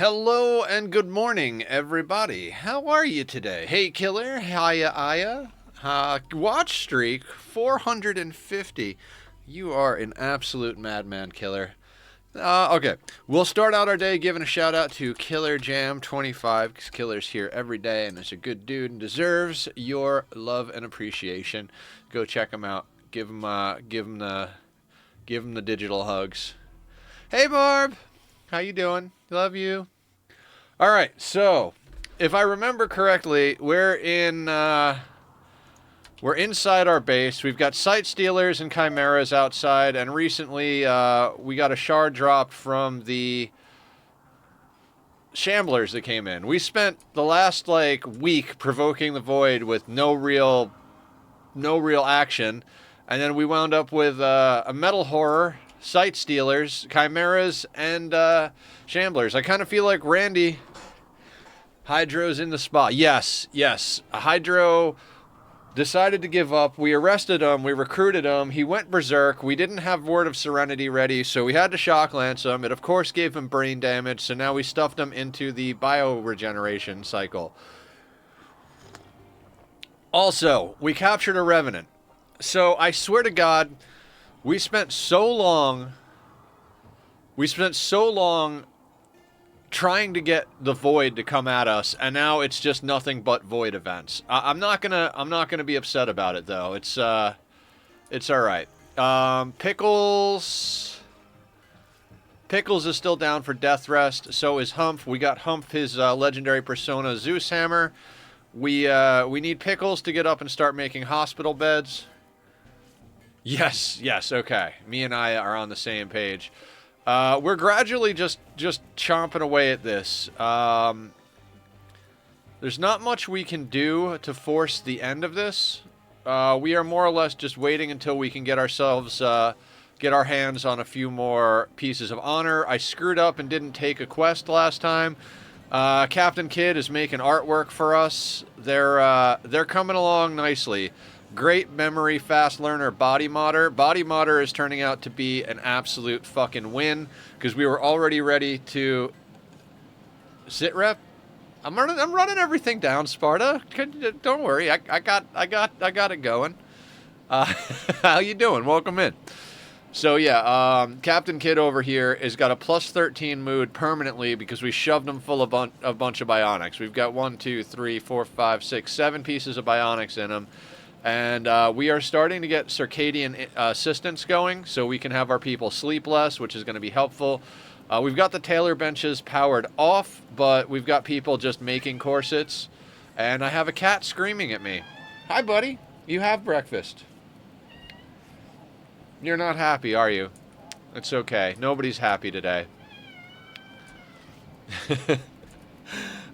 Hello and good morning, everybody. How are you today? Hey, Killer. Hiya, Aya. Watch streak 450. You are an absolute madman, Killer. Okay. We'll start out our day giving a shout out to Killer Jam 25 because Killer's here every day and is a good dude and deserves your love and appreciation. Go check him out. Give him the digital hugs. Hey, Barb. How you doing? Love you. All right, so if I remember correctly, we're inside our base. We've got sight stealers and chimeras outside, and recently we got a shard drop from the shamblers that came in. We spent the last week provoking the void with no real action, and then we wound up with a metal horror, sight stealers, chimeras, and shamblers. I kind of feel like Randy Hydro's in the spot. Yes. Hydro decided to give up. We arrested him. We recruited him. He went berserk. We didn't have Word of Serenity ready, so we had to shock lance him. It, of course, gave him brain damage, so now we stuffed him into the bioregeneration cycle. Also, we captured a Revenant. So, I swear to God, we spent so long trying to get the void to come at us, and now it's just nothing but void events. I'm not gonna be upset about it though. It's all right. Pickles is still down for death rest. So is Humph. We got Humph his legendary persona Zeus Hammer. We need Pickles to get up and start making hospital beds. Yes, okay. Me and I are on the same page. We're gradually just chomping away at this. There's not much we can do to force the end of this. We are more or less just waiting until we can get our hands on a few more pieces of honor. I screwed up and didn't take a quest last time. Captain Kidd is making artwork for us. They're coming along nicely. Great memory, fast learner, Body Modder. Body Modder is turning out to be an absolute fucking win because we were already ready to sit rep. I'm running everything down, Sparta. Don't worry, I got it going. How you doing? Welcome in. So yeah, Captain Kidd over here has got a plus 13 mood permanently because we shoved him full of a bunch of bionics. We've got 1, 2, 3, 4, 5, 6, 7 pieces of bionics in him. And we are starting to get circadian assistance going, so we can have our people sleep less, which is going to be helpful. We've got the Taylor benches powered off, but we've got people just making corsets. And I have a cat screaming at me. Hi, buddy. You have breakfast. You're not happy, are you? It's okay. Nobody's happy today.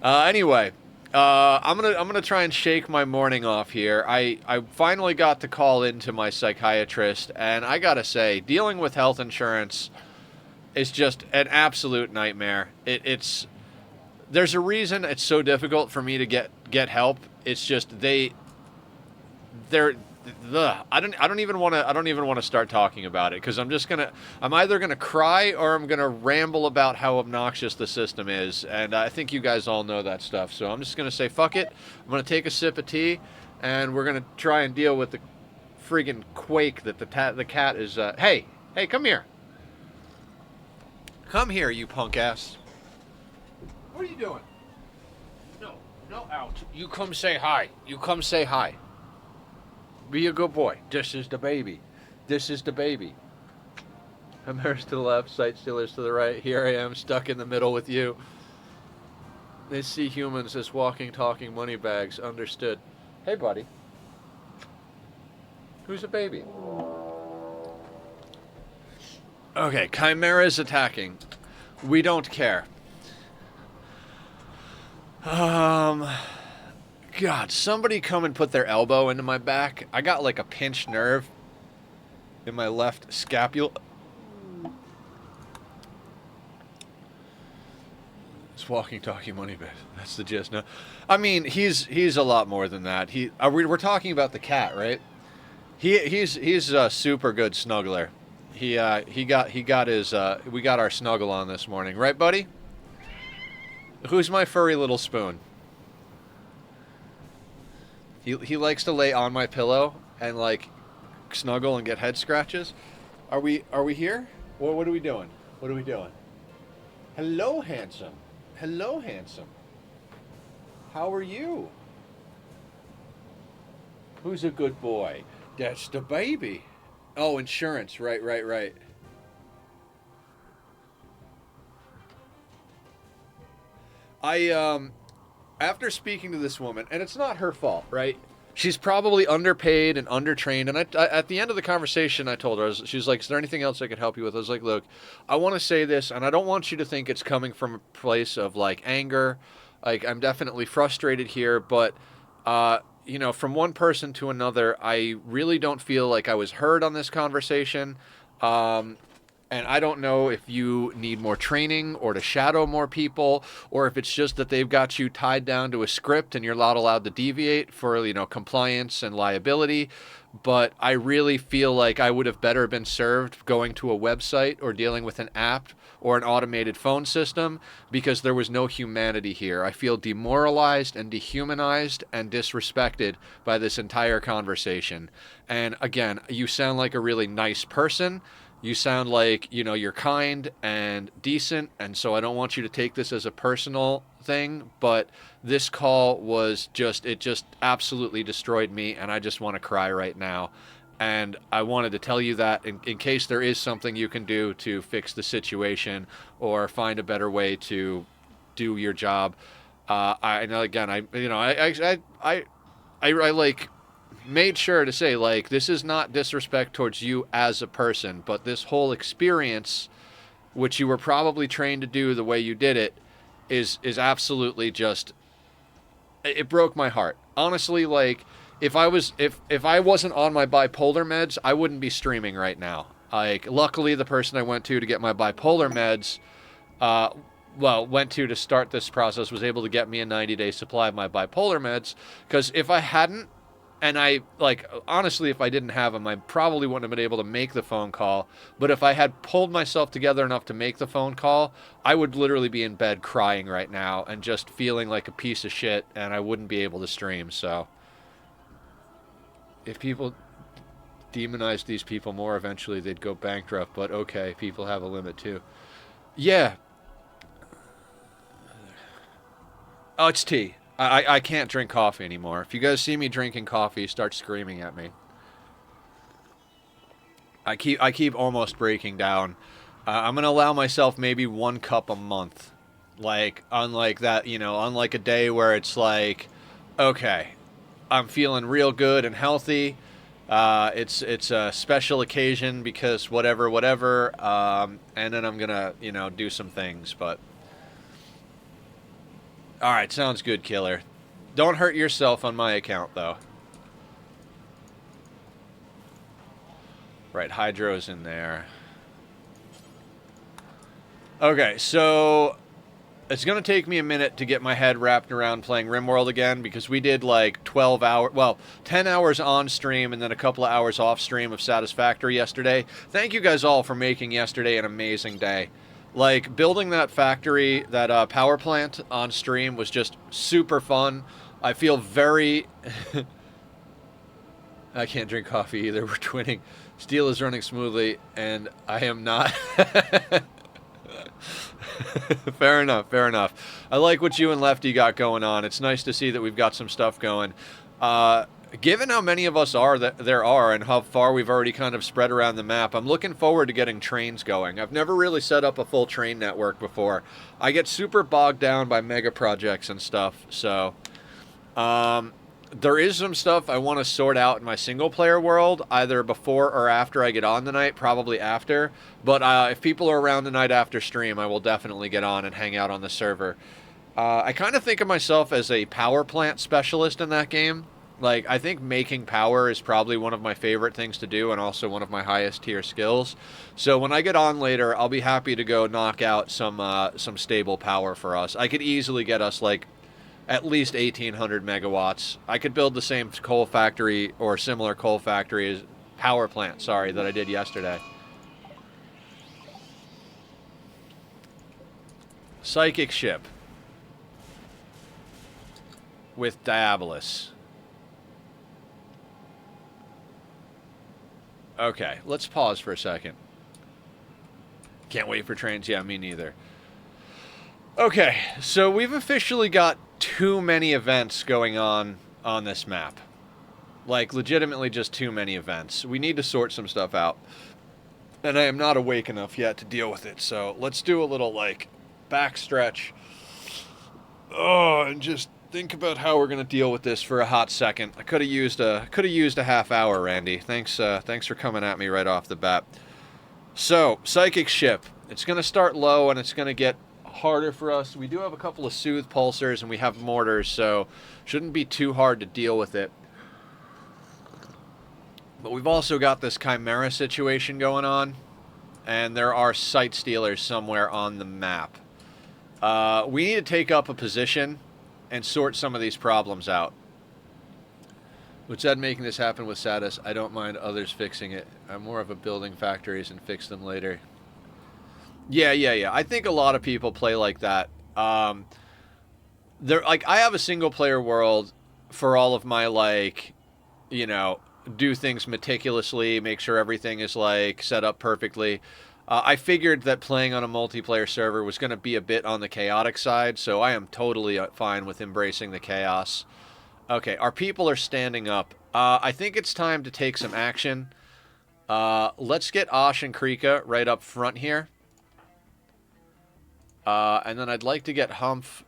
Anyway. I'm gonna try and shake my morning off here. I finally got to call into my psychiatrist, and I gotta say, dealing with health insurance is just an absolute nightmare. There's a reason it's so difficult for me to get help. It's just I don't even want to start talking about it because I'm either gonna cry or I'm gonna ramble about how obnoxious the system is, and I think you guys all know that stuff. So I'm just gonna say fuck it. I'm gonna take a sip of tea, and we're gonna try and deal with the friggin' quake that the cat is. Hey, come here, you punk ass. What are you doing? No, out. You come say hi. Be a good boy. This is the baby. Chimeras to the left, sight stealers to the right. Here I am, stuck in the middle with you. They see humans as walking, talking money bags. Understood. Hey, buddy. Who's a baby? Okay, chimeras attacking. We don't care. God, somebody come and put their elbow into my back. I got like a pinched nerve in my left scapula. It's walking, talking money bag. That's the gist. No, I mean he's a lot more than that. We're talking about the cat, right? He's a super good snuggler. We got our snuggle on this morning, right, buddy? Who's my furry little spoon? He likes to lay on my pillow and like snuggle and get head scratches. Are we here? What are we doing? What are we doing? Hello, handsome. Hello, handsome. How are you? Who's a good boy? That's the baby. Oh, insurance. Right, right, right. I after speaking to this woman, and it's not her fault, right? She's probably underpaid and undertrained. And at the end of the conversation, I told her, she was like, "Is there anything else I could help you with?" I was like, "Look, I want to say this, and I don't want you to think it's coming from a place of like anger. Like I'm definitely frustrated here, but from one person to another, I really don't feel like I was heard on this conversation. Um, and I don't know if you need more training or to shadow more people, or if it's just that they've got you tied down to a script and you're not allowed to deviate for, compliance and liability. But I really feel like I would have better been served going to a website or dealing with an app or an automated phone system because there was no humanity here. I feel demoralized and dehumanized and disrespected by this entire conversation. And again, you sound like a really nice person. You sound like, you're kind and decent, and so I don't want you to take this as a personal thing, but this call was it just absolutely destroyed me, and I just want to cry right now. And I wanted to tell you that in case there is something you can do to fix the situation or find a better way to do your job. I know, again, I like made sure to say, like, this is not disrespect towards you as a person, but this whole experience, which you were probably trained to do the way you did it, is absolutely just, it broke my heart. Honestly, like, if I wasn't on my bipolar meds, I wouldn't be streaming right now. Like, luckily the person I went to get my bipolar meds, went to start this process, was able to get me a 90-day supply of my bipolar meds, because if I hadn't, and honestly, if I didn't have them, I probably wouldn't have been able to make the phone call. But if I had pulled myself together enough to make the phone call, I would literally be in bed crying right now and just feeling like a piece of shit, and I wouldn't be able to stream. So if people demonize these people more, eventually they'd go bankrupt. But okay, people have a limit too. Yeah. Oh, it's tea. I can't drink coffee anymore. If you guys see me drinking coffee, start screaming at me. I keep almost breaking down. I'm gonna allow myself maybe 1 cup a month. Like, unlike that, unlike a day where it's like, okay, I'm feeling real good and healthy. It's a special occasion because whatever. And then I'm gonna do some things, but. All right, sounds good, Killer. Don't hurt yourself on my account, though. Right, Hydro's in there. Okay, so it's going to take me a minute to get my head wrapped around playing Rimworld again because we did like 10 hours on stream and then a couple of hours off stream of Satisfactory yesterday. Thank you guys all for making yesterday an amazing day. Like, building that factory, that power plant on stream was just super fun. I feel very... I can't drink coffee either. We're twinning. Steel is running smoothly, and I am not... Fair enough, fair enough. I like what you and Lefty got going on. It's nice to see that we've got some stuff going. Given how many of us there are and how far we've already kind of spread around the map, I'm looking forward to getting trains going. I've never really set up a full train network before. I get super bogged down by mega projects and stuff, so there is some stuff I want to sort out in my single-player world, either before or after I get on tonight, probably after. But if people are around tonight after stream, I will definitely get on and hang out on the server. I kind of think of myself as a power plant specialist in that game. Like, I think making power is probably one of my favorite things to do and also one of my highest tier skills. So when I get on later, I'll be happy to go knock out some stable power for us. I could easily get us, like, at least 1,800 megawatts. I could build the same coal factory or similar coal factory as power plant, sorry, that I did yesterday. Psychic ship. with Diabolus. Okay, let's pause for a second. Can't wait for trains. Yeah, me neither. Okay, so we've officially got too many events going on this map. Like, legitimately just too many events. We need to sort some stuff out. And I am not awake enough yet to deal with it, so let's do a little, like, backstretch. Oh, and just think about how we're gonna deal with this for a hot second. I could have used a half hour, Randy. Thanks for coming at me right off the bat. So, Psychic Ship. It's gonna start low and it's gonna get harder for us. We do have a couple of Soothe Pulsars and we have Mortars, so shouldn't be too hard to deal with it. But we've also got this Chimera situation going on, and there are Sight Stealers somewhere on the map. We need to take up a position and sort some of these problems out. Which said, making this happen with Satis, I don't mind others fixing it. I'm more of a building factories and fix them later. Yeah. I think a lot of people play like that. They're like, I have a single player world for all of my, like, you know, do things meticulously, make sure everything is, like, set up perfectly. I figured that playing on a multiplayer server was going to be a bit on the chaotic side, so I am totally fine with embracing the chaos. Okay, our people are standing up. I think it's time to take some action. Let's get Osh and Krika right up front here. And then I'd like to get Humph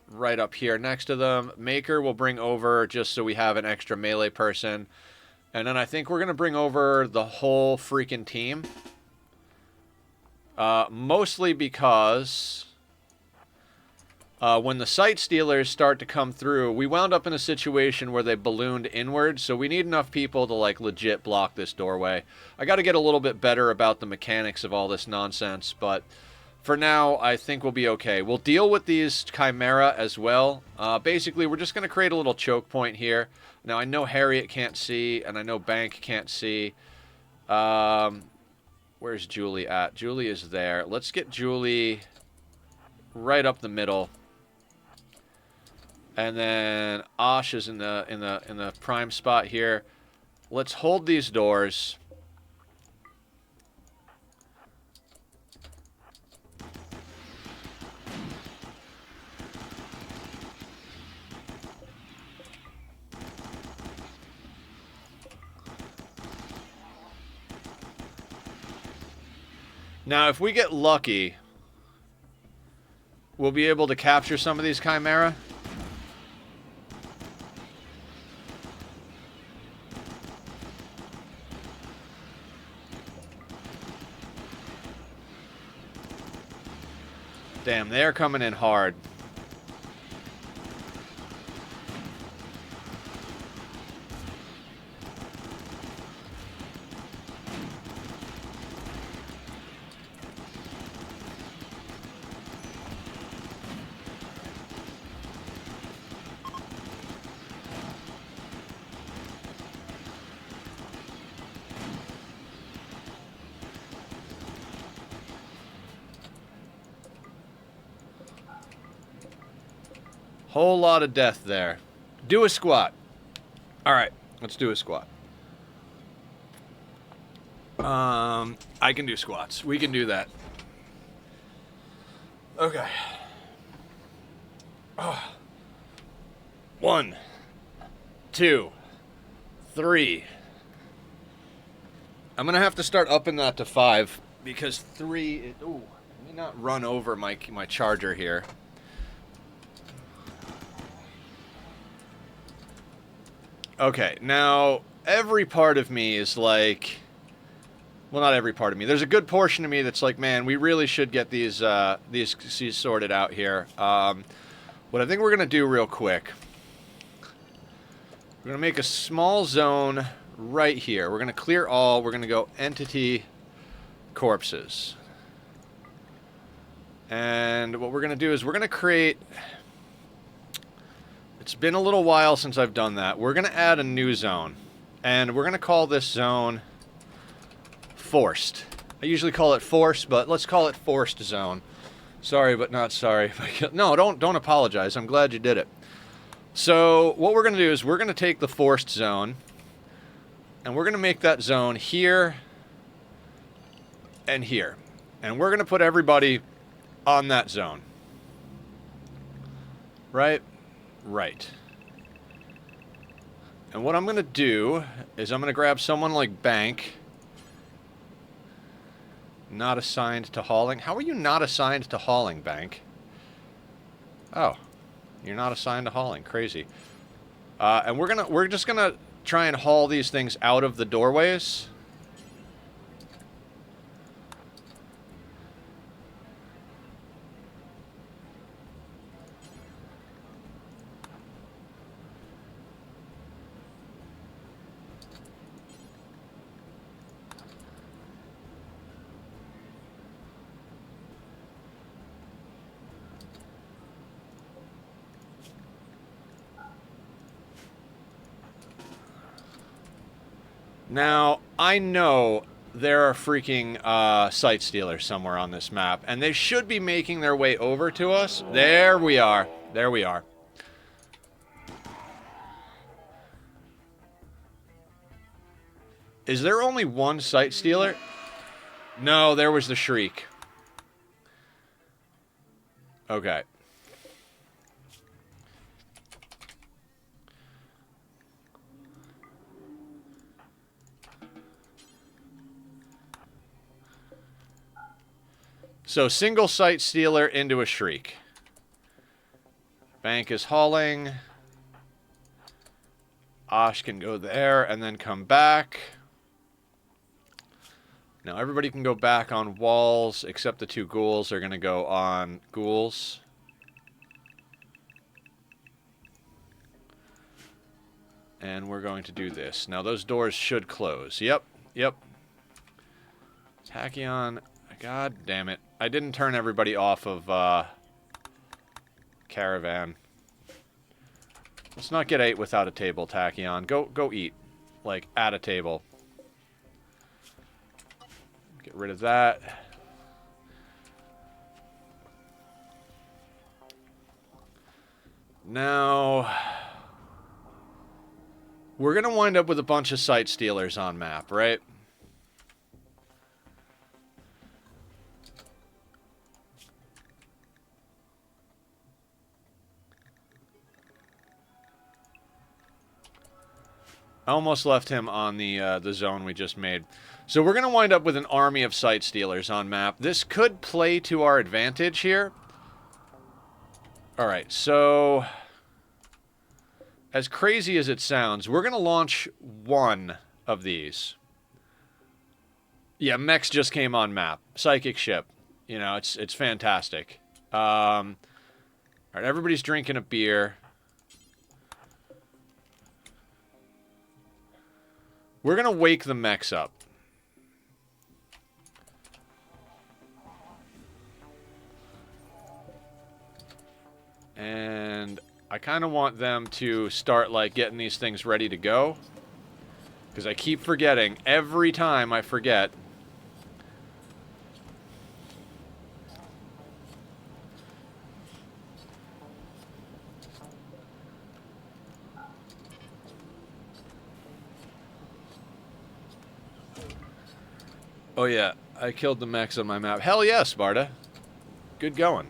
right up here next to them. Maker will bring over just so we have an extra melee person. And then I think we're going to bring over the whole freaking team. Mostly because when the Sight Stealers start to come through, we wound up in a situation where they ballooned inward, so we need enough people to, like, legit block this doorway. I got to get a little bit better about the mechanics of all this nonsense, but for now, I think we'll be okay. We'll deal with these Chimera as well. Basically, we're just going to create a little choke point here. Now, I know Harriet can't see, and I know Bank can't see. Where's Julie at? Julie is there. Let's get Julie right up the middle. And then Osh is in the prime spot here. Let's hold these doors. Now, if we get lucky, we'll be able to capture some of these Chimera. Damn, they're coming in hard. Whole lot of death there. Do a squat. Alright, let's do a squat. I can do squats. We can do that. Okay. 1, 2, 3. I'm gonna have to start upping that to 5 because 3 is, ooh, let me not run over my charger here. Okay, now every part of me is like, well, not every part of me. There's a good portion of me that's like, man, we really should get these sorted out here. What I think we're gonna do real quick, we're gonna make a small zone right here. We're gonna clear all. We're gonna go entity corpses, and what we're gonna do is we're gonna create. It's been a little while since I've done that. We're going to add a new zone. And we're going to call this zone Forced. I usually call it Forced, but let's call it Forced Zone. Sorry, but not sorry. No, don't apologize. I'm glad you did it. So what we're going to do is we're going to take the forced zone, and we're going to make that zone here and here. And we're going to put everybody on that zone. Right? Right. And what I'm going to do is I'm going to grab someone like Bank. Not assigned to hauling. How are you not assigned to hauling, Bank? Oh. You're not assigned to hauling. Crazy. And we're just gonna try and haul these things out of the doorways. Now, I know there are freaking sight stealers somewhere on this map, and they should be making their way over to us. There we are. There we are. Is there only one sight stealer? No, there was the Shriek. Okay. So, single sight stealer into a Shriek. Bank is hauling. Osh can go there and then come back. Now, everybody can go back on walls, except the two ghouls are going to go on ghouls. And we're going to do this. Now, those doors should close. Yep, yep. Tachyon. God damn it. I didn't turn everybody off of Caravan. Let's not get 8 without a table, Tachyon. Go eat. Like, at a table. Get rid of that. Now, we're going to wind up with a bunch of sight stealers on map, right? I almost left him on the zone we just made. So we're going to wind up with an army of sight stealers on map. This could play to our advantage here. Alright, so as crazy as it sounds, we're going to launch one of these. Yeah, mechs just came on map. Psychic ship. You know, it's fantastic. Alright, everybody's drinking a beer. We're going to wake the mechs up. And I kind of want them to start, like, getting these things ready to go. Because I keep forgetting. Every time I forget. Oh yeah, I killed the mechs on my map. Hell yeah, Sparta. Good going.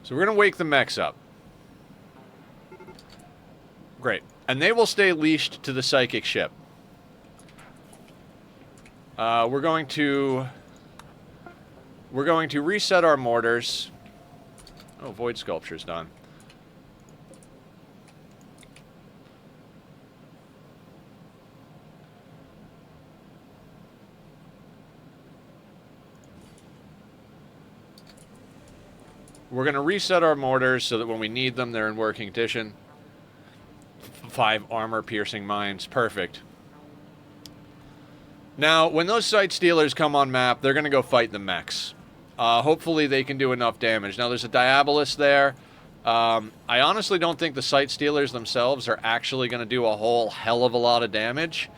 So we're going to wake the mechs up. Great. And they will stay leashed to the psychic ship. We're going to reset our mortars. Oh, Void Sculpture's done. We're going to reset our mortars so that when we need them, they're in working condition. 5 armor-piercing mines. Perfect. Now, when those sight stealers come on map, they're going to go fight the mechs. Hopefully they can do enough damage. Now, there's a Diabolus there. I honestly don't think the sight stealers themselves are actually going to do a whole hell of a lot of damage.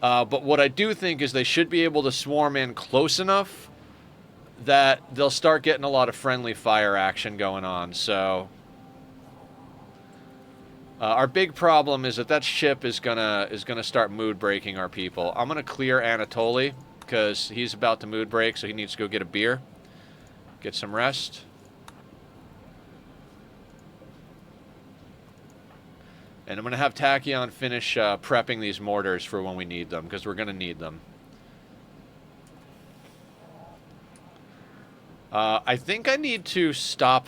But what I do think is they should be able to swarm in close enough that they'll start getting a lot of friendly fire action going on, so Our big problem is that that ship is gonna start mood breaking our people. I'm gonna clear Anatoly because he's about to mood break, so he needs to go get a beer, get some rest. And I'm gonna have Tachyon finish prepping these mortars for when we need them, because we're gonna need them. I think I need to stop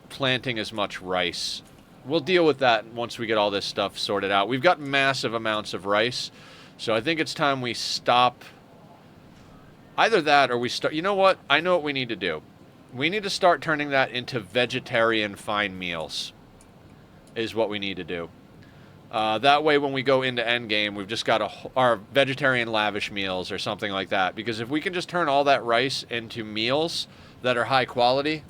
planting as much rice. We'll deal with that once we get all this stuff sorted out. We've got massive amounts of rice, so I think it's time we stop. Either that or we start... You know what? I know what we need to do. We need to start turning that into vegetarian fine meals, is what we need to do. That way when we go into endgame, we've just got our vegetarian lavish meals or something like that. Because if we can just turn all that rice into meals that are high quality,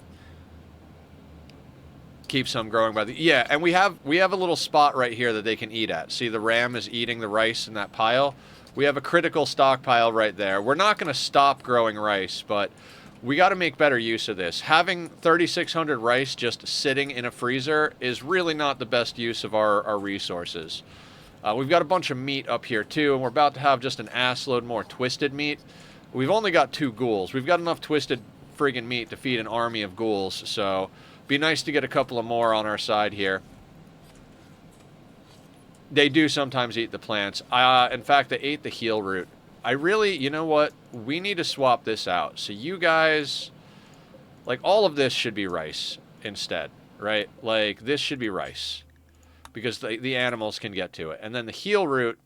keep some growing by the... Yeah, and we have a little spot right here that they can eat at. See, the ram is eating the rice in that pile. We have a critical stockpile right there. We're not going to stop growing rice, but we got to make better use of this. Having 3,600 rice just sitting in a freezer is really not the best use of our resources. We've got a bunch of meat up here too, and we're about to have just an assload more twisted meat. We've only got 2 ghouls. We've got enough twisted friggin' meat to feed an army of ghouls, so be nice to get a couple of more on our side here. They do sometimes eat the plants. In fact, they ate the heal root. I really, you know what? We need to swap this out. So you guys, like, all of this should be rice instead, right? Like, this should be rice because the animals can get to it. And then the heal root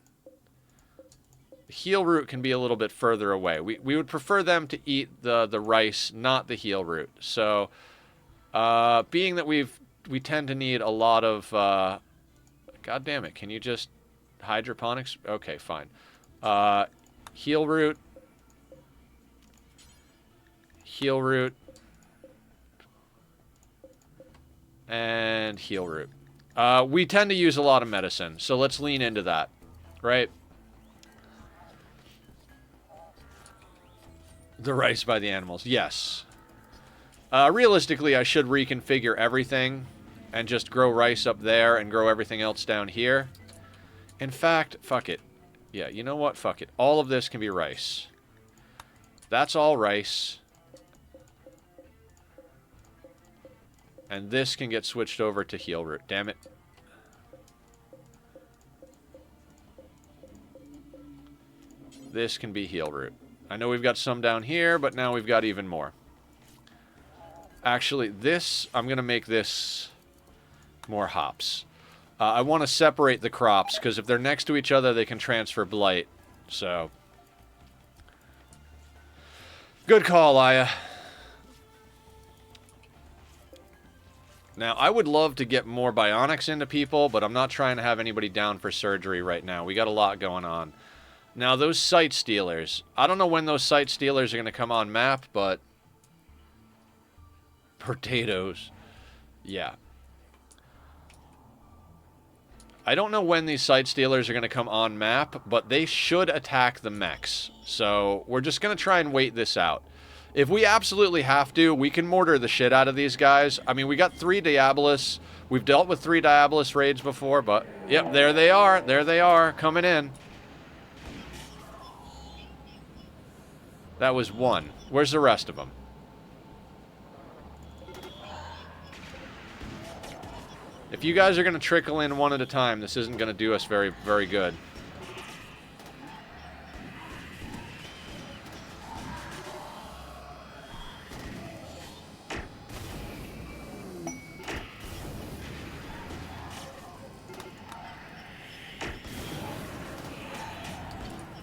can be a little bit further away. We would prefer them to eat the rice, not the heal root. So, being that we tend to need a lot of, God damn it, can you just hydroponics? Okay, fine. Heal root, and heal root. We tend to use a lot of medicine, so let's lean into that, right? The rice by the animals, yes. Realistically, I should reconfigure everything and just grow rice up there and grow everything else down here. In fact, fuck it. Yeah, you know what? Fuck it. All of this can be rice. That's all rice. And this can get switched over to heal root. Damn it. This can be heal root. I know we've got some down here, but now we've got even more. Actually, this, I'm going to make this more hops. I want to separate the crops, because if they're next to each other, they can transfer blight. So, good call, Aya. Now, I would love to get more bionics into people, but I'm not trying to have anybody down for surgery right now. We got a lot going on. Now, those sight stealers. I don't know when those sight stealers are going to come on map, but... Potatoes. Yeah. I don't know when these sight stealers are going to come on map, but they should attack the mechs. So, we're just going to try and wait this out. If we absolutely have to, we can mortar the shit out of these guys. I mean, we got 3 Diabolus. We've dealt with 3 Diabolus raids before, but... Yep, there they are. There they are, coming in. That was 1. Where's the rest of them? If you guys are going to trickle in one at a time, this isn't going to do us very, very good.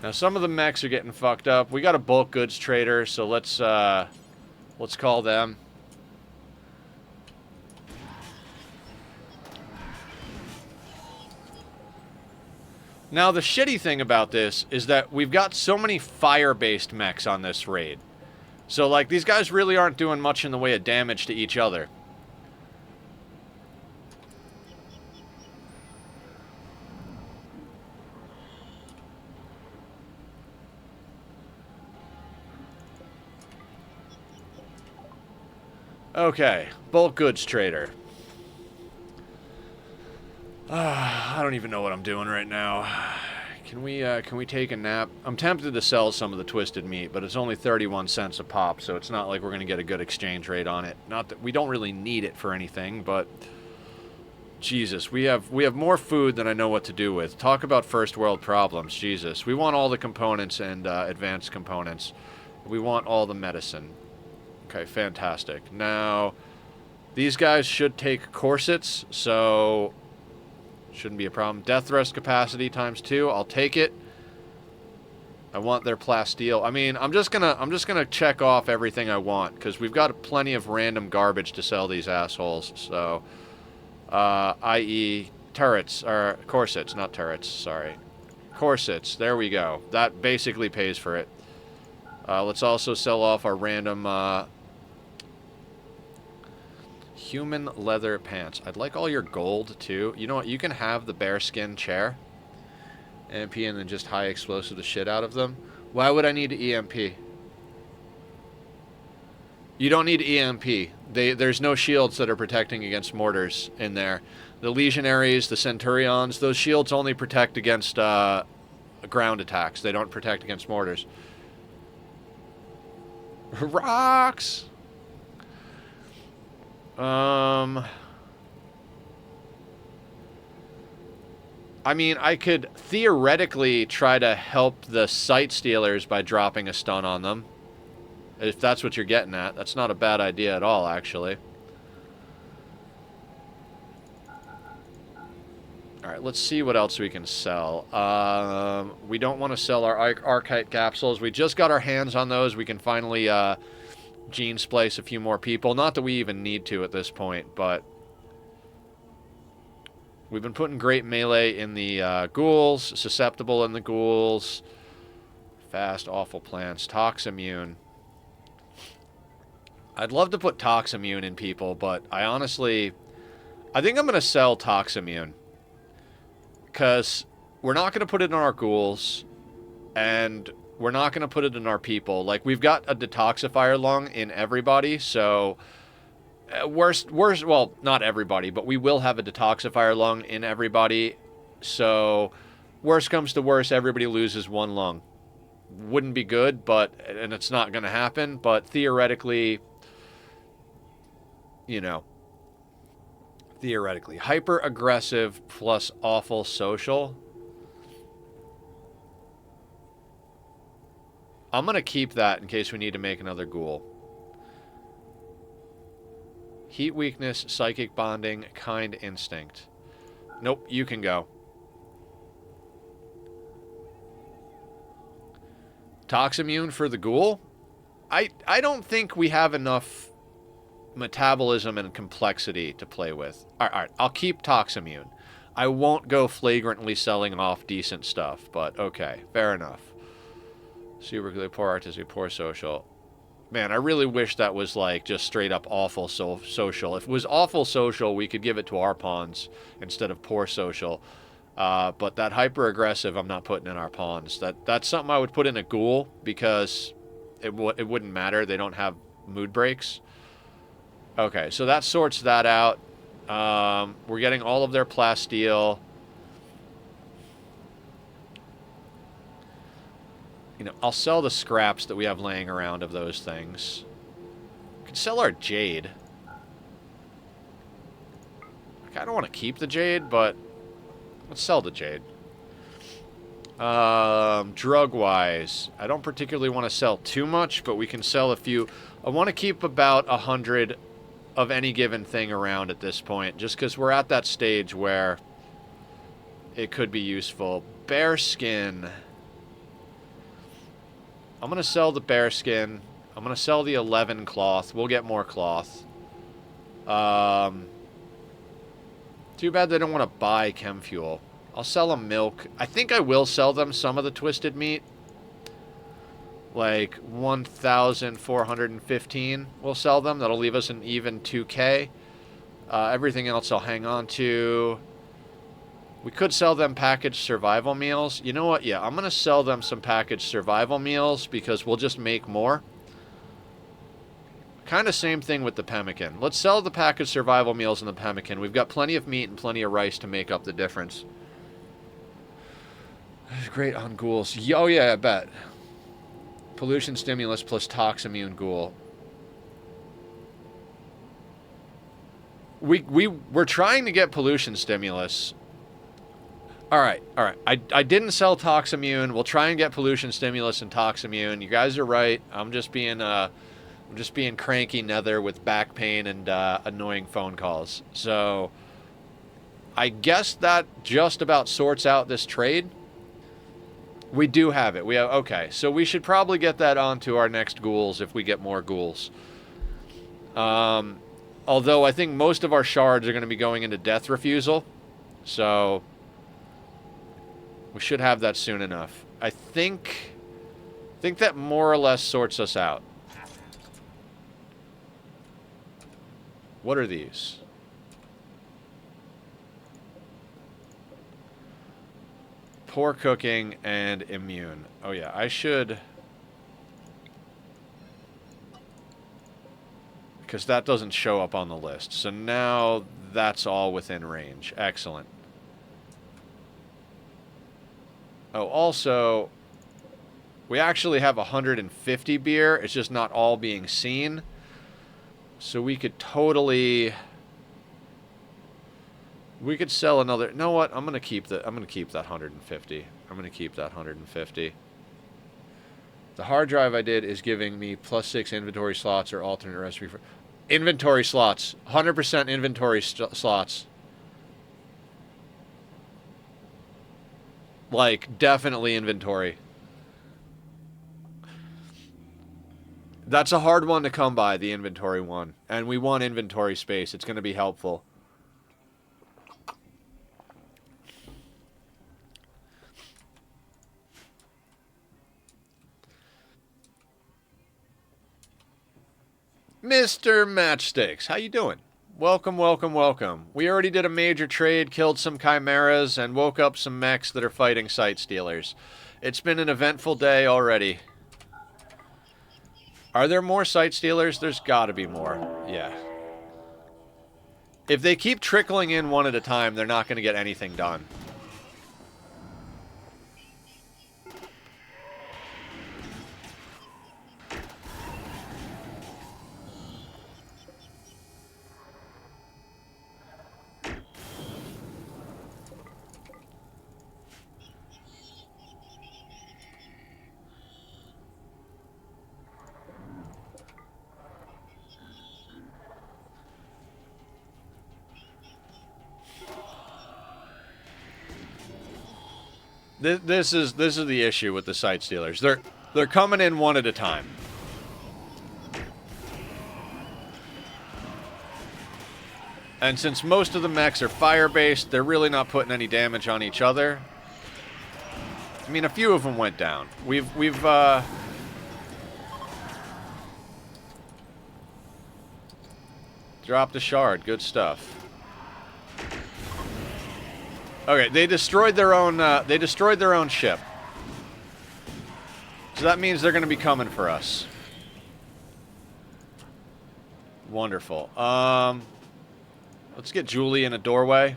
Now, some of the mechs are getting fucked up. We got a bulk goods trader, so let's call them. Now, the shitty thing about this is that we've got so many fire-based mechs on this raid. So, like, these guys really aren't doing much in the way of damage to each other. Okay, bulk goods trader. I don't even know what I'm doing right now. Can we take a nap? I'm tempted to sell some of the twisted meat, but it's only 31 cents a pop, so it's not like we're going to get a good exchange rate on it. Not that we don't really need it for anything, but Jesus, we have more food than I know what to do with. Talk about first world problems. Jesus, we want all the components and advanced components. We want all the medicine. Okay, fantastic. Now, these guys should take corsets, so shouldn't be a problem. Death thrust capacity ×2. I'll take it. I want their plasteel. I mean, I'm just gonna check off everything I want because we've got plenty of random garbage to sell these assholes. So, i.e., turrets or corsets, not turrets. Sorry, corsets. There we go. That basically pays for it. Let's also sell off our random human leather pants. I'd like all your gold, too. You know what? You can have the bearskin chair. EMP and then just high explosive the shit out of them. Why would I need EMP? You don't need EMP. There's no shields that are protecting against mortars in there. The legionaries, the centurions, those shields only protect against ground attacks. They don't protect against mortars. Rocks! I mean, I could theoretically try to help the sight stealers by dropping a stun on them. If that's what you're getting at. That's not a bad idea at all, actually. Alright, let's see what else we can sell. We don't want to sell our Archite capsules. We just got our hands on those. We can finally, gene splice a few more people. Not that we even need to at this point, but we've been putting great melee in the ghouls, susceptible in the ghouls, fast, awful plants, tox immune. I'd love to put tox immune in people, but I think I'm going to sell tox immune because we're not going to put it in our ghouls and we're not going to put it in our people. Like, we've got a detoxifier lung in everybody, so worst, well, not everybody, but we will have a detoxifier lung in everybody. So, worst comes to worst, everybody loses one lung. Wouldn't be good, and it's not going to happen, but theoretically, you know, theoretically. Hyper-aggressive plus awful social. I'm going to keep that in case we need to make another ghoul. Heat weakness, psychic bonding, kind instinct. Nope, you can go. Tox immune for the ghoul? I don't think we have enough metabolism and complexity to play with. Alright, I'll keep tox immune. I won't go flagrantly selling off decent stuff, but okay, fair enough. Super good, poor artistic, poor social. Man, I really wish that was like just straight up awful social. If it was awful social, we could give it to our pawns instead of poor social. But that hyper aggressive, I'm not putting in our pawns. That's something I would put in a ghoul because it wouldn't matter. They don't have mood breaks. Okay, so that sorts that out. We're getting all of their plasteel. You know, I'll sell the scraps that we have laying around of those things. We could sell our jade. I kind of want to keep the jade, but let's sell the jade. Drug-wise, I don't particularly want to sell too much, but we can sell a few. I want to keep about 100 of any given thing around at this point, just because we're at that stage where it could be useful. Bearskin. I'm going to sell the bearskin. I'm going to sell the 11 cloth. We'll get more cloth. Too bad they don't want to buy chem fuel. I'll sell them milk. I think I will sell them some of the twisted meat. Like 1,415 we'll sell them. That'll leave us an even 2K. Everything else I'll hang on to. We could sell them packaged survival meals. You know what? Yeah, I'm going to sell them some packaged survival meals because we'll just make more. Kind of same thing with the pemmican. Let's sell the pack of survival meals and the pemmican. We've got plenty of meat and plenty of rice to make up the difference. Great on ghouls. Oh yeah, I bet. Pollution stimulus plus tox immune ghoul. We're trying to get pollution stimulus. All right. I didn't sell tox immune. We'll try and get pollution stimulus and tox immune. You guys are right. I'm just being cranky nether with back pain and annoying phone calls. So I guess that just about sorts out this trade. We do have it. Okay. So we should probably get that onto our next ghouls if we get more ghouls. Although I think most of our shards are going to be going into death refusal. So we should have that soon enough. I think that more or less sorts us out. What are these? Poor cooking and immune. Oh yeah, I should... because that doesn't show up on the list. So now that's all within range. Excellent. Oh, also, we actually have 150 beer. It's just not all being seen. So we could totally... we could sell another... you know what? I'm gonna keep that 150. I'm gonna keep that 150. The hard drive I did is giving me +6 inventory slots or alternate recipe for... inventory slots. 100% inventory slots. Like, definitely inventory. That's a hard one to come by, the inventory one. And we want inventory space. It's going to be helpful. Mr. Matchsticks, how you doing? Welcome, welcome, welcome. We already did a major trade, killed some chimeras, and woke up some mechs that are fighting sight stealers. It's been an eventful day already. Are there more sight stealers? There's gotta be more. Yeah. If they keep trickling in one at a time, they're not gonna get anything done. This is the issue with the sight stealers. They're coming in one at a time. And since most of the mechs are fire-based, they're really not putting any damage on each other. I mean, a few of them went down. We've dropped a shard. Good stuff. Okay, they destroyed their own ship. So that means they're going to be coming for us. Wonderful. Let's get Julie in a doorway.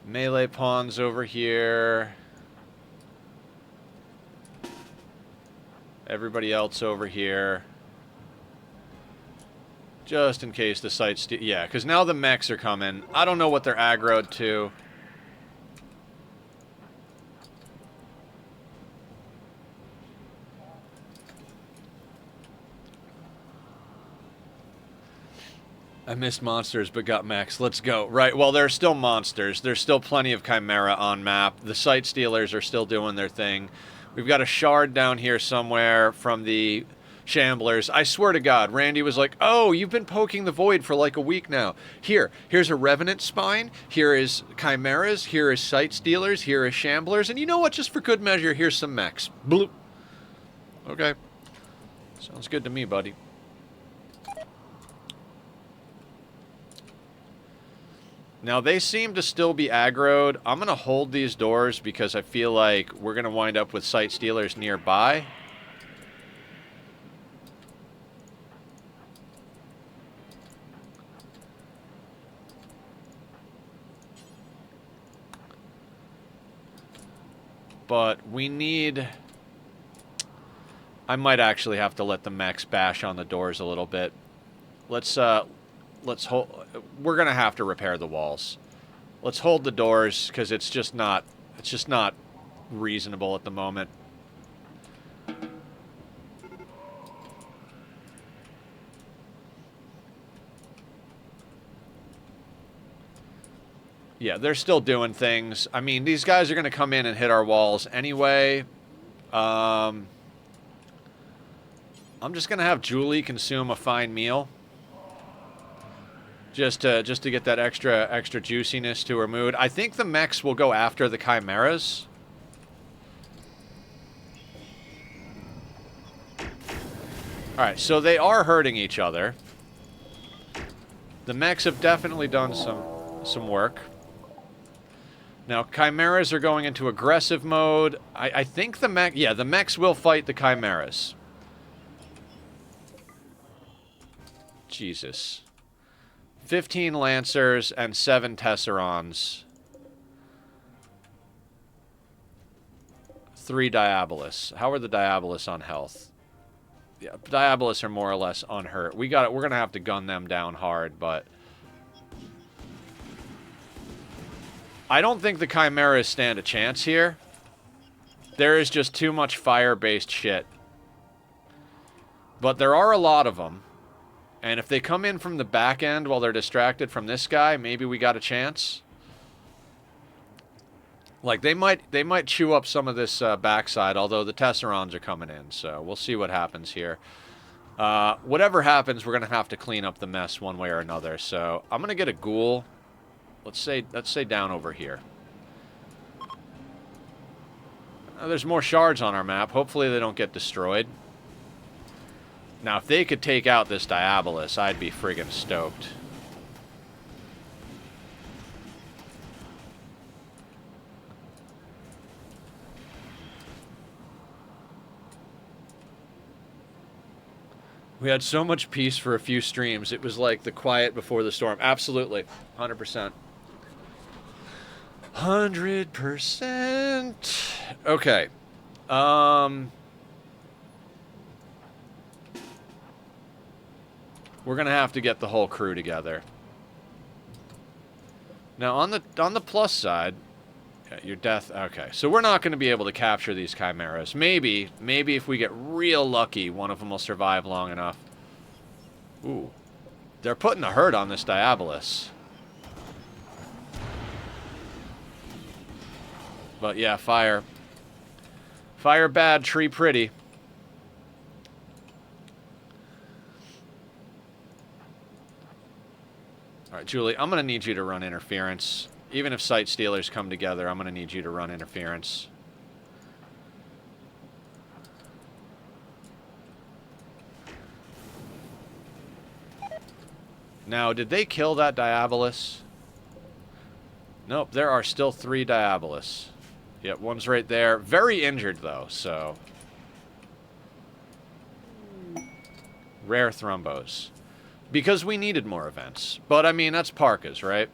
Melee pawns over here. Everybody else over here. Just in case the site's... yeah, because now the mechs are coming. I don't know what they're aggroed to. I missed monsters, but got mechs. Let's go. Right, well, there are still monsters. There's still plenty of chimera on map. The sight stealers are still doing their thing. We've got a shard down here somewhere from the shamblers. I swear to God, Randy was like, oh, you've been poking the void for like a week now. Here's a revenant spine. Here is chimeras. Here is sight stealers. Here is shamblers. And you know what? Just for good measure, here's some mechs. Bloop. Okay. Sounds good to me, buddy. Now, they seem to still be aggroed. I'm going to hold these doors because I feel like we're going to wind up with sight stealers nearby. But we need... I might actually have to let the mechs bash on the doors a little bit. Let's hold... We're going to have to repair the walls. Let's hold the doors, because it's just not reasonable at the moment. Yeah, they're still doing things. I mean, these guys are going to come in and hit our walls anyway. I'm just going to have Julie consume a fine meal. Just to get that extra juiciness to her mood. I think the mechs will go after the chimeras. Alright, so they are hurting each other. The mechs have definitely done some work. Now, chimeras are going into aggressive mode. I think the mechs will fight the chimeras. Jesus. 15 Lancers and 7 Tesserons. 3 Diabolus. How are the Diabolus on health? Yeah, Diabolus are more or less unhurt. We're gonna have to gun them down hard, but I don't think the Chimeras stand a chance here. There is just too much fire-based shit. But there are a lot of them. And if they come in from the back end while they're distracted from this guy, maybe we got a chance. Like, they might chew up some of this backside, although the Tesserons are coming in, so we'll see what happens here. Whatever happens, we're going to have to clean up the mess one way or another, so I'm going to get a ghoul. Let's say down over here. There's more shards on our map. Hopefully they don't get destroyed. Now, if they could take out this Diabolus, I'd be friggin' stoked. We had so much peace for a few streams. It was like the quiet before the storm. Absolutely. 100%. 100%. Okay. We're going to have to get the whole crew together. Now, on the plus side, yeah, your death... Okay, so we're not going to be able to capture these chimeras. Maybe if we get real lucky, one of them will survive long enough. Ooh. They're putting a hurt on this Diabolus. But yeah, fire. Fire bad, tree pretty. Alright, Julie, I'm going to need you to run interference. Even if Sight Stealers come together, I'm going to need you to run interference. Now, did they kill that Diabolus? Nope, there are still 3 Diabolus. Yep, one's right there. Very injured, though, so... Rare Thrombos. Because we needed more events. But, I mean, that's Parkas, right?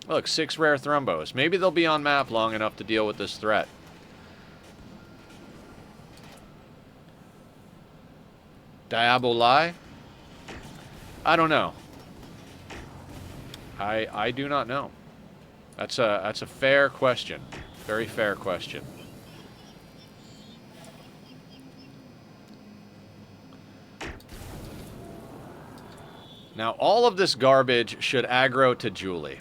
Look, 6 Rare Thrombos. Maybe they'll be on map long enough to deal with this threat. Diaboli? I don't know. I do not know. That's a fair question. Very fair question. Now, all of this garbage should aggro to Julie.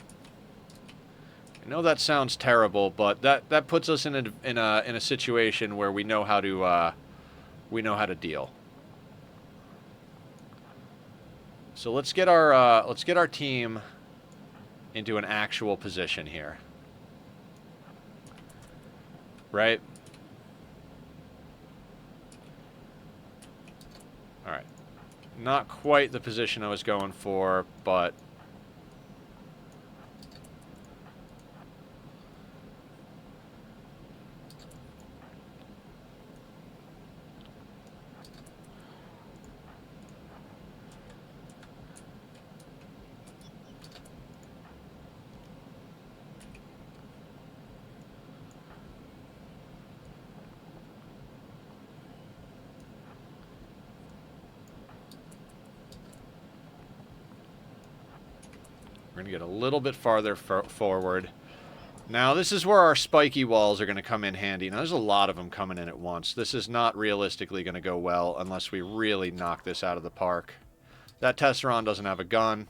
I know that sounds terrible, but that puts us in a situation where we know how to deal. So let's get our team into an actual position here. Right? All right. Not quite the position I was going for, but We're going to get a little bit farther forward. Now, this is where our spiky walls are going to come in handy. Now, there's a lot of them coming in at once. This is not realistically going to go well unless we really knock this out of the park. That Tesseron doesn't have a gun.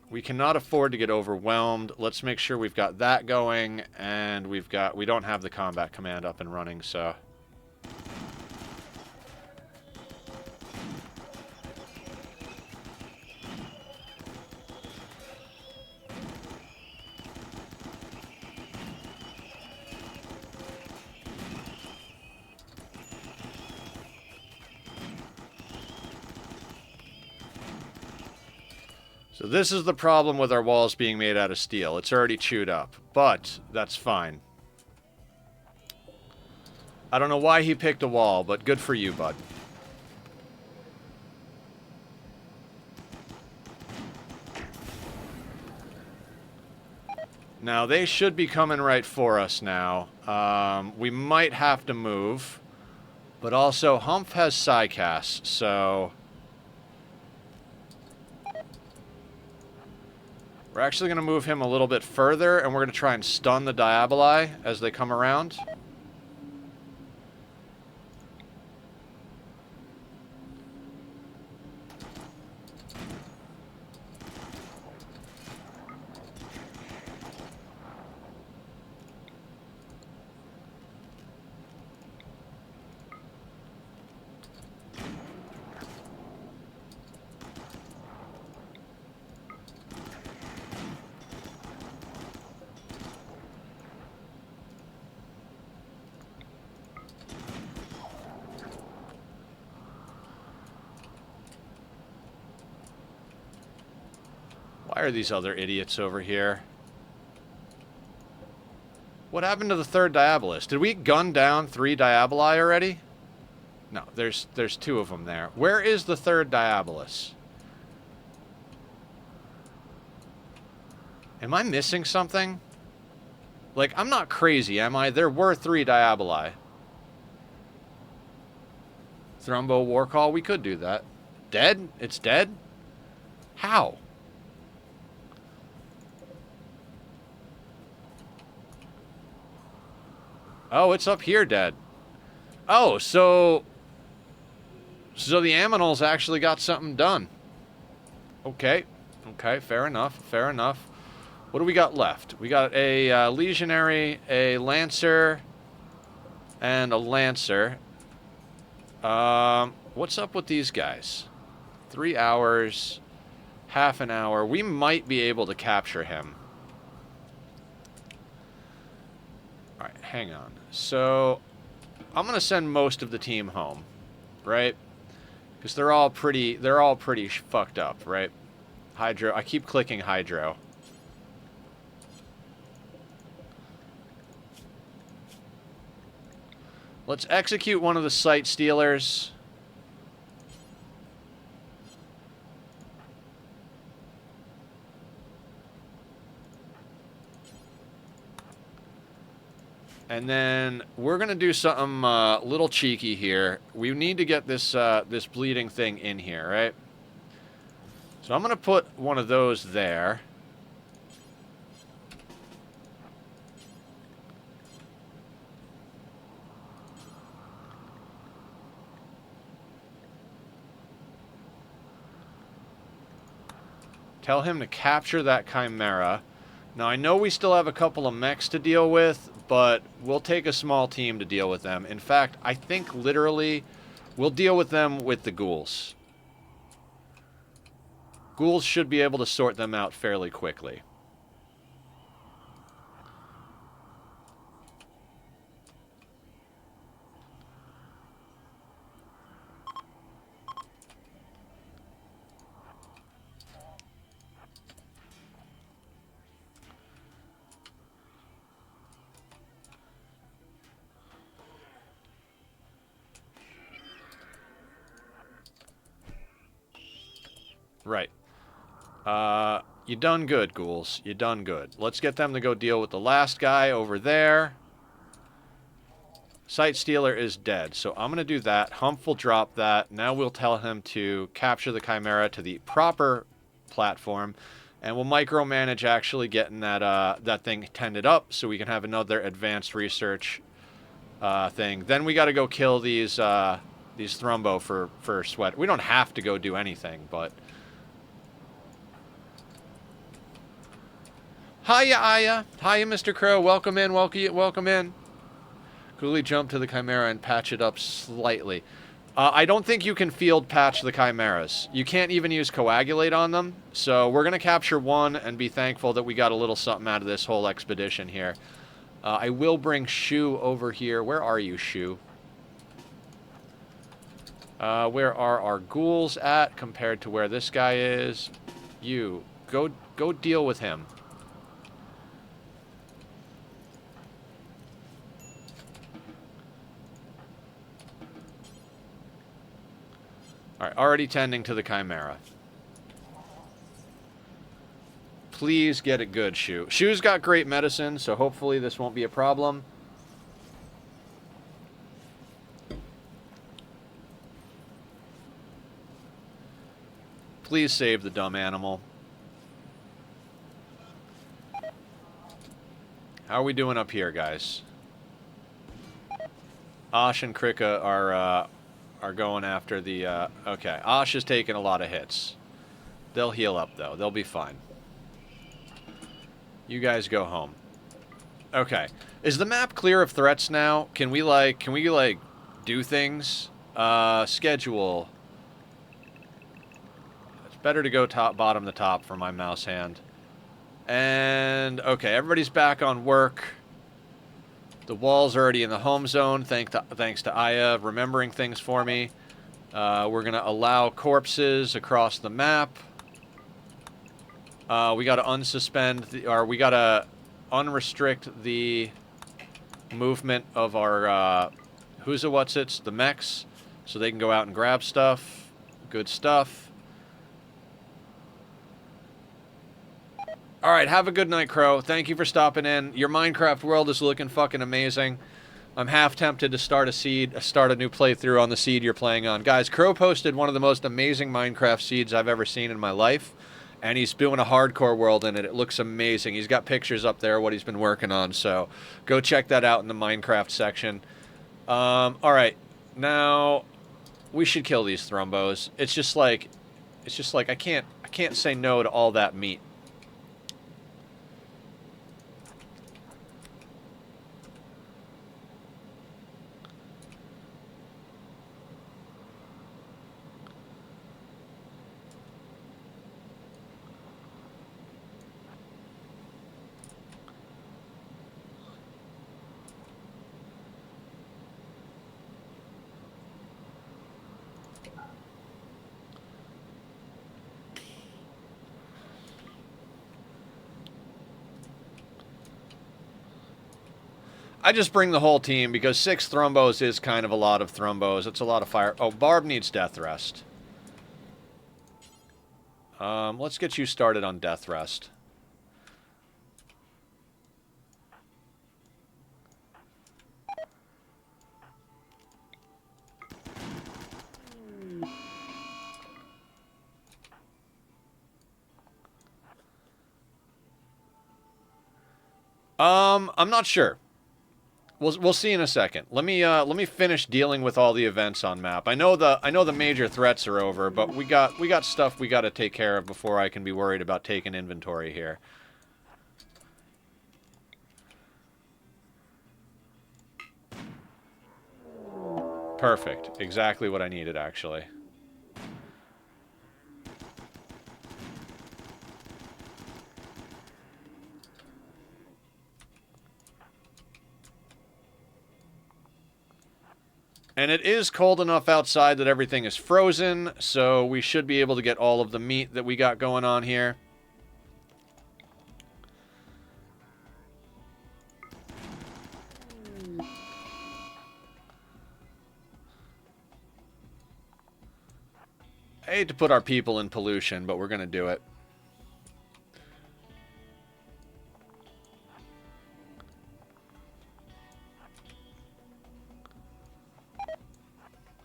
We cannot afford to get overwhelmed. Let's make sure we've got that going, and we don't have the combat command up and running, so... So this is the problem with our walls being made out of steel. It's already chewed up, but that's fine. I don't know why he picked a wall, but good for you, bud. Now, they should be coming right for us now. We might have to move, but also Humph has Psycast, so... We're actually going to move him a little bit further, and we're going to try and stun the Diaboli as they come around. Why are these other idiots over here? What happened to the third Diabolus? Did we gun down 3 Diaboli already? No, there's 2 of them there. Where is the third Diabolus? Am I missing something? Like, I'm not crazy, am I? There were 3 Diaboli. Thrumbo War Call, we could do that. Dead? It's dead? How? Oh, it's up here dead. Oh, so the Aminals actually got something done. Okay. Okay, fair enough. Fair enough. What do we got left? We got a Legionary, a Lancer, and a Lancer. What's up with these guys? 3 hours, half an hour. We might be able to capture him. Alright, hang on. So, I'm going to send most of the team home, right? Because they're all pretty fucked up, right? Hydro, I keep clicking Hydro. Let's execute one of the Sight Stealers. And then we're going to do something a little cheeky here. We need to get this this bleeding thing in here, right? So I'm going to put one of those there. Tell him to capture that Chimera. Now, I know we still have a couple of mechs to deal with, but we'll take a small team to deal with them. In fact, I think literally we'll deal with them with the ghouls. Ghouls should be able to sort them out fairly quickly. Right. You done good, ghouls. You done good. Let's get them to go deal with the last guy over there. Sight Stealer is dead, so I'm going to do that. Hump will drop that. Now we'll tell him to capture the Chimera to the proper platform, and we'll micromanage actually getting that thing tended up so we can have another advanced research thing. Then we got to go kill these Thrumbo for sweat. We don't have to go do anything, but... Hiya, Aya. Hiya, Mr. Crow. Welcome in, welcome in. Coolly jump to the Chimera and patch it up slightly. I don't think you can field patch the Chimeras. You can't even use Coagulate on them. So we're going to capture one and be thankful that we got a little something out of this whole expedition here. I will bring Shu over here. Where are you, Shu? Where are our ghouls at compared to where this guy is? You. Go deal with him. Alright, already tending to the Chimera. Please get it good, Shu. Shu's got great medicine, so hopefully this won't be a problem. Please save the dumb animal. How are we doing up here, guys? Ash and Krika are going after the... okay, Ash is taking a lot of hits. They'll heal up, though. They'll be fine. You guys go home. Okay. Is the map clear of threats now? Can we do things? Schedule. It's better to go bottom to top for my mouse hand. And, okay, everybody's back on work. The wall's already in the home zone, thanks to Aya remembering things for me. We're going to allow corpses across the map. We got to unsuspend, or we got to unrestrict the movement of our who's-a-what's-its, the mechs, so they can go out and grab stuff. Good stuff. Alright, have a good night, Crow. Thank you for stopping in. Your Minecraft world is looking fucking amazing. I'm half tempted to start a new playthrough on the seed you're playing on. Guys, Crow posted one of the most amazing Minecraft seeds I've ever seen in my life, and he's doing a hardcore world in it. It looks amazing. He's got pictures up there, what he's been working on, so go check that out in the Minecraft section. Alright, now we should kill these Thrumbos. It's just like I can't say no to all that meat. I just bring the whole team because 6 Thrumbos is kind of a lot of Thrumbos. It's a lot of fire. Oh, Barb needs death rest. Let's get you started on death rest. I'm not sure. We'll see in a second. Let me finish dealing with all the events on map. I know the major threats are over, but we got stuff we got to take care of before I can be worried about taking inventory here. Perfect. Exactly what I needed, actually. And it is cold enough outside that everything is frozen, so we should be able to get all of the meat that we got going on here. I hate to put our people in pollution, but we're going to do it.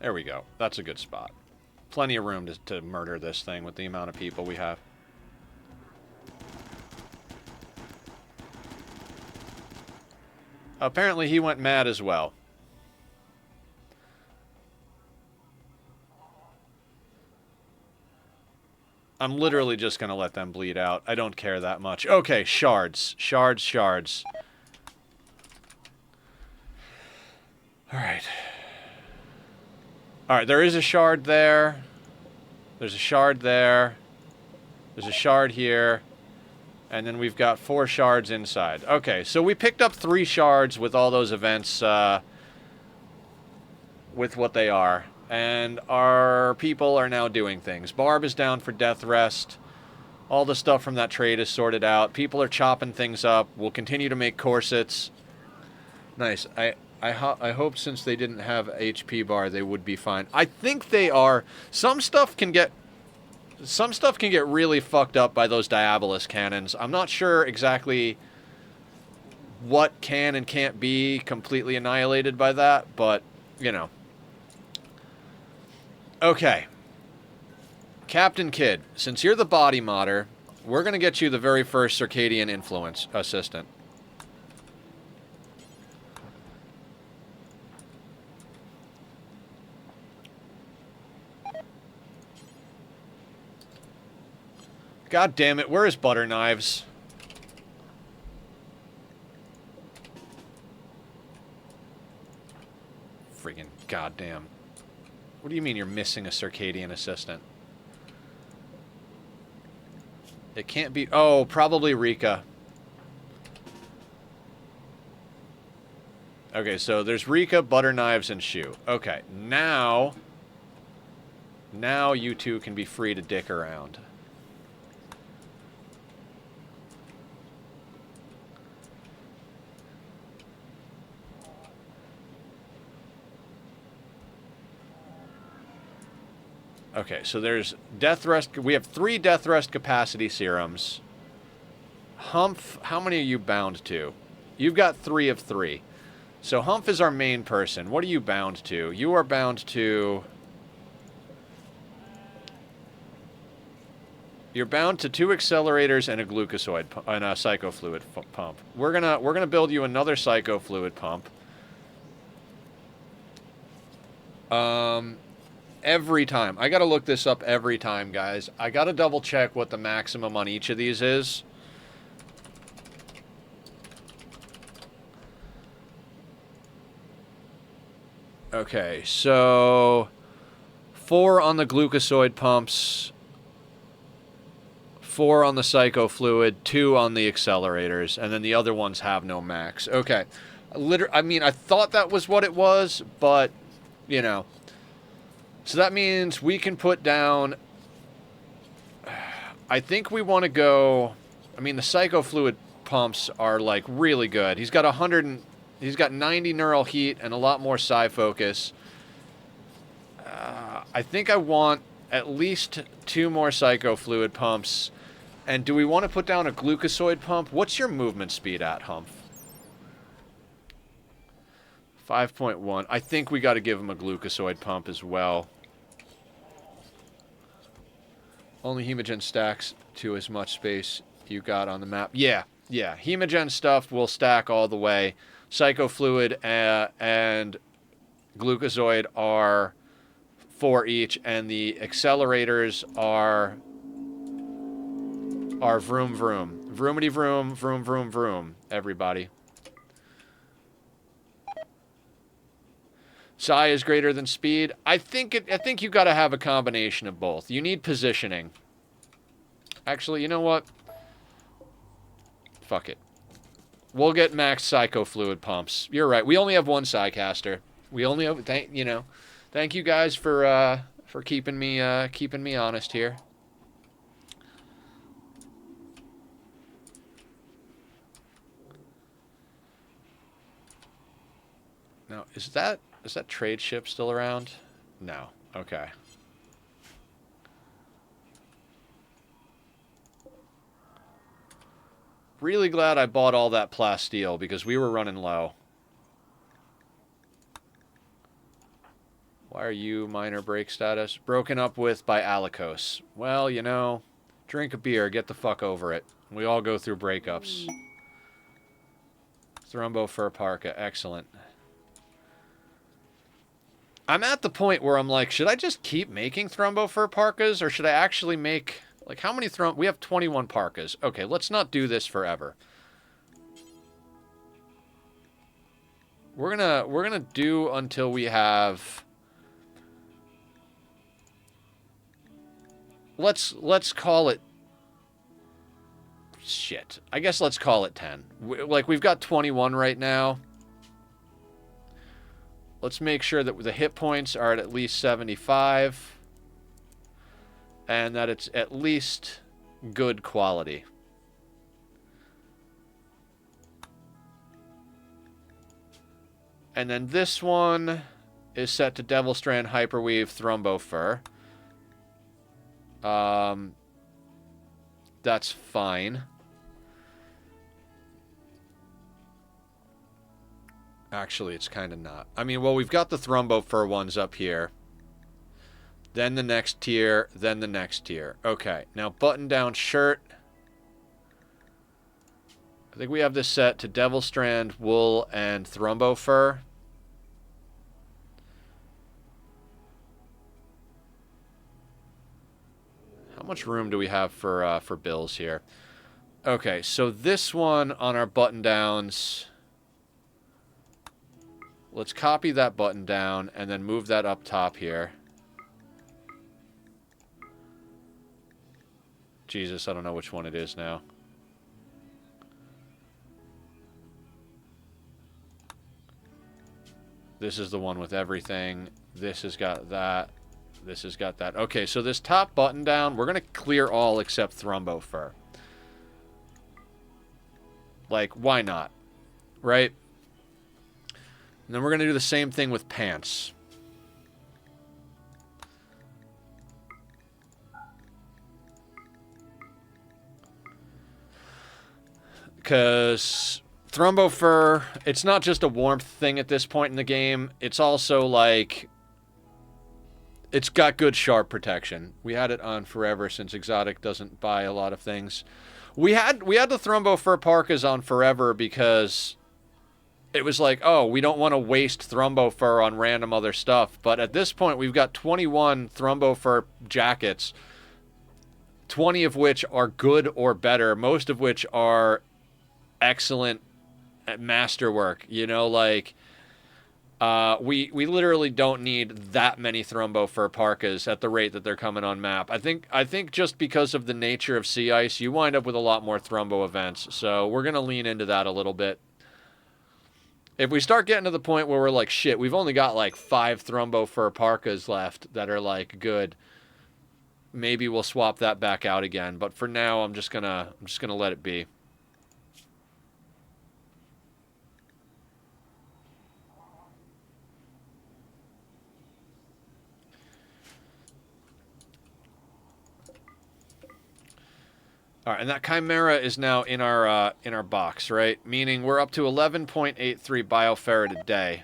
There we go. That's a good spot. Plenty of room to murder this thing with the amount of people we have. Apparently he went mad as well. I'm literally just going to let them bleed out. I don't care that much. Okay, shards. Shards, shards. Alright. Alright, there is a shard there. There's a shard there. There's a shard here. And then we've got 4 shards inside. Okay, so we picked up 3 shards with all those events, with what they are. And our people are now doing things. Barb is down for death rest. All the stuff from that trade is sorted out. People are chopping things up. We'll continue to make corsets. Nice. I hope since they didn't have HP bar, they would be fine. I think they are. Some stuff can get really fucked up by those Diabolus cannons. I'm not sure exactly what can and can't be completely annihilated by that, but, you know. Okay. Captain Kidd, since you're the body modder, we're going to get you the very first Circadian Influence assistant. God damn it, where is Butter Knives? Friggin' goddamn. What do you mean you're missing a Circadian assistant? It can't be... Oh, probably Rika. Okay, so there's Rika, Butter Knives, and Shu. Okay, now you two can be free to dick around. Okay, so there's death rest. We have 3 death rest capacity serums. Humph, how many are you bound to? You've got 3 of 3. So Humph is our main person. What are you bound to? You are bound to... You're bound to 2 accelerators and a glucosoid and a psychofluid pump. We're gonna build you another psychofluid pump. Every time. I gotta look this up every time, guys. I gotta double check what the maximum on each of these is. Okay, so 4 on the glucosoid pumps, 4 on the psychofluid, 2 on the accelerators, and then the other ones have no max. Okay. I mean, I thought that was what it was, but, you know. So that means we can put down... I think we want to go... I mean, the psychofluid pumps are, like, really good. He's got 90 neural heat and a lot more psi focus. I think I want at least 2 more psychofluid pumps. And do we want to put down a glucosoid pump? What's your movement speed at, Humph? 5.1. I think we got to give him a glucosoid pump as well. Only Hemogen stacks to as much space you got on the map. Yeah. Hemogen stuff will stack all the way. Psychofluid and glucosoid are 4 each, and the accelerators are vroom vroom. Vroomity vroom, vroom vroom vroom, everybody. Psi is greater than speed. I think you got to have a combination of both. You need positioning. Actually, you know what? Fuck it. We'll get max psychofluid pumps. You're right. We only have 1 Psycaster. We only have thank you guys for keeping me honest here. Now, is that trade ship still around? No. Okay. Really glad I bought all that plasteel because we were running low. Why are you minor break status? Broken up with by Alikos. Well, you know, drink a beer, get the fuck over it. We all go through breakups. Thrumbo Fur Parka, excellent. I'm at the point where I'm like, should I just keep making Thrumbo Fur Parkas, or should I actually make, like, how many we have 21 parkas. Okay, let's not do this forever. We're gonna do until we have... Let's call it... Shit. I guess let's call it 10. Like, we've got 21 right now. Let's make sure that the hit points are at least 75. And that it's at least good quality. And then this one is set to Devil Strand Hyperweave Thrumbo Fur. That's fine. Actually, it's kind of not. I mean, well, we've got the Thrumbo Fur ones up here. Then the next tier, then the next tier. Okay, now button-down shirt. I think we have this set to Devil Strand, Wool, and Thrumbo Fur. How much room do we have for bills here? Okay, so this one on our button-downs... Let's copy that button down and then move that up top here. Jesus, I don't know which one it is now. This is the one with everything. This has got that. This has got that. Okay, so this top button down, we're going to clear all except Thrumbo Fur. Like, why not? Right? And then we're going to do the same thing with pants. Because Thrumbo Fur, it's not just a warmth thing at this point in the game. It's also like... It's got good sharp protection. We had it on forever since Exotic doesn't buy a lot of things. We had the Thrumbo Fur Parkas on forever because... It was like, oh, we don't want to waste Thrumbo Fur on random other stuff. But at this point, we've got 21 Thrumbo Fur jackets, 20 of which are good or better, most of which are excellent masterwork. You know, like, we literally don't need that many Thrumbo Fur Parkas at the rate that they're coming on map. I think just because of the nature of Sea Ice, you wind up with a lot more Thrumbo events. So we're going to lean into that a little bit. If we start getting to the point where we're like, shit, we've only got like 5 Thrumbo Fur Parkas left that are like good, maybe we'll swap that back out again. But for now, I'm just gonna let it be. All right, and that Chimera is now in our box, right? Meaning we're up to 11.83 biofarad a day.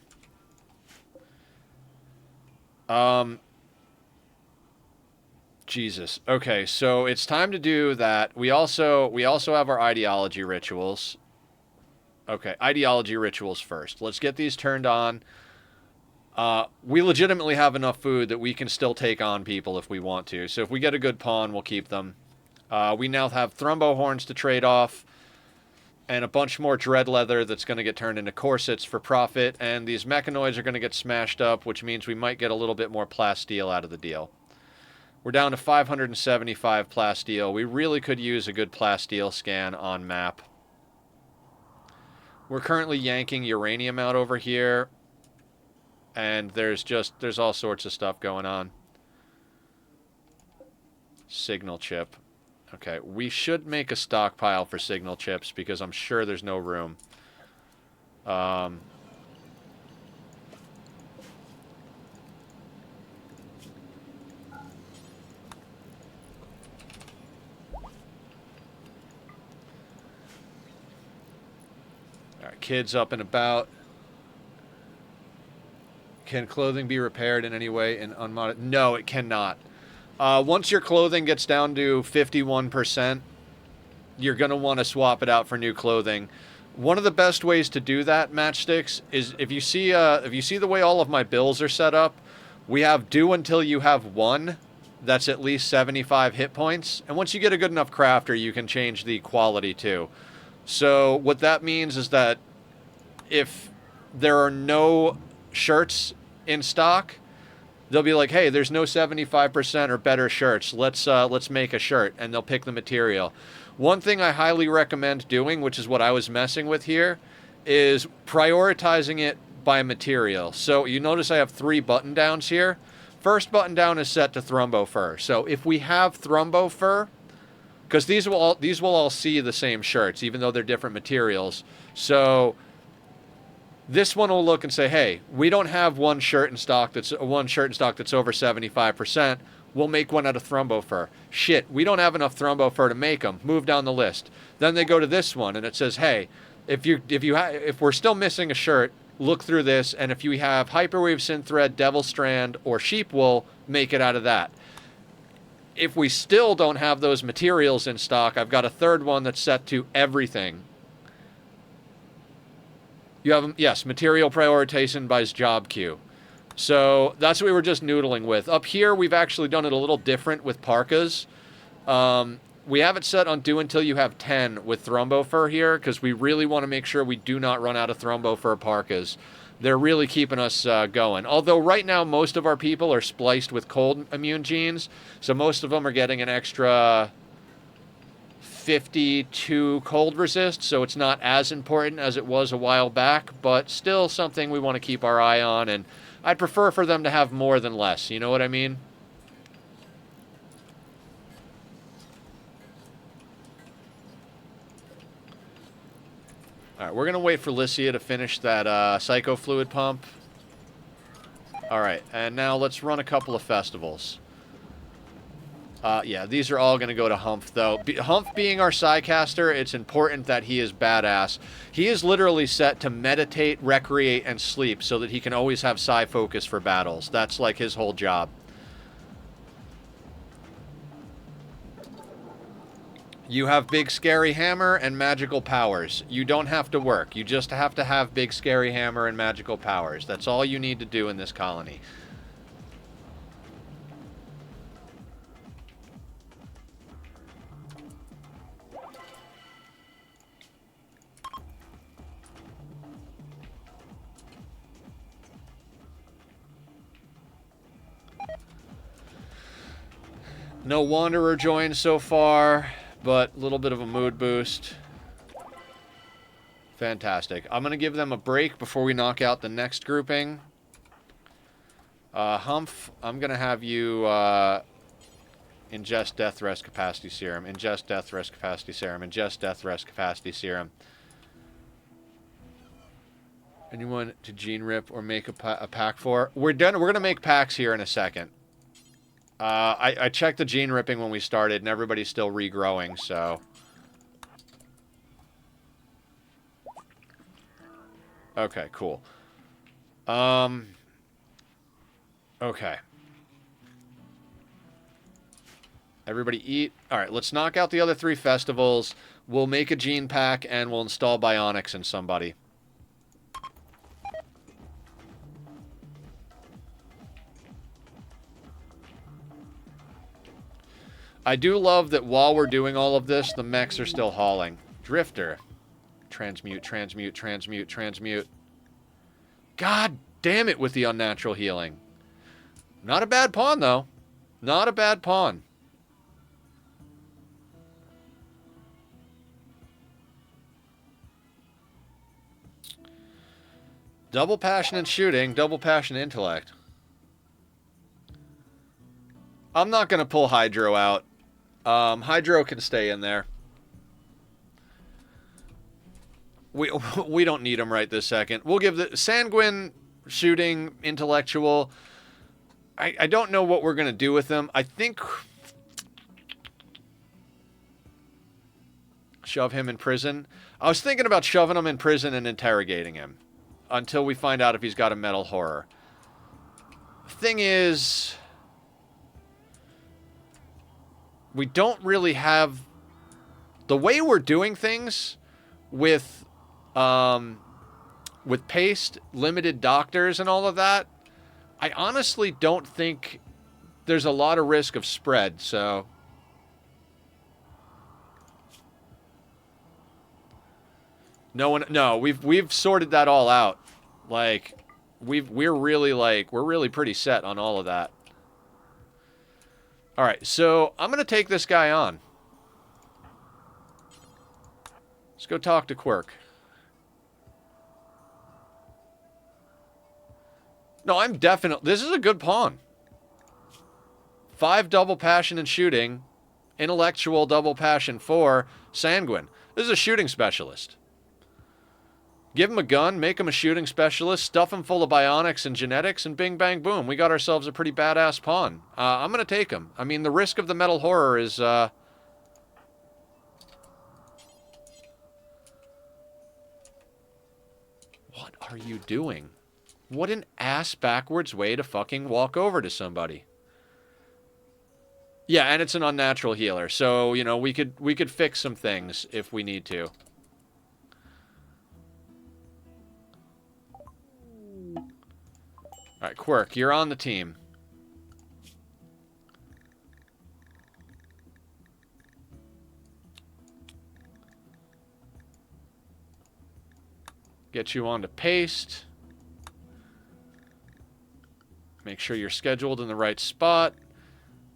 Jesus. Okay, so it's time to do that. We also have our ideology rituals. Okay, ideology rituals first. Let's get these turned on. We legitimately have enough food that we can still take on people if we want to. So if we get a good pawn, we'll keep them. We now have Thrumbo horns to trade off, and a bunch more dread leather that's going to get turned into corsets for profit, and these mechanoids are going to get smashed up, which means we might get a little bit more plasteel out of the deal. We're down to 575 plasteel. We really could use a good plasteel scan on map. We're currently yanking uranium out over here, and there's all sorts of stuff going on. Signal chip. Okay, we should make a stockpile for signal chips because I'm sure there's no room. All right, kids up and about. Can clothing be repaired in any way in unmodded? No, it cannot. Once your clothing gets down to 51%, you're going to want to swap it out for new clothing. One of the best ways to do that, Matchsticks, is if you see the way all of my bills are set up, we have do until you have one that's at least 75 hit points. And once you get a good enough crafter, you can change the quality too. So what that means is that if there are no shirts in stock, they'll be like, hey, there's no 75% or better shirts. Let's make a shirt, and they'll pick the material. One thing I highly recommend doing, which is what I was messing with here, is prioritizing it by material. So you notice I have 3 button downs here. First button down is set to Thrumbo Fur. So if we have Thrumbo Fur, because these will all see the same shirts, even though they're different materials. So this one will look and say, hey, we don't have one shirt in stock that's over 75%. We'll make one out of Thrumbo Fur. Shit, we don't have enough Thrumbo Fur to make them. Move down the list. Then they go to this one and it says, hey, if we're still missing a shirt, look through this, and if you have Hyperweave Synthread, Devil Strand, or Sheep Wool, make it out of that. If we still don't have those materials in stock, I've got a third one that's set to everything. You have, yes, material prioritization by job queue. So that's what we were just noodling with. Up here, we've actually done it a little different with parkas. We have it set on do until you have 10 with Thrumbo Fur here, because we really want to make sure we do not run out of Thrumbo Fur parkas. They're really keeping us going. Although right now, most of our people are spliced with cold immune genes, so most of them are getting an extra 52 cold resist, so it's not as important as it was a while back, but still something we want to keep our eye on, and I'd prefer for them to have more than less, you know what I mean? Alright, we're going to wait for Lycia to finish that Psycho Fluid pump. Alright, and now let's run a couple of festivals. Yeah, these are all going to go to Humph, though. Humph being our Psycaster, it's important that he is badass. He is literally set to meditate, recreate, and sleep so that he can always have Psy focus for battles. That's like his whole job. You have Big Scary Hammer and magical powers. You don't have to work. You just have to have Big Scary Hammer and magical powers. That's all you need to do in this colony. No Wanderer joined so far, but a little bit of a mood boost. Fantastic. I'm going to give them a break before we knock out the next grouping. Humph, I'm going to have you ingest Death Rest Capacity Serum. Ingest Death Rest Capacity Serum. Ingest Death Rest Capacity Serum. Anyone to gene rip or make a pack for? We're done. We're going to make packs here in a second. I checked the gene ripping when we started, and everybody's still regrowing, so... Okay, cool. Okay. Everybody eat. Alright, let's knock out the other 3 festivals. We'll make a gene pack, and we'll install bionics in somebody. I do love that while we're doing all of this, the mechs are still hauling. Drifter. Transmute, transmute, transmute, transmute. God damn it with the unnatural healing. Not a bad pawn, though. Not a bad pawn. Double passion and shooting, double passion intellect. I'm not going to pull Hydro out. Hydro can stay in there. We don't need him right this second. We'll give the Sanguine, shooting, intellectual. I don't know what we're going to do with them. I think... Shove him in prison. I was thinking about shoving him in prison and interrogating him. Until we find out if he's got a metal horror. Thing is, we don't really have the way we're doing things with paste, limited doctors, and all of that. I honestly don't think there's a lot of risk of spread. So no, we've sorted that all out. Like we're really pretty set on all of that. All right, so I'm gonna take this guy on. Let's go talk to Quirk. No, I'm definitely... This is a good pawn. 5 double passion and shooting. Intellectual double passion 4. Sanguine. This is a shooting specialist. Give him a gun, make him a shooting specialist, stuff him full of bionics and genetics, and bing, bang, boom. We got ourselves a pretty badass pawn. I'm going to take him. I mean, the risk of the metal horror is... What are you doing? What an ass-backwards way to fucking walk over to somebody. Yeah, and it's an unnatural healer, so, you know, we could fix some things if we need to. Alright, Quirk, you're on the team. Get you onto paste. Make sure you're scheduled in the right spot.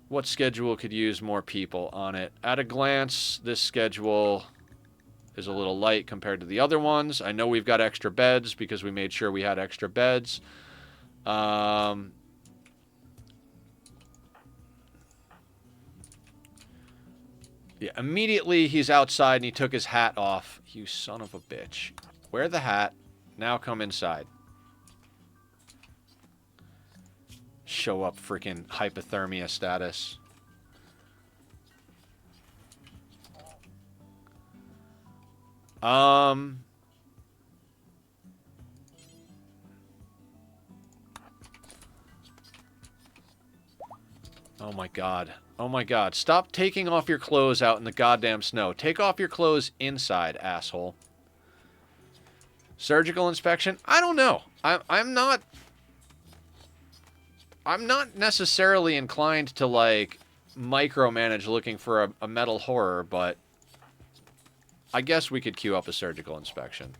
What schedule could use more people on it? At a glance, this schedule is a little light compared to the other ones. I know we've got extra beds because we made sure we had extra beds. Yeah, immediately he's outside and he took his hat off. You son of a bitch. Wear the hat. Now come inside. Show up freaking hypothermia status. Oh my god. Oh my god. Stop taking off your clothes out in the goddamn snow. Take off your clothes inside, asshole. Surgical inspection? I don't know. I'm not necessarily inclined to, like, micromanage looking for a metal horror, but I guess we could queue up a surgical inspection.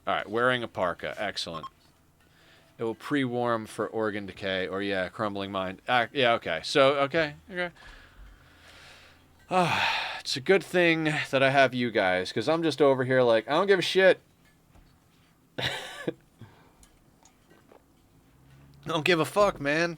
Alright, wearing a parka. Excellent. It will pre-warm for organ decay, or yeah, crumbling mind. Yeah, okay. So, okay. It's a good thing that I have you guys, because I'm just over here like, I don't give a shit. I don't give a fuck, man.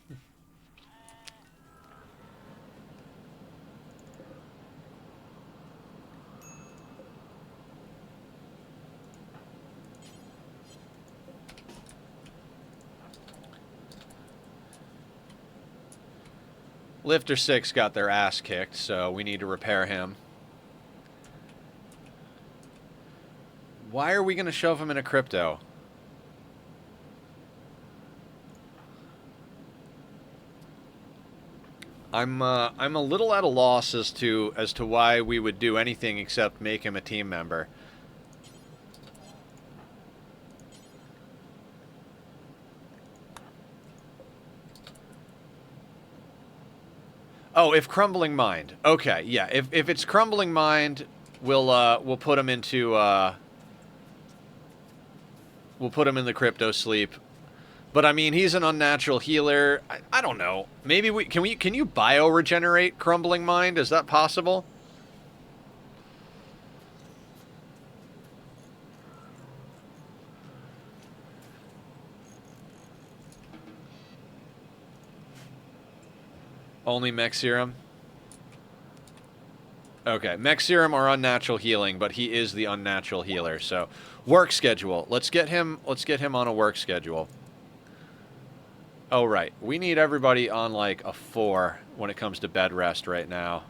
Lifter 6 got their ass kicked, so we need to repair him. Why are we going to shove him in a crypto? I'm a little at a loss as to why we would do anything except make him a team member. Oh, if Crumbling Mind. Okay, yeah. If it's Crumbling Mind, we'll put him into we'll put him in the crypto sleep. But I mean, he's an unnatural healer. I don't know. Maybe can you bio-regenerate Crumbling Mind? Is that possible? Only Mech Serum? Okay, Mech Serum or unnatural healing, but he is the unnatural healer. So, work schedule. Let's get him on a work schedule. Oh, right. We need everybody on, like, a 4 when it comes to bed rest right now.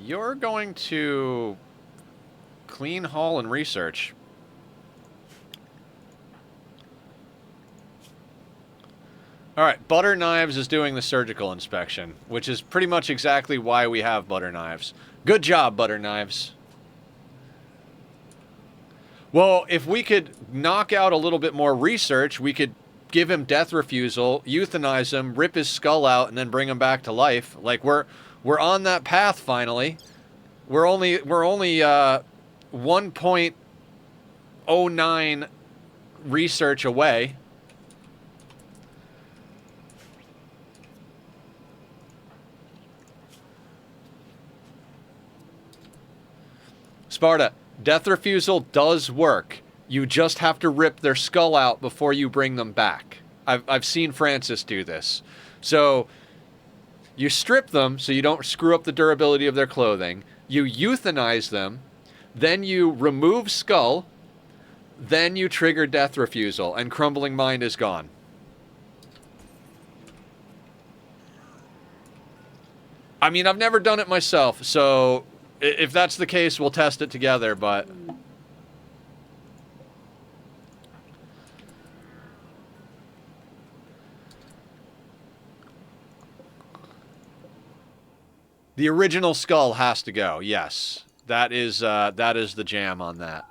You're going to clean, haul, and research. All right, Butter Knives is doing the surgical inspection, which is pretty much exactly why we have Butter Knives. Good job, Butter Knives. Well, if we could knock out a little bit more research, we could give him death refusal, euthanize him, rip his skull out, and then bring him back to life. Like we're on that path finally. We're only 1.09 research away. Sparta, death refusal does work. You just have to rip their skull out before you bring them back. I've seen Francis do this. So you strip them so you don't screw up the durability of their clothing. You euthanize them. Then you remove skull. Then you trigger death refusal, and crumbling mind is gone. I mean, I've never done it myself, so if that's the case, we'll test it together, but... The original skull has to go, yes. That is the jam on that.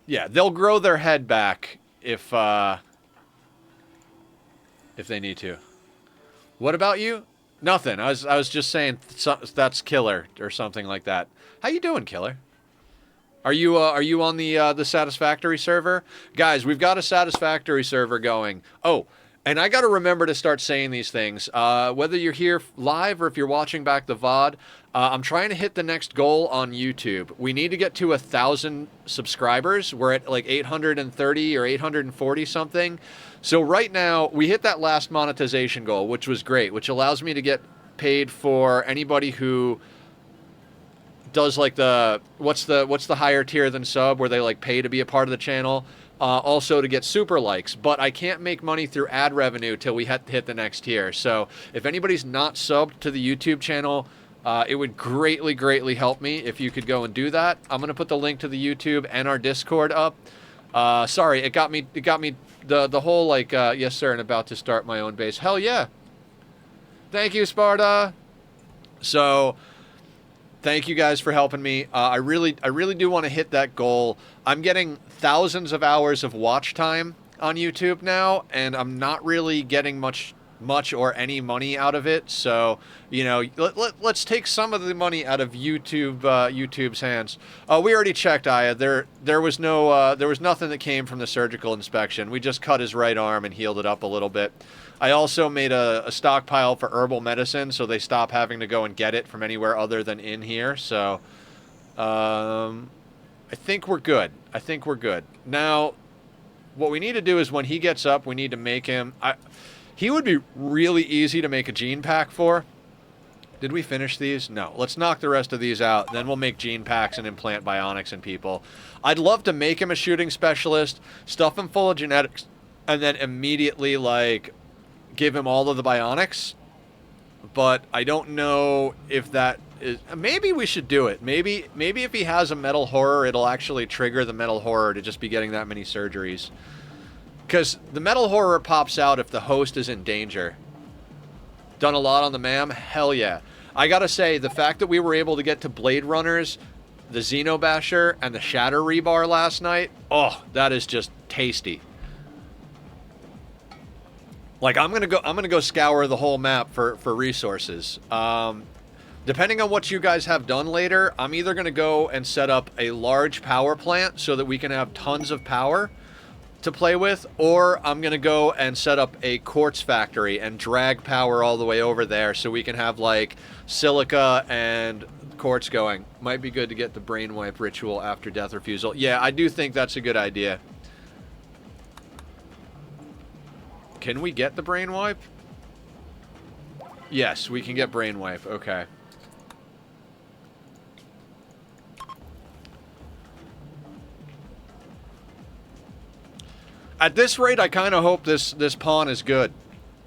Yeah, they'll grow their head back if they need to. What about you? Nothing. I was just saying that's Killer or something like that. How you doing, Killer? Are you on the Satisfactory server? Guys, we've got a Satisfactory server going. Oh, and I got to remember to start saying these things. Whether you're here live or if you're watching back the VOD, I'm trying to hit the next goal on YouTube. We need to get to 1,000 subscribers. We're at like 830 or 840 something. So right now, we hit that last monetization goal, which was great, which allows me to get paid for anybody who does like what's the higher tier than sub, where they like pay to be a part of the channel. Also to get super likes, but I can't make money through ad revenue till we hit the next tier. So if anybody's not subbed to the YouTube channel, it would greatly help me if you could go and do that. I'm gonna put the link to the YouTube and our Discord up. Sorry, it got me the whole like yes sir, and about to start my own base. Hell yeah. Thank you, Sparta. So thank you guys for helping me. I really do want to hit that goal. I'm getting thousands of hours of watch time on YouTube now, and I'm not really getting much or any money out of it. So, you know, let's take some of the money out of YouTube's hands. We already checked, Aya. There was nothing that came from the surgical inspection. We just cut his right arm and healed it up a little bit. I also made a stockpile for herbal medicine, so they stop having to go and get it from anywhere other than in here. So, I think we're good. Now, what we need to do is when he gets up, we need to make him... he would be really easy to make a gene pack for. Did we finish these? No. Let's knock the rest of these out. Then we'll make gene packs and implant bionics in people. I'd love to make him a shooting specialist, stuff him full of genetics, and then immediately, like, give him all of the bionics. But I don't know if that is... Maybe we should do it. Maybe if he has a metal horror, it'll actually trigger the metal horror to just be getting that many surgeries. Because the metal horror pops out if the host is in danger. Done a lot on the MAM? Hell yeah. I gotta say, the fact that we were able to get to Blade Runners, the Xenobasher, and the Shatter Rebar last night, oh, that is just tasty. Like, I'm gonna go scour the whole map for resources. Depending on what you guys have done later, I'm either gonna go and set up a large power plant so that we can have tons of power to play with, or I'm gonna go and set up a quartz factory and drag power all the way over there so we can have like silica and quartz going. Might be good to get the brain wipe ritual after death refusal. Yeah, I do think that's a good idea. Can we get the brain wipe? Yes, we can get brainwipe. Okay. At this rate, I kind of hope this pawn is good.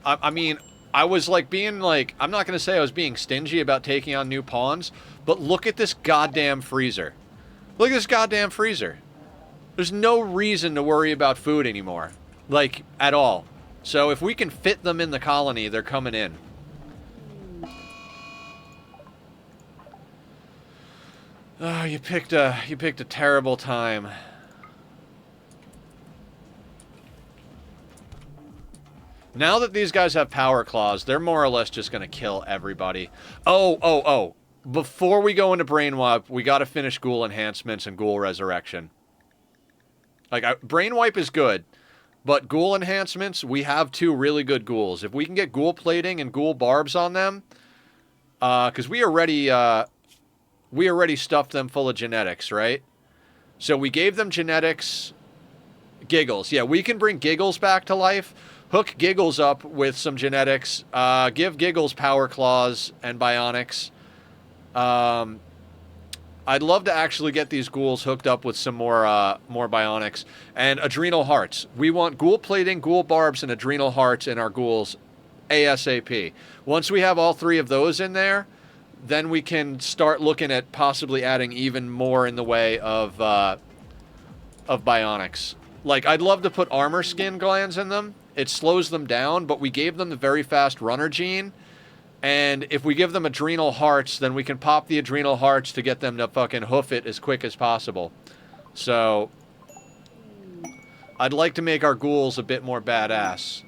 I mean, I was like being like, I'm not going to say I was being stingy about taking on new pawns, but look at this goddamn freezer. Look at this goddamn freezer. There's no reason to worry about food anymore. Like, at all. So if we can fit them in the colony, they're coming in. Oh, you picked a terrible time. Now that these guys have power claws, they're more or less just going to kill everybody. Oh. Before we go into Brainwipe, we got to finish Ghoul Enhancements and Ghoul Resurrection. Like, Brainwipe is good, but Ghoul Enhancements, we have 2 really good ghouls. If we can get Ghoul Plating and Ghoul Barbs on them, because we already stuffed them full of genetics, right? So we gave them genetics, Giggles. Yeah, we can bring Giggles back to life. Hook Giggles up with some genetics. Give Giggles power claws and bionics. I'd love to actually get these ghouls hooked up with some more bionics and adrenal hearts. We want ghoul plating, ghoul barbs, and adrenal hearts in our ghouls ASAP. Once we have all 3 of those in there, then we can start looking at possibly adding even more in the way of bionics. Like, I'd love to put armor skin glands in them. It slows them down, but we gave them the very fast runner gene. And if we give them adrenal hearts, then we can pop the adrenal hearts to get them to fucking hoof it as quick as possible. So, I'd like to make our ghouls a bit more badass.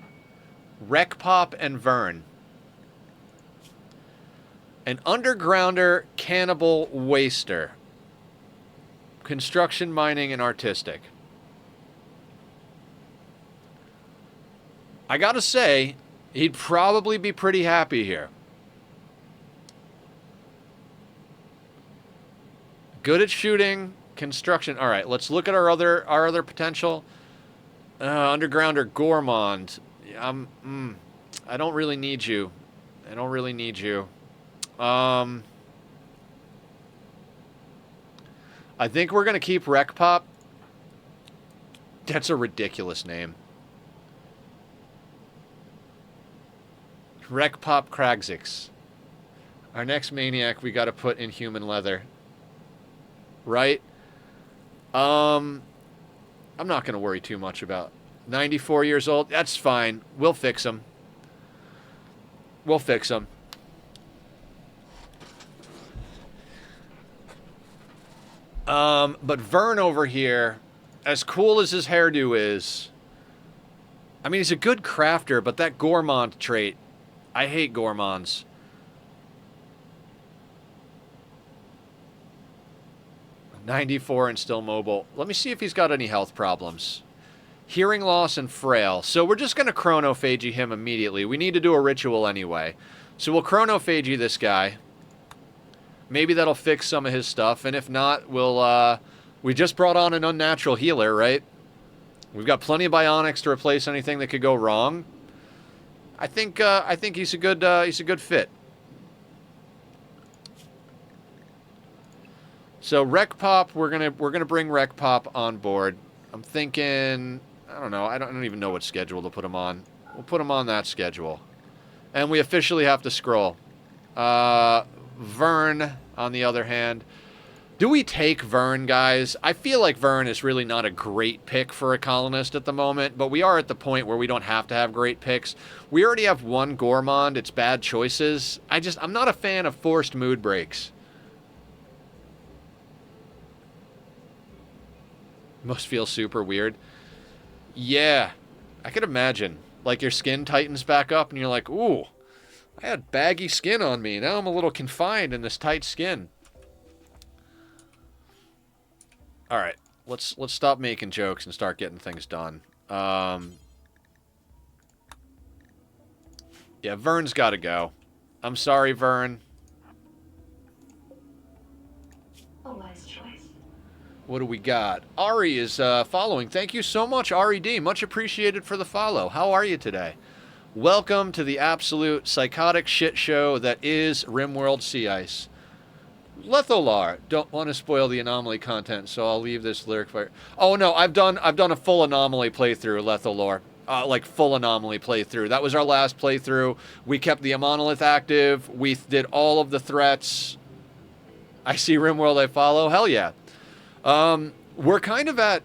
Wreck Pop and Vern. An undergrounder cannibal waster. Construction, mining, and artistic. I gotta say, he'd probably be pretty happy here. Good at shooting, construction. All right, let's look at our other potential. Undergrounder Gourmand. I don't really need you. I don't really need you. I think we're gonna keep Wreck Pop. That's a ridiculous name. Wreck Pop Kragzix. Our next maniac we got to put in human leather. Right? I'm not going to worry too much about 94 years old. That's fine. We'll fix him. We'll fix him. But Vern over here, as cool as his hairdo is, I mean, he's a good crafter, but that gourmand trait, I hate gourmands. .94 and still mobile. Let me see if he's got any health problems. Hearing loss and frail. So we're just going to chronophagy him immediately. We need to do a ritual anyway. So we'll chronophagy this guy. Maybe that'll fix some of his stuff. And if not, we'll... we just brought on an unnatural healer, right? We've got plenty of bionics to replace anything that could go wrong. I think he's a good fit. So Wreck Pop, we're gonna bring Wreck Pop on board. I'm thinking, I don't know, I don't even know what schedule to put him on. We'll put him on that schedule, and we officially have to scroll. Vern, on the other hand, do we take Vern, guys? I feel like Vern is really not a great pick for a colonist at the moment, but we are at the point where we don't have to have great picks. We already have one Gourmand. It's bad choices. I'm not a fan of forced mood breaks. Must feel super weird. Yeah, I could imagine. Like your skin tightens back up and you're like, ooh, I had baggy skin on me. Now I'm a little confined in this tight skin. All right, let's stop making jokes and start getting things done. Yeah, Vern's got to go. I'm sorry, Vern. A wise choice. What do we got? Ari is following. Thank you so much, Ari D. Much appreciated for the follow. How are you today? Welcome to the absolute psychotic shit show that is Rimworld Sea Ice. Letholar. Don't want to spoil the anomaly content, so I'll leave this lyric for. Oh no, I've done a full anomaly playthrough, Letholar. Like full anomaly playthrough. That was our last playthrough. We kept the monolith active. We did all of the threats. I see Rimworld. I follow. Hell yeah. We're kind of at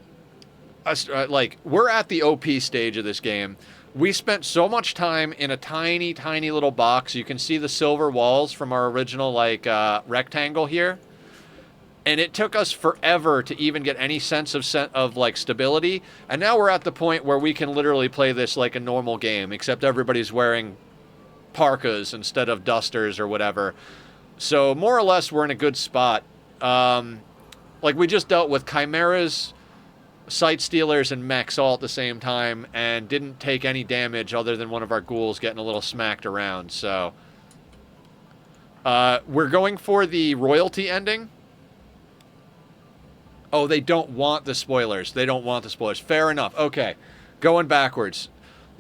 we're at the OP stage of this game. We spent so much time in a tiny, tiny little box. You can see the silver walls from our original, rectangle here. And it took us forever to even get any sense of stability. And now we're at the point where we can literally play this like a normal game, except everybody's wearing parkas instead of dusters or whatever. So more or less, we're in a good spot. We just dealt with chimeras, sight stealers, and mechs all at the same time, and didn't take any damage other than one of our ghouls getting a little smacked around. So we're going for the royalty ending. Oh, they don't want the spoilers. They don't want the spoilers. Fair enough. Okay, going backwards,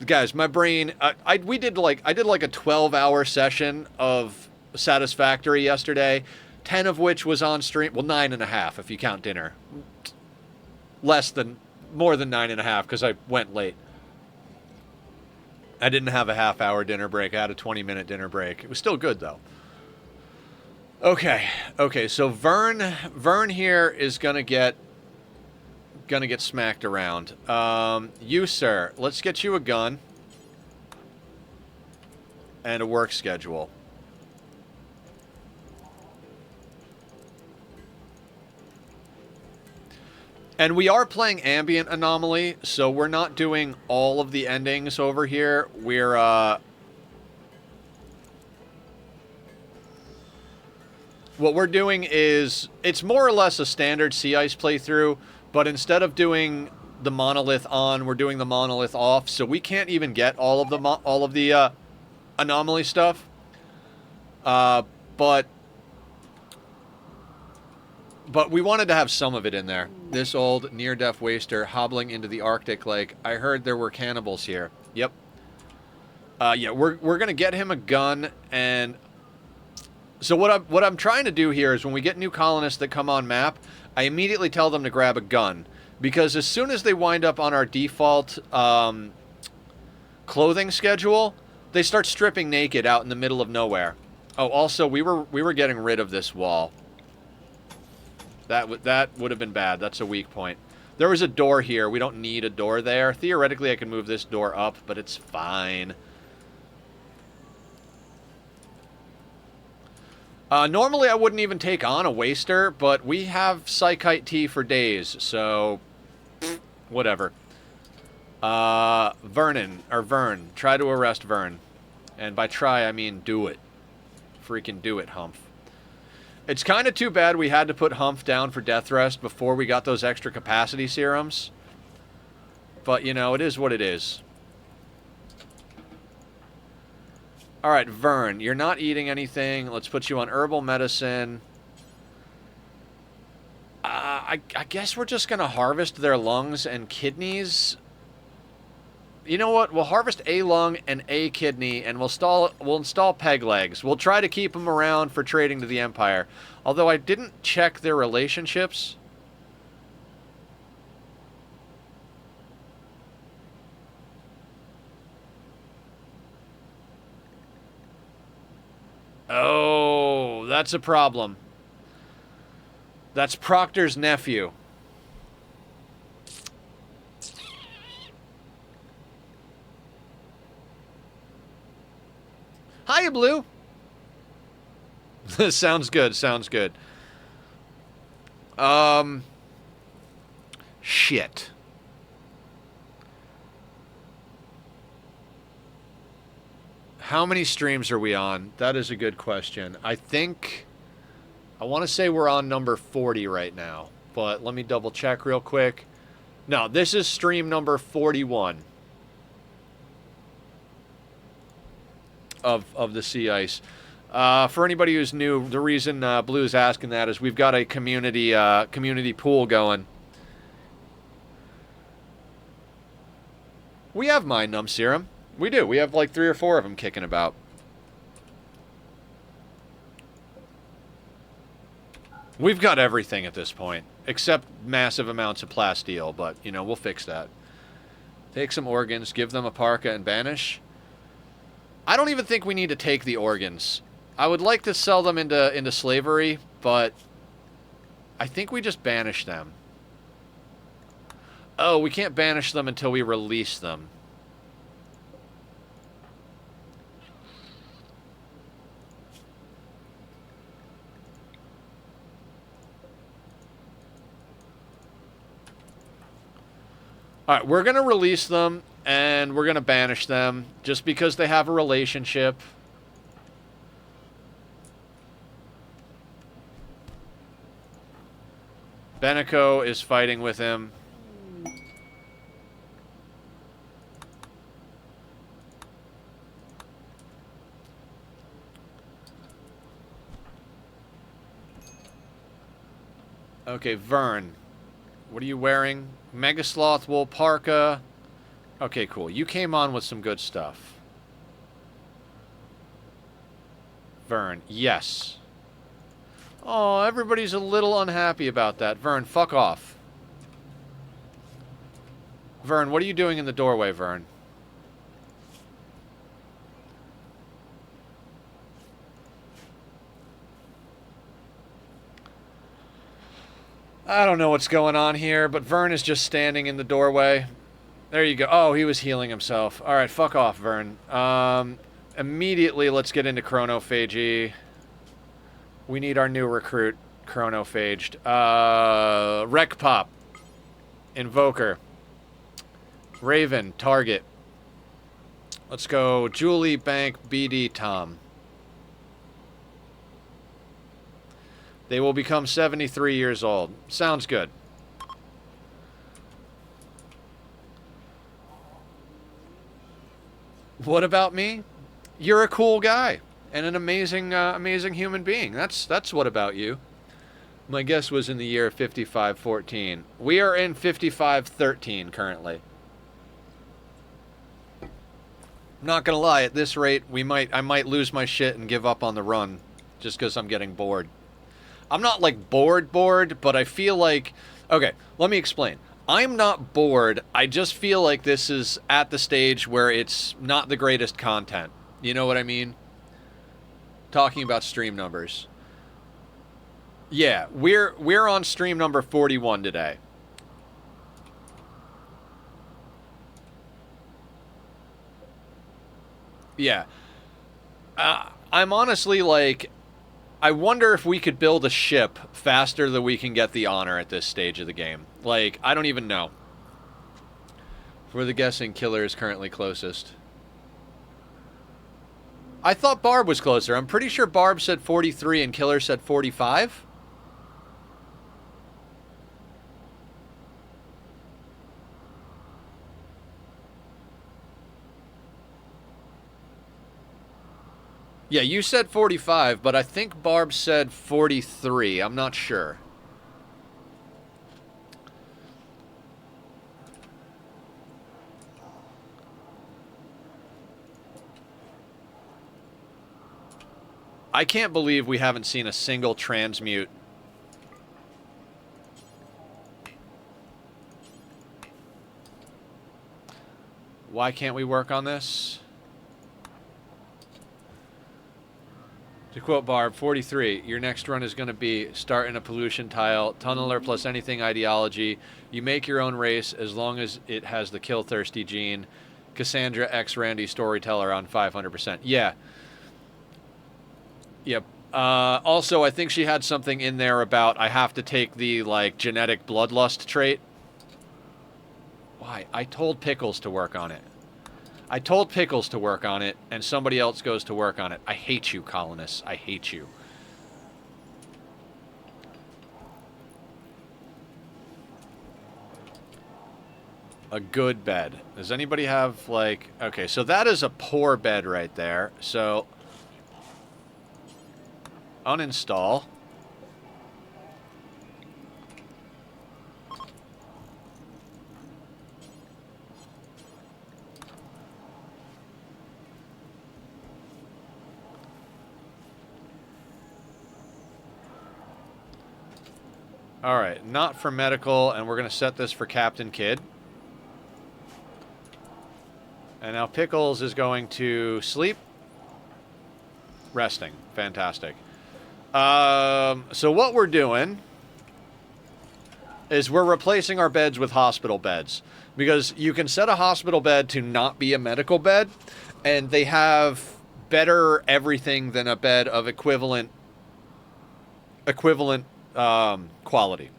guys. My brain. I did like a 12-hour session of Satisfactory yesterday, 10 of which was on stream. Well, 9.5 if you count dinner. More than 9.5 because I went late. I didn't have a half-hour dinner break. I had a 20-minute dinner break. It was still good though. Okay, so Vern here is gonna get smacked around. You, sir, let's get you a gun and a work schedule. And we are playing Ambient Anomaly, so we're not doing all of the endings over here. We're what we're doing is, it's more or less a standard Sea Ice playthrough, but instead of doing the monolith on, we're doing the monolith off, so we can't even get all of the anomaly stuff. But we wanted to have some of it in there. This old near-death waster hobbling into the Arctic like, I heard there were cannibals here. Yep. Yeah, we're gonna get him a gun, and so what I'm trying to do here is when we get new colonists that come on map, I immediately tell them to grab a gun, because as soon as they wind up on our default clothing schedule, they start stripping naked out in the middle of nowhere. Oh, also we were getting rid of this wall. That would have been bad. That's a weak point. There was a door here. We don't need a door there. Theoretically, I can move this door up, but it's fine. Normally, I wouldn't even take on a waster, but we have Psychite tea for days, so whatever. Vern. Try to arrest Vern. And by try, I mean do it. Freaking do it, Humph. It's kind of too bad we had to put Humph down for death rest before we got those extra capacity serums. But, you know, it is what it is. Alright, Vern, you're not eating anything. Let's put you on herbal medicine. I guess we're just going to harvest their lungs and kidneys. You know what? We'll harvest a lung and a kidney, and we'll install peg legs. We'll try to keep them around for trading to the Empire. Although I didn't check their relationships. Oh, that's a problem. That's Proctor's nephew. Hiya, Blue. Sounds good, sounds good. Shit. How many streams are we on? That is a good question. I want to say we're on number 40 right now, but let me double check real quick. No, this is stream number 41 of the Sea Ice. For anybody who's new, the reason Blue's asking that is we've got a community pool going. We have Mind Numb Serum. We do. We have like 3 or 4 of them kicking about. We've got everything at this point, except massive amounts of plasteel, but, you know, we'll fix that. Take some organs, give them a parka, and banish. I don't even think we need to take the organs. I would like to sell them into slavery, but I think we just banish them. Oh, we can't banish them until we release them. Alright, we're going to release them, and we're going to banish them, just because they have a relationship. Beniko is fighting with him. Okay, Vern. What are you wearing? Mega Sloth wool parka. Okay, cool. You came on with some good stuff. Vern, yes. Oh, everybody's a little unhappy about that. Vern, fuck off. Vern, what are you doing in the doorway, Vern? I don't know what's going on here, but Vern is just standing in the doorway. There you go. Oh, he was healing himself. Alright, fuck off, Vern. Immediately, let's get into chronophagy. We need our new recruit, chronophaged. Wreck Pop. Invoker. Raven, target. Let's go Julie, Bank, BD, Tom. They will become 73 years old. Sounds good. What about me? You're a cool guy and an amazing, amazing human being. That's what about you. My guess was in the year 5514. We are in 5513 currently. I'm not gonna lie. At this rate, I might lose my shit and give up on the run, just because I'm getting bored. I'm not, like, bored, but I feel like... Okay, let me explain. I'm not bored. I just feel like this is at the stage where it's not the greatest content. You know what I mean? Talking about stream numbers. Yeah, we're on stream number 41 today. Yeah. I'm honestly, like... I wonder if we could build a ship faster than we can get the honor at this stage of the game. Like, I don't even know. For the guessing, Killer is currently closest. I thought Barb was closer. I'm pretty sure Barb said 43 and Killer said 45. Yeah, you said 45, but I think Barb said 43. I'm not sure. I can't believe we haven't seen a single transmute. Why can't we work on this? To quote Barb, 43, your next run is going to be start in a pollution tile, tunneler plus anything ideology. You make your own race as long as it has the kill thirsty gene. Cassandra X Randy storyteller on 500%. Yeah. Yep. Also, I think she had something in there about I have to take the, like, genetic bloodlust trait. Why? I told Pickles to work on it. I told Pickles to work on it, and somebody else goes to work on it. I hate you, colonists. I hate you. A good bed. Does anybody have, like... Okay, so that is a poor bed right there. So... Uninstall. All right, not for medical, and we're going to set this for Captain Kidd. And now Pickles is going to sleep. Resting. Fantastic. So what we're doing is we're replacing our beds with hospital beds. Because you can set a hospital bed to not be a medical bed, and they have better everything than a bed of equivalent quality.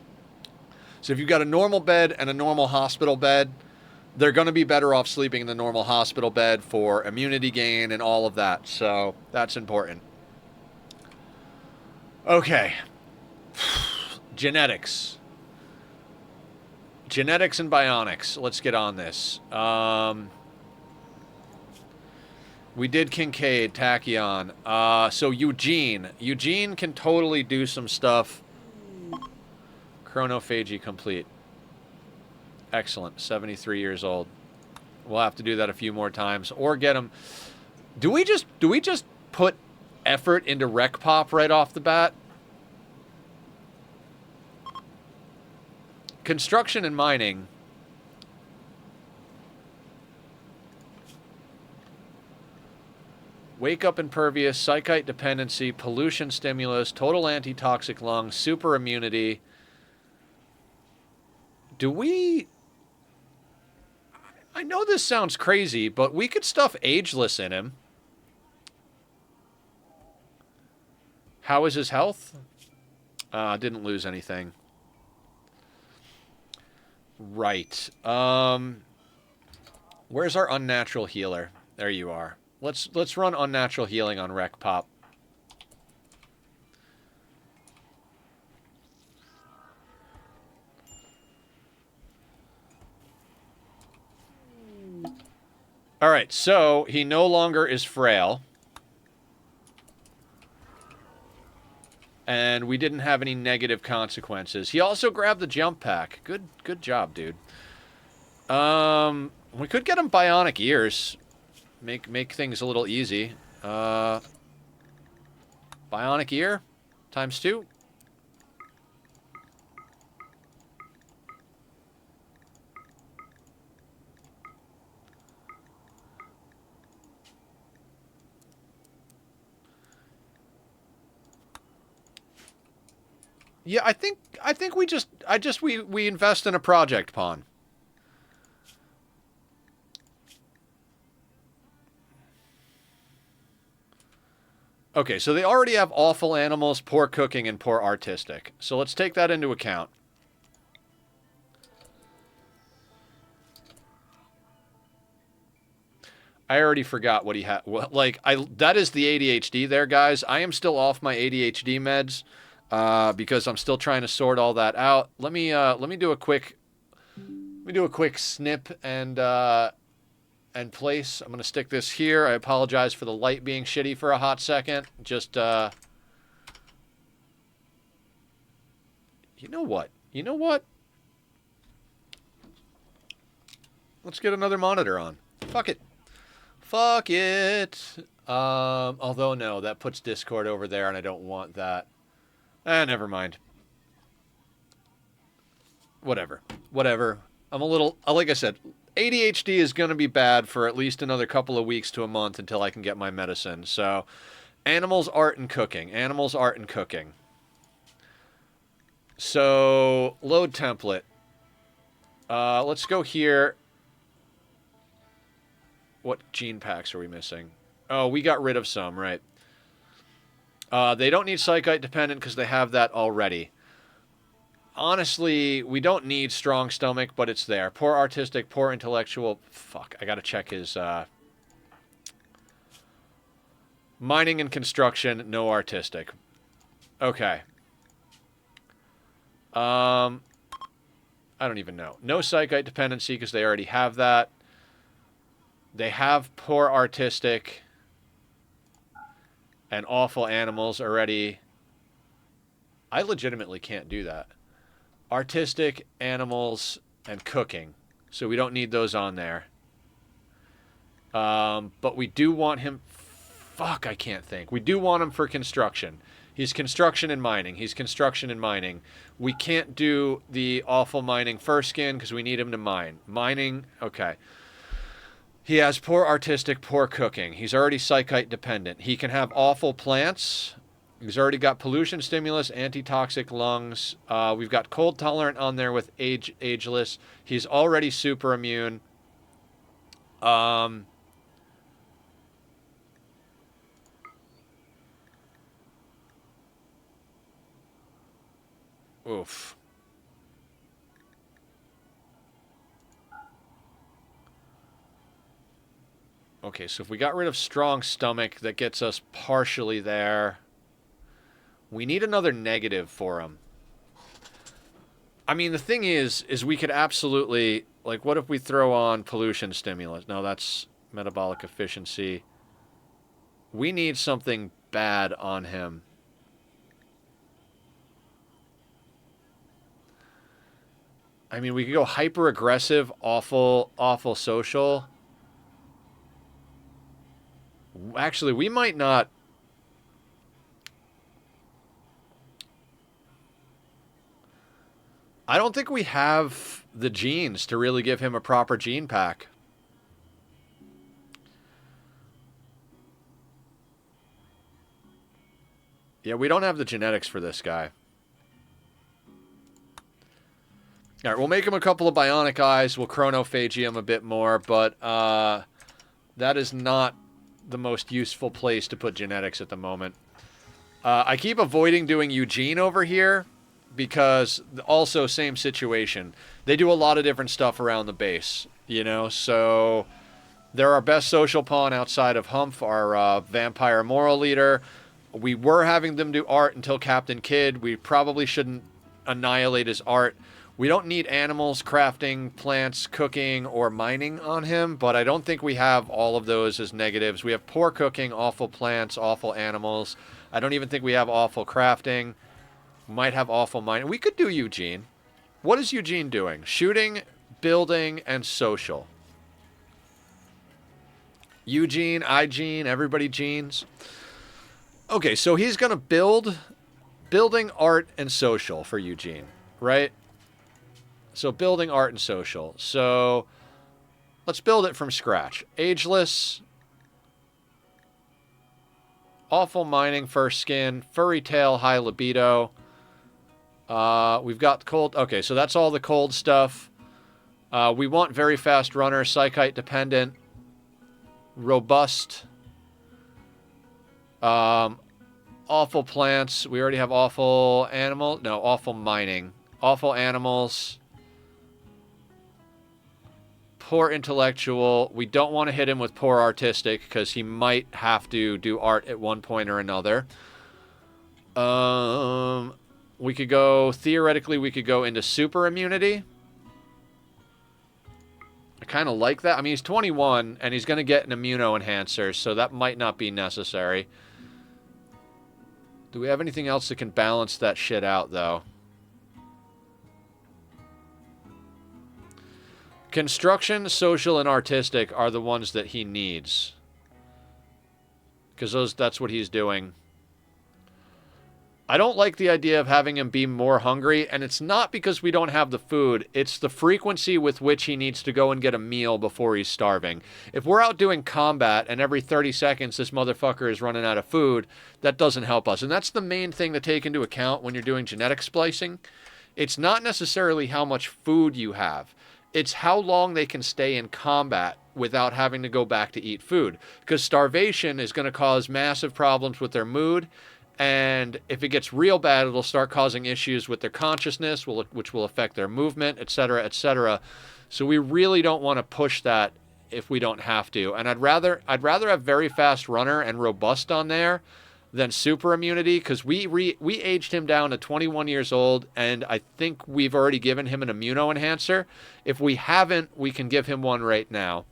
So if you've got a normal bed and a normal hospital bed, they're going to be better off sleeping in the normal hospital bed for immunity gain and all of that. So that's important. Okay. Genetics. Genetics and bionics. Let's get on this. We did Kincaid, Tachyon. So Eugene. Eugene can totally do some stuff. Chronophagy complete. Excellent. 73 years old. We'll have to do that a few more times. Or get him... Do we just put effort into Rec Pop right off the bat? Construction and mining... Wake up impervious, psychite dependency, pollution stimulus, total antitoxic lung, super immunity. Do we... I know this sounds crazy, but we could stuff ageless in him. How is his health? Didn't lose anything. Right. Where's our unnatural healer? There you are. Let's run unnatural healing on Rec Pop. All right, so he no longer is frail. And we didn't have any negative consequences. He also grabbed the jump pack. Good job, dude. We could get him bionic ears. Make things a little easy. Bionic ear ×2. Yeah, I think we invest in a project pawn. Okay, so they already have awful animals, poor cooking, and poor artistic. So let's take that into account. I already forgot what he had. Like, that is the ADHD there, guys. I am still off my ADHD meds because I'm still trying to sort all that out. Let me do a quick snip and place. I'm gonna stick this here. I apologize for the light being shitty for a hot second. Just you know what? You know what? Let's get another monitor on. Fuck it. Fuck it. Although, no, that puts Discord over there, and I don't want that. Never mind. Whatever. I'm a little... Like I said, ADHD is going to be bad for at least another couple of weeks to a month until I can get my medicine. So, animals, art, and cooking. Animals, art, and cooking. So, load template. Let's go here. What gene packs are we missing? Oh, we got rid of some, right. They don't need psychite dependent because they have that already. Honestly, we don't need strong stomach, but it's there. Poor artistic, poor intellectual. Fuck, I gotta check his... Mining and construction, no artistic. Okay. I don't even know. No psychite dependency because they already have that. They have poor artistic and awful animals already. I legitimately can't do that. Artistic, animals, and cooking. So we don't need those on there. But we do want him... Fuck, I can't think. We do want him for construction. He's construction and mining. He's construction and mining. We can't do the awful mining first skin because we need him to mine. Mining, okay. He has poor artistic, poor cooking. He's already psychite dependent. He can have awful plants. He's already got pollution stimulus, antitoxic lungs. We've got cold tolerant on there with ageless. He's already super immune. Oof. Okay, so if we got rid of strong stomach, that gets us partially there. We need another negative for him. I mean, the thing is we could absolutely, like, what if we throw on pollution stimulus? No, that's metabolic efficiency. We need something bad on him. I mean, we could go hyper aggressive, awful, awful social. Actually, we might not. I don't think we have the genes to really give him a proper gene pack. Yeah, we don't have the genetics for this guy. All right, we'll make him a couple of bionic eyes. We'll chronophagy him a bit more, but that is not the most useful place to put genetics at the moment. I keep avoiding doing Eugene over here because also same situation. They do a lot of different stuff around the base, you know, so they're our best social pawn outside of Humph, our vampire moral leader. We were having them do art until Captain Kidd. We probably shouldn't annihilate his art. We don't need animals, crafting, plants, cooking, or mining on him, but I don't think we have all of those as negatives. We have poor cooking, awful plants, awful animals. I don't even think we have awful crafting. We might have awful mining. We could do Eugene. What is Eugene doing? Shooting, building, and social. Eugene, iGene, everybody genes. Okay, so he's going to building, art, and social for Eugene, right? So building, art, and social. So let's build it from scratch. Ageless, awful mining, first skin, furry tail, high libido. We've got cold. Okay, so that's all the cold stuff. We want very fast runner, psychite dependent, robust, awful plants. We already have awful animal. No, awful mining. Awful animals. Poor intellectual. We don't want to hit him with poor artistic because he might have to do art at one point or another. We could go, theoretically, we could go into super immunity. I kind of like that. I mean, he's 21 and he's going to get an immuno enhancer, so that might not be necessary. Do we have anything else that can balance that shit out, though? Construction, social, and artistic are the ones that he needs. Because that's what he's doing. I don't like the idea of having him be more hungry, and it's not because we don't have the food. It's the frequency with which he needs to go and get a meal before he's starving. If we're out doing combat and every 30 seconds this motherfucker is running out of food, that doesn't help us. And that's the main thing to take into account when you're doing genetic splicing. It's not necessarily how much food you have. It's how long they can stay in combat without having to go back to eat food. Because starvation is going to cause massive problems with their mood. And if it gets real bad, it'll start causing issues with their consciousness, which will affect their movement, etc., etc. So we really don't want to push that if we don't have to. And I'd rather have very fast runner and robust on there than super immunity, because we aged him down to 21 years old, and I think we've already given him an immuno enhancer. If we haven't, we can give him one right now.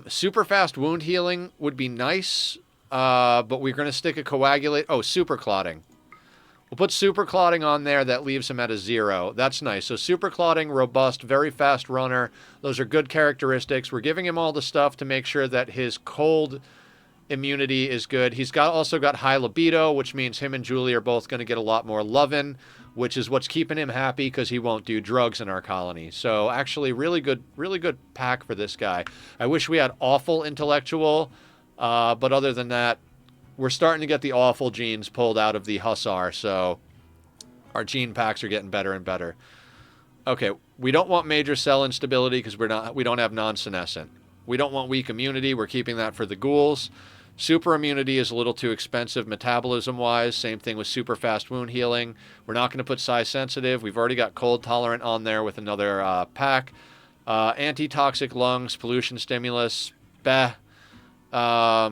Super fast wound healing would be nice. But we're going to stick a coagulate. Oh, super clotting. We'll put super clotting on there. That leaves him at a 0. That's nice. So super clotting, robust, very fast runner. Those are good characteristics. We're giving him all the stuff to make sure that his cold immunity is good. He's also got high libido, which means him and Julie are both going to get a lot more lovin', which is what's keeping him happy because he won't do drugs in our colony. So actually, really good pack for this guy. I wish we had awful intellectual, but other than that, we're starting to get the awful genes pulled out of the Hussar, so our gene packs are getting better and better. Okay, we don't want major cell instability because we don't have non-senescent. We don't want weak immunity. We're keeping that for the ghouls. Super immunity is a little too expensive metabolism-wise. Same thing with super fast wound healing. We're not going to put size sensitive. We've already got cold tolerant on there with another pack. Antitoxic lungs, pollution stimulus,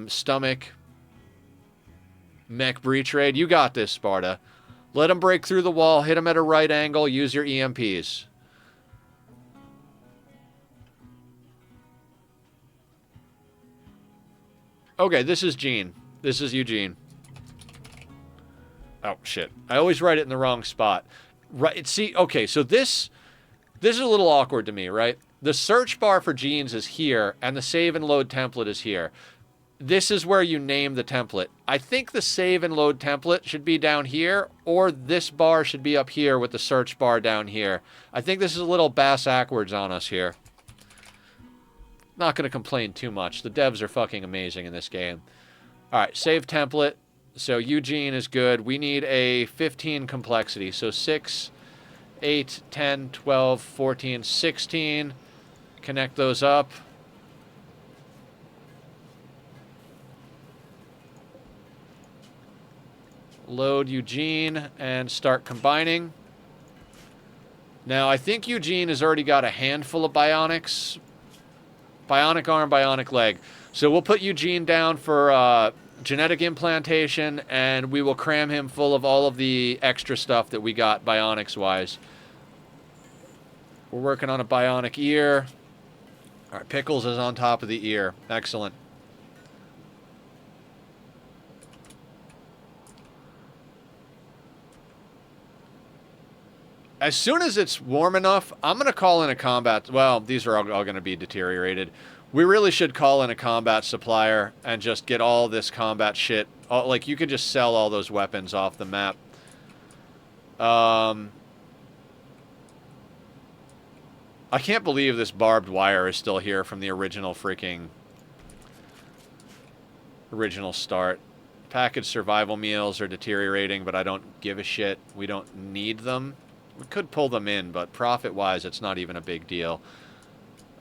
stomach, mech breach raid. You got this, Sparta. Let them break through the wall. Hit them at a right angle. Use your EMPs. Okay, this is Gene. This is Eugene. Oh, shit. I always write it in the wrong spot. Right. See, okay, so this is a little awkward to me, right? The search bar for genes is here, and the save and load template is here. This is where you name the template. I think the save and load template should be down here, or this bar should be up here with the search bar down here. I think this is a little bass-ackwards on us here. Not going to complain too much. The devs are fucking amazing in this game. All right, save template. So Eugene is good. We need a 15 complexity. So 6, 8, 10, 12, 14, 16. Connect those up. Load Eugene and start combining. Now, I think Eugene has already got a handful of bionics. Bionic arm, bionic leg. So we'll put Eugene down for genetic implantation, and we will cram him full of all of the extra stuff that we got bionics-wise. We're working on a bionic ear. All right, Pickles is on top of the ear. Excellent. As soon as it's warm enough, I'm going to call in a combat... Well, these are all going to be deteriorated. We really should call in a combat supplier and just get all this combat shit. Like, you could just sell all those weapons off the map. I can't believe this barbed wire is still here from the original freaking... original start. Packaged survival meals are deteriorating, but I don't give a shit. We don't need them. We could pull them in, but profit-wise, it's not even a big deal.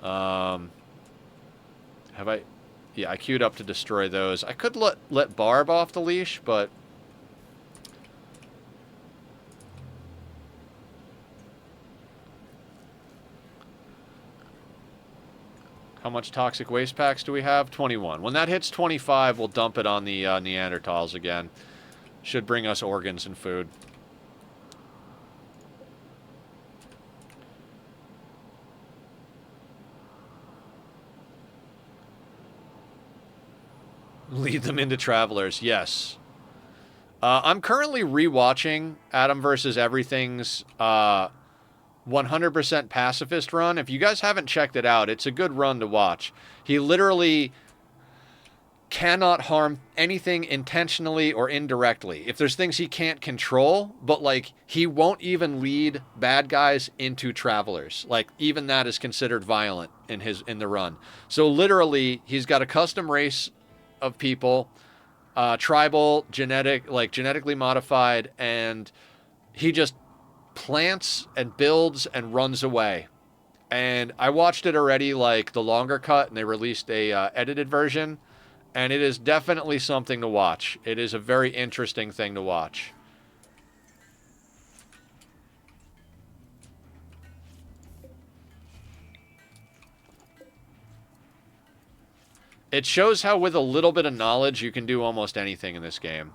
Have I... Yeah, I queued up to destroy those. I could let Barb off the leash, but... How much toxic waste packs do we have? 21. When that hits 25, we'll dump it on the Neanderthals again. Should bring us organs and food. Lead them into Travelers, yes. I'm currently rewatching Adam vs. Everything's 100% pacifist run. If you guys haven't checked it out, it's a good run to watch. He literally cannot harm anything intentionally or indirectly. If there's things he can't control, but like he won't even lead bad guys into Travelers. Like even that is considered violent in the run. So literally, he's got a custom race of people, tribal, genetically modified, and he just plants and builds and runs away. And I watched it already, like the longer cut, and they released a edited version, and it is definitely something to watch. It is a very interesting thing to watch. It shows how with a little bit of knowledge you can do almost anything in this game.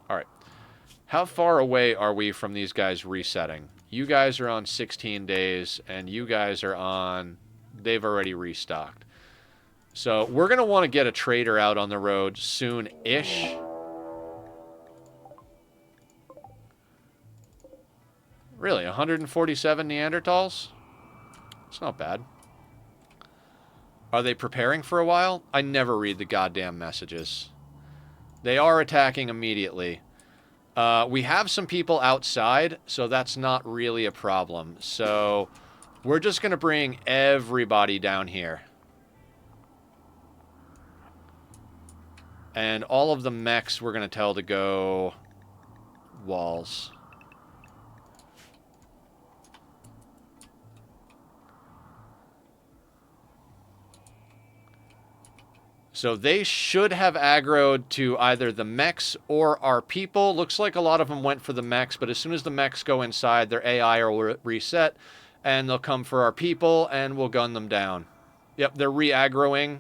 Alright. How far away are we from these guys resetting? You guys are on 16 days, and you guys are on... They've already restocked. So we're going to want to get a trader out on the road soon-ish. Really, 147 Neanderthals? It's not bad. Are they preparing for a while? I never read the goddamn messages. They are attacking immediately. We have some people outside, so that's not really a problem. So we're just going to bring everybody down here. And all of the mechs we're going to tell to go walls. So they should have aggroed to either the mechs or our people. Looks like a lot of them went for the mechs, but as soon as the mechs go inside, their AI will reset, and they'll come for our people, and we'll gun them down. Yep, they're re-aggroing.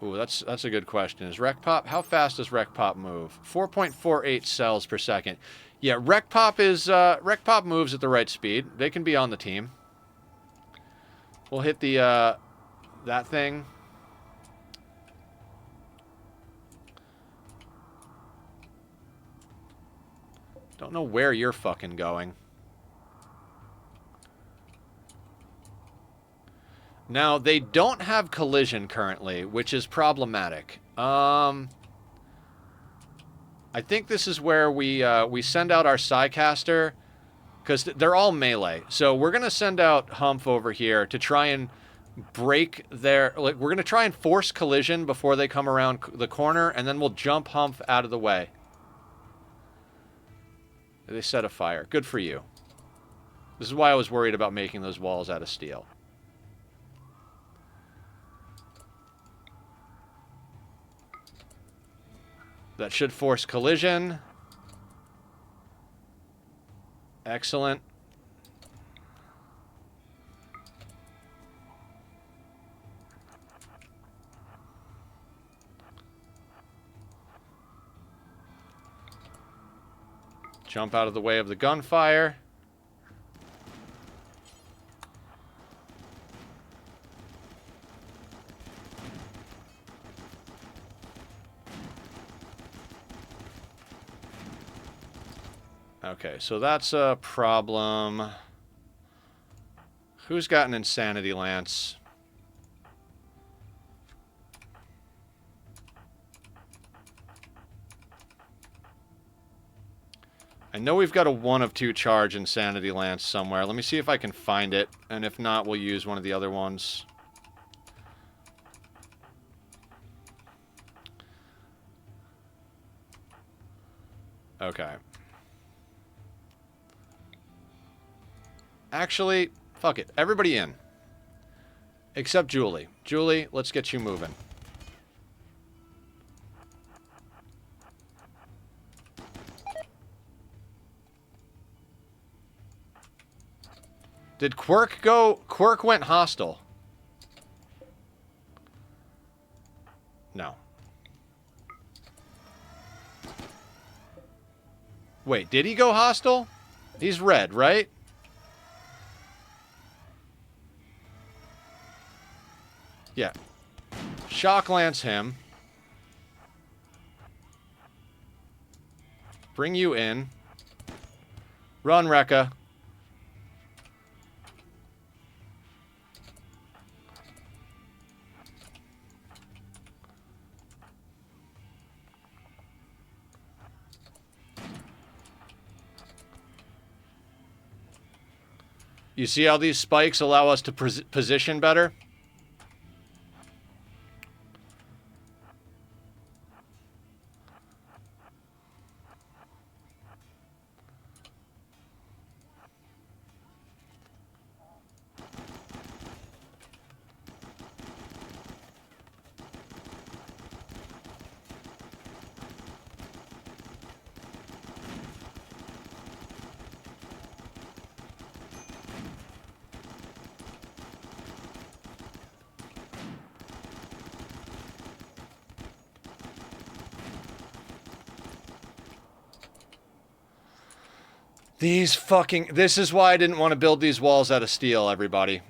Ooh, that's a good question. Is Rec Pop, how fast does Rec Pop move? 4.48 cells per second. Yeah, Rec Pop moves at the right speed. They can be on the team. We'll hit the that thing. Don't know where you're fucking going. Now, they don't have collision currently, which is problematic. I think this is where we send out our Psycaster, because they're all melee. So we're going to send out Humph over here to try and break their... Like, we're going to try and force collision before they come around the corner, and then we'll jump Humph out of the way. They set a fire. Good for you. This is why I was worried about making those walls out of steel. That should force collision. Excellent. Jump out of the way of the gunfire. Okay, so that's a problem. Who's got an insanity lance? I know we've got a 1 of 2 charge insanity lance somewhere. Let me see if I can find it, and if not, we'll use one of the other ones. Okay. Actually, fuck it. Everybody in. Except Julie. Julie, let's get you moving. Did Quirk go? Quirk went hostile. No. Wait, did he go hostile? He's red, right? Yeah. Shock lance him. Bring you in. Run, Rekka. You see how these spikes allow us to position better? These fucking... This is why I didn't want to build these walls out of steel, everybody.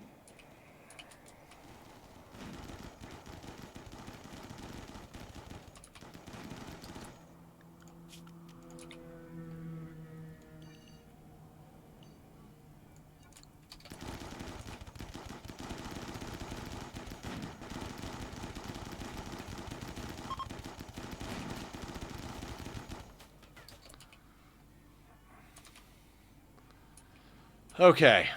Okay.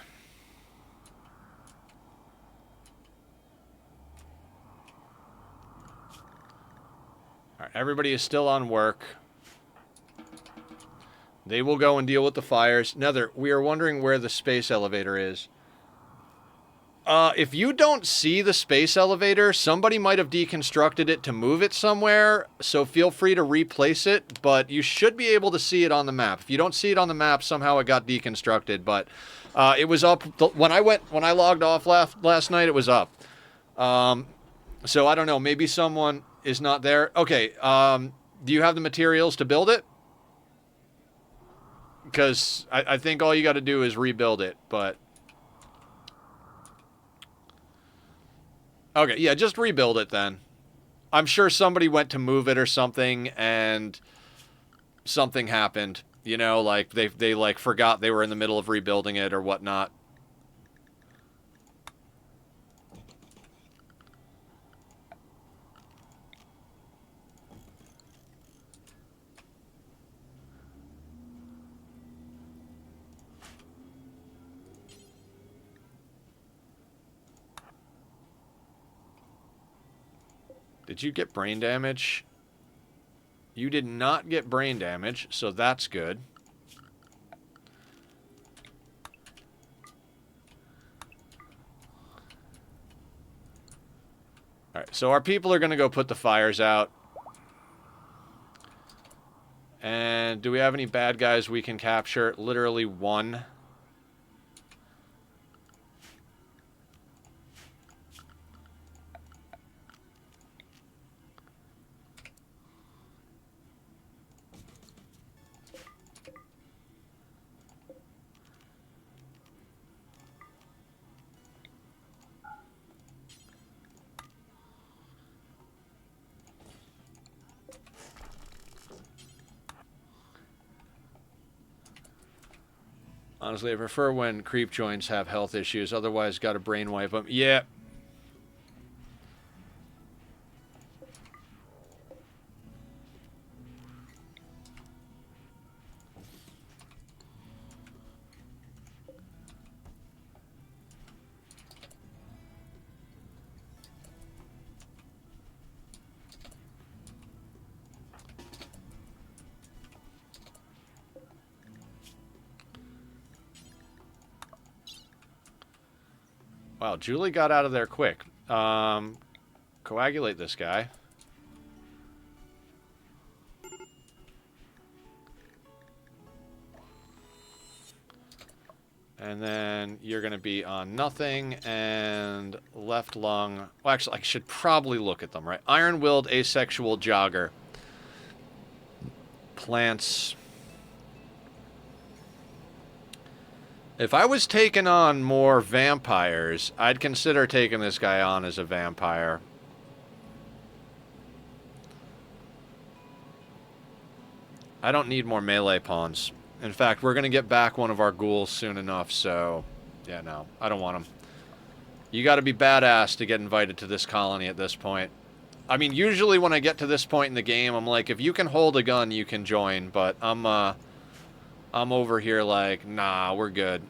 All right, everybody is still on work. They will go and deal with the fires. Nether, we are wondering where the space elevator is. If you don't see the space elevator, somebody might have deconstructed it to move it somewhere, so feel free to replace it, but you should be able to see it on the map. If you don't see it on the map, somehow it got deconstructed, but it was up. When I logged off last night, it was up. So I don't know, maybe someone is not there. Okay, do you have the materials to build it? Because I think all you got to do is rebuild it, but... Okay, yeah, just rebuild it then. I'm sure somebody went to move it or something, and something happened. You know, like, they like, forgot they were in the middle of rebuilding it or whatnot. Did you get brain damage? You did not get brain damage, so that's good. Alright, so our people are going to go put the fires out. And do we have any bad guys we can capture? Literally one. Honestly, I prefer when creep joints have health issues. Otherwise, got to brainwipe them. Yeah. Wow, Julie got out of there quick. Coagulate this guy. And then you're going to be on nothing and left lung. Well, actually, I should probably look at them, right? Iron-willed asexual jogger. Plants. If I was taking on more vampires, I'd consider taking this guy on as a vampire. I don't need more melee pawns. In fact, we're going to get back one of our ghouls soon enough, so... Yeah, no. I don't want him. You got to be badass to get invited to this colony at this point. I mean, usually when I get to this point in the game, I'm like, if you can hold a gun, you can join. But I'm over here like, nah, we're good.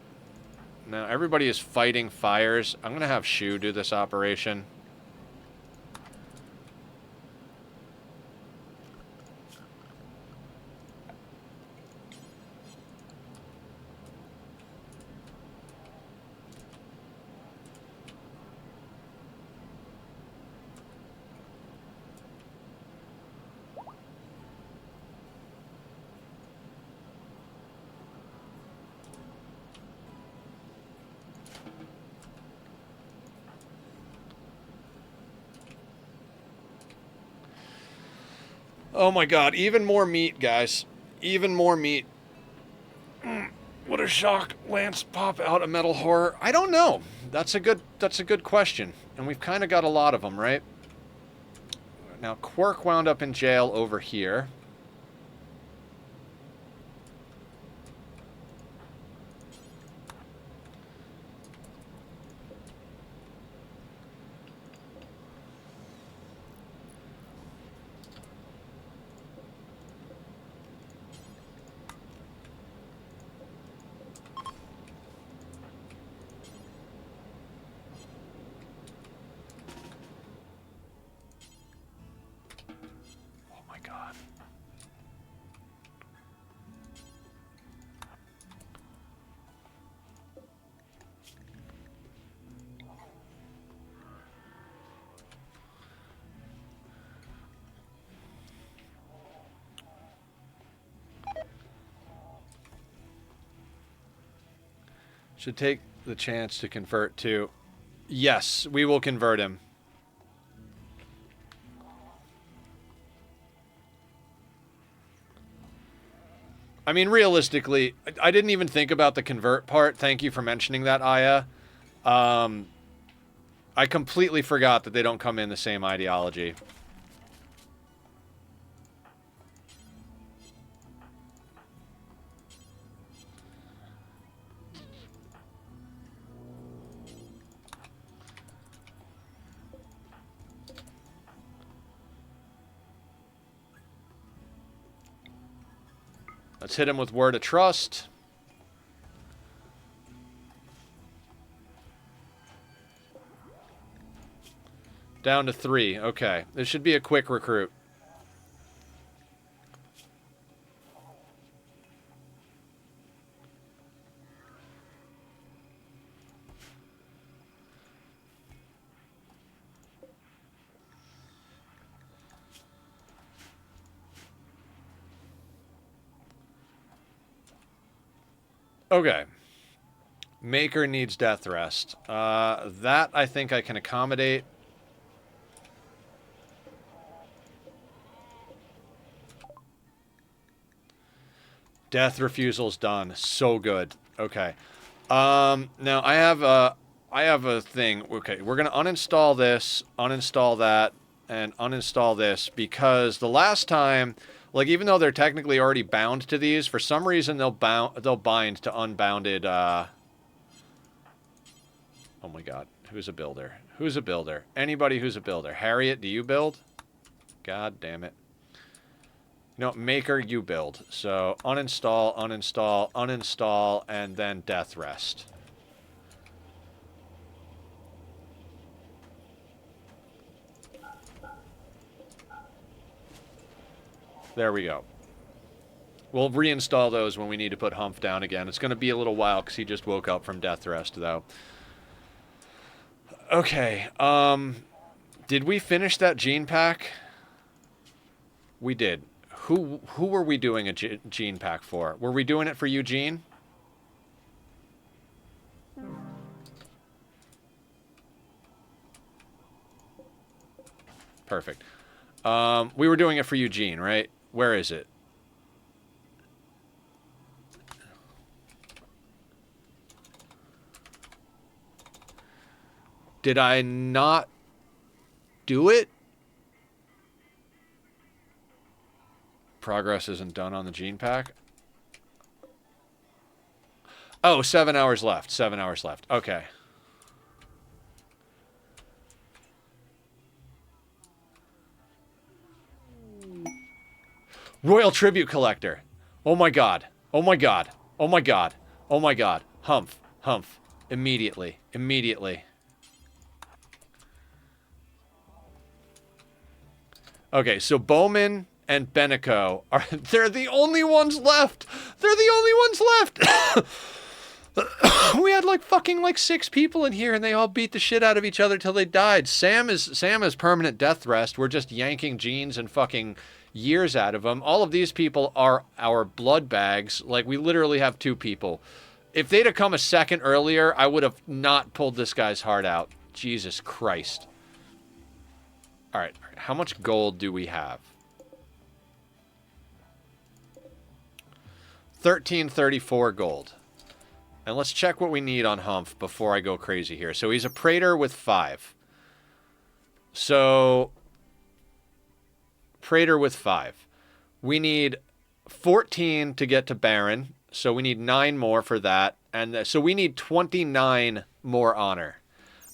Now, everybody is fighting fires. I'm going to have Shu do this operation. Oh my god, even more meat, guys. Even more meat. Would a shock lance pop out a metal horror? I don't know. That's a good question. And we've kind of got a lot of them, right? Now, Quirk wound up in jail over here. Should take the chance to convert to... Yes, we will convert him. I mean, realistically, I didn't even think about the convert part. Thank you for mentioning that, Aya. I completely forgot that they don't come in the same ideology. Let's hit him with Word of Trust. Down to 3. Okay. This should be a quick recruit. Okay. Maker needs death rest. That I think I can accommodate. Death refusal's done. So good. Okay. Now I have a thing. Okay, we're gonna uninstall this, uninstall that, and uninstall this because the last time, like, even though they're technically already bound to these, for some reason they'll bind to unbounded. Oh my God, who's a builder? Who's a builder? Anybody who's a builder? Harriet, do you build? God damn it. No, Maker, you build. So uninstall, uninstall, uninstall, and then death rest. There we go. We'll reinstall those when we need to put Humph down again. It's going to be a little while because he just woke up from death rest, though. Okay. Did we finish that gene pack? We did. Who were we doing a gene pack for? Were we doing it for Eugene? Perfect. We were doing it for Eugene, right? Where is it? Did I not do it? Progress isn't done on the gene pack. Oh, 7 hours left. 7 hours left. Okay. Royal Tribute Collector. Oh my God. Oh my God. Oh my God. Oh my God. Humph. Humph. Immediately. Immediately. Okay, so Bowman and Benico they're the only ones left. They're the only ones left. We had like 6 people in here and they all beat the shit out of each other till they died. Sam is permanent death rest. We're just yanking genes and fucking years out of them. All of these people are our blood bags. Like, we literally have 2 people. If they'd have come a second earlier, I would have not pulled this guy's heart out. Jesus Christ. All right, how much gold do we have? 1334 gold. And let's check what we need on Humph before I go crazy here. So he's a Praetor with 5. So, Praetor with 5. We need 14 to get to Baron. So we need 9 more for that. And so we need 29 more honor.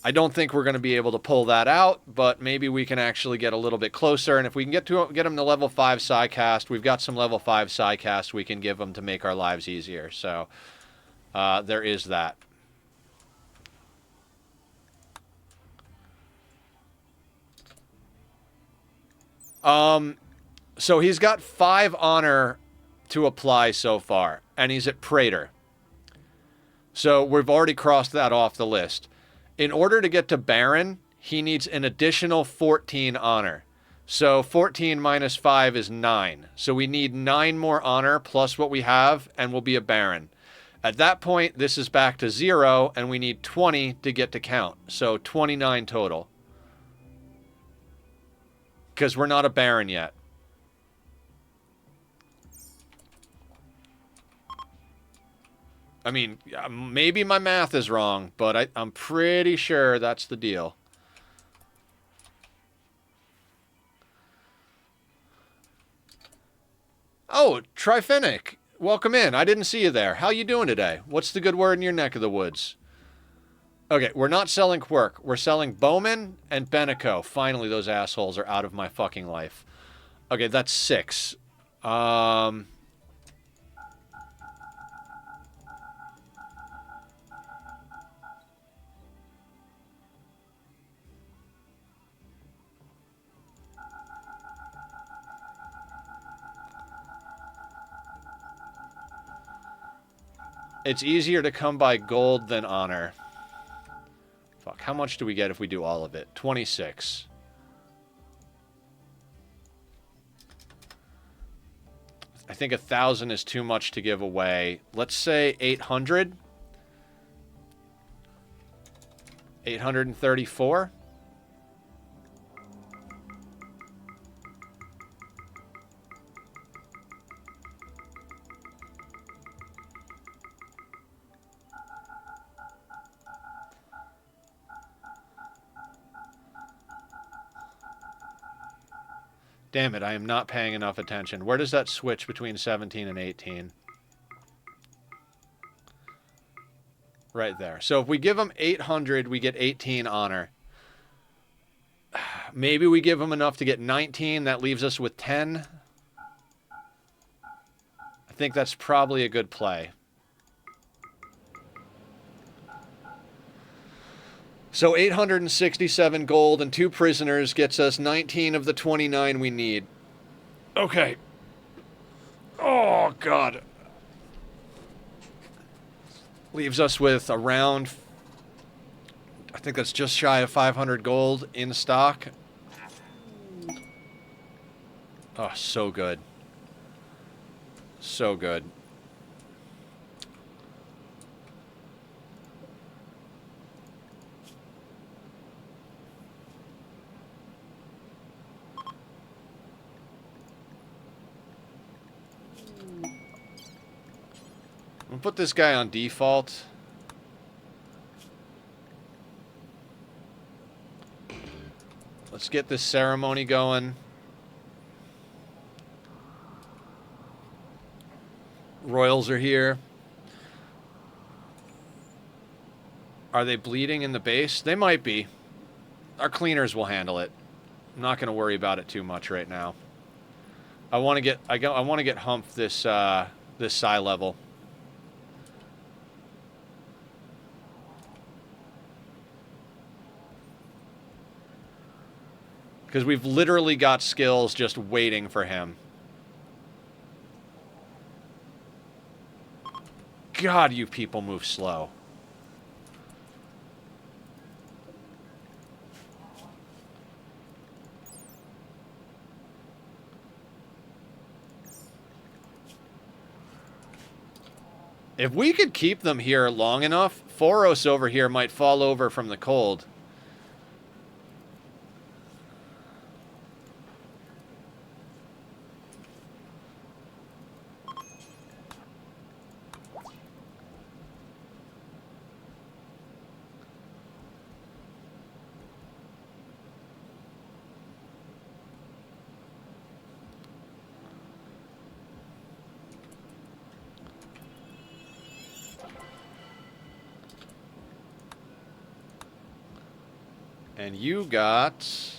I don't think we're going to be able to pull that out, but maybe we can actually get a little bit closer. And if we can get him to level 5 Psycast, we've got some level 5 Psycast we can give them to make our lives easier. So there is that. So he's got 5 honor to apply so far, and he's at Praetor. So we've already crossed that off the list. In order to get to Baron, he needs an additional 14 honor. So 14 minus 5 is 9. So we need 9 more honor plus what we have, and we'll be a Baron. At that point, this is back to 0, and we need 20 to get to count. So 29 total. Because we're not a baron yet. I mean, maybe my math is wrong, but I'm pretty sure that's the deal. Oh, Trifinic. Welcome in. I didn't see you there. How you doing today? What's the good word in your neck of the woods? Okay, we're not selling Quirk. We're selling Bowman and Benico. Finally, those assholes are out of my fucking life. Okay, that's 6. It's easier to come by gold than honor. Fuck, how much do we get if we do all of it? 26. I think 1,000 is too much to give away. Let's say 800. 834. Damn it, I am not paying enough attention. Where does that switch between 17 and 18? Right there. So if we give them 800, we get 18 honor. Maybe we give them enough to get 19. That leaves us with 10. I think that's probably a good play. So 867 gold and 2 prisoners gets us 19 of the 29 we need. Okay. Oh, God. Leaves us with around, I think that's just shy of 500 gold in stock. Oh, so good. So good. We'll put this guy on default. Let's get this ceremony going. Royals are here. Are they bleeding in the base? They might be. Our cleaners will handle it. I'm not going to worry about it too much right now. I want to get Humph this this psi level. Because we've literally got skills just waiting for him. God, you people move slow. If we could keep them here long enough, Foros over here might fall over from the cold. And you got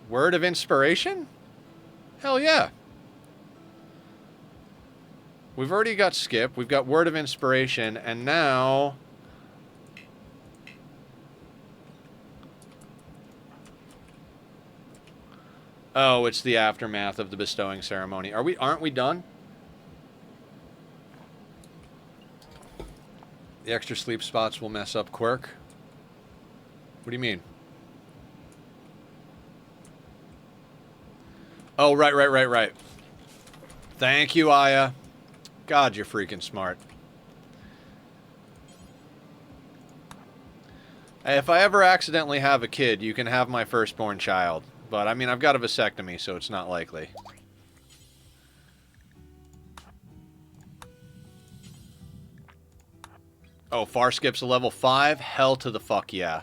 Word of Inspiration? Hell yeah. We've already got Skip. We've got Word of Inspiration. And now... Oh, it's the aftermath of the bestowing ceremony. Aren't we done? The extra sleep spots will mess up Quirk. What do you mean? Oh, right. Thank you, Aya. God, you're freaking smart. Hey, if I ever accidentally have a kid, you can have my firstborn child. But, I mean, I've got a vasectomy, so it's not likely. Oh, Far Skip's a level 5? Hell to the fuck yeah.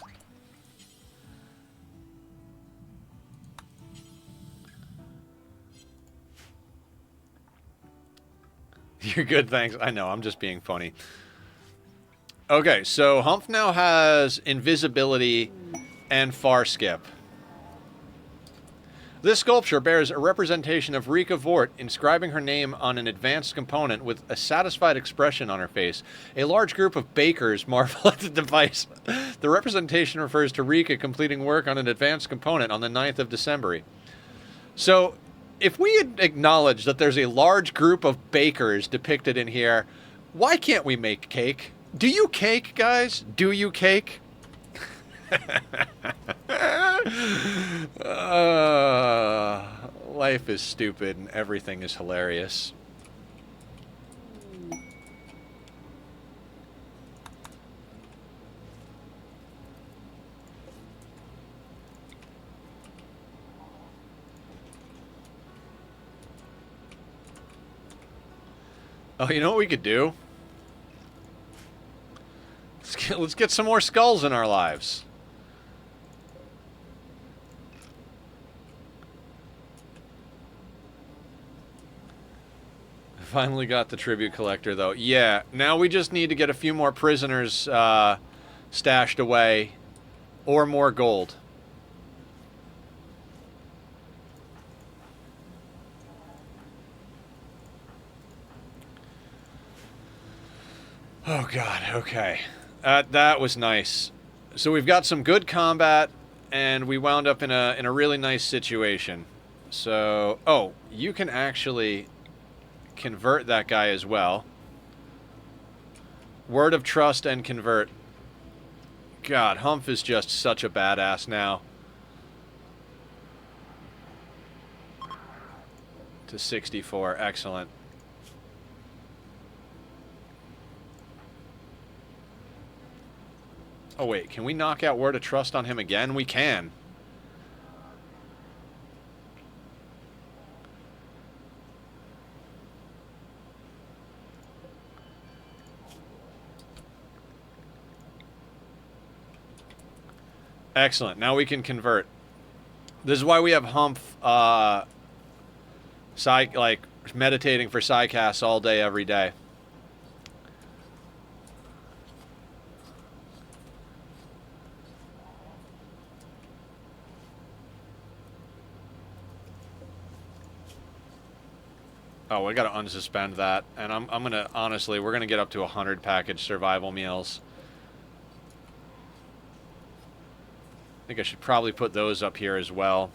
You're good, thanks. I know, I'm just being funny. Okay, so Humph now has invisibility and Far Skip. This sculpture bears a representation of Rika Vort inscribing her name on an advanced component with a satisfied expression on her face. A large group of bakers marvel at the device. The representation refers to Rika completing work on an advanced component on the 9th of December. So, if we had acknowledged that there's a large group of bakers depicted in here, why can't we make cake? Do you cake, guys? Do you cake? Life is stupid and everything is hilarious. Oh, you know what we could do? Let's get some more skulls in our lives. Finally got the tribute collector, though. Yeah, now we just need to get a few more prisoners stashed away, or more gold. Oh god, okay. That was nice. So we've got some good combat, and we wound up in a really nice situation. So, oh, you can actually convert that guy as well. Word of trust and convert. God, Humph is just such a badass now. To 64, excellent. Oh wait, can we knock out Word of Trust on him again? We can. Excellent. Now we can convert. This is why we have Humph, like, meditating for Psycasts all day, every day. Oh, we gotta unsuspend that. And I'm gonna, honestly, we're gonna get up to 100 package survival meals. I think I should probably put those up here as well.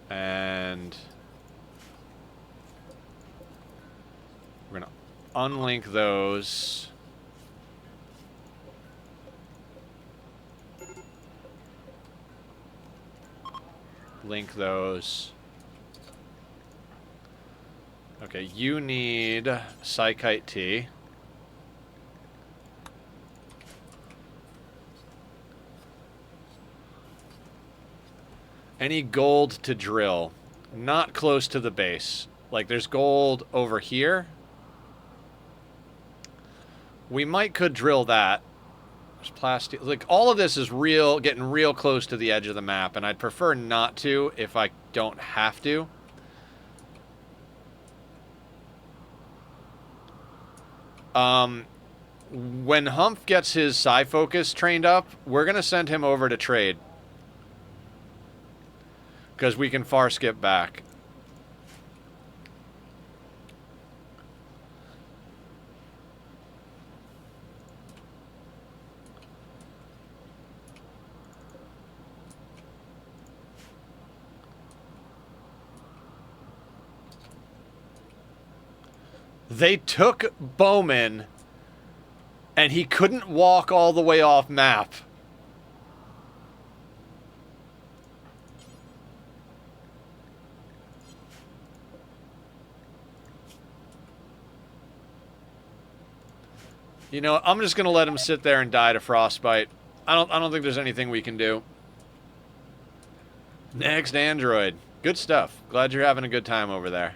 And we're gonna unlink those. Link those. Okay, you need Psychite Tea. Any gold to drill. Not close to the base. Like, there's gold over here. We could drill that. There's plastic. Like, all of this is getting real close to the edge of the map, and I'd prefer not to if I don't have to. When Humph gets his Psi Focus trained up, we're going to send him over to trade. Because we can far skip back. They took Bowman, and he couldn't walk all the way off map. You know, I'm just gonna let him sit there and die to frostbite. I don't think there's anything we can do. Next android. Good stuff. Glad you're having a good time over there.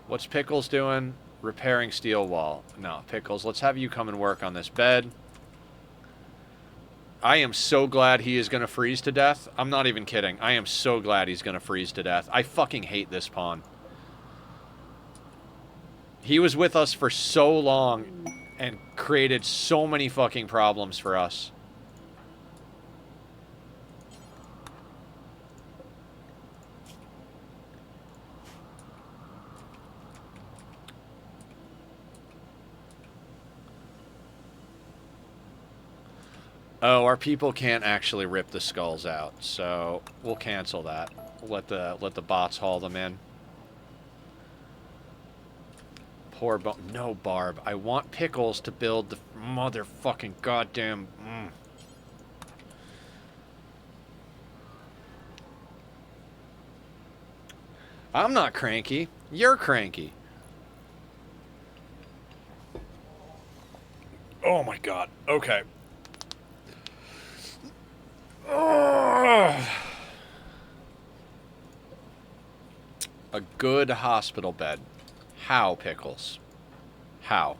What's Pickles doing? Repairing steel wall. No, Pickles, let's have you come and work on this bed. I am so glad he is going to freeze to death. I'm not even kidding. I am so glad he's going to freeze to death. I fucking hate this pawn. He was with us for so long and created so many fucking problems for us. Oh, our people can't actually rip the skulls out, so we'll cancel that. We'll let the bots haul them in. Poor no Barb. I want Pickles to build the motherfucking goddamn. I'm not cranky. You're cranky. Oh my god. Okay. A good hospital bed. How, Pickles? How?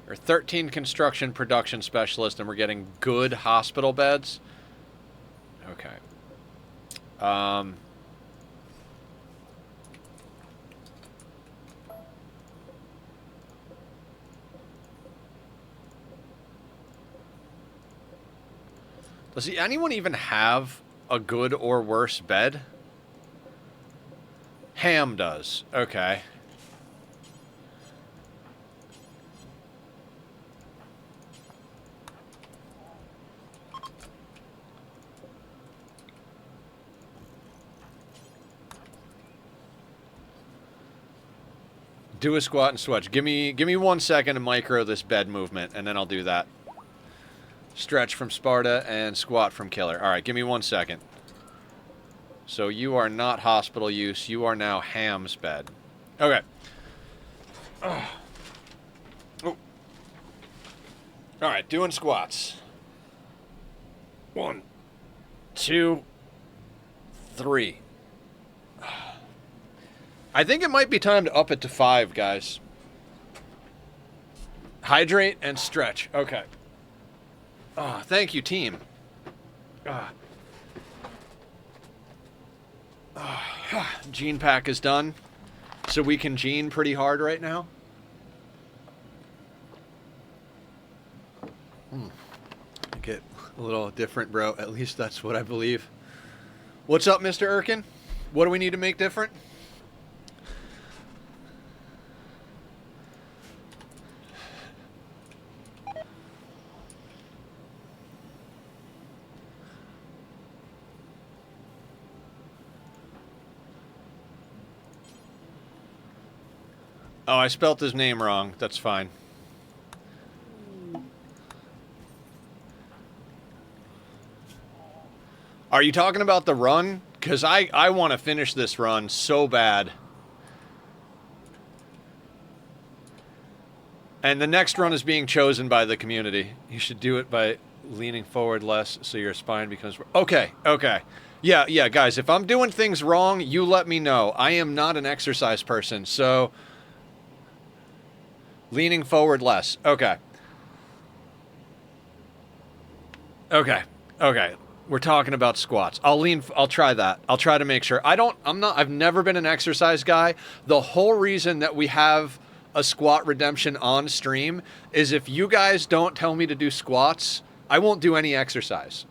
We're 13 construction production specialists and we're getting good hospital beds? Okay. Does anyone even have a good or worse bed? Ham does. Okay. Do a squat and stretch. Give me 1 second to micro this bed movement, and then I'll do that. Stretch from Sparta and squat from Killer. All right, give me 1 second. So you are not hospital use. You are now Ham's bed. Okay. Oh. All right, doing squats. 1, 2, 3. I think it might be time to up it to 5, guys. Hydrate and stretch. Okay. Oh, thank you, team. Gene pack is done. So we can gene pretty hard right now. Get a little different, bro. At least that's what I believe. What's up, Mr. Erkin? What do we need to make different? Oh, I spelt his name wrong. That's fine. Are you talking about the run? Because I want to finish this run so bad. And the next run is being chosen by the community. You should do it by leaning forward less so your spine becomes... Okay, okay. Yeah, guys, if I'm doing things wrong, you let me know. I am not an exercise person, so... Leaning forward less. Okay. Okay. We're talking about squats. I'll try that. I'll try to make sure. I've never been an exercise guy. The whole reason that we have a squat redemption on stream is if you guys don't tell me to do squats, I won't do any exercise.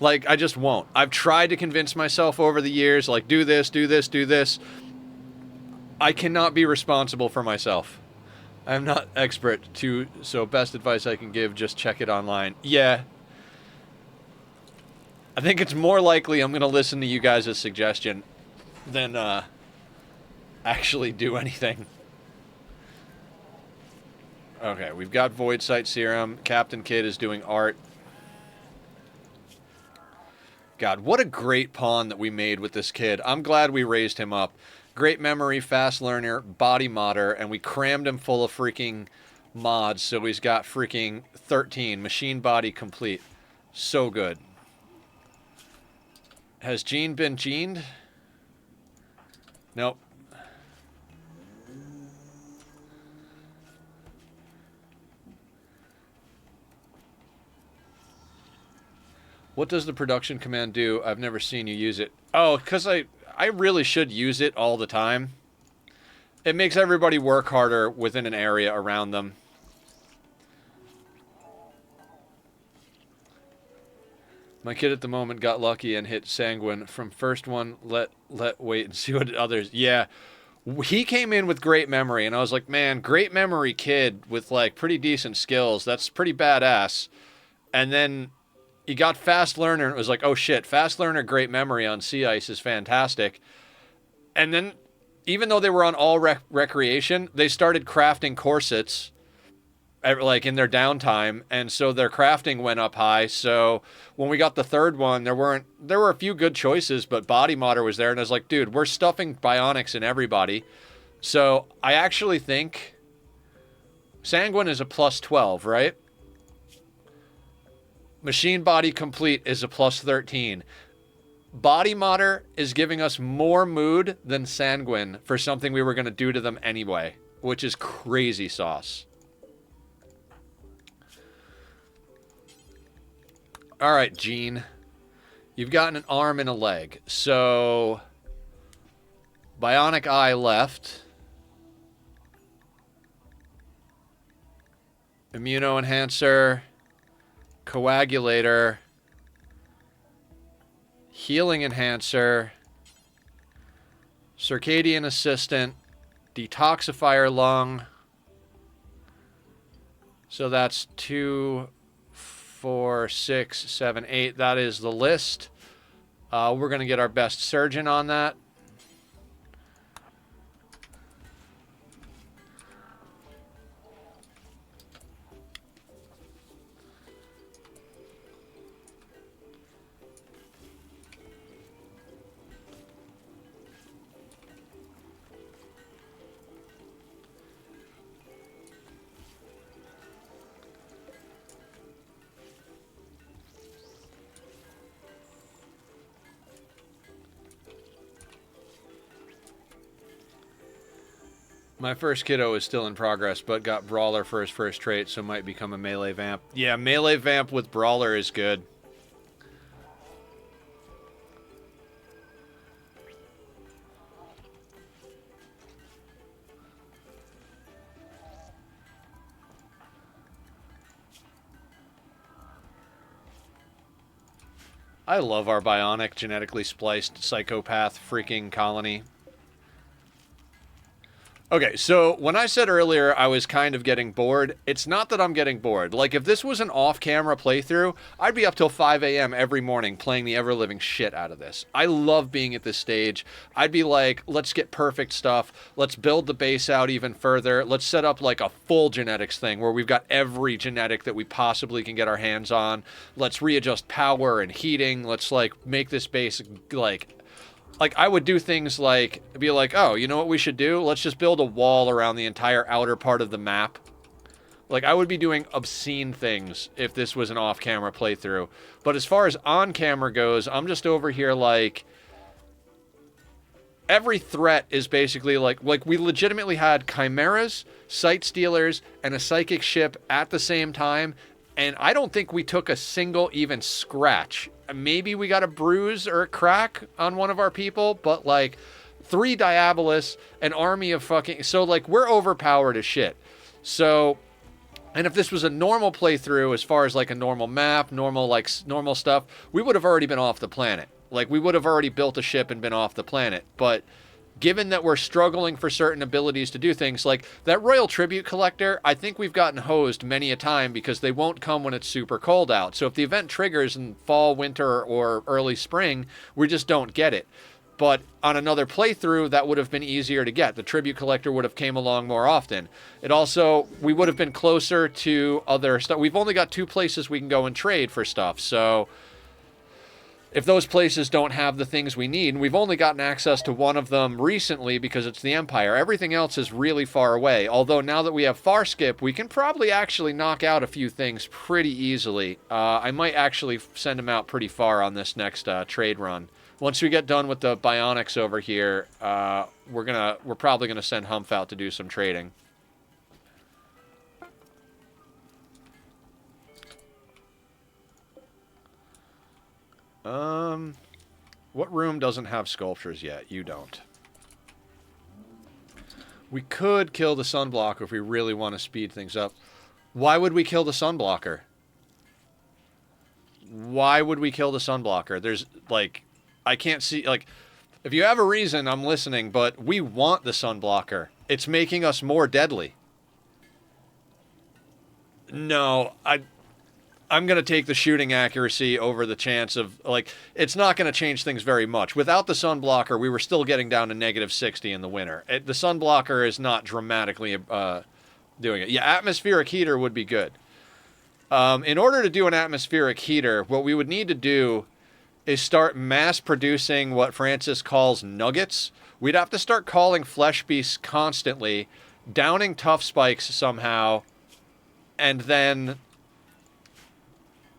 Like, I just won't. I've tried to convince myself over the years, like, do this, do this, do this. I cannot be responsible for myself. I'm not expert so best advice I can give, just check it online. Yeah. I think it's more likely I'm going to listen to you guys' suggestion than actually do anything. Okay, we've got Void Sight Serum. Captain Kid is doing art. God, what a great pawn that we made with this kid. I'm glad we raised him up. Great memory, fast learner, body modder, and we crammed him full of freaking mods, so he's got freaking 13. Machine body complete. So good. Has Gene been gened? Nope. What does the production command do? I've never seen you use it. Oh, because I really should use it all the time. It makes everybody work harder within an area around them. My kid at the moment got lucky and hit Sanguine. From first one, let wait and see what others... Yeah, he came in with great memory, and I was like, man, great memory kid with, like, pretty decent skills. That's pretty badass. And then... he got fast learner, and it was like, oh shit, fast learner, great memory on sea ice is fantastic. And then, even though they were on all recreation, they started crafting corsets, like in their downtime, and so their crafting went up high. So when we got the third one, there were a few good choices, but body modder was there, and I was like, dude, we're stuffing bionics in everybody. So I actually think Sanguine is a plus 12, right? Machine body complete is a plus 13. Body modder is giving us more mood than Sanguine for something we were going to do to them anyway, which is crazy sauce. All right, Gene. You've gotten an arm and a leg. So, bionic eye left. Immunoenhancer. Coagulator, healing enhancer, circadian assistant, detoxifier lung. So that's 2, 4, 6, 7, 8. That is the list. We're going to get our best surgeon on that. My first kiddo is still in progress, but got Brawler for his first trait, so might become a melee vamp. Yeah, melee vamp with Brawler is good. I love our bionic, genetically spliced psychopath freaking colony. Okay, so when I said earlier I was kind of getting bored, it's not that I'm getting bored. Like, if this was an off-camera playthrough, I'd be up till 5 a.m. every morning playing the ever-living shit out of this. I love being at this stage. I'd be like, let's get perfect stuff. Let's build the base out even further. Let's set up, like, a full genetics thing where we've got every genetic that we possibly can get our hands on. Let's readjust power and heating. Let's, like, make this base, like, I would do things like, be like, oh, you know what we should do? Let's just build a wall around the entire outer part of the map. Like, I would be doing obscene things if this was an off-camera playthrough. But as far as on-camera goes, I'm just over here, like, every threat is basically, like we legitimately had chimeras, sight stealers, and a psychic ship at the same time, and I don't think we took a single even scratch. Maybe we got a bruise or a crack on one of our people, but, like, 3 Diabolus, an army of fucking... So, like, we're overpowered as shit. So, and if this was a normal playthrough, as far as, like, a normal map, normal stuff, we would have already been off the planet. Like, we would have already built a ship and been off the planet. But given that we're struggling for certain abilities to do things, like that Royal Tribute Collector, I think we've gotten hosed many a time because they won't come when it's super cold out. So if the event triggers in fall, winter, or early spring, we just don't get it. But on another playthrough, that would have been easier to get. The Tribute Collector would have came along more often. It also, we would have been closer to other stuff. We've only got 2 places we can go and trade for stuff, so... if those places don't have the things we need, and we've only gotten access to one of them recently because it's the Empire, everything else is really far away. Although now that we have Farskip, we can probably actually knock out a few things pretty easily. I might actually send him out pretty far on this next trade run. Once we get done with the bionics over here, we're probably gonna send Humph out to do some trading. What room doesn't have sculptures yet? You don't. We could kill the sunblocker if we really want to speed things up. Why would we kill the sunblocker? Why would we kill the sunblocker? There's, like, I can't see, like, if you have a reason, I'm listening, but we want the sunblocker. It's making us more deadly. No, I'm going to take the shooting accuracy over the chance of, like, it's not going to change things very much. Without the sunblocker, we were still getting down to -60 in the winter. The sunblocker is not dramatically doing it. Yeah, atmospheric heater would be good. In order to do an atmospheric heater, what we would need to do is start mass producing what Francis calls nuggets. We'd have to start calling flesh beasts constantly, downing tough spikes somehow, and then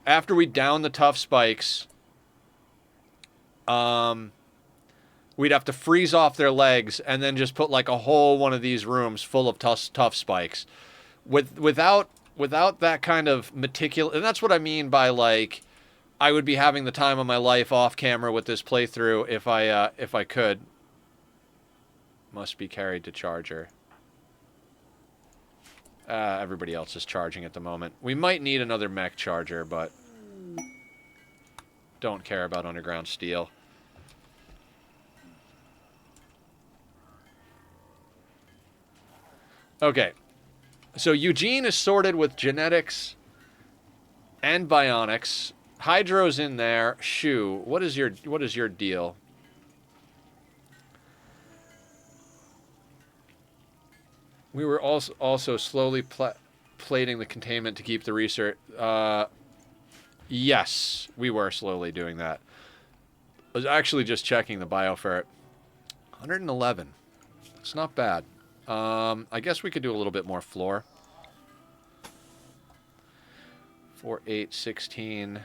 after we down the tough spikes, we'd have to freeze off their legs and then just put like a whole one of these rooms full of tough spikes. Without that kind of meticulous, and that's what I mean by, like, I would be having the time of my life off camera with this playthrough if I could. Must be carried to charger. Everybody else is charging at the moment. We might need another mech charger, but don't care about underground steel. Okay. So Eugene is sorted with genetics and bionics. Hydro's in there. Shu, what is your deal? We were also slowly plating the containment to keep the research. Yes, we were slowly doing that. I was actually just checking the bioferret. 111. It's not bad. I guess we could do a little bit more floor. 4, 8, 16.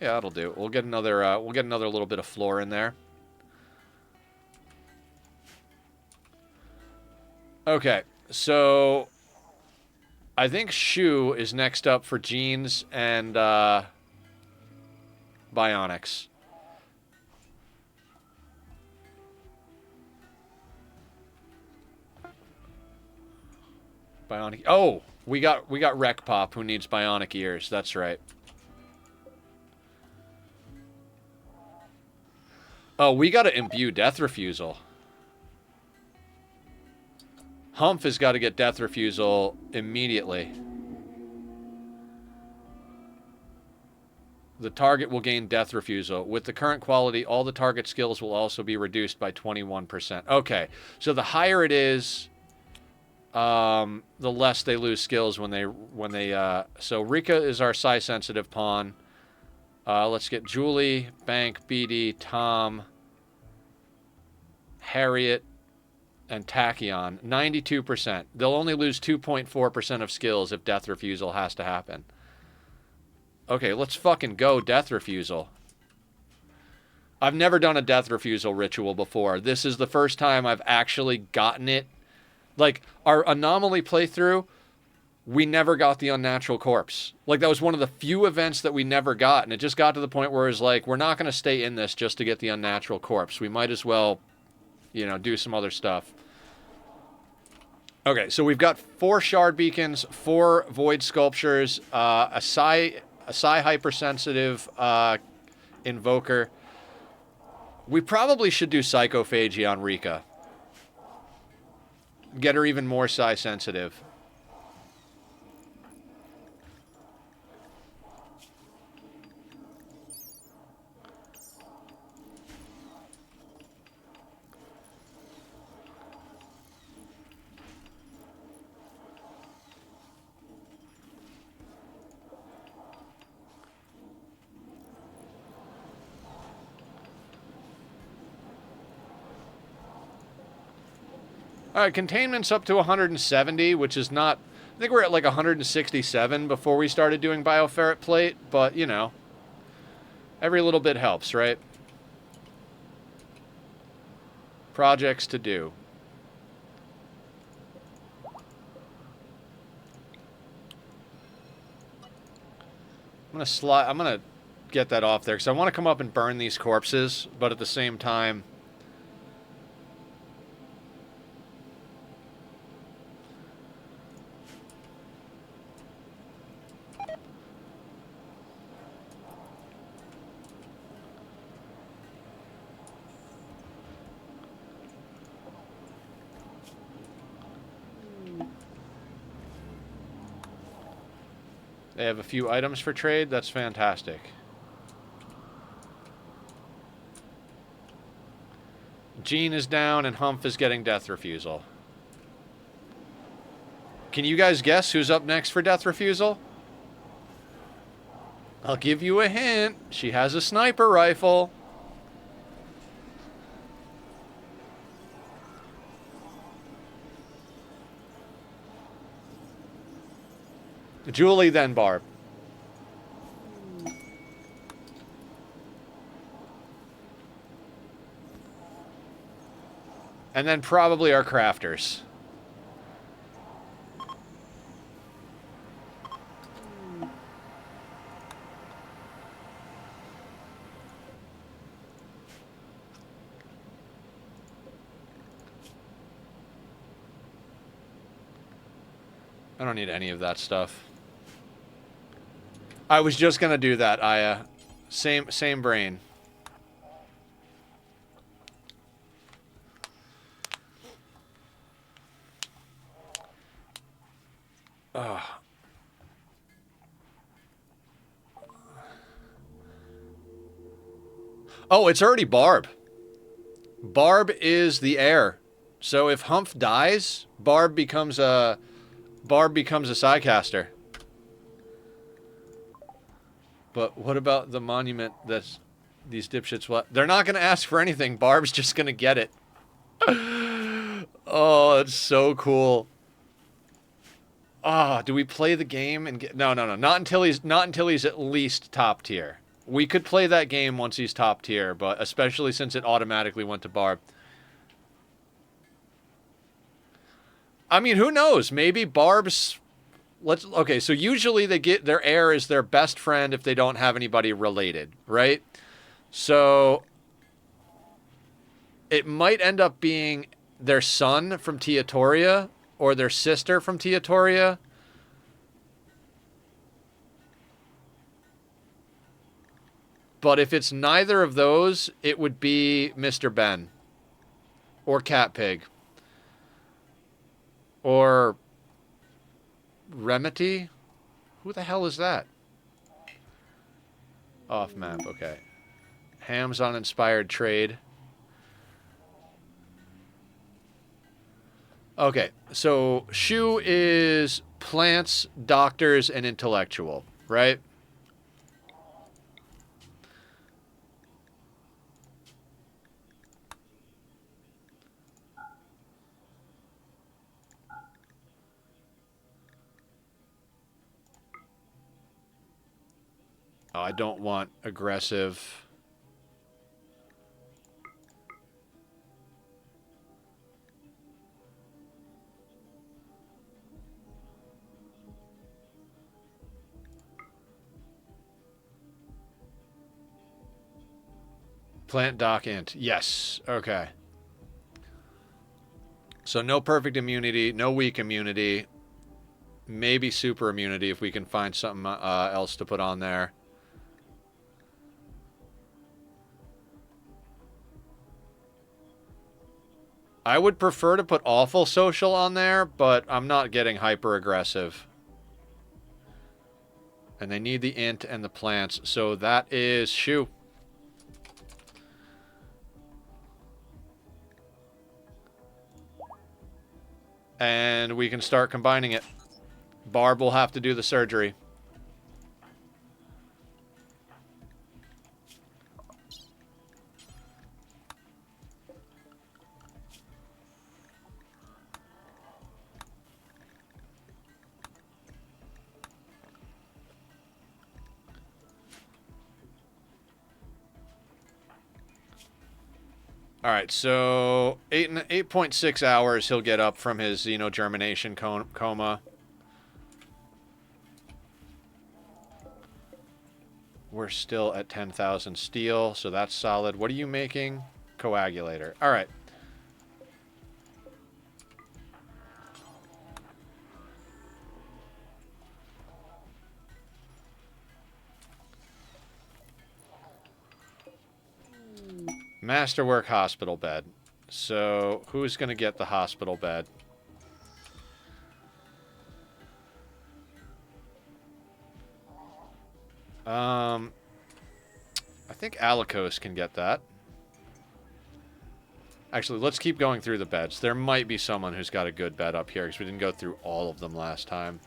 Yeah, that'll do. We'll get another little bit of floor in there. Okay, so I think Shu is next up for genes and bionics. Bionic. Oh, we got Wreck Pop who needs bionic ears. That's right. Oh, we got to imbue Death Refusal. Humph has got to get Death Refusal immediately. The target will gain Death Refusal. With the current quality, all the target skills will also be reduced by 21%. Okay, so the higher it is, the less they lose skills when they. So Rika is our psi-sensitive pawn. Let's get Julie, Bank, BD, Tom, Harriet, and Tachyon. 92%. They'll only lose 2.4% of skills if Death Refusal has to happen. Okay, let's fucking go Death Refusal. I've never done a Death Refusal ritual before. This is the first time I've actually gotten it. Like, our Anomaly playthrough, we never got the Unnatural Corpse. Like, that was one of the few events that we never got, and it just got to the point where it was like, we're not going to stay in this just to get the Unnatural Corpse. We might as well, you know, do some other stuff. Okay, so we've got 4 Shard Beacons, 4 Void Sculptures, a Psi Hypersensitive Invoker. We probably should do Psychophagy on Rika. Get her even more Psi sensitive. All right, containment's up to 170, which is not... I think we're at like 167 before we started doing bioferret plate, but, you know, every little bit helps, right? Projects to do. I'm gonna get that off there because I want to come up and burn these corpses, but at the same time, they have a few items for trade. That's fantastic. Gene is down and Humph is getting death refusal. Can you guys guess who's up next for death refusal? I'll give you a hint. She has a sniper rifle. Julie, then Barb. And then probably our crafters. I don't need any of that stuff. I was just gonna do that, Aya. Same brain. Ugh. Oh, it's already Barb. Barb is the heir. So if Humph dies, Barb becomes a Psycaster. But what about the monument that's these dipshits what? They're not going to ask for anything. Barb's just going to get it. Oh, it's so cool. Ah, do we play the game and get... No. Not until he's at least top tier. We could play that game once he's top tier, but especially since it automatically went to Barb. I mean, who knows? Maybe Barb's... Okay, so usually they get their heir is their best friend if they don't have anybody related, right? So it might end up being their son from Teotoria or their sister from Teotoria. But if it's neither of those, it would be Mr. Ben or Cat Pig or Remedy? Who the hell is that? Off map, okay. Hams on inspired trade. Okay, so Shu is plants, doctors, and intellectual, right? Oh, I don't want aggressive. Plant doc int. Yes. Okay. So no perfect immunity, no weak immunity. Maybe super immunity if we can find something else to put on there. I would prefer to put awful social on there, but I'm not getting hyper aggressive. And they need the int and the plants, so that is Shu. And we can start combining it. Barb will have to do the surgery. All right, so 8.6 hours he'll get up from his germination coma. We're still at 10,000 steel, so that's solid. What are you making? Coagulator. All right. Masterwork hospital bed. So who's going to get the hospital bed? I think Alikos can get that. Actually, let's keep going through the beds. There might be someone who's got a good bed up here because we didn't go through all of them last time.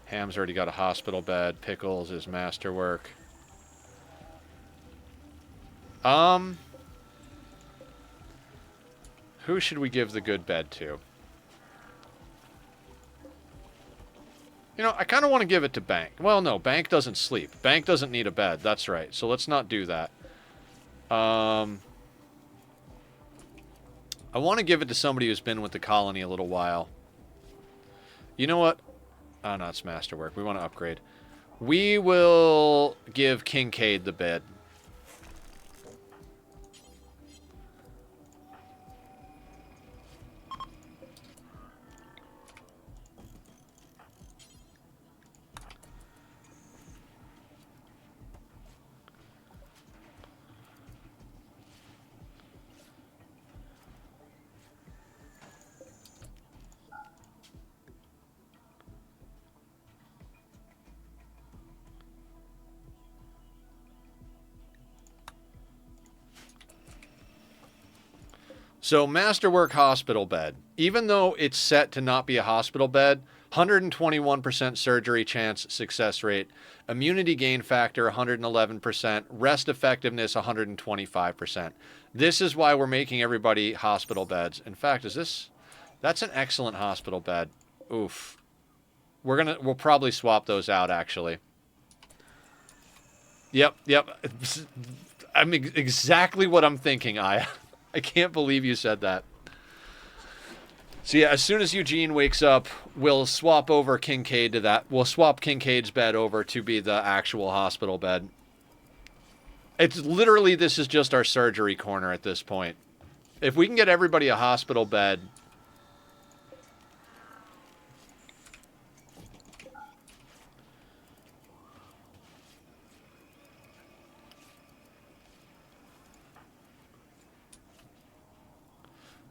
Ham's already got a hospital bed. Pickles is masterwork. Who should we give the good bed to? You know, I kind of want to give it to Bank. Well, no, Bank doesn't sleep. Bank doesn't need a bed. That's right. So let's not do that. I want to give it to somebody who's been with the colony a little while. You know what? Oh, no, it's masterwork. We want to upgrade. We will give Kincaid the bed. So, Masterwork hospital bed. Even though it's set to not be a hospital bed, 121% surgery chance success rate, immunity gain factor 111%, rest effectiveness 125%. This is why we're making everybody hospital beds. In fact, that's an excellent hospital bed. Oof. We'll probably swap those out actually. Yep. I'm exactly what I'm thinking, Aya. I can't believe you said that. So yeah, as soon as Eugene wakes up, we'll swap over Kincaid to that. We'll swap Kincaid's bed over to be the actual hospital bed. It's literally, this is just our surgery corner at this point. If we can get everybody a hospital bed...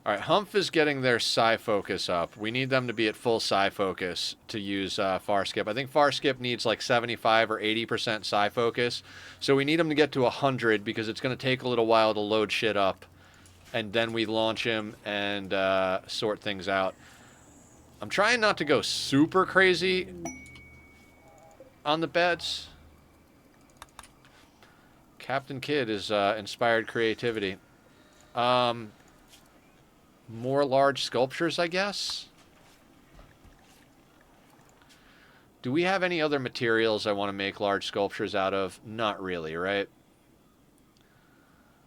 Alright, Humph is getting their psi focus up. We need them to be at full psi focus to use far skip. I think far skip needs like 75 or 80% psi focus. So we need them to get to 100 because it's going to take a little while to load shit up. And then we launch him and sort things out. I'm trying not to go super crazy on the beds. Captain Kidd is inspired creativity. More large sculptures, I guess? Do we have any other materials I want to make large sculptures out of? Not really, right?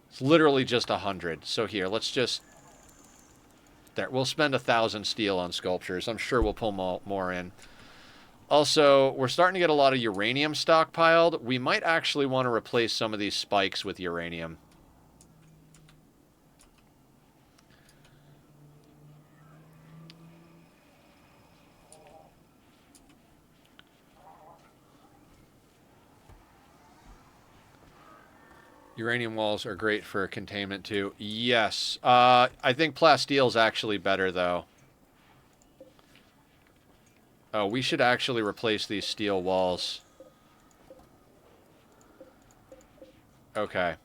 It's literally just 100. So here, let's just... There, we'll spend 1,000 steel on sculptures. I'm sure we'll pull more in. Also, we're starting to get a lot of uranium stockpiled. We might actually want to replace some of these spikes with uranium. Uranium walls are great for containment too. Yes. I think plastile's actually better though. Oh, we should actually replace these steel walls. Okay.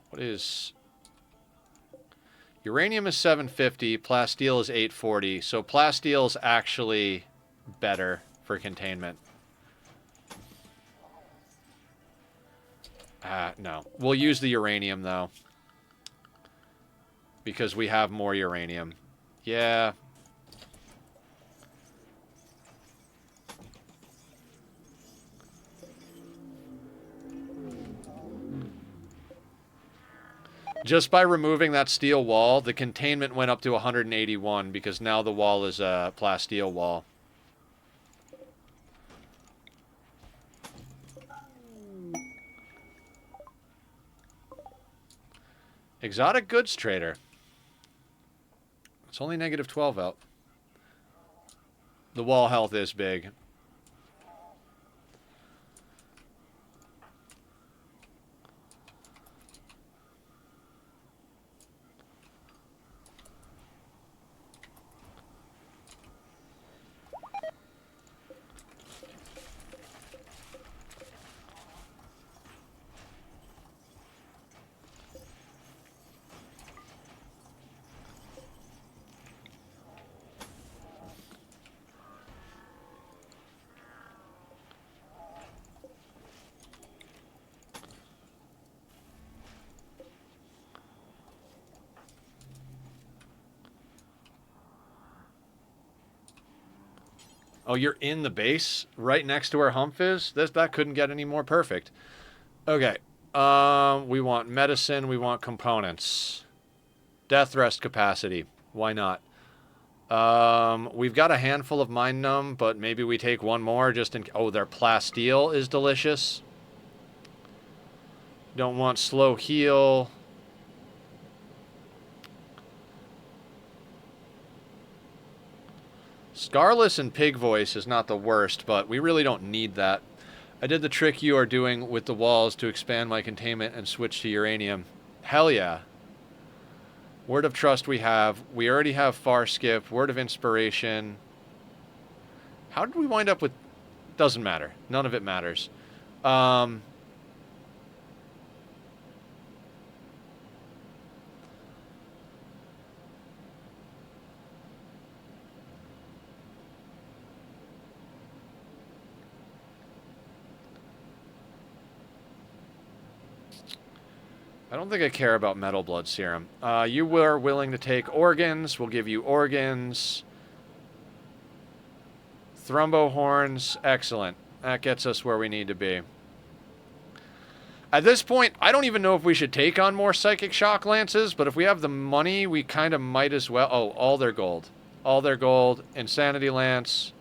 What is... Uranium is 750, plasteel is 840, so plasteel is actually better for containment. No. We'll use the uranium, though. Because we have more uranium. Yeah. Just by removing that steel wall, the containment went up to 181 because now the wall is a plasteel wall. Exotic goods trader. It's only negative 12 out. The wall health is big. Oh, you're in the base? Right next to where Humph is? That couldn't get any more perfect. Okay. We want medicine. We want components. Death rest capacity. Why not? We've got a handful of Mind Numb, but maybe we take one more just in... Oh, their plasteel is delicious. Don't want slow heal. Scarless and Pig Voice is not the worst, but we really don't need that. I did the trick you are doing with the walls to expand my containment and switch to uranium. Hell yeah. Word of Trust we have. We already have Far Skip. Word of Inspiration. How did we wind up with... Doesn't matter. None of it matters. I don't think I care about Metal Blood Serum. You were willing to take organs. We'll give you organs. Thrumbo Horns. Excellent. That gets us where we need to be. At this point, I don't even know if we should take on more Psychic Shock Lances, but if we have the money, we kind of might as well... Oh, all their gold. All their gold. Insanity Lance.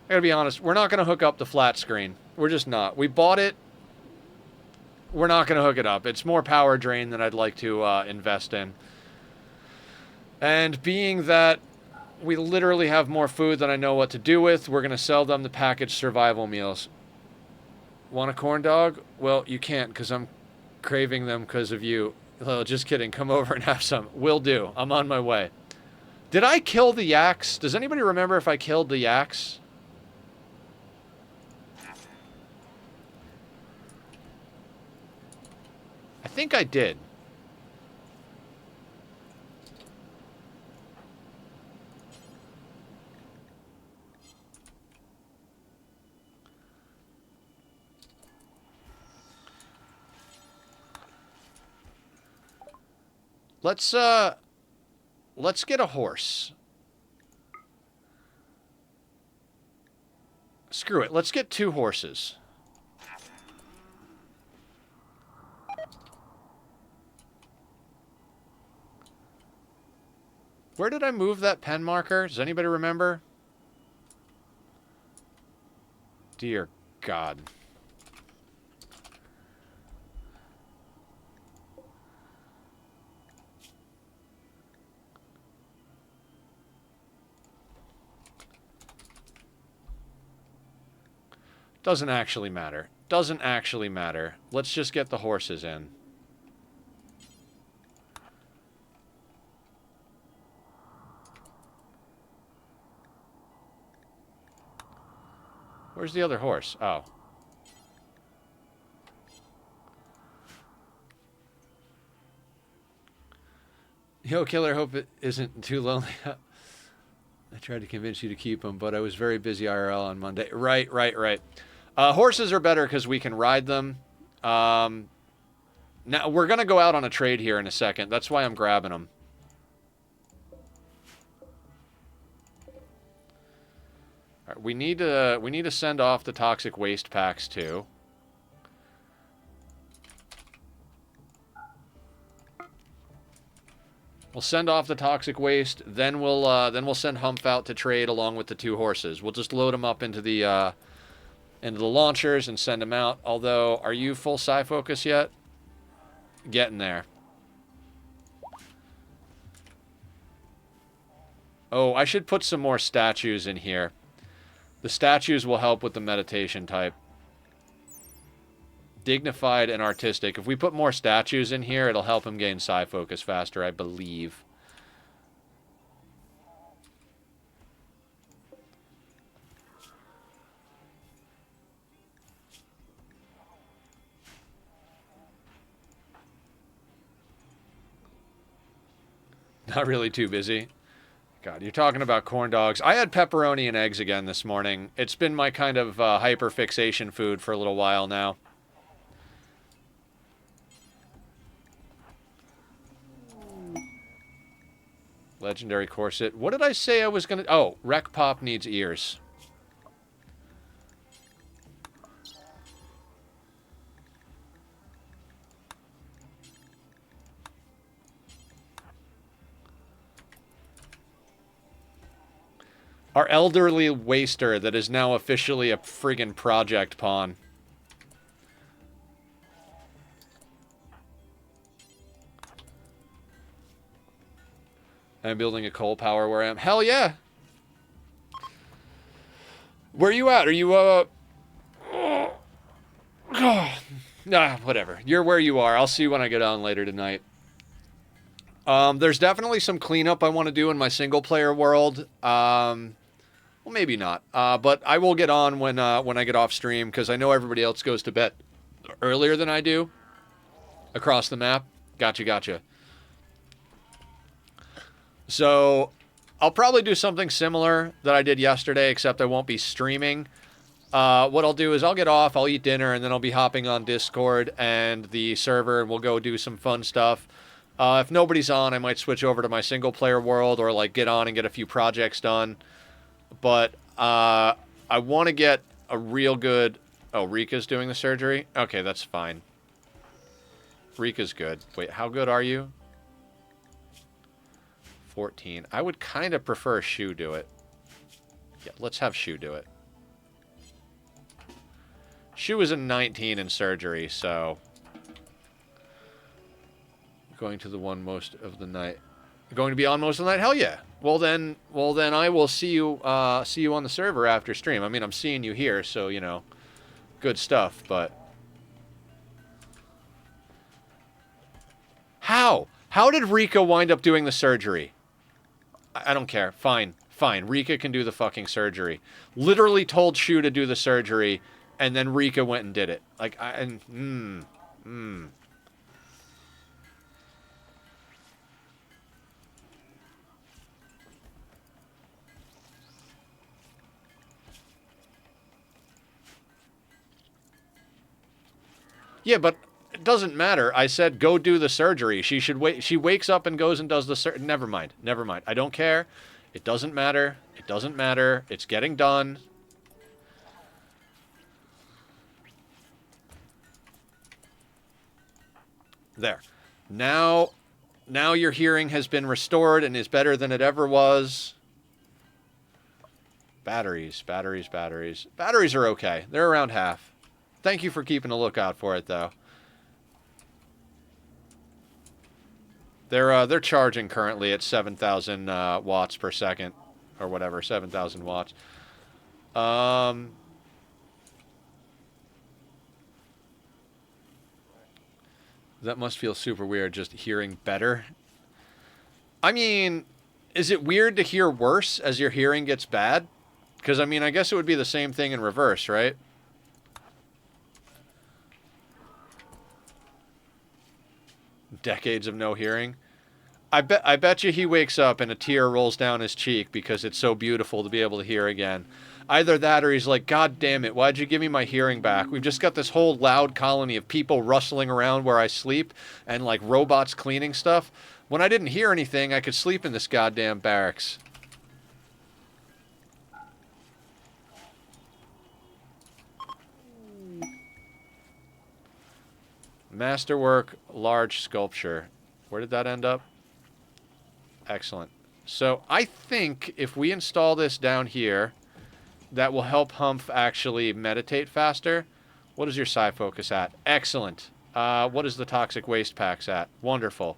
I gotta be honest, we're not going to hook up the flat screen. We're just not. We bought it. We're not going to hook it up. It's more power drain than I'd like to invest in. And being that we literally have more food than I know what to do with, we're going to sell them the packaged survival meals. Want a corn dog? Well, you can't because I'm craving them because of you. Oh, just kidding. Come over and have some. Will do. I'm on my way. Did I kill the yaks? Does anybody remember if I killed the yaks? I think I did. Let's get a horse. Screw it. Let's get 2 horses. Where did I move that pen marker? Does anybody remember? Dear God. Doesn't actually matter. Doesn't actually matter. Let's just get the horses in. Where's the other horse? Oh. Yo, killer, hope it isn't too lonely. I tried to convince you to keep them, but I was very busy IRL on Monday. Right. Horses are better because we can ride them. Now, we're going to go out on a trade here in a second. That's why I'm grabbing them. All right, we need to send off the toxic waste packs, too. We'll send off the toxic waste, then we'll send Humph out to trade along with the 2 horses. We'll just load them up into the launchers and send them out. Although, are you full psi focus yet? Getting there. Oh, I should put some more statues in here. The statues will help with the meditation type. Dignified and artistic. If we put more statues in here, it'll help him gain psi focus faster, I believe. Not really too busy. God, you're talking about corn dogs. I had pepperoni and eggs again this morning. It's been my kind of hyper-fixation food for a little while now. Legendary corset. What did I say I was going to... Oh, Wreck Pop needs ears. Our elderly waster that is now officially a friggin' project pawn. I'm building a coal power where I am. Hell yeah! Where are you at? Are you, Nah, whatever. You're where you are. I'll see you when I get on later tonight. There's definitely some cleanup I want to do in my single-player world. Well, maybe not. But I will get on when I get off stream, because I know everybody else goes to bed earlier than I do. Across the map. Gotcha. So, I'll probably do something similar that I did yesterday, except I won't be streaming. What I'll do is I'll get off, I'll eat dinner, and then I'll be hopping on Discord and the server, and we'll go do some fun stuff. If nobody's on, I might switch over to my single-player world, or like get on and get a few projects done. But I want to get a real good... Oh, Rika's doing the surgery? Okay, that's fine. Rika's good. Wait, how good are you? 14. I would kind of prefer Shu do it. Yeah, let's have Shu do it. Shu is a 19 in surgery, so... Going to the one most of the night. Going to be on most of the night? Hell yeah. Well then I will see you on the server after stream. I mean, I'm seeing you here, so, you know, good stuff, but... How? How did Rika wind up doing the surgery? I don't care. Fine. Rika can do the fucking surgery. Literally told Shu to do the surgery, and then Rika went and did it. Like, Yeah, but it doesn't matter. I said go do the surgery. She should wait. She wakes up and goes and does the surgery. Never mind. I don't care. It doesn't matter. It's getting done. There. Now your hearing has been restored and is better than it ever was. Batteries. Batteries are okay. They're around half. Thank you for keeping a lookout for it, though. They're charging currently at 7,000 watts per second, or whatever, 7,000 watts. That must feel super weird, just hearing better. I mean, is it weird to hear worse as your hearing gets bad? Because, I mean, I guess it would be the same thing in reverse, right? Decades of no hearing. I bet you he wakes up and a tear rolls down his cheek because it's so beautiful to be able to hear again. Either that or he's like, God damn it, why'd you give me my hearing back? We've just got this whole loud colony of people rustling around where I sleep and like robots cleaning stuff. When I didn't hear anything, I could sleep in this goddamn barracks. Masterwork, large sculpture. Where did that end up? Excellent. So I think if we install this down here, that will help Humph actually meditate faster. What is your psi focus at? Excellent. What is the toxic waste packs at? Wonderful.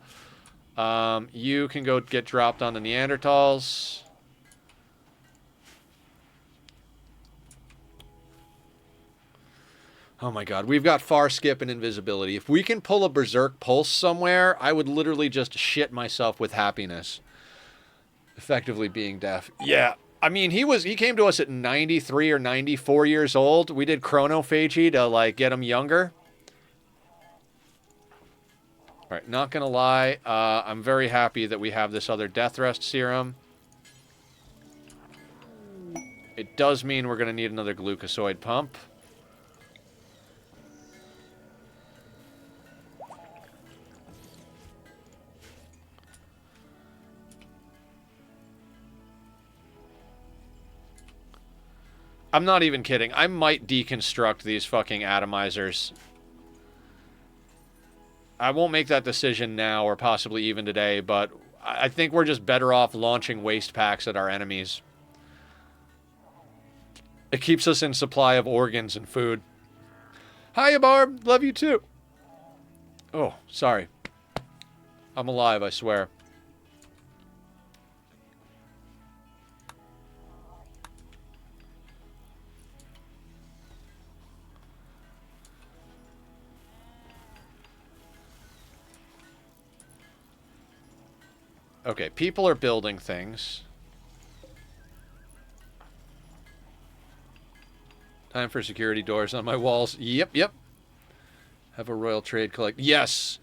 You can go get dropped on the Neanderthals. Oh my god, we've got far skip and invisibility. If we can pull a berserk pulse somewhere, I would literally just shit myself with happiness. Effectively being deaf. Yeah. I mean, he came to us at 93 or 94 years old. We did chronophagy to like get him younger. All right, not gonna lie, I'm very happy that we have this other death rest serum. It does mean we're gonna need another glucosoid pump. I'm not even kidding. I might deconstruct these fucking atomizers. I won't make that decision now or possibly even today, but I think we're just better off launching waste packs at our enemies. It keeps us in supply of organs and food. Hiya, Barb. Love you too. Oh, sorry. I'm alive, I swear. Okay, people are building things. Time for security doors on my walls. Yep, yep. Have a royal trade collect. Yes!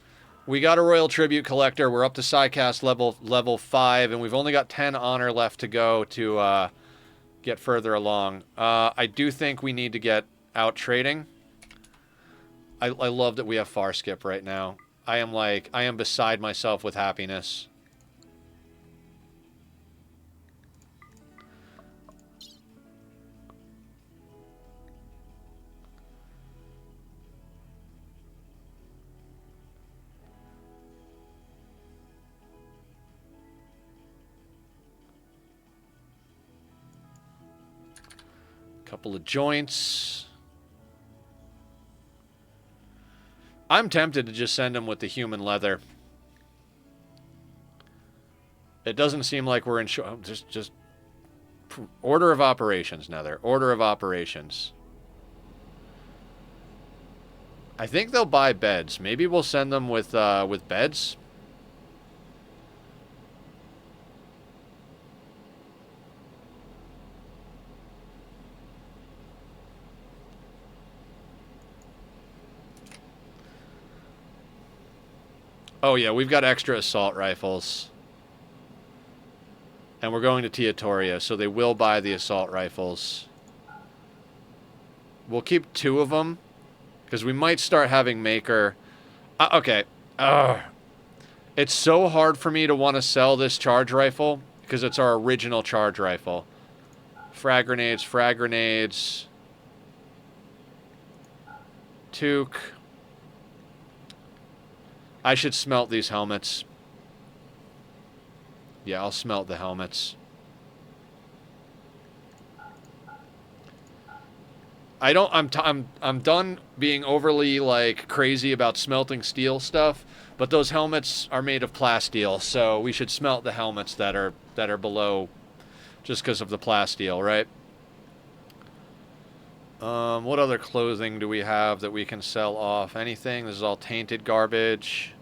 We got a royal tribute collector. We're up to Psycast level 5, and we've only got 10 honor left to go to get further along. I do think we need to get out trading. I love that we have far skip right now. I am beside myself with happiness. Couple of joints. I'm tempted to just send him with the human leather. It doesn't seem like we're in just order of operations, Nether. Order of operations. I think they'll buy beds. Maybe we'll send them with beds. Oh yeah, we've got extra assault rifles. And we're going to Teotoria, so they will buy the assault rifles. We'll keep 2 of them, because we might start having Maker... okay. It's so hard for me to want to sell this charge rifle, because it's our original charge rifle. Frag grenades, frag grenades. Toque. I should smelt these helmets. Yeah, I'll smelt the helmets. I'm done being overly like crazy about smelting steel stuff, but those helmets are made of plasteel, so we should smelt the helmets that are below just because of the plasteel, right? What other clothing do we have that we can sell off? Anything? This is all tainted garbage.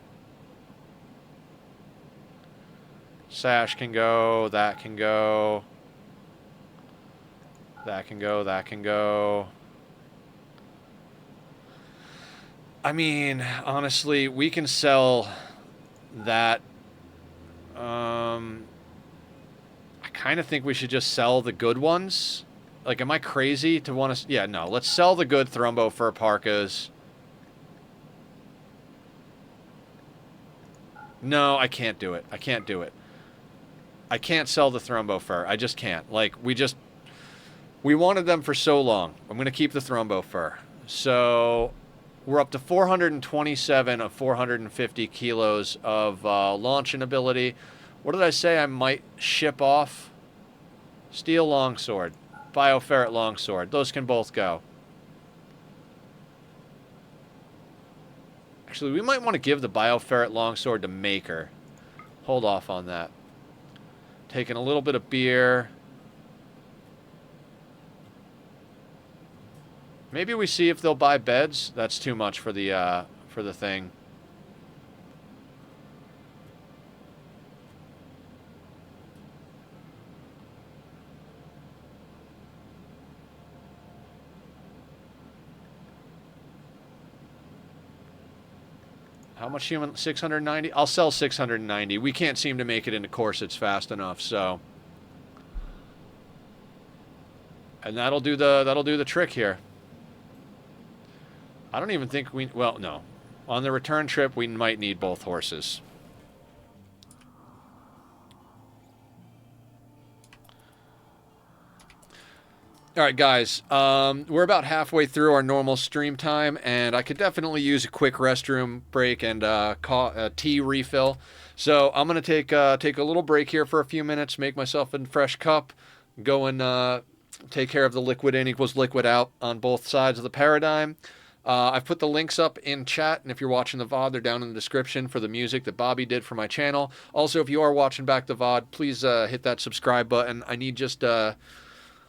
Sash can go, that can go. That can go, that can go. I mean, honestly, we can sell that I kind of think we should just sell the good ones. Like, am I crazy to want to... Yeah, no. Let's sell the good Thrumbo fur parkas. No, I can't do it. I can't do it. I can't sell the Thrumbo fur. I just can't. Like, we wanted them for so long. I'm going to keep the Thrumbo fur. So we're up to 427 of 450 kilos of launching ability. What did I say I might ship off? Steel longsword. Bioferret longsword. Those can both go. Actually, we might want to give the Bioferret longsword to Maker. Hold off on that. Taking a little bit of beer. Maybe we see if they'll buy beds. That's too much for the thing. How much human? 690? I'll sell 690. We can't seem to make it into corsets fast enough, so. And that'll do the trick here. I don't even think we... Well, no. On the return trip, we might need both horses. All right, guys. We're about halfway through our normal stream time, and I could definitely use a quick restroom break and a tea refill. So I'm going to take a little break here for a few minutes, make myself a fresh cup, go and take care of the liquid in equals liquid out on both sides of the paradigm. I've put the links up in chat, and if you're watching the VOD, they're down in the description for the music that Bobby did for my channel. Also, if you are watching back the VOD, please hit that subscribe button. I need just a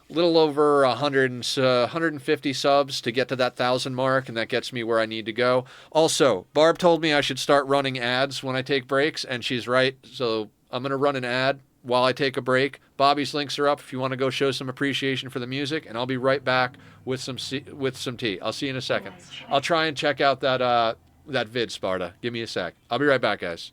little over 150 subs to get to that 1,000 mark, and that gets me where I need to go. Also, Barb told me I should start running ads when I take breaks, and she's right, so I'm going to run an ad while I take a break. Bobby's links are up if you want to go show some appreciation for the music, and I'll be right back with some tea. I'll see you in a second. I'll try and check out that vid, Sparta. Give me a sec. I'll be right back, guys.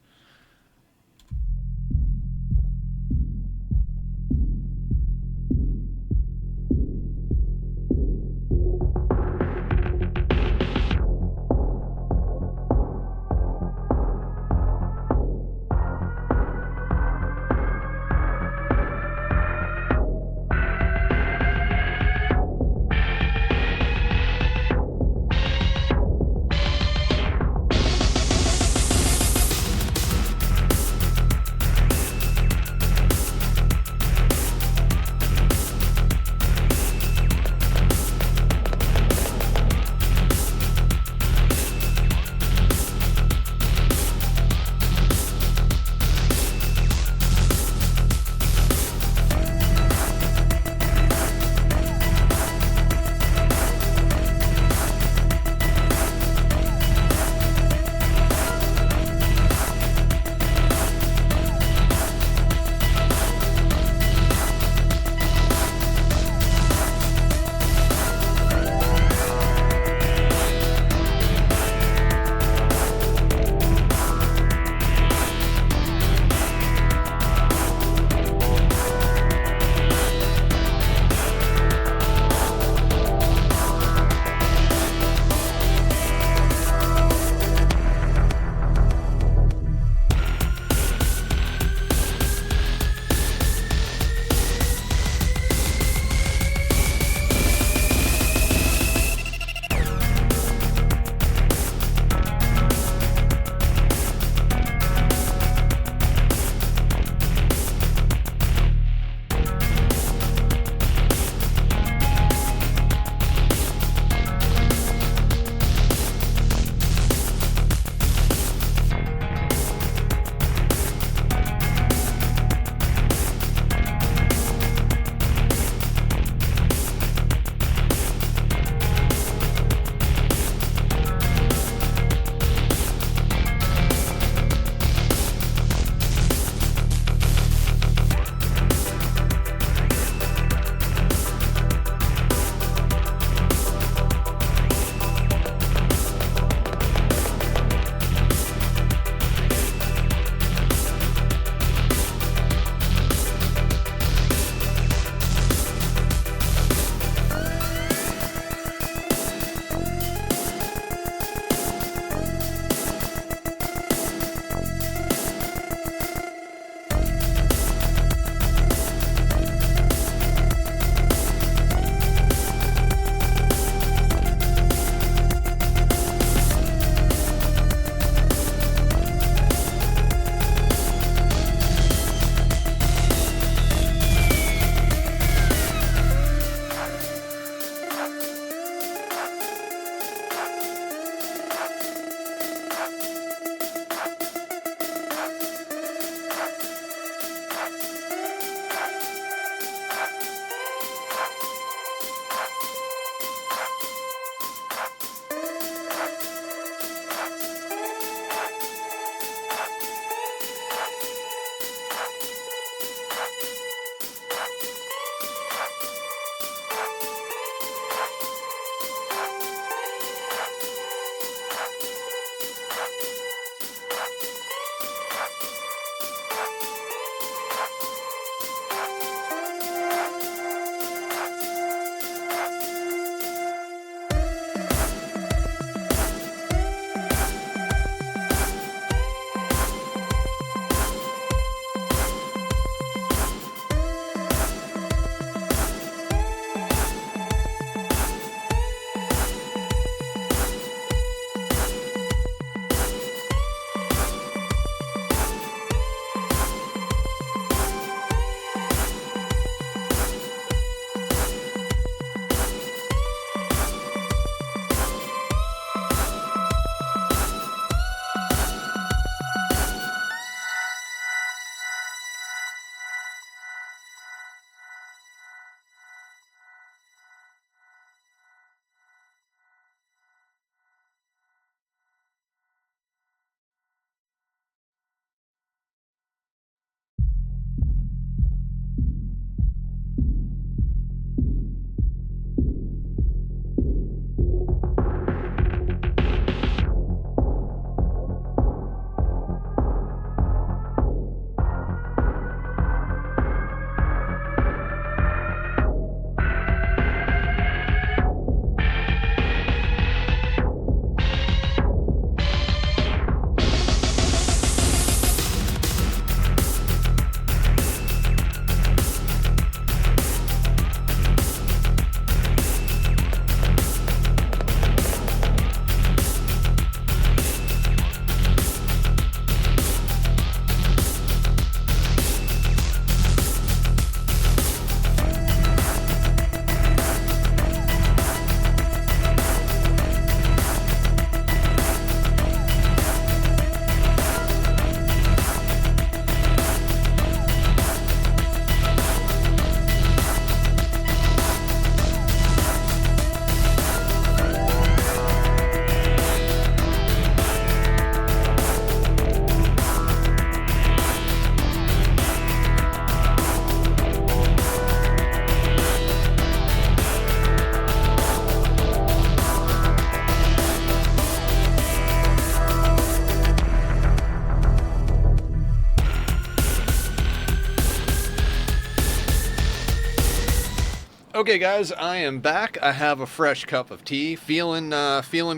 Okay, guys, I am back. I have a fresh cup of tea, feeling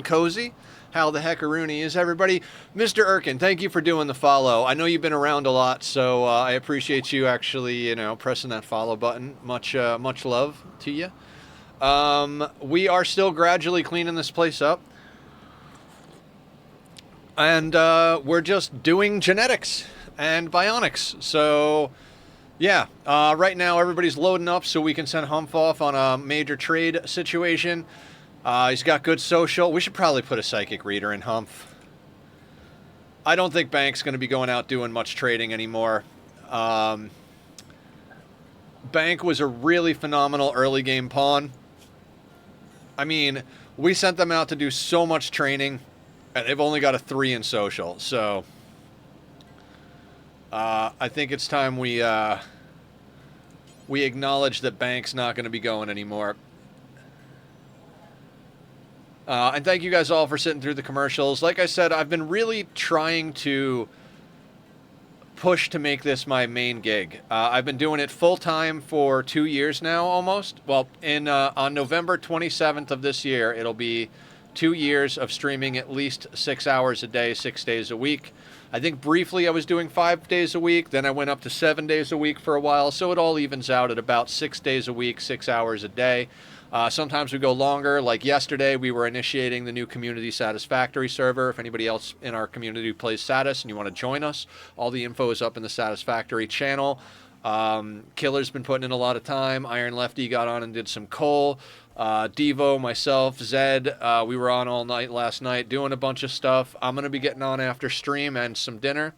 cozy. How the heckaroony is everybody? Mr. Erkin, thank you for doing the follow. I know you've been around a lot, so I appreciate you actually, pressing that follow button. Much love to you. We are still gradually cleaning this place up, and we're just doing genetics and bionics. So yeah, right now everybody's loading up so we can send Humph off on a major trade situation. He's got good social. We should probably put a psychic reader in Humph. I don't think Bank's going to be going out doing much trading anymore. Bank was a really phenomenal early game pawn. I mean, we sent them out to do so much training, and they've only got a 3 in social. So I think it's time we acknowledge that Bank's not going to be going anymore. And thank you guys all for sitting through the commercials. Like I said, I've been really trying to push to make this my main gig. I've been doing it full-time for 2 years now, almost. Well, on November 27th of this year, it'll be 2 years of streaming at least 6 hours a day, 6 days a week. I think briefly I was doing 5 days a week, then I went up to 7 days a week for a while, so it all evens out at about 6 days a week, 6 hours a day. Sometimes we go longer, like yesterday we were initiating the new Community Satisfactory server. If anybody else in our community plays Satis and you want to join us, all the info is up in the Satisfactory channel. Killer's been putting in a lot of time. Iron Lefty got on and did some coal. Devo, myself, Zed, we were on all night last night doing a bunch of stuff. I'm going to be getting on after stream and some dinner.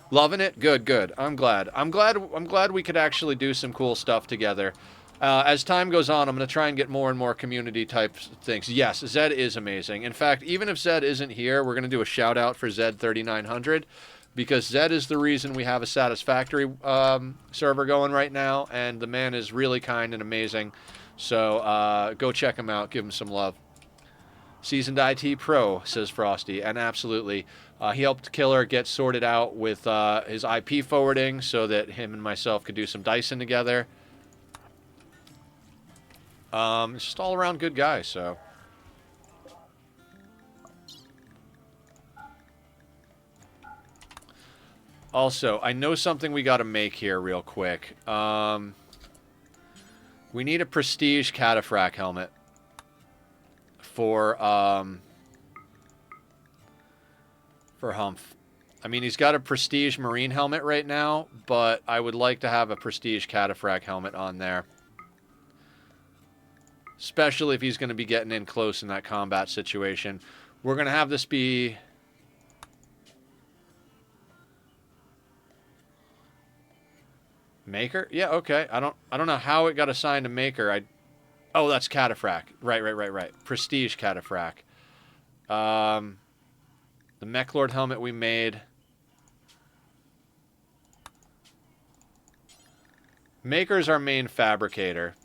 Loving it? Good, good. I'm glad. I'm glad we could actually do some cool stuff together. As time goes on, I'm going to try and get more and more community type things. Yes, Zed is amazing. In fact, even if Zed isn't here, we're going to do a shout out for Zed 3900 because Zed is the reason we have a Satisfactory server going right now, and the man is really kind and amazing. So go check him out. Give him some love. Seasoned IT Pro, says Frosty, and absolutely. He helped Killer get sorted out with his IP forwarding so that him and myself could do some Dyson together. Just all around good guy, so. Also, I know something we got to make here real quick. We need a prestige cataphract helmet for Humph. I mean, he's got a prestige marine helmet right now, but I would like to have a prestige cataphract helmet on there. Especially if he's going to be getting in close in that combat situation. We're going to have this be... Maker? Yeah, okay. I don't know how it got assigned to Maker. Oh, that's cataphract. Right. Prestige cataphract. The Mech Lord helmet we made. Maker's our main fabricator.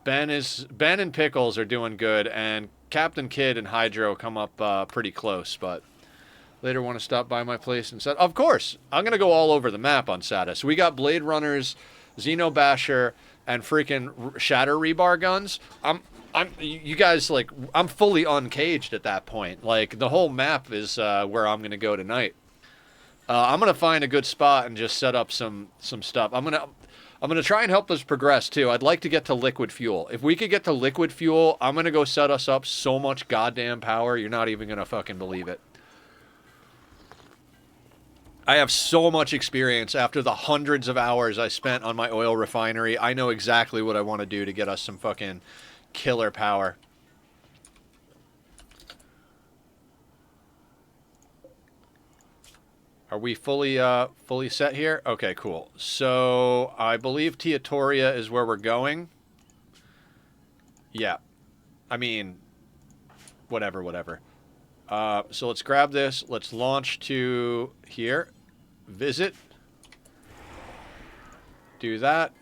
Ben and Pickles are doing good, and Captain Kidd and Hydro come up pretty close, but later want to stop by my place and said, of course, I'm going to go all over the map on Satis. We got Blade Runners, Xeno Basher, and freaking Shatter Rebar guns. You guys, like, I'm fully uncaged at that point. Like, the whole map is where I'm going to go tonight. I'm going to find a good spot and just set up some stuff. I'm going to try and help us progress, too. I'd like to get to liquid fuel. If we could get to liquid fuel, I'm going to go set us up so much goddamn power, you're not even going to fucking believe it. I have so much experience after the hundreds of hours I spent on my oil refinery. I know exactly what I want to do to get us some fucking killer power. Are we fully set here? Okay, cool. So I believe Teotoria is where we're going. Yeah. I mean, whatever. So let's grab this. Let's launch to here. Visit. Do that.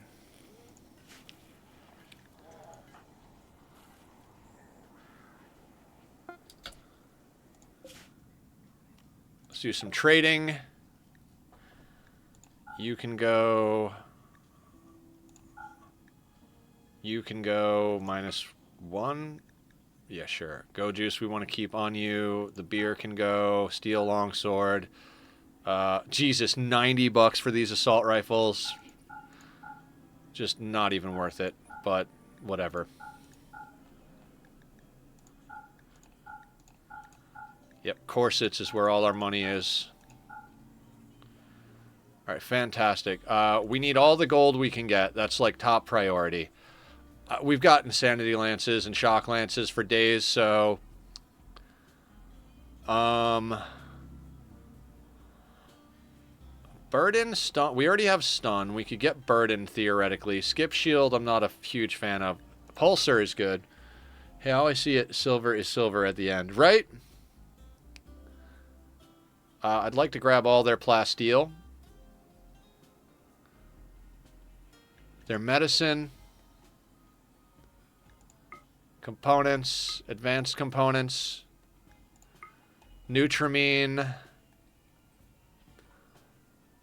Let's do some trading. You can go You can go -1. Yeah, sure. Go juice we want to keep on you. The beer can go. Steel longsword. Jesus, $90 for these assault rifles. Just not even worth it, but whatever. Yep, corsets is where all our money is. All right, fantastic. We need all the gold we can get. That's like top priority. We've got insanity lances and shock lances for days, so burden, stun. We already have stun. We could get burden theoretically. Skip shield, I'm not a huge fan of. Pulsar is good. Hey, how I see it, silver is silver at the end, right? I'd like to grab all their plasteel. Their medicine. Components. Advanced components. Nutramine.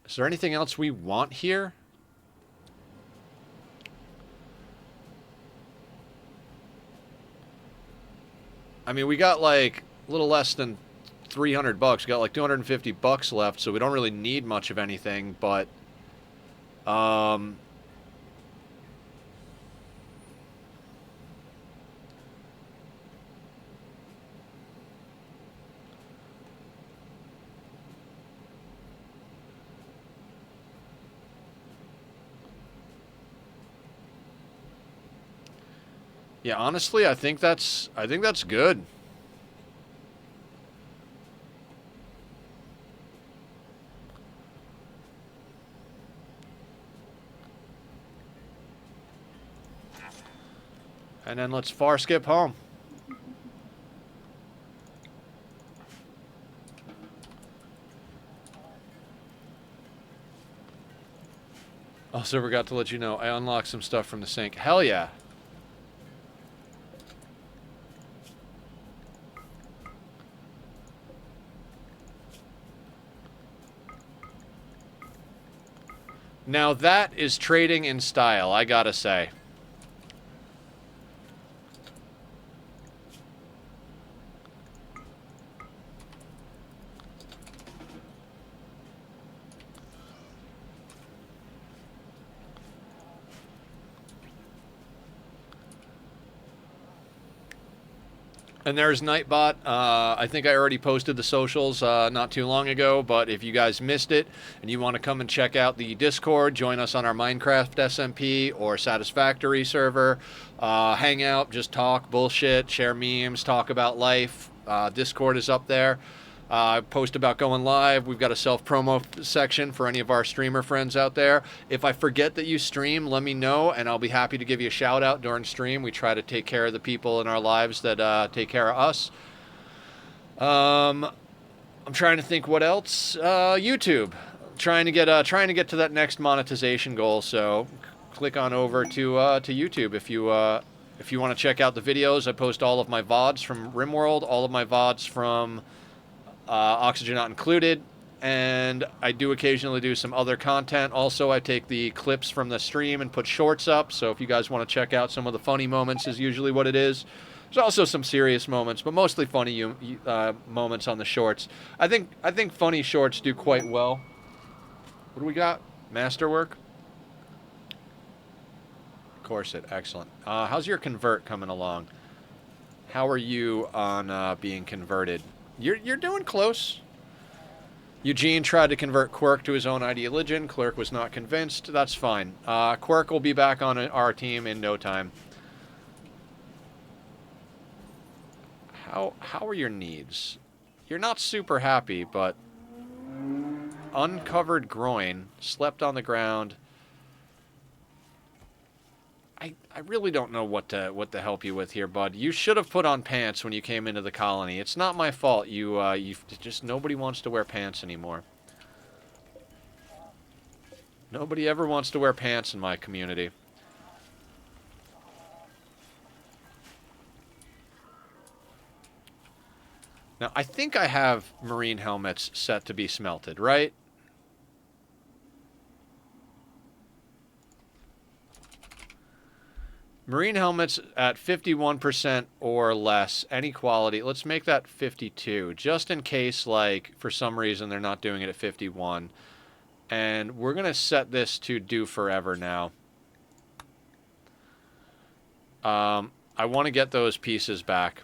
Is there anything else we want here? I mean, we got like a little less than $300. We got like $250 left, so we don't really need much of anything, but yeah, honestly, I think that's good. And then let's far skip home. Also, forgot to let you know, I unlocked some stuff from the sink. Hell yeah. Now that is trading in style, I gotta say. And there's Nightbot. I think I already posted the socials not too long ago, but if you guys missed it and you want to come and check out the Discord, join us on our Minecraft SMP or Satisfactory server. Hang out, just talk, bullshit, share memes, talk about life. Discord is up there. Post about going live. We've got a self-promo section for any of our streamer friends out there. If I forget that you stream, let me know, and I'll be happy to give you a shout-out during stream. We try to take care of the people in our lives that take care of us. I'm trying to think what else. YouTube. Trying to get to that next monetization goal. So click on over to YouTube if you want to check out the videos. I post all of my VODs from Rimworld, all of my VODs from Oxygen Not Included, and I do occasionally do some other content. Also, I take the clips from the stream and put shorts up, so if you guys want to check out some of the funny moments is usually what it is. There's also some serious moments, but mostly funny moments on the shorts. I think funny shorts do quite well. What do we got? Masterwork? Corset, excellent. How's your convert coming along? How are you on being converted? You're doing close. Eugene tried to convert Quirk to his own ideology. Quirk was not convinced. That's fine. Quirk will be back on our team in no time. How are your needs? You're not super happy, but uncovered groin, slept on the ground. I really don't know what to help you with here, bud. You should have put on pants when you came into the colony. It's not my fault. You just nobody wants to wear pants anymore. Nobody ever wants to wear pants in my community. Now, I think I have marine helmets set to be smelted, right? Marine helmets at 51% or less, any quality. Let's make that 52, just in case, like, for some reason they're not doing it at 51. And we're going to set this to do forever now. I want to get those pieces back.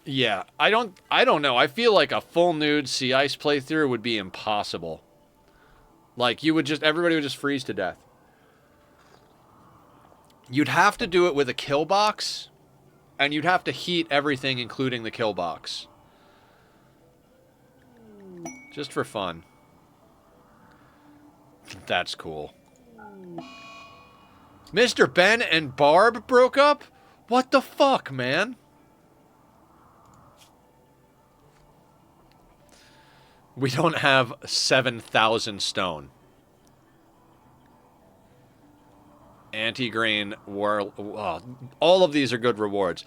Yeah, I don't know. I feel like a full nude sea ice playthrough would be impossible. Like, everybody would just freeze to death. You'd have to do it with a Killbox, and you'd have to heat everything, including the Killbox. Just for fun. That's cool. Mr. Ben and Barb broke up? What the fuck, man? We don't have 7,000 stone. Anti-grain war. All of these are good rewards.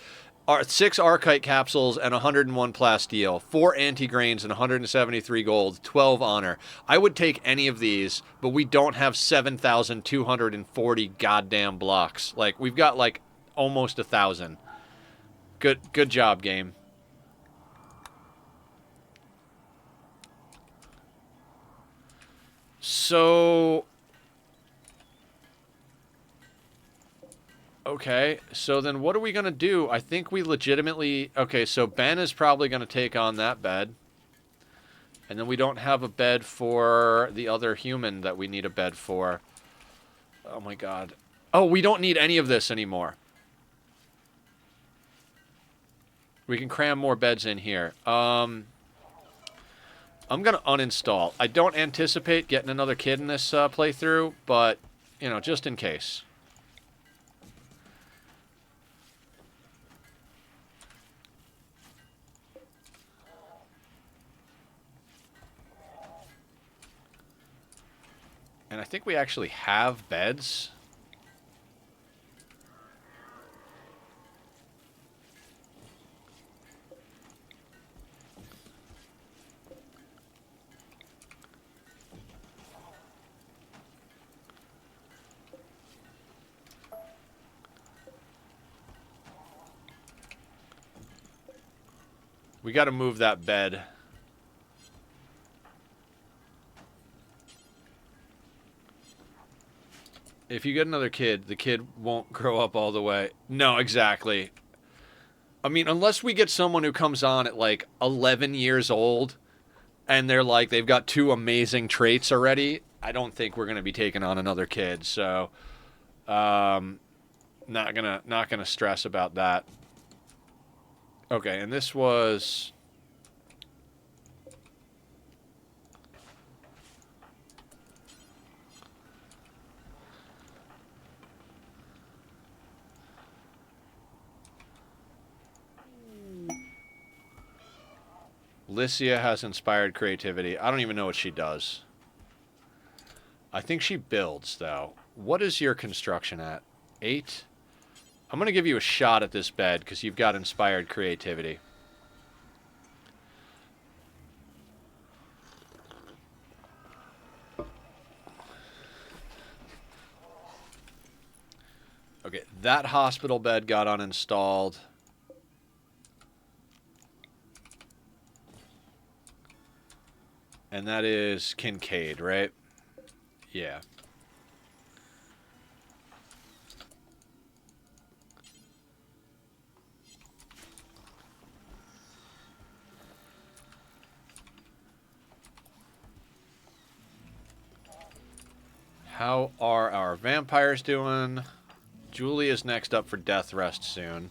6 Archite capsules and 101 plasteel, 4 anti-grains and 173 gold, 12 honor. I would take any of these, but we don't have 7,240 goddamn blocks. Like, we've got like almost 1,000. Good job, game. So, okay, so then what are we going to do? I think we legitimately... Okay, so Ben is probably going to take on that bed. And then we don't have a bed for the other human that we need a bed for. Oh my god. Oh, we don't need any of this anymore. We can cram more beds in here. I'm going to uninstall. I don't anticipate getting another kid in this playthrough, but, you know, just in case. And I think we actually have beds. We got to move that bed. If you get another kid, the kid won't grow up all the way. No, exactly. I mean, unless we get someone who comes on at like 11 years old and they're like, they've got 2 amazing traits already, I don't think we're going to be taking on another kid. So, not gonna stress about that. Okay, and this was... Lycia has inspired creativity. I don't even know what she does. I think she builds, though. What is your construction at? 8? I'm going to give you a shot at this bed because you've got inspired creativity. Okay, that hospital bed got uninstalled. And that is Kincaid, right? Yeah. How are our vampires doing? Julie is next up for death rest soon.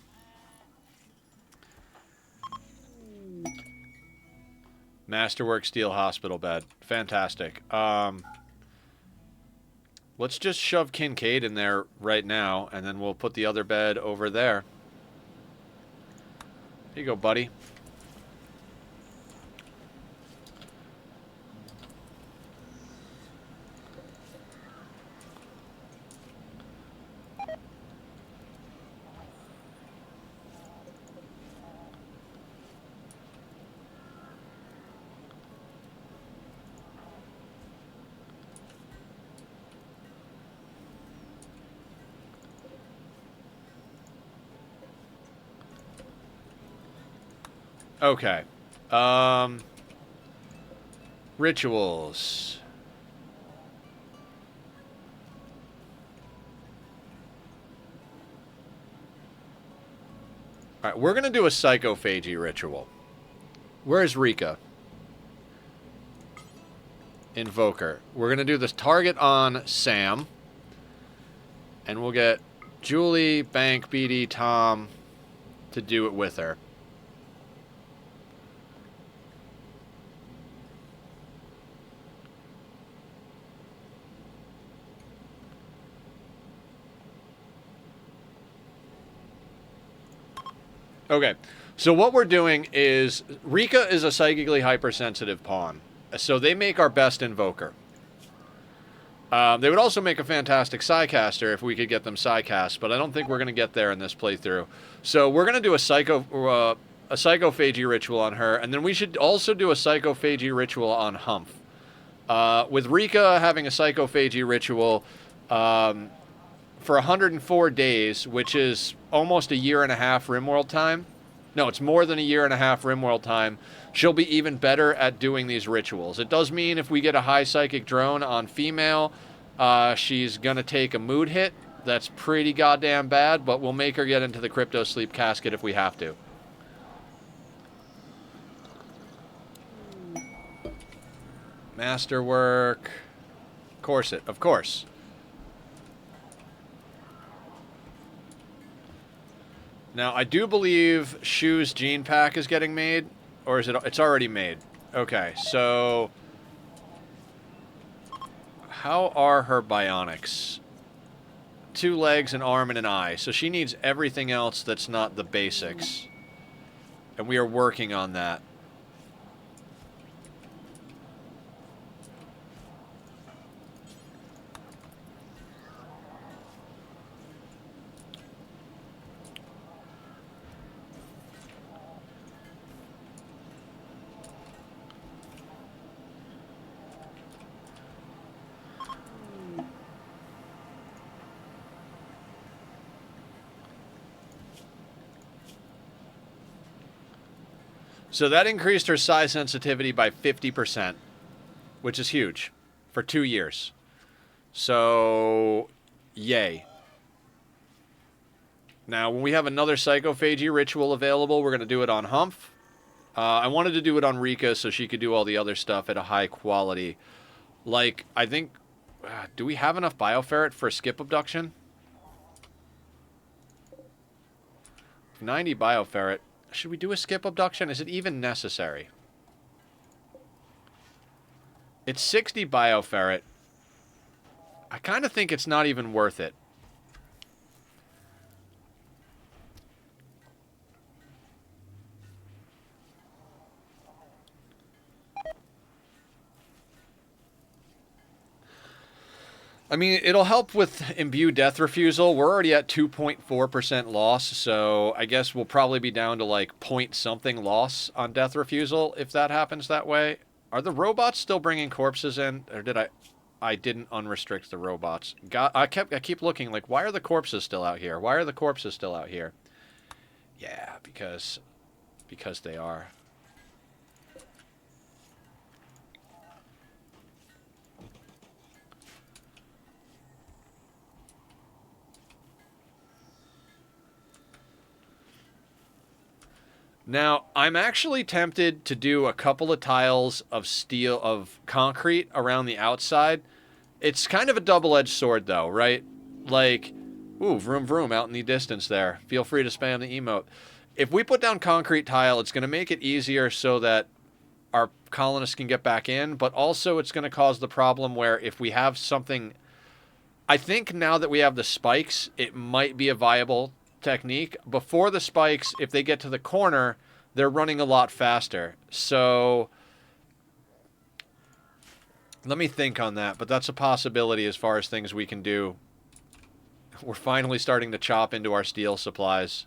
Masterwork steel hospital bed. Fantastic. Let's just shove Kincaid in there right now, and then we'll put the other bed over there. Here you go, buddy. Okay. Rituals. All right, we're going to do a psychophagy ritual. Where's Rika? Invoker. We're going to do this target on Sam. And we'll get Julie, Bank, BD, Tom to do it with her. Okay, so what we're doing is Rika is a psychically hypersensitive pawn, so they make our best invoker. They would also make a fantastic Psycaster if we could get them Psycast, but I don't think we're going to get there in this playthrough. So we're going to do a psychophagy ritual on her, and then we should also do a psychophagy ritual on Humph. With Rika having a psychophagy ritual for 104 days, which is almost a year and a half Rimworld time. No, it's more than a year and a half Rimworld time. She'll be even better at doing these rituals. It does mean if we get a high psychic drone on female, she's going to take a mood hit. That's pretty goddamn bad, but we'll make her get into the crypto sleep casket if we have to. Masterwork. Corset, of course. Now, I do believe Shu's gene pack is getting made, or is it? It's already made. Okay, so how are her bionics? 2 legs, an arm, and an eye. So she needs everything else that's not the basics. And we are working on that. So that increased her psi sensitivity by 50%, which is huge, for 2 years. So, yay. Now, when we have another psychophagy ritual available, we're going to do it on Humph. I wanted to do it on Rika so she could do all the other stuff at a high quality. Like, I think... do we have enough bioferret for skip abduction? 90 bioferret. Should we do a skip abduction? Is it even necessary? It's 60 bioferret. I kind of think it's not even worth it. I mean, it'll help with imbue death refusal. We're already at 2.4% loss, so I guess we'll probably be down to like point something loss on death refusal if that happens that way. Are the robots still bringing corpses in, or did I didn't unrestrict the robots? I keep looking like, why are the corpses still out here? Why are the corpses still out here? Yeah, because they are. Now, I'm actually tempted to do a couple of tiles of steel, of concrete around the outside. It's kind of a double-edged sword, though, right? Like, ooh, vroom vroom out in the distance there. Feel free to spam the emote. If we put down concrete tile, it's going to make it easier so that our colonists can get back in, but also it's going to cause the problem where if we have something... I think now that we have the spikes, it might be a viable technique. Before the spikes, if they get to the corner, they're running a lot faster. So let me think on that, but that's a possibility as far as things we can do. We're finally starting to chop into our steel supplies.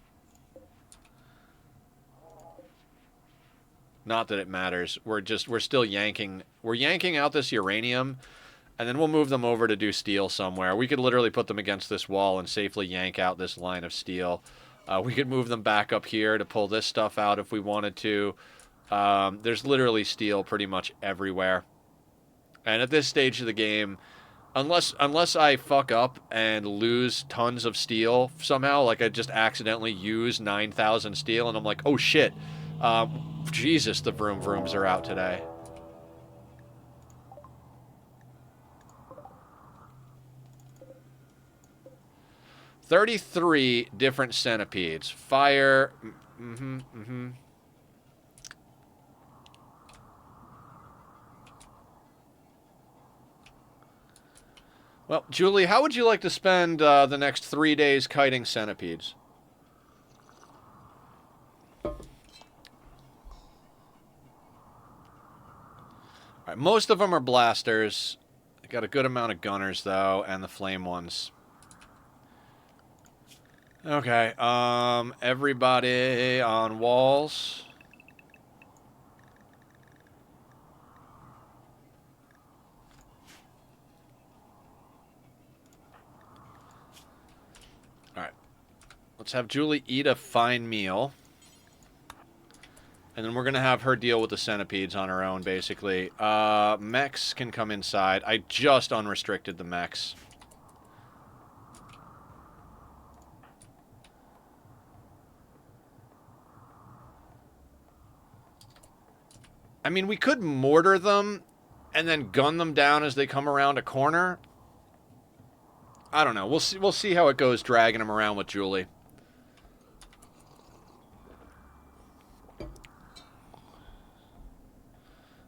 Not that it matters. We're still yanking. We're yanking out this uranium, and then we'll move them over to do steel somewhere. We could literally put them against this wall and safely yank out this line of steel. We could move them back up here to pull this stuff out if we wanted to. There's literally steel pretty much everywhere. And at this stage of the game, unless I fuck up and lose tons of steel somehow, like I just accidentally use 9,000 steel and I'm like, oh shit, Jesus, the vroom vrooms are out today. $33 different centipedes. Fire. Well, Julie, how would you like to spend the next 3 days kiting centipedes? All right, most of them are blasters. I got a good amount of gunners, though, and the flame ones. Okay, everybody on walls. Alright. Let's have Julie eat a fine meal. And then we're going to have her deal with the centipedes on her own, basically. Mechs can come inside. I just unrestricted the mechs. I mean, we could mortar them and then gun them down as they come around a corner. I don't know. We'll see how it goes dragging them around with Julie.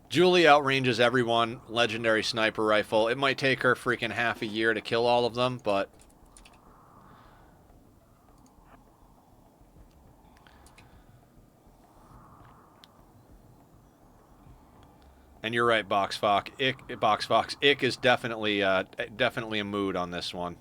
Julie outranges everyone. Legendary sniper rifle. It might take her freaking half a year to kill all of them, but... And you're right, Box Fox. Ick is definitely a mood on this one.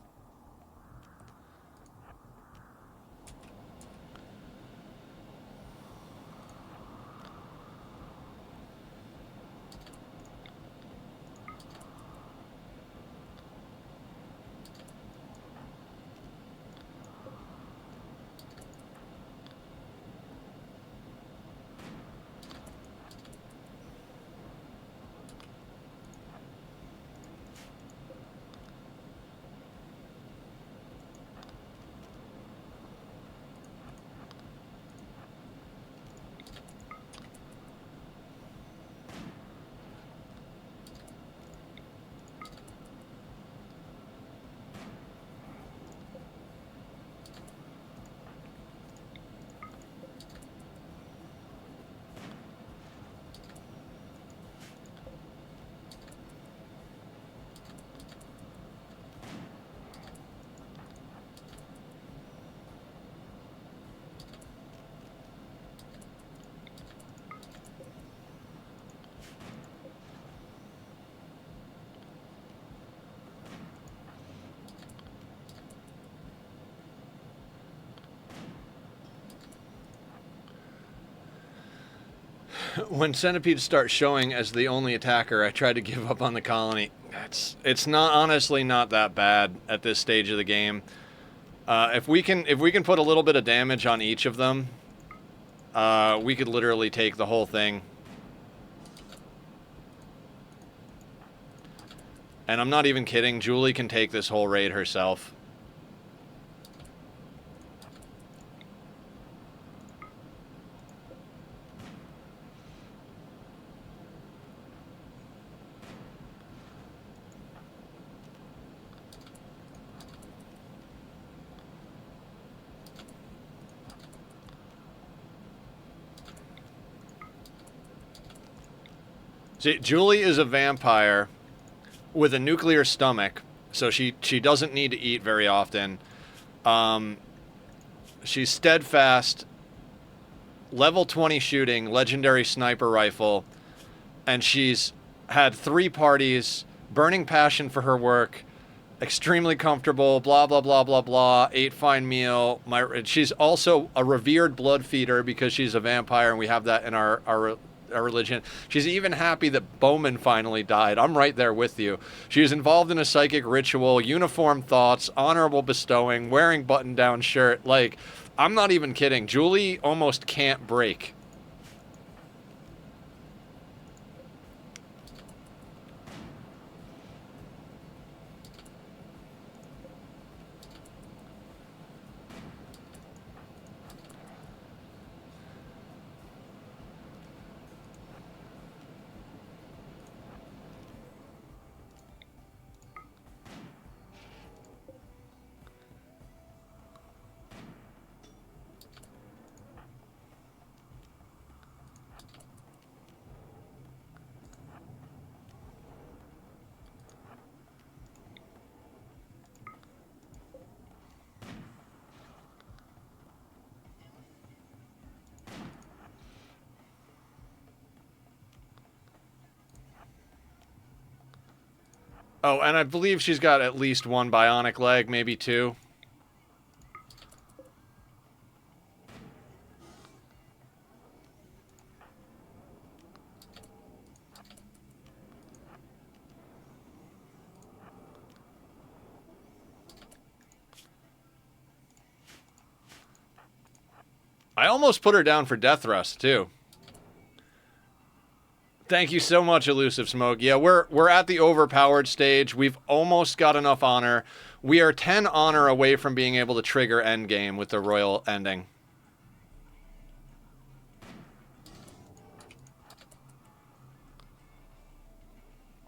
When centipedes start showing as the only attacker, I try to give up on the colony. It's not honestly not that bad at this stage of the game. If we can put a little bit of damage on each of them, we could literally take the whole thing. And I'm not even kidding. Julie can take this whole raid herself. See, Julie is a vampire with a nuclear stomach, so she doesn't need to eat very often. She's steadfast, level 20 shooting, legendary sniper rifle, and she's had 3 parties, burning passion for her work, extremely comfortable, blah, blah, blah, blah, blah, ate fine meal. She's also a revered blood feeder because she's a vampire, and we have that in our a religion. She's even happy that Bowman finally died. I'm right there with you. She is involved in a psychic ritual, uniform thoughts, honorable bestowing, wearing button-down shirt. Like, I'm not even kidding. Julie almost can't break. Oh, and I believe she's got at least one bionic leg, maybe two. I almost put her down for death thrust, too. Thank you so much, Elusive Smoke. Yeah, we're at the overpowered stage. We've almost got enough honor. We are 10 honor away from being able to trigger endgame with the royal ending.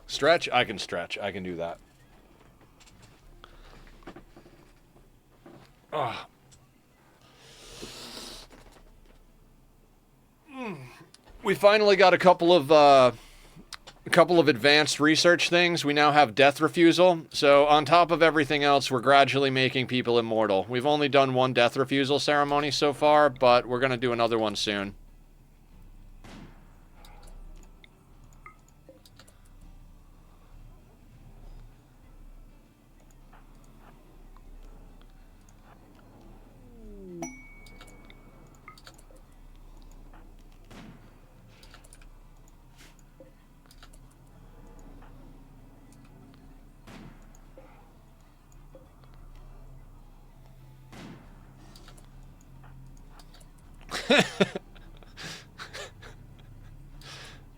Stretch? I can stretch. I can do that. Oh. We finally got a couple of advanced research things. We now have death refusal. So on top of everything else, we're gradually making people immortal. We've only done one death refusal ceremony so far, but we're going to do another one soon.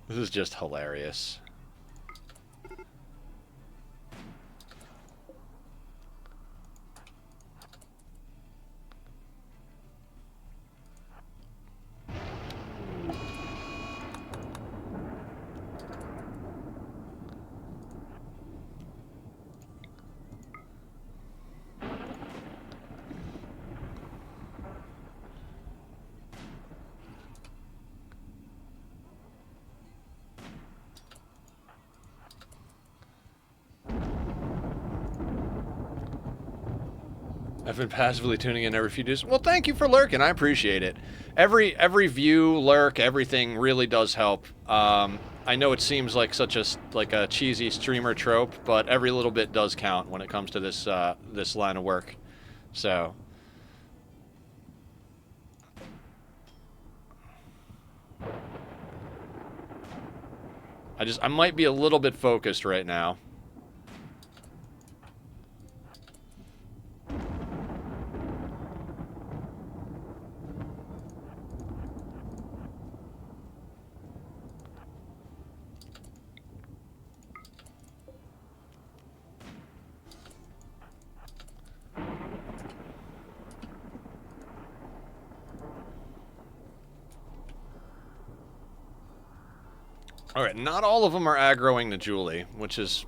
This is just hilarious. I've been passively tuning in every few days. Well, thank you for lurking. I appreciate it. Every view, lurk, everything really does help. I know it seems like such a cheesy streamer trope, but every little bit does count when it comes to this this line of work. So. I might be a little bit focused right now. Alright, not all of them are aggroing to Julie, which is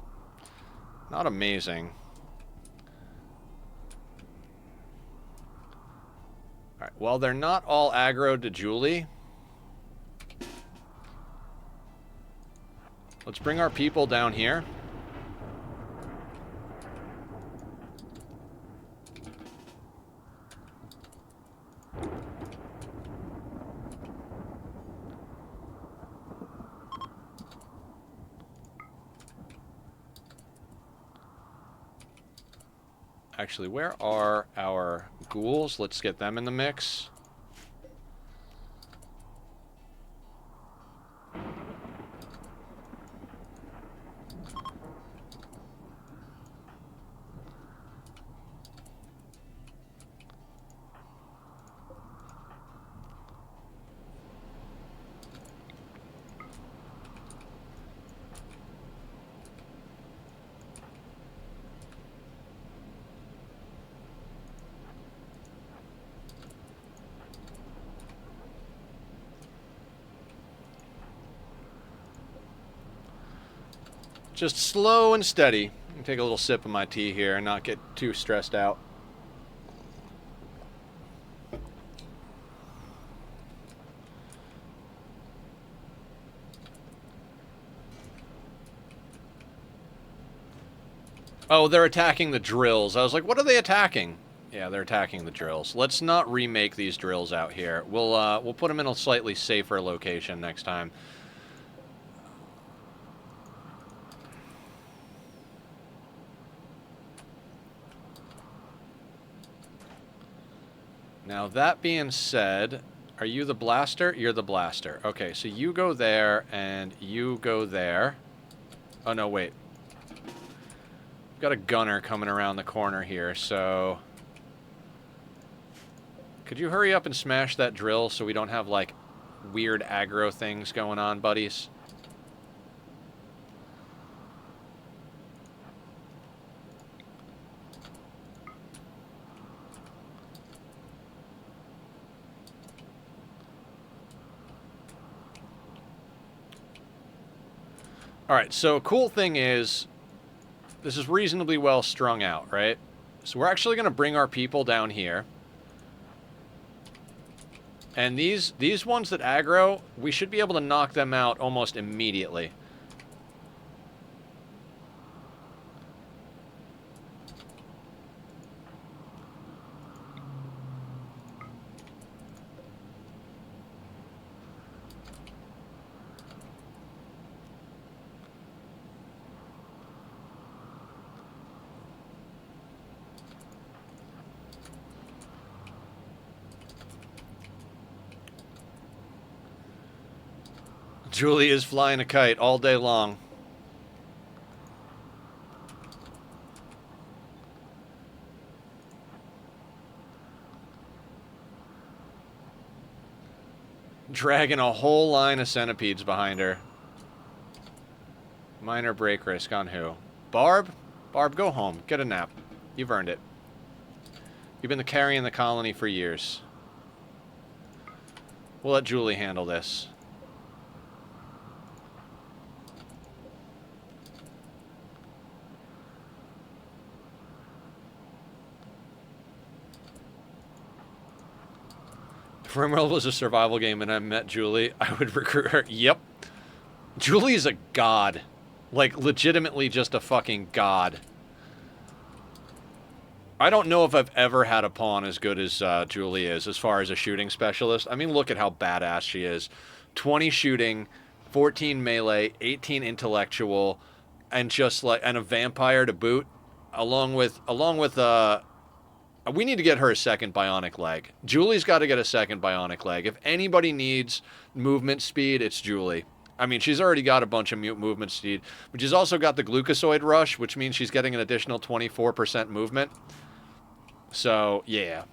not amazing. Alright, well, they're not all aggroed to Julie. Let's bring our people down here. Actually, where are our ghouls? Let's get them in the mix. Just slow and steady. Take a little sip of my tea here and not get too stressed out. Oh, they're attacking the drills. I was like, what are they attacking? Yeah, they're attacking the drills. Let's not remake these drills out here. We'll put them in a slightly safer location next time. Now, that being said, are you the blaster? You're the blaster. Okay, so you go there, and you go there. Oh, no, wait. We've got a gunner coming around the corner here, so... Could you hurry up and smash that drill so we don't have, like, weird aggro things going on, buddies? Alright, so cool thing is, this is reasonably well strung out, right? So we're actually going to bring our people down here. And these ones that aggro, we should be able to knock them out almost immediately. Julie is flying a kite all day long. Dragging a whole line of centipedes behind her. Minor break risk on who? Barb? Barb, go home. Get a nap. You've earned it. You've been carrying the colony for years. We'll let Julie handle this. If Rimworld was a survival game and I met Julie, I would recruit her. Yep. Julie's a god. Like, legitimately just a fucking god. I don't know if I've ever had a pawn as good as Julie is, as far as a shooting specialist. I mean, look at how badass she is. 20 shooting, 14 melee, 18 intellectual, and just like, and a vampire to boot, along with we need to get her a second bionic leg. Julie's got to get a second bionic leg. If anybody needs movement speed, it's Julie. I mean, she's already got a bunch of movement speed, but she's also got the glucosoid rush, which means she's getting an additional 24% movement. So, yeah.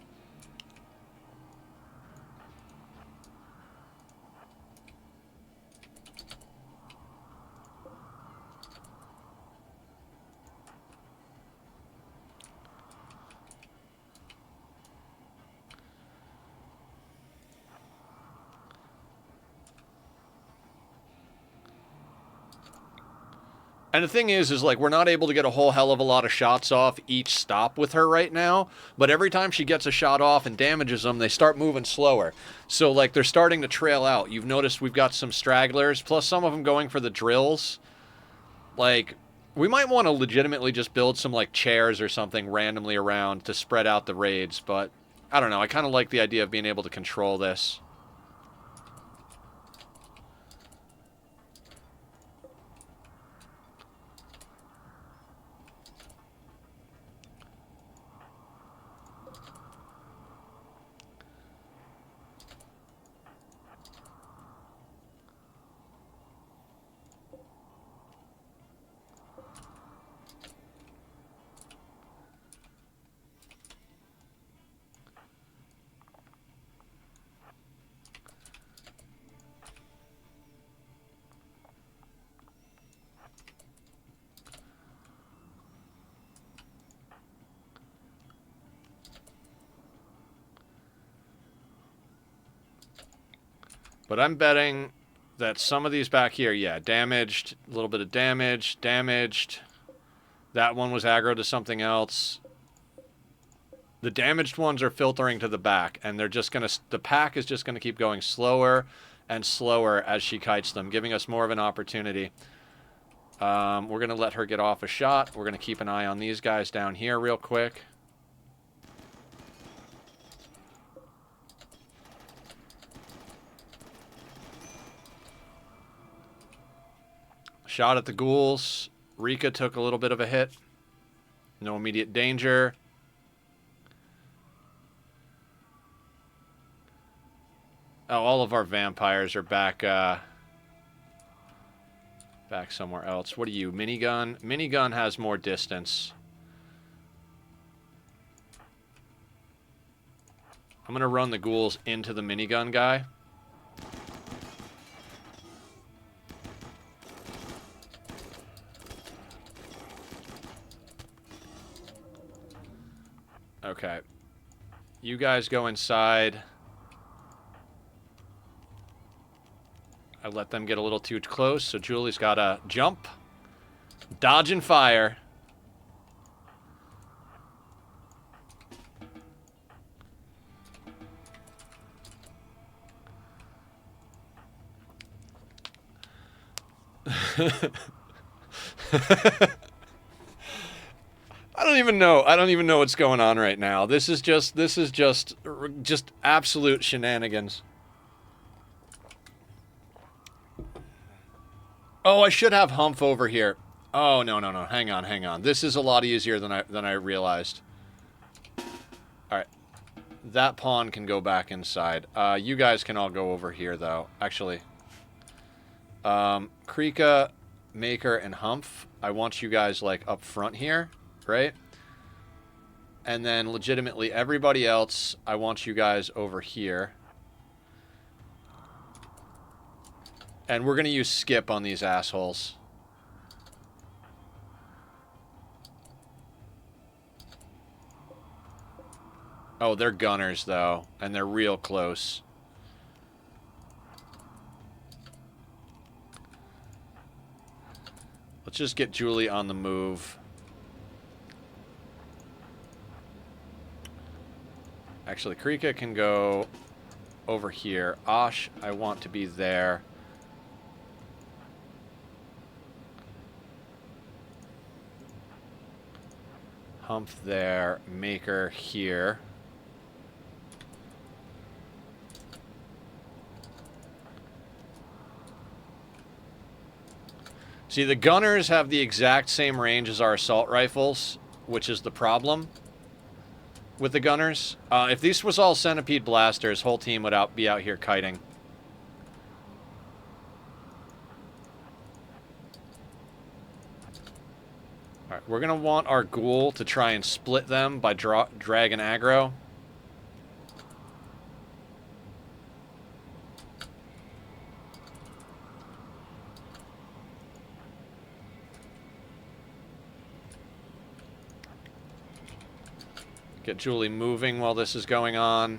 And the thing is like, we're not able to get a whole hell of a lot of shots off each stop with her right now, but every time she gets a shot off and damages them, they start moving slower. So, like, they're starting to trail out. You've noticed we've got some stragglers, plus some of them going for the drills. Like, we might want to legitimately just build some, like, chairs or something randomly around to spread out the raids, but I don't know. I kind of like the idea of being able to control this. But I'm betting that some of these back here, yeah, damaged, a little bit of damage, damaged. That one was aggro to something else. The damaged ones are filtering to the back, and they're just going to, the pack is just going to keep going slower and slower as she kites them, giving us more of an opportunity. We're going to let her get off a shot. We're going to keep an eye on these guys down here real quick. Shot at the ghouls. Rika took a little bit of a hit. No immediate danger. Oh, all of our vampires are back, back somewhere else. What are you, minigun? Minigun has more distance. I'm going to run the ghouls into the minigun guy. Okay. You guys go inside. I let them get a little too close, so Julie's got to jump, dodge, and fire. I don't even know. I don't even know what's going on right now. This is just absolute shenanigans. Oh, I should have Humph over here. Oh, no. Hang on. This is a lot easier than I realized. All right. That pawn can go back inside. You guys can all go over here, though. Actually. Krika, Maker, and Humph, I want you guys, like, up front here, right? And then, legitimately, everybody else, I want you guys over here. And we're going to use skip on these assholes. Oh, they're gunners, though. And they're real close. Let's just get Julie on the move. Actually, Krika can go over here. Osh, I want to be there. Humph there, Maker here. See, the gunners have the exact same range as our assault rifles, which is the problem with the gunners. If this was all centipede blasters, whole team would be out here kiting. Alright, we're going to want our ghoul to try and split them by drag and aggro. Get Julie moving while this is going on.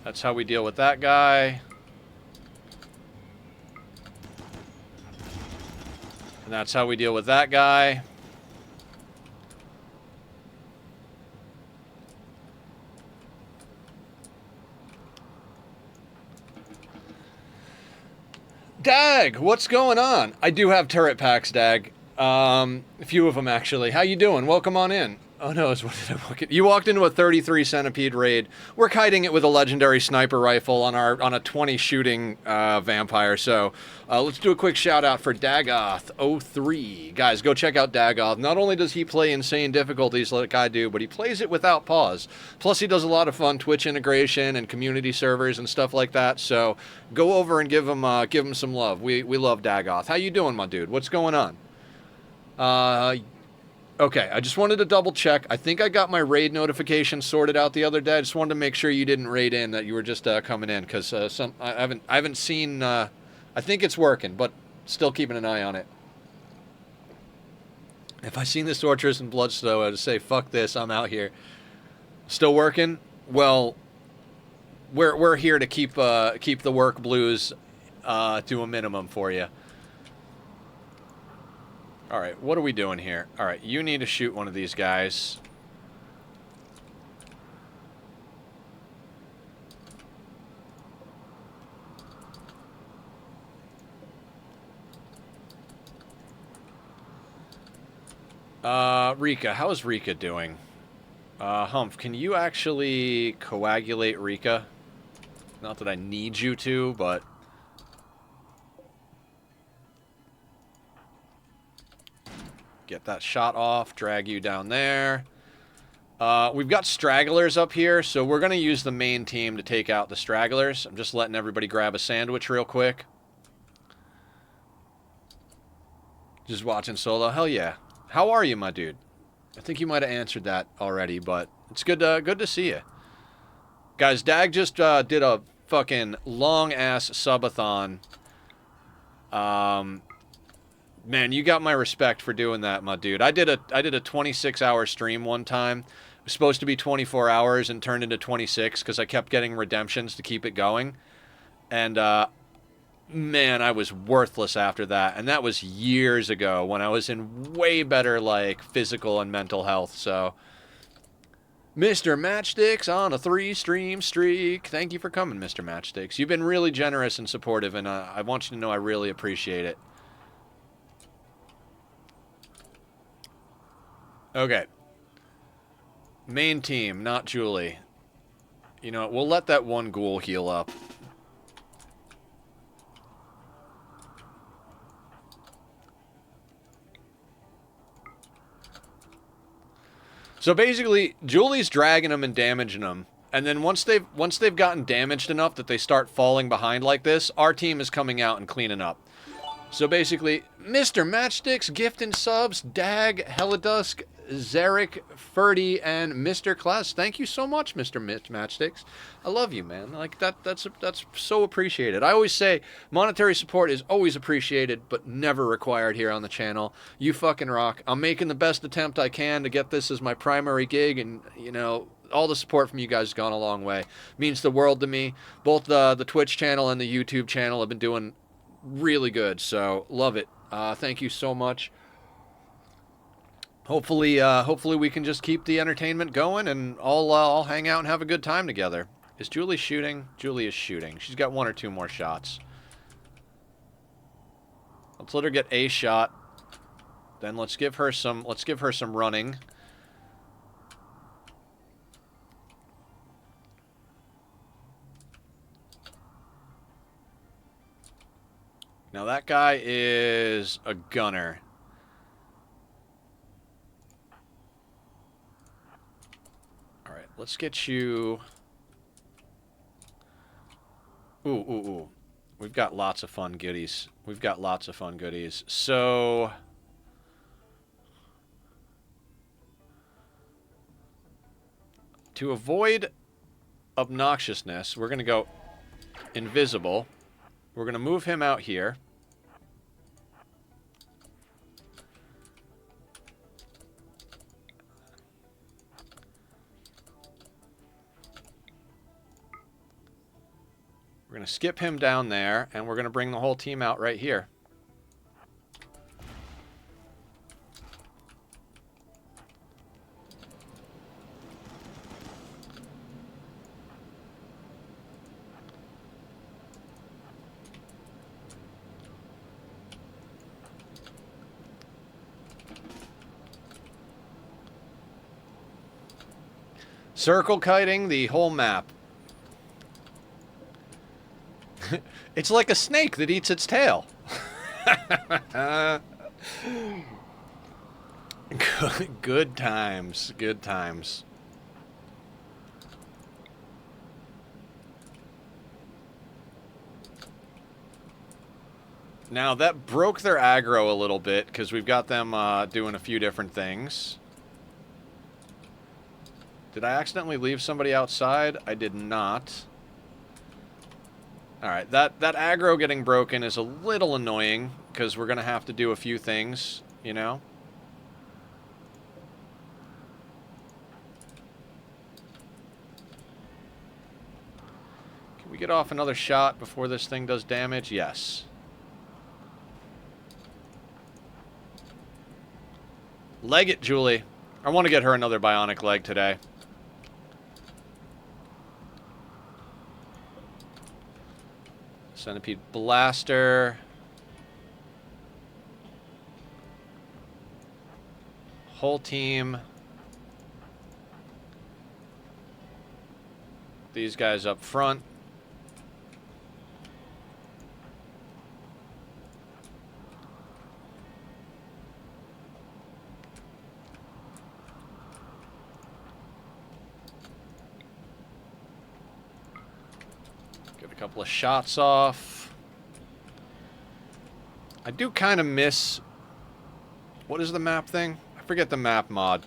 That's how we deal with that guy. And that's how we deal with that guy. Dag, what's going on? I do have turret packs, Dag. A few of them, actually. How you doing? Welcome on in. Oh, no, what did I walk in? You walked into a 33 centipede raid. We're kiting it with a legendary sniper rifle on a 20 shooting vampire. So let's do a quick shout out for Dagoth03. Guys, go check out Dagoth. Not only does he play insane difficulties like I do, but he plays it without pause. Plus, he does a lot of fun Twitch integration and community servers and stuff like that. So go over and give him some love. We love Dagoth. How you doing, my dude? What's going on? Okay, I just wanted to double check. I think I got my raid notification sorted out the other day. I just wanted to make sure you didn't raid in, that you were just coming in, because I haven't seen I think it's working, but still keeping an eye on it. If I seen this Sorceress and Bloodstow, I'd say, fuck this, I'm out here. Still working? Well, we're here to keep the work blues to a minimum for you. All right, what are we doing here? All right, you need to shoot one of these guys. Rika, how's Rika doing? Humph, can you actually coagulate Rika? Not that I need you to, but... Get that shot off, drag you down there. We've got stragglers up here, so we're going to use the main team to take out the stragglers. I'm just letting everybody grab a sandwich real quick. Just watching solo. Hell yeah. How are you, my dude? I think you might have answered that already, but it's good to see you. Guys, Dag just did a fucking long-ass subathon. Man, you got my respect for doing that, my dude. I did a 26-hour stream one time. It was supposed to be 24 hours and turned into 26 because I kept getting redemptions to keep it going. And, man, I was worthless after that. And that was years ago when I was in way better, like, physical and mental health. So, Mr. Matchsticks on a 3-stream streak. Thank you for coming, Mr. Matchsticks. You've been really generous and supportive, and I want you to know I really appreciate it. Okay. Main team, not Julie. You know, we'll let that one ghoul heal up. So basically, Julie's dragging them and damaging them. And then once they've gotten damaged enough that they start falling behind like this, our team is coming out and cleaning up. So basically, Mr. Matchsticks, gifting subs, Dag, Helidusk, Zarek, Ferdy, and Mr. Kless. Thank you so much, Mr. Matchsticks. I love you, man. Like that's so appreciated. I always say monetary support is always appreciated, but never required here on the channel. You fucking rock. I'm making the best attempt I can to get this as my primary gig, and you know, all the support from you guys has gone a long way. It means the world to me. Both the Twitch channel and the YouTube channel have been doing really good, so love it. Thank you so much. Hopefully we can just keep the entertainment going, and all hang out and have a good time together. Is Julie shooting? Julie is shooting. She's got 1 or 2 more shots. Let's let her get a shot. Then let's give her some running. Now that guy is a gunner. Alright, let's get you... Ooh. We've got lots of fun goodies. So... to avoid obnoxiousness, we're going to go invisible. We're going to move him out here. We're going to skip him down there, and we're going to bring the whole team out right here. Circle kiting the whole map. It's like a snake that eats its tail. Good times. Good times. Now, that broke their aggro a little bit, because we've got them doing a few different things. Did I accidentally leave somebody outside? I did not. Alright, that aggro getting broken is a little annoying, because we're going to have to do a few things, you know? Can we get off another shot before this thing does damage? Yes. Leg it, Julie. I want to get her another bionic leg today. Centipede blaster. Whole team. These guys up front. Get a couple of shots off. I do kind of miss... What is the map thing? I forget the map mod.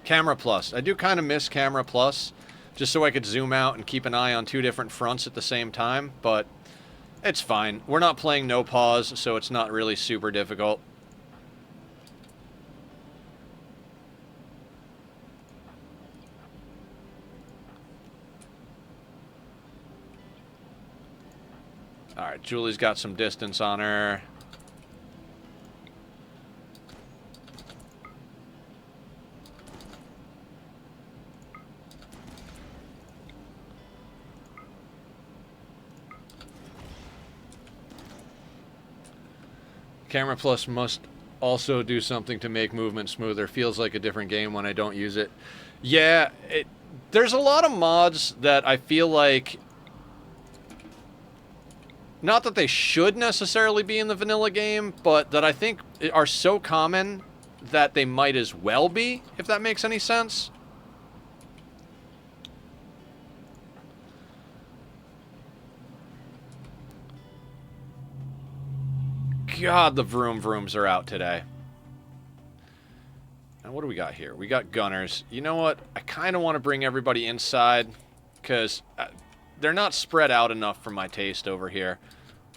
Camera Plus. I do kind of miss Camera Plus, just so I could zoom out and keep an eye on two different fronts at the same time, but it's fine. We're not playing no pause, so it's not really super difficult. Alright, Julie's got some distance on her. Camera Plus must also do something to make movement smoother. Feels like a different game when I don't use it. Yeah, there's a lot of mods that I feel like... Not that they should necessarily be in the vanilla game, but that I think are so common that they might as well be, if that makes any sense. God, the vroom vrooms are out today. And what do we got here? We got gunners. You know what? I kind of want to bring everybody inside, because they're not spread out enough for my taste over here.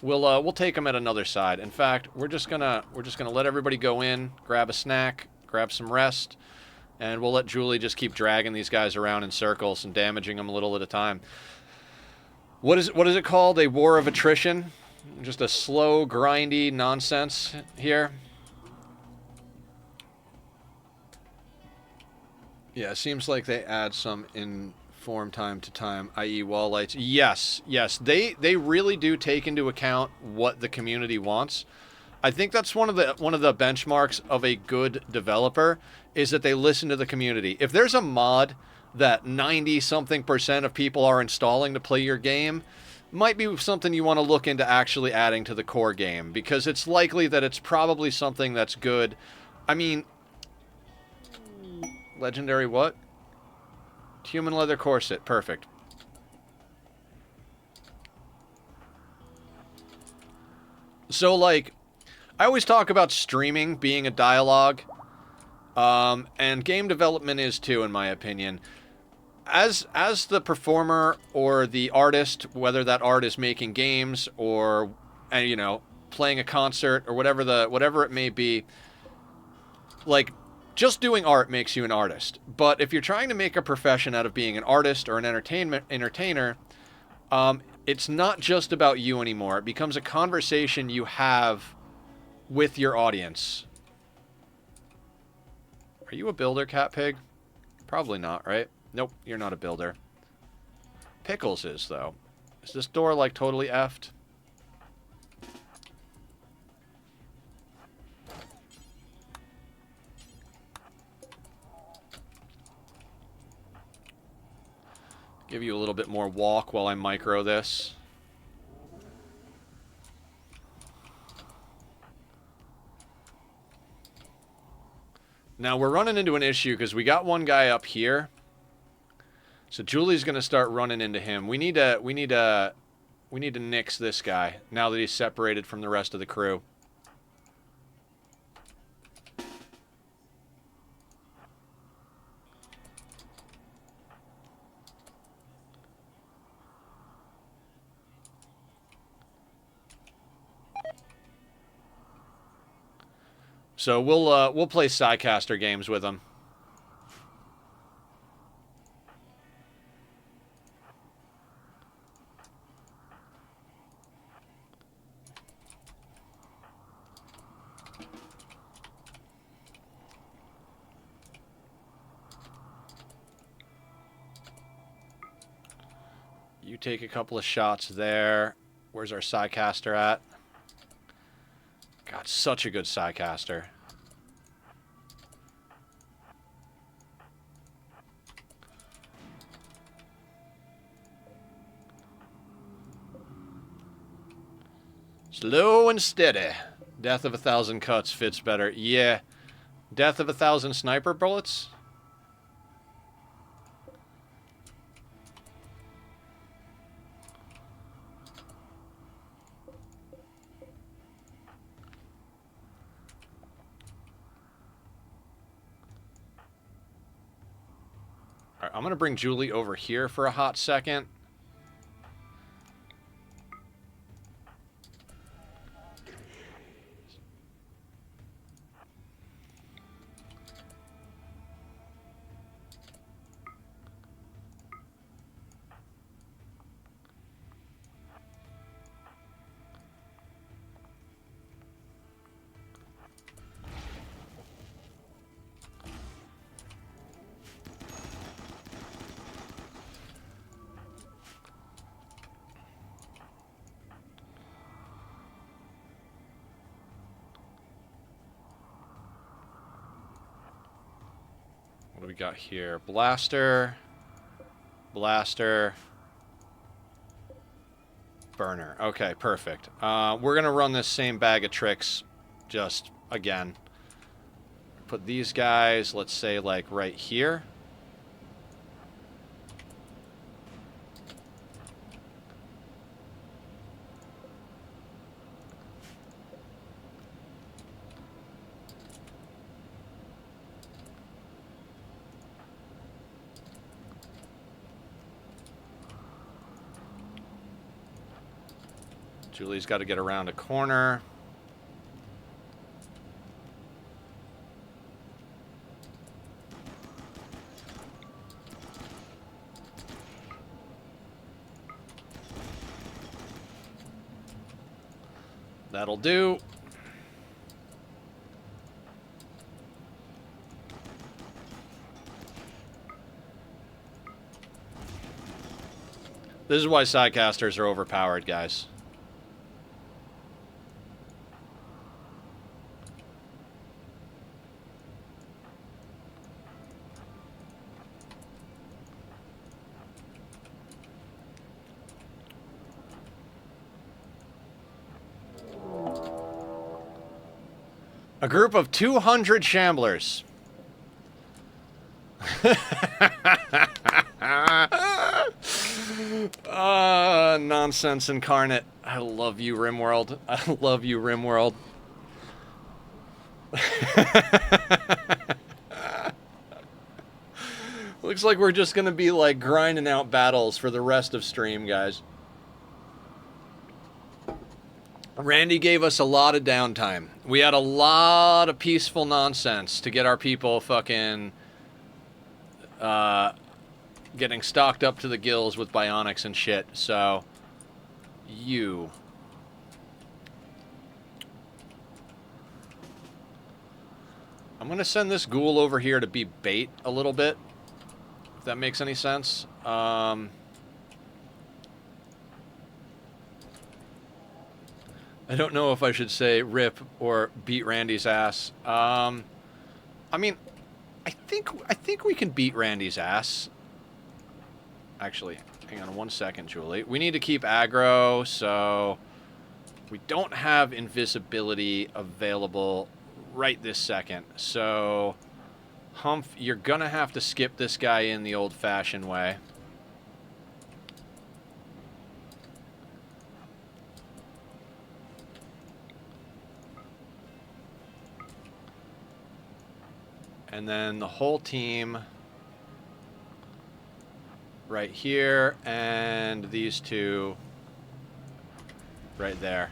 We'll take them at another side. In fact, we're just gonna let everybody go in, grab a snack, grab some rest, and we'll let Julie just keep dragging these guys around in circles and damaging them a little at a time. What is it called? A war of attrition? Just a slow, grindy nonsense here. Yeah, it seems like they add some in form time to time, i.e. wall lights. Yes, they really do take into account what the community wants. I think that's one of the benchmarks of a good developer, is that they listen to the community. If there's a mod that 90-something% of people are installing to play your game, might be something you want to look into actually adding to the core game, because it's likely that it's probably something that's good. I mean, legendary what? Human leather corset. Perfect. So, like, I always talk about streaming being a dialogue, and game development is too, in my opinion. As the performer or the artist, whether that art is making games or, you know, playing a concert or whatever it may be, like, just doing art makes you an artist. But if you're trying to make a profession out of being an artist or an entertainer, it's not just about you anymore. It becomes a conversation you have with your audience. Are you a builder, Cat Pig? Probably not, right? Nope, you're not a builder. Pickles is, though. Is this door, like, totally effed? Give you a little bit more walk while I micro this. Now, we're running into an issue because we got one guy up here. So Julie's going to start running into him. We need to nix this guy now that he's separated from the rest of the crew. So we'll play Psycaster games with him. You take a couple of shots there. Where's our Psycaster at? God, such a good Psycaster. Slow and steady. Death of 1,000 cuts fits better. Yeah. Death of 1,000 sniper bullets? All right, I'm going to bring Julie over here for a hot second. What do we got here? Blaster. Blaster. Burner. Okay, perfect. We're going to run this same bag of tricks just again. Put these guys, let's say, like right here. Julie's got to get around a corner. That'll do. This is why Psycasters are overpowered, guys. A group of 200 shamblers. Nonsense incarnate. I love you, Rimworld. I love you, Rimworld. Looks like we're just gonna be like grinding out battles for the rest of stream, guys. Randy gave us a lot of downtime. We had a lot of peaceful nonsense to get our people fucking getting stocked up to the gills with bionics and shit. So, I'm going to send this ghoul over here to be bait a little bit, if that makes any sense. I don't know if I should say rip or beat Randy's ass. I mean, I think we can beat Randy's ass. Actually, hang on 1 second, Julie. We need to keep aggro, so we don't have invisibility available right this second. So, Humph, you're gonna have to skip this guy in the old-fashioned way. And then the whole team right here, and these two right there.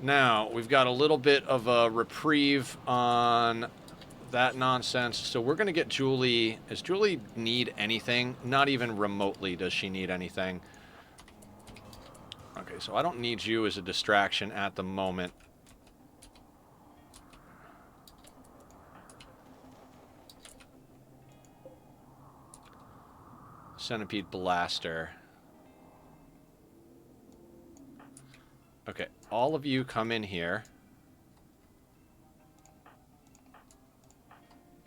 Now, we've got a little bit of a reprieve on that nonsense. So we're going to get Julie. Does Julie need anything? Not even remotely does she need anything. Okay, so I don't need you as a distraction at the moment. Centipede blaster. Okay, all of you come in here.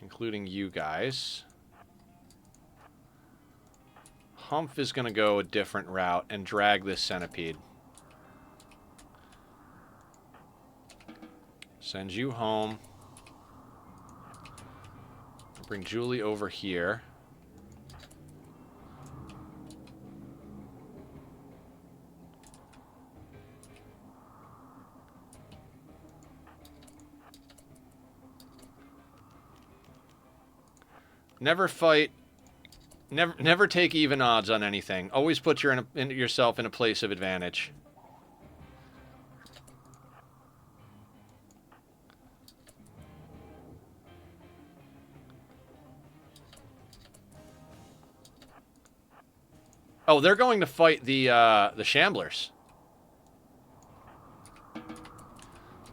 Including you guys. Humph is going to go a different route and drag this centipede. Send you home. Bring Julie over here. Never fight. Never take even odds on anything. Always put yourself in a place of advantage. Oh, they're going to fight the Shamblers.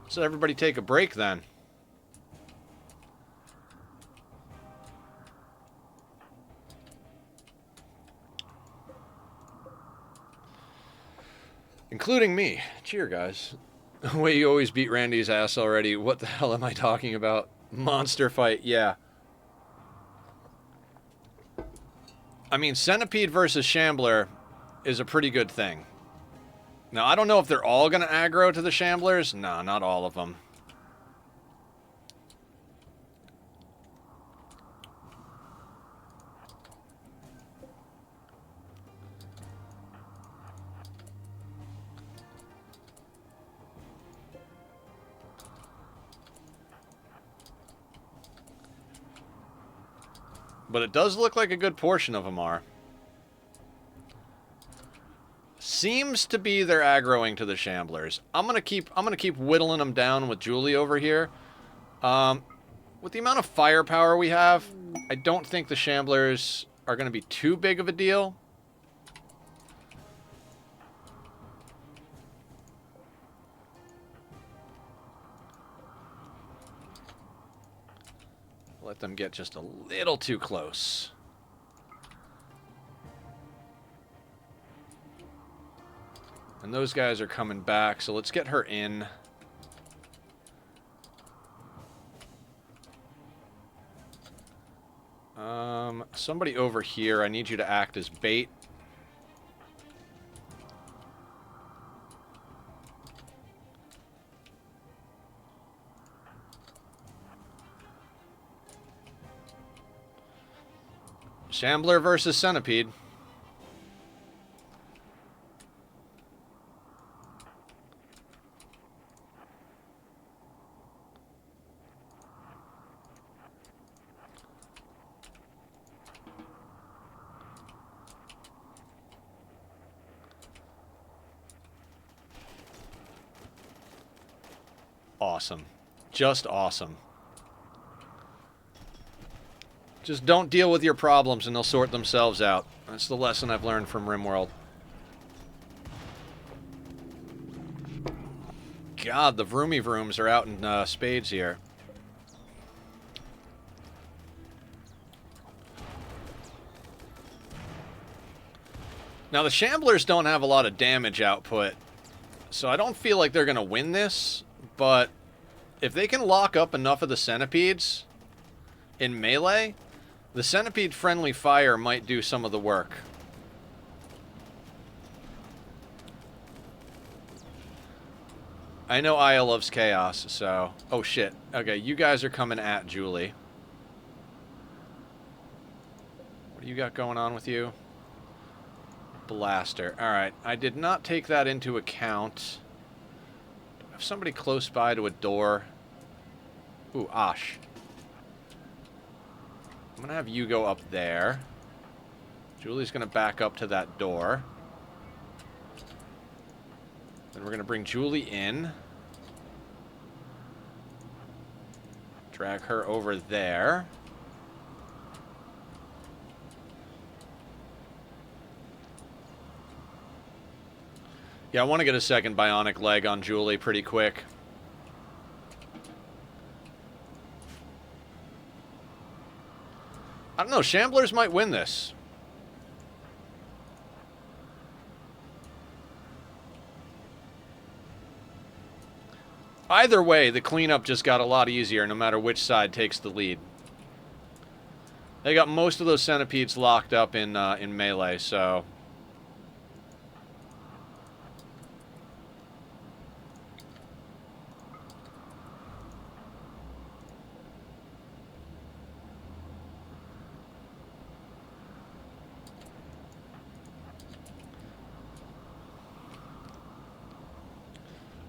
So everybody take a break then. Including me. Cheer, guys. The way you always beat Randy's ass already. What the hell am I talking about? Monster fight, yeah. I mean, Centipede versus Shambler is a pretty good thing. Now, I don't know if they're all going to aggro to the Shamblers. No, not all of them. But it does look like a good portion of them are. Seems to be they're aggroing to the Shamblers. I'm gonna keep whittling them down with Julie over here. With the amount of firepower we have, I don't think the Shamblers are gonna be too big of a deal. Let them get just a little too close. And those guys are coming back, so let's get her in. Somebody over here, I need you to act as bait. Shambler versus Centipede. Awesome. Just awesome. Just don't deal with your problems and they'll sort themselves out. That's the lesson I've learned from Rimworld. God, the vroomy vrooms are out in spades here. Now, the Shamblers don't have a lot of damage output, so I don't feel like they're going to win this, but if they can lock up enough of the Centipedes in melee, the Centipede-friendly fire might do some of the work. I know Aya loves chaos, so... Oh, shit. Okay, you guys are coming at Julie. What do you got going on with you? Blaster. Alright, I did not take that into account. Do I have somebody close by to a door? Ooh, Osh. I'm gonna have you go up there. Julie's gonna back up to that door. Then we're gonna bring Julie in. Drag her over there. Yeah, I want to get a second bionic leg on Julie pretty quick. I don't know, Shamblers might win this. Either way, the cleanup just got a lot easier no matter which side takes the lead. They got most of those centipedes locked up in melee, so...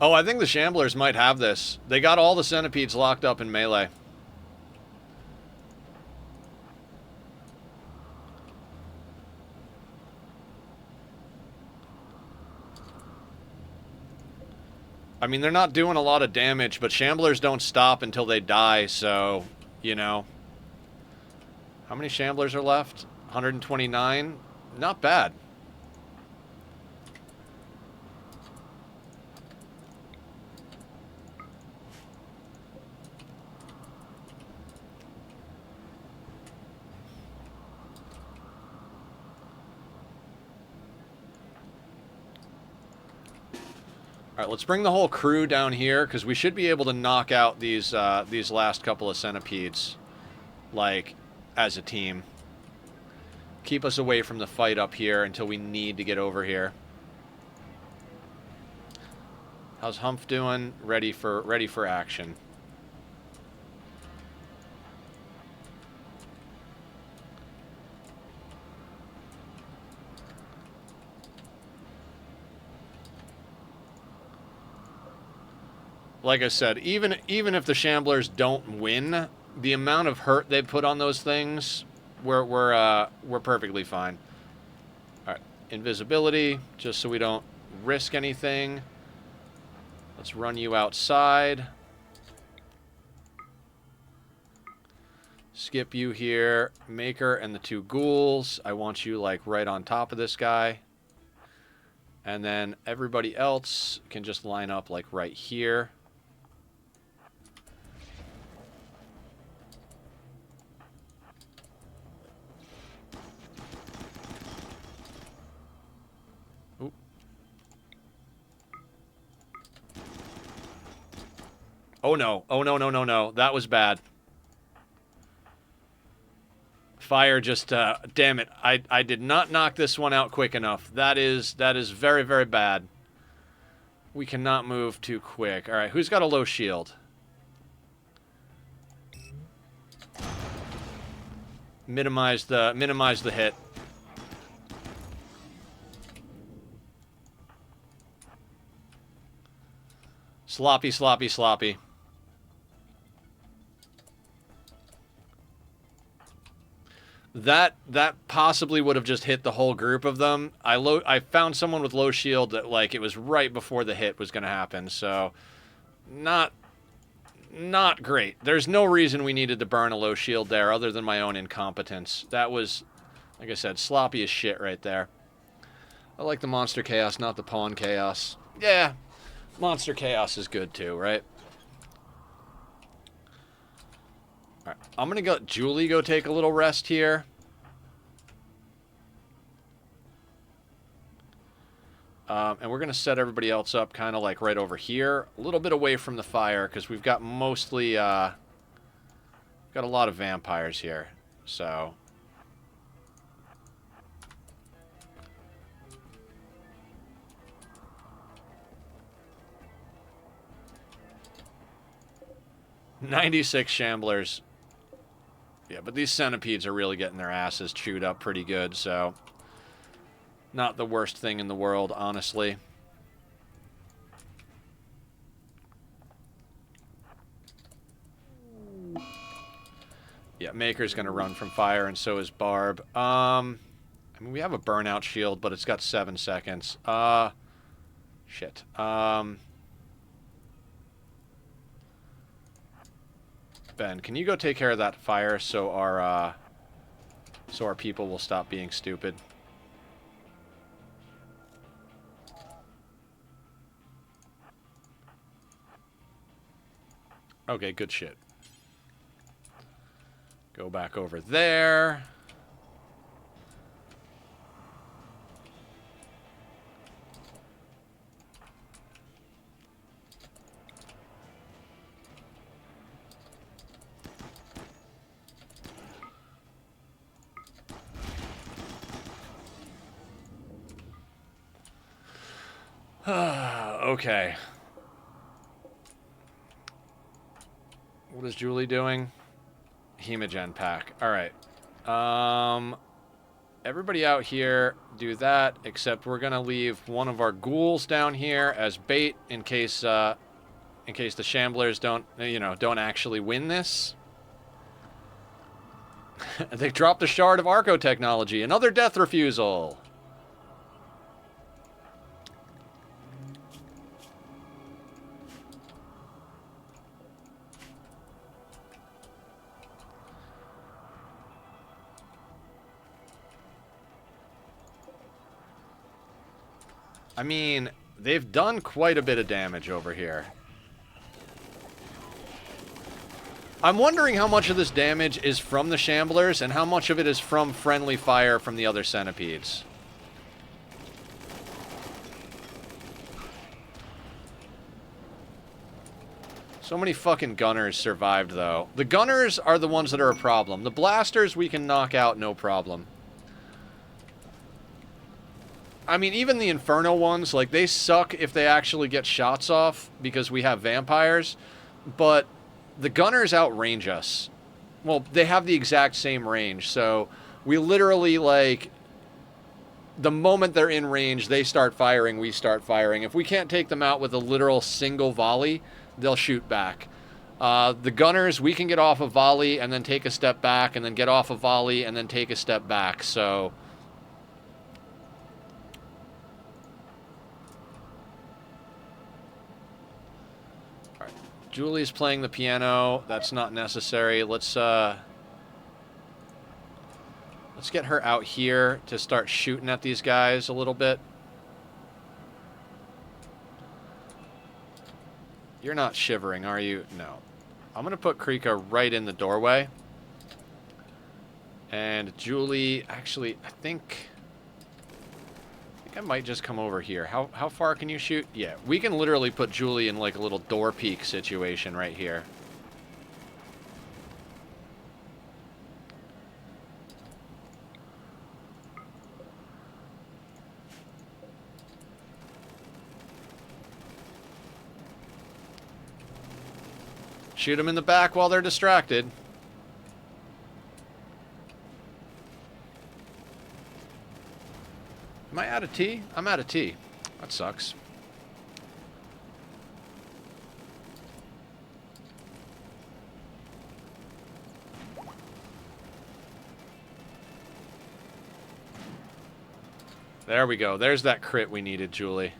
Oh, I think the Shamblers might have this. They got all the centipedes locked up in melee. I mean, they're not doing a lot of damage, but Shamblers don't stop until they die, so, you know. How many Shamblers are left? 129? Not bad. All right, let's bring the whole crew down here, because we should be able to knock out these last couple of centipedes, like, as a team. Keep us away from the fight up here until we need to get over here. How's Humph doing? Ready for action. Like I said, even if the Shamblers don't win, the amount of hurt they put on those things, we're perfectly fine. All right, invisibility, just so we don't risk anything. Let's run you outside. Skip you here. Maker and the two ghouls. I want you, like, right on top of this guy. And then everybody else can just line up, like, right here. Oh no. Oh no, no, no, no. That was bad. Fire just, damn it. I did not knock this one out quick enough. That is very, very bad. We cannot move too quick. All right, who's got a low shield? Minimize the hit. Sloppy, sloppy, sloppy. That possibly would have just hit the whole group of them. I found someone with low shield that, like, it was right before the hit was going to happen, so not great. There's no reason we needed to burn a low shield there other than my own incompetence. That was, like I said, sloppy as shit right there. I like the Monster Chaos, not the Pawn Chaos. Yeah, Monster Chaos is good too, right? All right, I'm going to go Julie go take a little rest here. And we're going to set everybody else up kind of like right over here. A little bit away from the fire because we've got mostly... got a lot of vampires here. So... "96 Shamblers." Yeah, but these centipedes are really getting their asses chewed up pretty good, so... Not the worst thing in the world, honestly. Yeah, Maker's going to run from fire, and so is Barb. I mean, we have a burnout shield, but it's got 7 seconds. Shit. Ben, can you go take care of that fire so our people will stop being stupid? Okay, good shit. Go back over there. Okay. What is Julie doing? Hemogen pack. Alright. Everybody out here do that, except we're gonna leave one of our ghouls down here as bait in case the shamblers don't actually win this. They dropped a shard of Arco technology. Another death refusal. I mean, they've done quite a bit of damage over here. I'm wondering how much of this damage is from the shamblers and how much of it is from friendly fire from the other centipedes. So many fucking gunners survived, though. The gunners are the ones that are a problem. The blasters we can knock out no problem. I mean, even the Inferno ones, like, they suck if they actually get shots off because we have vampires, but the gunners outrange us. Well, they have the exact same range, so we literally, like, the moment they're in range, they start firing, we start firing. If we can't take them out with a literal single volley, they'll shoot back. The gunners, we can get off a volley and then take a step back, and then get off a volley and then take a step back, so... Julie's playing the piano. That's not necessary. Let's get her out here to start shooting at these guys a little bit. You're not shivering, are you? No. I'm going to put Krika right in the doorway. And Julie, actually, I think I might just come over here. How far can you shoot? Yeah, we can literally put Julie in like a little door peek situation right here. Shoot them in the back while they're distracted. Am I out of tea? I'm out of tea. That sucks. There we go. There's that crit we needed, Julie.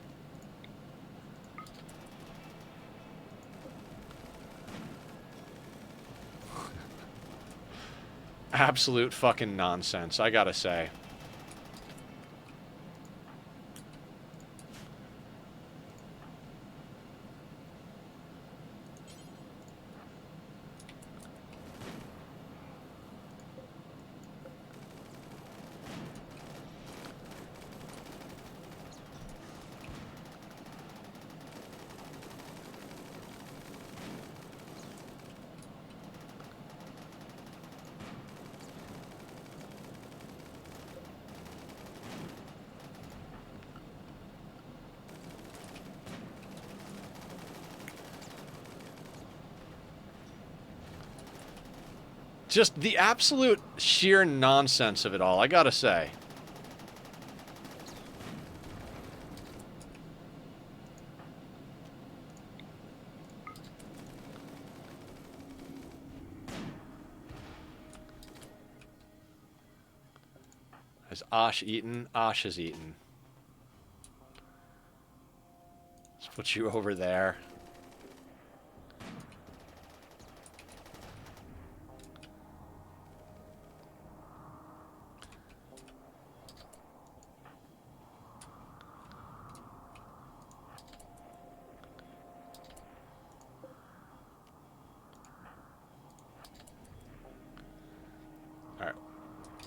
Absolute fucking nonsense, I gotta say. Just the absolute sheer nonsense of it all, I gotta say. Has Osh eaten? Osh has eaten. Let's put you over there.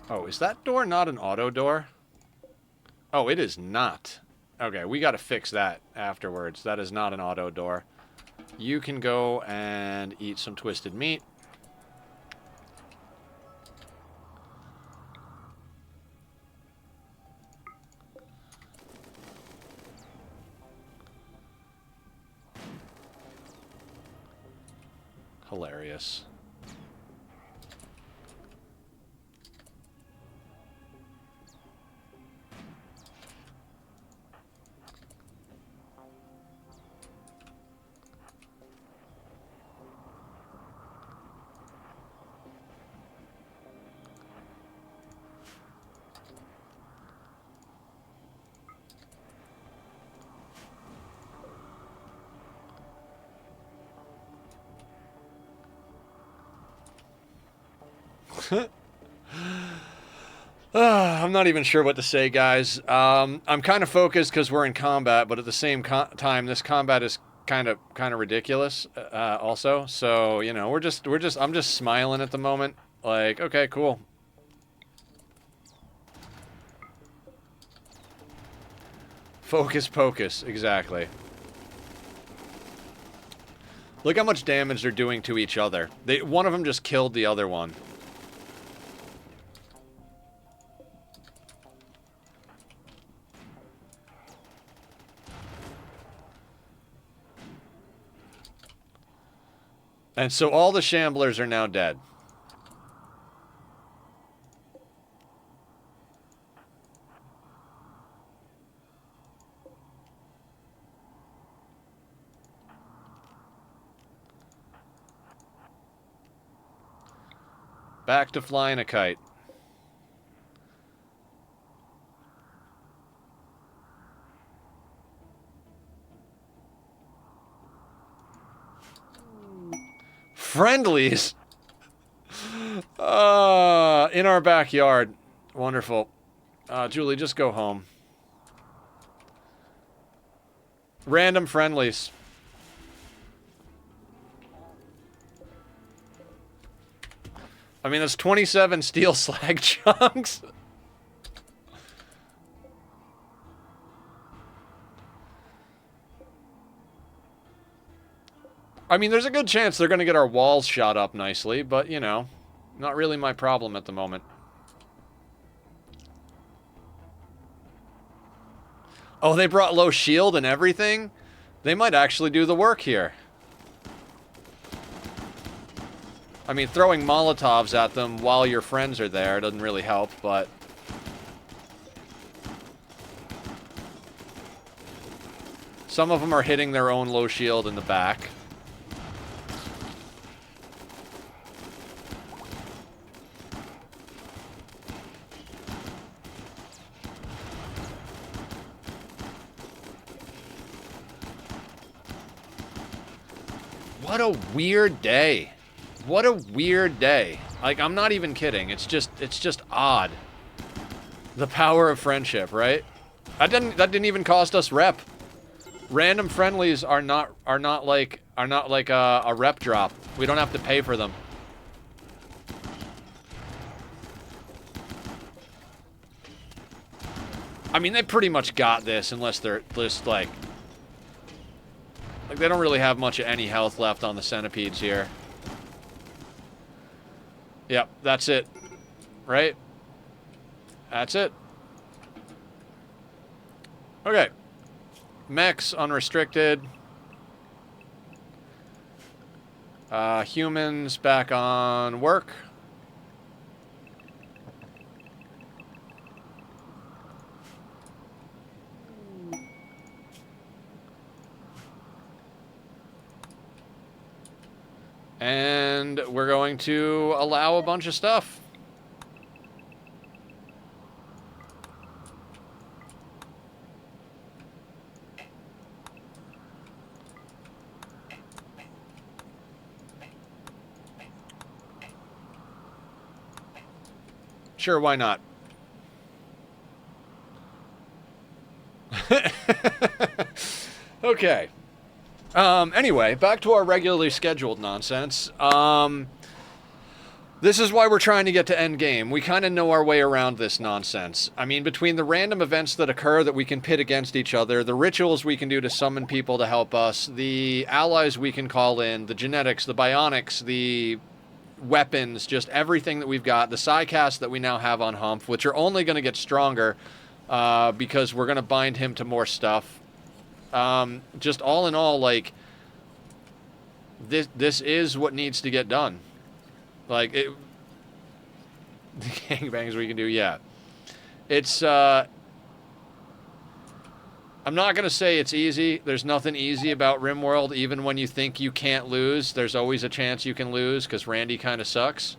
Oh, is that door not an auto door? Oh, it is not. Okay, we gotta fix that afterwards. That is not an auto door. You can go and eat some twisted meat. Hilarious. I'm not even sure what to say, guys. I'm kind of focused because we're in combat, but at the same time, this combat is kind of ridiculous. Also, so you know, I'm just smiling at the moment. Like, okay, cool. Focus pocus, exactly. Look how much damage they're doing to each other. One of them just killed the other one. And so all the shamblers are now dead. Back to flying a kite. Friendlies? In our backyard. Wonderful. Julie, just go home. Random friendlies. I mean, that's 27 steel slag chunks. I mean, there's a good chance they're going to get our walls shot up nicely, but, you know, not really my problem at the moment. Oh, they brought low shield and everything? They might actually do the work here. I mean, throwing Molotovs at them while your friends are there doesn't really help, but... some of them are hitting their own low shield in the back. What a weird day. What a weird day. Like, I'm not even kidding. It's just odd. The power of friendship, right? That didn't even cost us rep. Random friendlies are not like a rep drop. We don't have to pay for them. I mean, they pretty much got this unless they're just like they don't really have much of any health left on the centipedes here. Yep, that's it. Right? That's it. Okay. Mechs, unrestricted. Humans back on work. And we're going to allow a bunch of stuff. Sure, why not? Okay. Anyway, back to our regularly scheduled nonsense. This is why we're trying to get to end game. We kind of know our way around this nonsense. I mean, between the random events that occur that we can pit against each other, the rituals we can do to summon people to help us, the allies we can call in, the genetics, the bionics, the weapons, just everything that we've got, the psycasts that we now have on Humph, which are only going to get stronger because we're going to bind him to more stuff. Just all in all, like, this is what needs to get done. Like, the gangbangs we can do, yeah. It's, I'm not going to say it's easy. There's nothing easy about Rimworld. Even when you think you can't lose, there's always a chance you can lose, because Randy kind of sucks.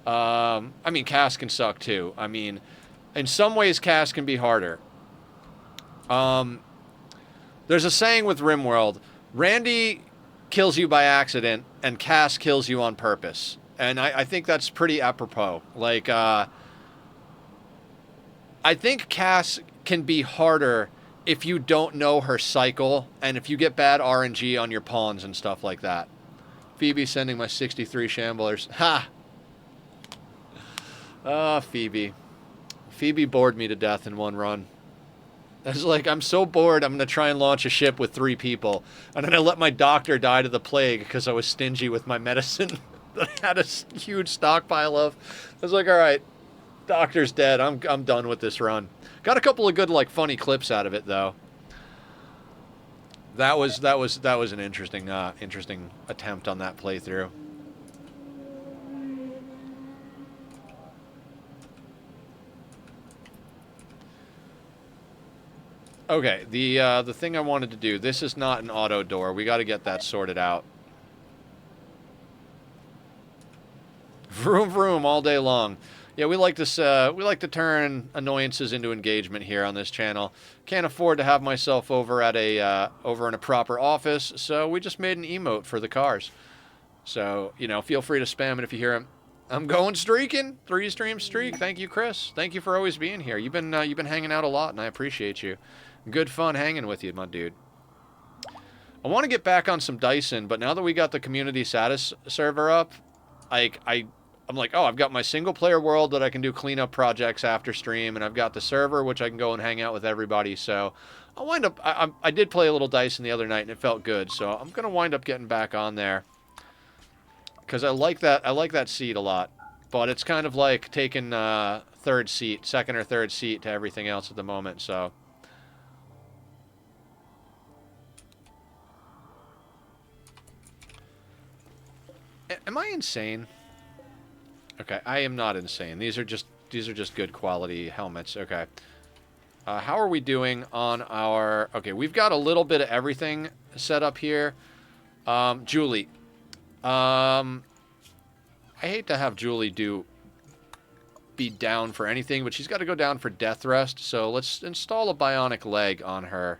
I mean, Cass can suck, too. I mean, in some ways, Cass can be harder. There's a saying with Rimworld, Randy kills you by accident, and Cass kills you on purpose. And I think that's pretty apropos. Like, I think Cass can be harder if you don't know her cycle, and if you get bad RNG on your pawns and stuff like that. Phoebe sending my 63 shamblers. Ha! Phoebe. Phoebe bored me to death in one run. It's like, I'm so bored, I'm going to try and launch a ship with 3 people. And then I let my doctor die to the plague because I was stingy with my medicine that I had a huge stockpile of. I was like, all right, doctor's dead. I'm done with this run. Got a couple of good, like, funny clips out of it, though. That was an interesting attempt on that playthrough. Okay, the thing I wanted to do. This is not an auto door. We got to get that sorted out. Vroom vroom all day long. Yeah, we like to turn annoyances into engagement here on this channel. Can't afford to have myself over at over in a proper office, so we just made an emote for the cars. So, you know, feel free to spam it if you hear him. I'm going streaking, 3-stream streak. Thank you, Chris. Thank you for always being here. You've been hanging out a lot, and I appreciate you. Good fun hanging with you, my dude. I want to get back on some Dyson, but now that we got the community status server up, I'm like, oh, I've got my single-player world that I can do cleanup projects after stream, and I've got the server, which I can go and hang out with everybody. So I'll wind up... I did play a little Dyson the other night, and it felt good. So I'm going to wind up getting back on there. Because I like that seat a lot. But it's kind of like taking second or third seat to everything else at the moment, so... Am I insane? Okay, I am not insane. These are just good quality helmets. Okay. How are we doing on our... Okay, we've got a little bit of everything set up here. Julie. I hate to have Julie be down for anything, but she's got to go down for death rest. So let's install a bionic leg on her.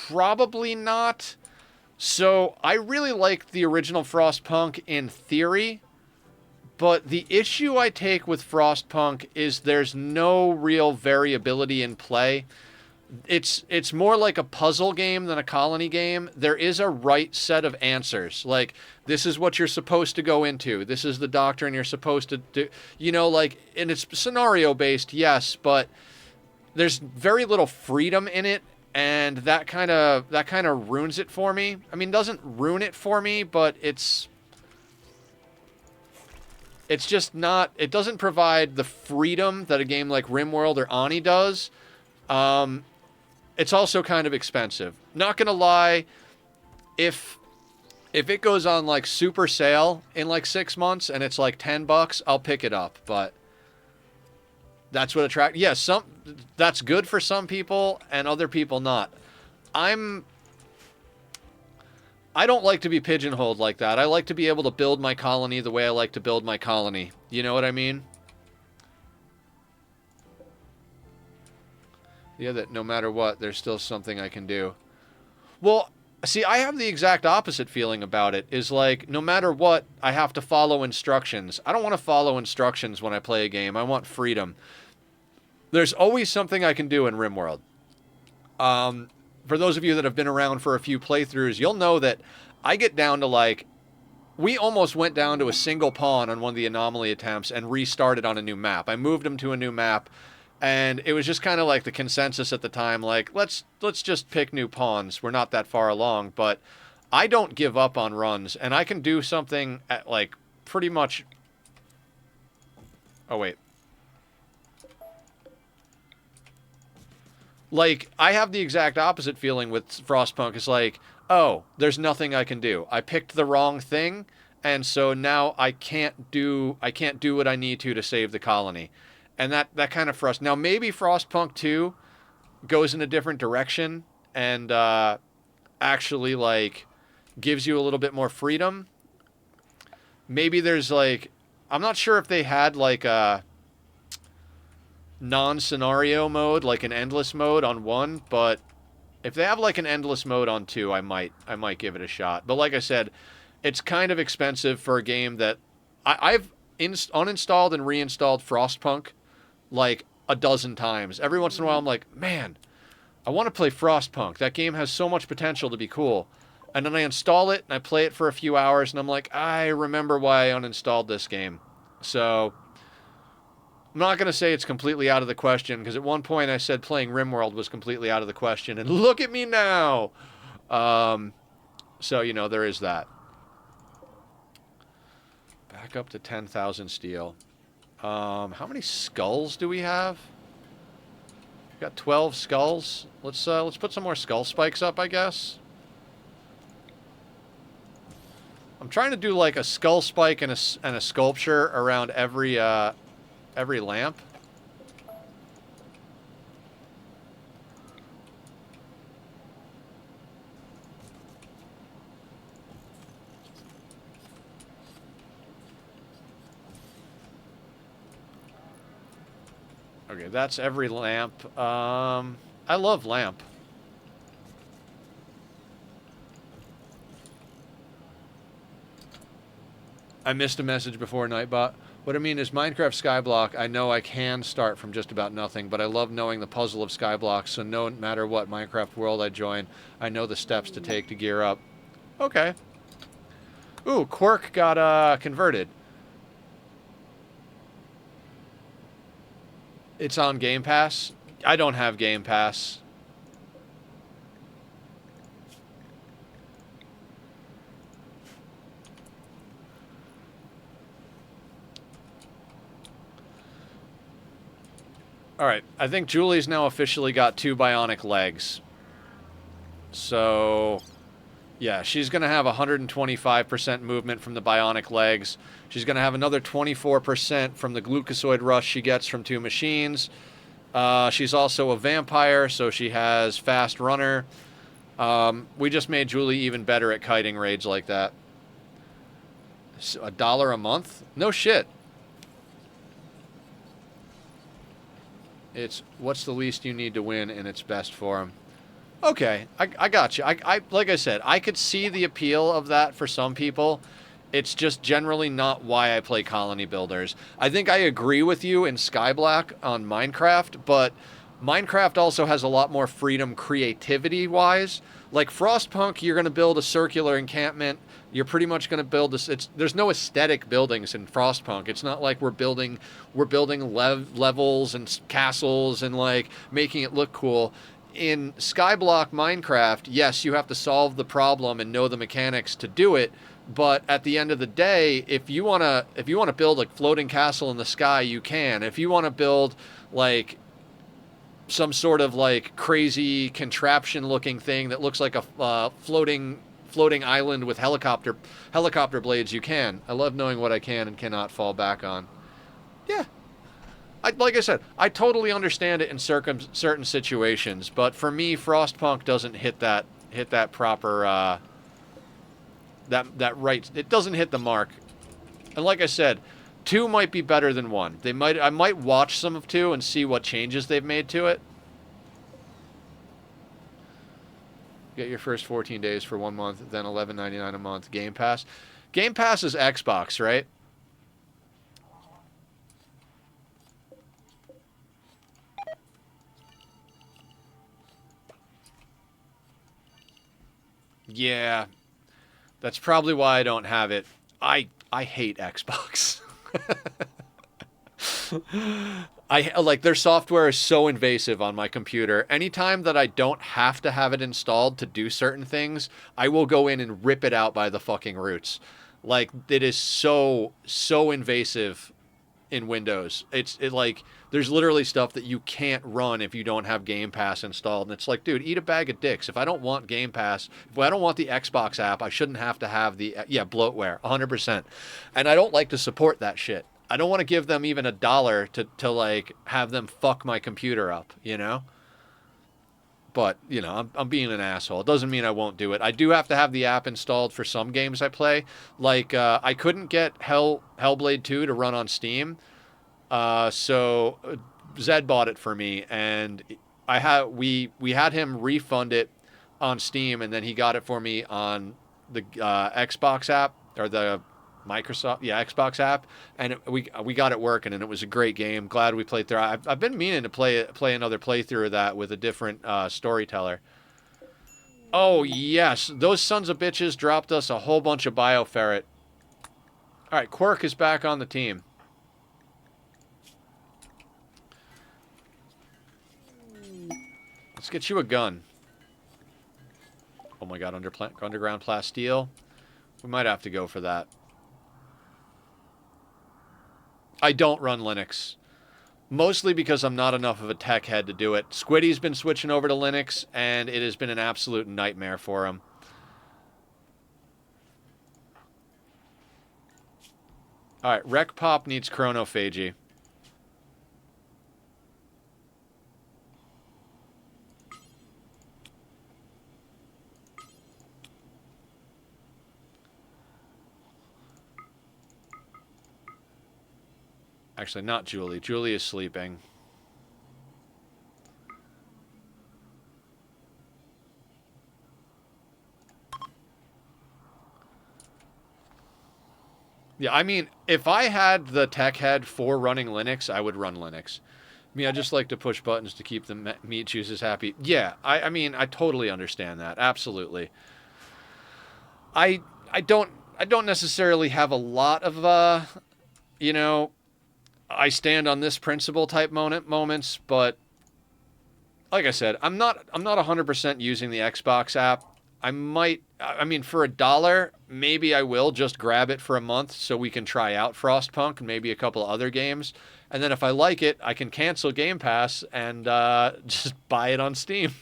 Probably not. So, I really like the original Frostpunk in theory, but the issue I take with Frostpunk is there's no real variability in play. It's more like a puzzle game than a colony game. There is a right set of answers. Like, this is what you're supposed to go into. This is the doctrine you're supposed to do. You know, like, and it's scenario-based, yes, but there's very little freedom in it. And that kind of ruins it for me. I mean, doesn't ruin it for me, but it's just not... It doesn't provide the freedom that a game like Rimworld or Ani does. It's also kind of expensive. Not gonna lie, if it goes on like super sale in like 6 months and it's like $10, I'll pick it up. But that's what attracts... Yeah, that's good for some people and other people not. I don't like to be pigeonholed like that. I like to be able to build my colony the way I like to build my colony. You know what I mean? Yeah, that no matter what, there's still something I can do. Well, see, I have the exact opposite feeling about it. Is like, no matter what, I have to follow instructions. I don't want to follow instructions when I play a game. I want freedom. There's always something I can do in Rimworld. For those of you that have been around for a few playthroughs, you'll know that I get down to like, we almost went down to a single pawn on one of the anomaly attempts and restarted on a new map. I moved them to a new map, and it was just kind of like the consensus at the time, like, let's just pick new pawns. We're not that far along, but I don't give up on runs, and I can do something at like pretty much... Oh, wait. Like, I have the exact opposite feeling with Frostpunk. It's like, oh, there's nothing I can do. I picked the wrong thing, and so now I can't do what I need to save the colony. And that kind of frustrates. Now, maybe Frostpunk 2 goes in a different direction and actually, like, gives you a little bit more freedom. Maybe there's, like... I'm not sure if they had, like, a non-scenario mode, like an endless mode on 1, but if they have, like, an endless mode on 2, I might give it a shot. But like I said, it's kind of expensive for a game that... I've uninstalled and reinstalled Frostpunk, like, a dozen times. Every once in a while, I'm like, man, I want to play Frostpunk. That game has so much potential to be cool. And then I install it, and I play it for a few hours, and I'm like, I remember why I uninstalled this game. So, I'm not going to say it's completely out of the question, because at one point I said playing Rimworld was completely out of the question, and look at me now! So, you know, there is that. Back up to 10,000 steel. How many skulls do we have? We've got 12 skulls. Let's put some more skull spikes up, I guess. I'm trying to do like a skull spike and a sculpture around every lamp. Okay, that's every lamp. I love lamp. I missed a message before Nightbot. What I mean is Minecraft Skyblock, I know I can start from just about nothing, but I love knowing the puzzle of Skyblock, so no matter what Minecraft world I join, I know the steps to take to gear up. Okay. Ooh, Quirk got converted. It's on Game Pass? I don't have Game Pass. Alright, I think Julie's now officially got 2 bionic legs. So, yeah, she's going to have 125% movement from the bionic legs. She's going to have another 24% from the glucosoid rush she gets from 2 machines. She's also a vampire, so she has fast runner. We just made Julie even better at kiting raids like that. $1 a month? No shit. It's what's the least you need to win, and it's best for him. Okay, I got you. I like I said, I could see the appeal of that for some people. It's just generally not why I play Colony Builders. I think I agree with you in Skyblock on Minecraft, but Minecraft also has a lot more freedom creativity-wise. Like Frostpunk, you're going to build a circular encampment. You're pretty much going to build this. There's no aesthetic buildings in Frostpunk. It's not like we're building levels and castles and like making it look cool. In Skyblock Minecraft, yes, you have to solve the problem and know the mechanics to do it. But at the end of the day, if you wanna build a floating castle in the sky, you can. If you want to build like some sort of like crazy contraption looking thing that looks like a floating island with helicopter blades, you can. I love knowing what I can and cannot fall back on. Yeah. Like I said, I totally understand it in certain situations, but for me, Frostpunk doesn't hit that proper that right. It doesn't hit the mark. And like I said, 2 might be better than 1. I might watch some of 2 and see what changes they've made to it. Get your first 14 days for 1 month, then $11.99 a month. Game Pass. Game Pass is Xbox, right? Yeah, that's probably why I don't have it. I hate Xbox. I like their software is so invasive on my computer. Anytime that I don't have to have it installed to do certain things, I will go in and rip it out by the fucking roots. Like it is so invasive in Windows. It like there's literally stuff that you can't run if you don't have Game Pass installed. And it's like, dude, eat a bag of dicks. If I don't want Game Pass, if I don't want the Xbox app, I shouldn't have to have the bloatware, 100%. And I don't like to support that shit. I don't want to give them even $1 to like have them fuck my computer up, you know? But, you know, I'm being an asshole. It doesn't mean I won't do it. I do have to have the app installed for some games I play. Like, I couldn't get Hellblade 2 to run on Steam. So Zed bought it for me, and we had him refund it on Steam, and then he got it for me on the Xbox app, or the Xbox app, and we got it working, and it was a great game. Glad we played through. I've been meaning to play another playthrough of that with a different storyteller. Oh yes, those sons of bitches dropped us a whole bunch of bioferret. All right, Quirk is back on the team. Let's get you a gun. Oh my god, underground plasteel. We might have to go for that. I don't run Linux. Mostly because I'm not enough of a tech head to do it. Squiddy's been switching over to Linux, and it has been an absolute nightmare for him. Alright, Rec Pop needs chronophagy. Actually, not Julie. Julie is sleeping. Yeah, I mean, if I had the tech head for running Linux, I would run Linux. I mean, I just like to push buttons to keep the meat juices happy. Yeah, I mean, I totally understand that. Absolutely. I I don't necessarily have a lot of you know, I stand on this principle type moments, but like I said, I'm not 100% using the Xbox app. I mean for $1, maybe I will just grab it for a month so we can try out Frostpunk and maybe a couple of other games. And then if I like it, I can cancel Game Pass and just buy it on Steam.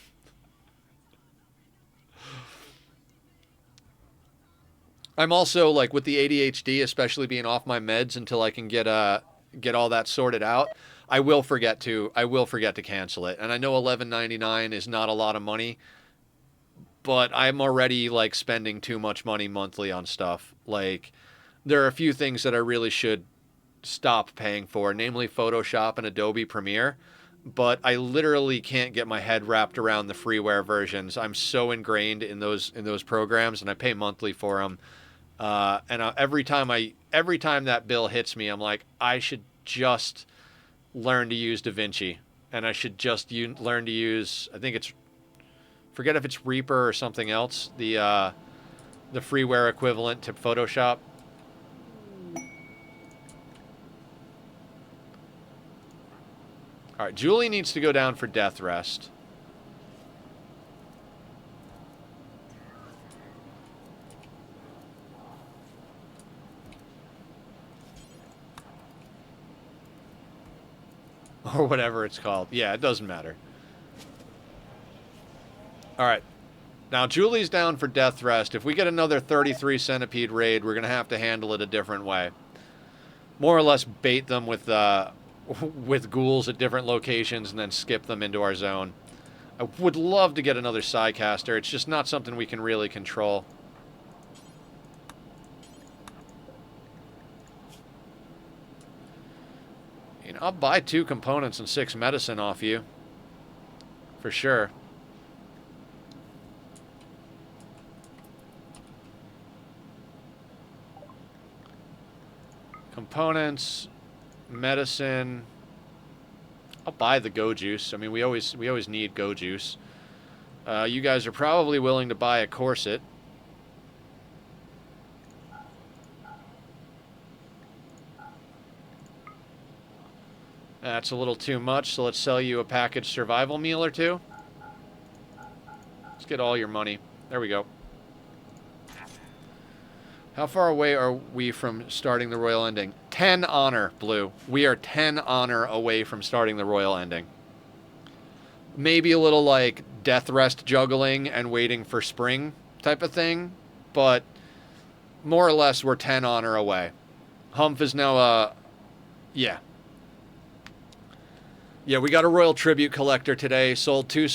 I'm also like with the ADHD, especially being off my meds until I can get all that sorted out. I will forget to cancel it. And I know 11.99 is not a lot of money, but I'm already like spending too much money monthly on stuff. Like there are a few things that I really should stop paying for, namely Photoshop and Adobe Premiere. But I literally can't get my head wrapped around the freeware versions. I'm so ingrained in those programs, and I pay monthly for them. Every time that bill hits me, I'm like, I should just learn to use DaVinci, and I should just learn to use. I think it's forget if it's Reaper or something else. The freeware equivalent to Photoshop. All right, Julie needs to go down for death rest. Or whatever it's called. Yeah, it doesn't matter. All right. Now, Julie's down for death rest. If we get another 33 centipede raid, we're going to have to handle it a different way. More or less bait them with with ghouls at different locations and then skip them into our zone. I would love to get another Psycaster. It's just not something we can really control. You know, I'll buy 2 components and 6 medicine off you. For sure. Components, medicine. I'll buy the go juice. I mean, we always need go juice. You guys are probably willing to buy a corset. That's a little too much, so let's sell you a packaged survival meal or two. Let's get all your money. There we go. How far away are we from starting the royal ending? 10 honor, Blue. We are 10 honor away from starting the royal ending. Maybe a little like death rest juggling and waiting for spring type of thing, but more or less we're 10 honor away. Humph is now, yeah. Yeah, we got a royal tribute collector today. Sold two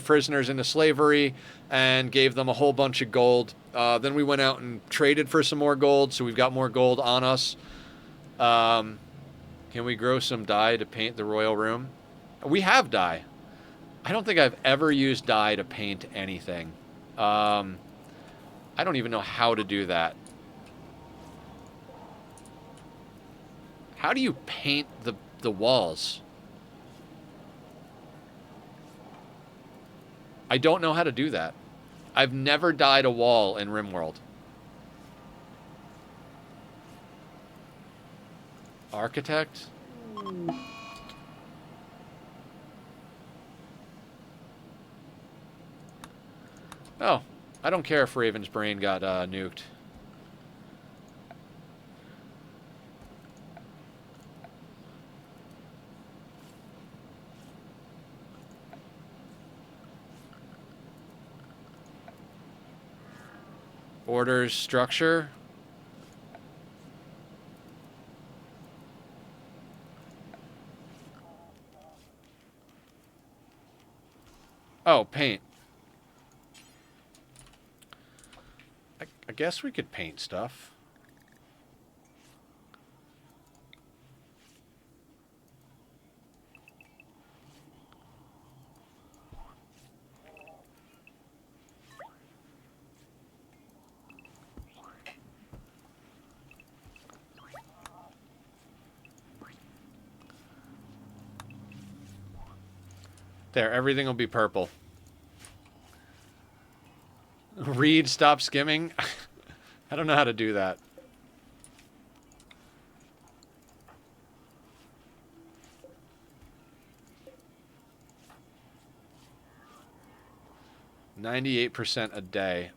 prisoners into slavery and gave them a whole bunch of gold. Then we went out and traded for some more gold, so we've got more gold on us. Can we grow some dye to paint the royal room? We have dye. I don't think I've ever used dye to paint anything. I don't even know how to do that. How do you paint the walls? I don't know how to do that. I've never dyed a wall in Rimworld. Architect? Oh, I don't care if Raven's brain got nuked. Orders, structure. Oh, paint. I guess we could paint stuff. There, everything will be purple. Read, stop skimming. I don't know how to do that. %98 a day.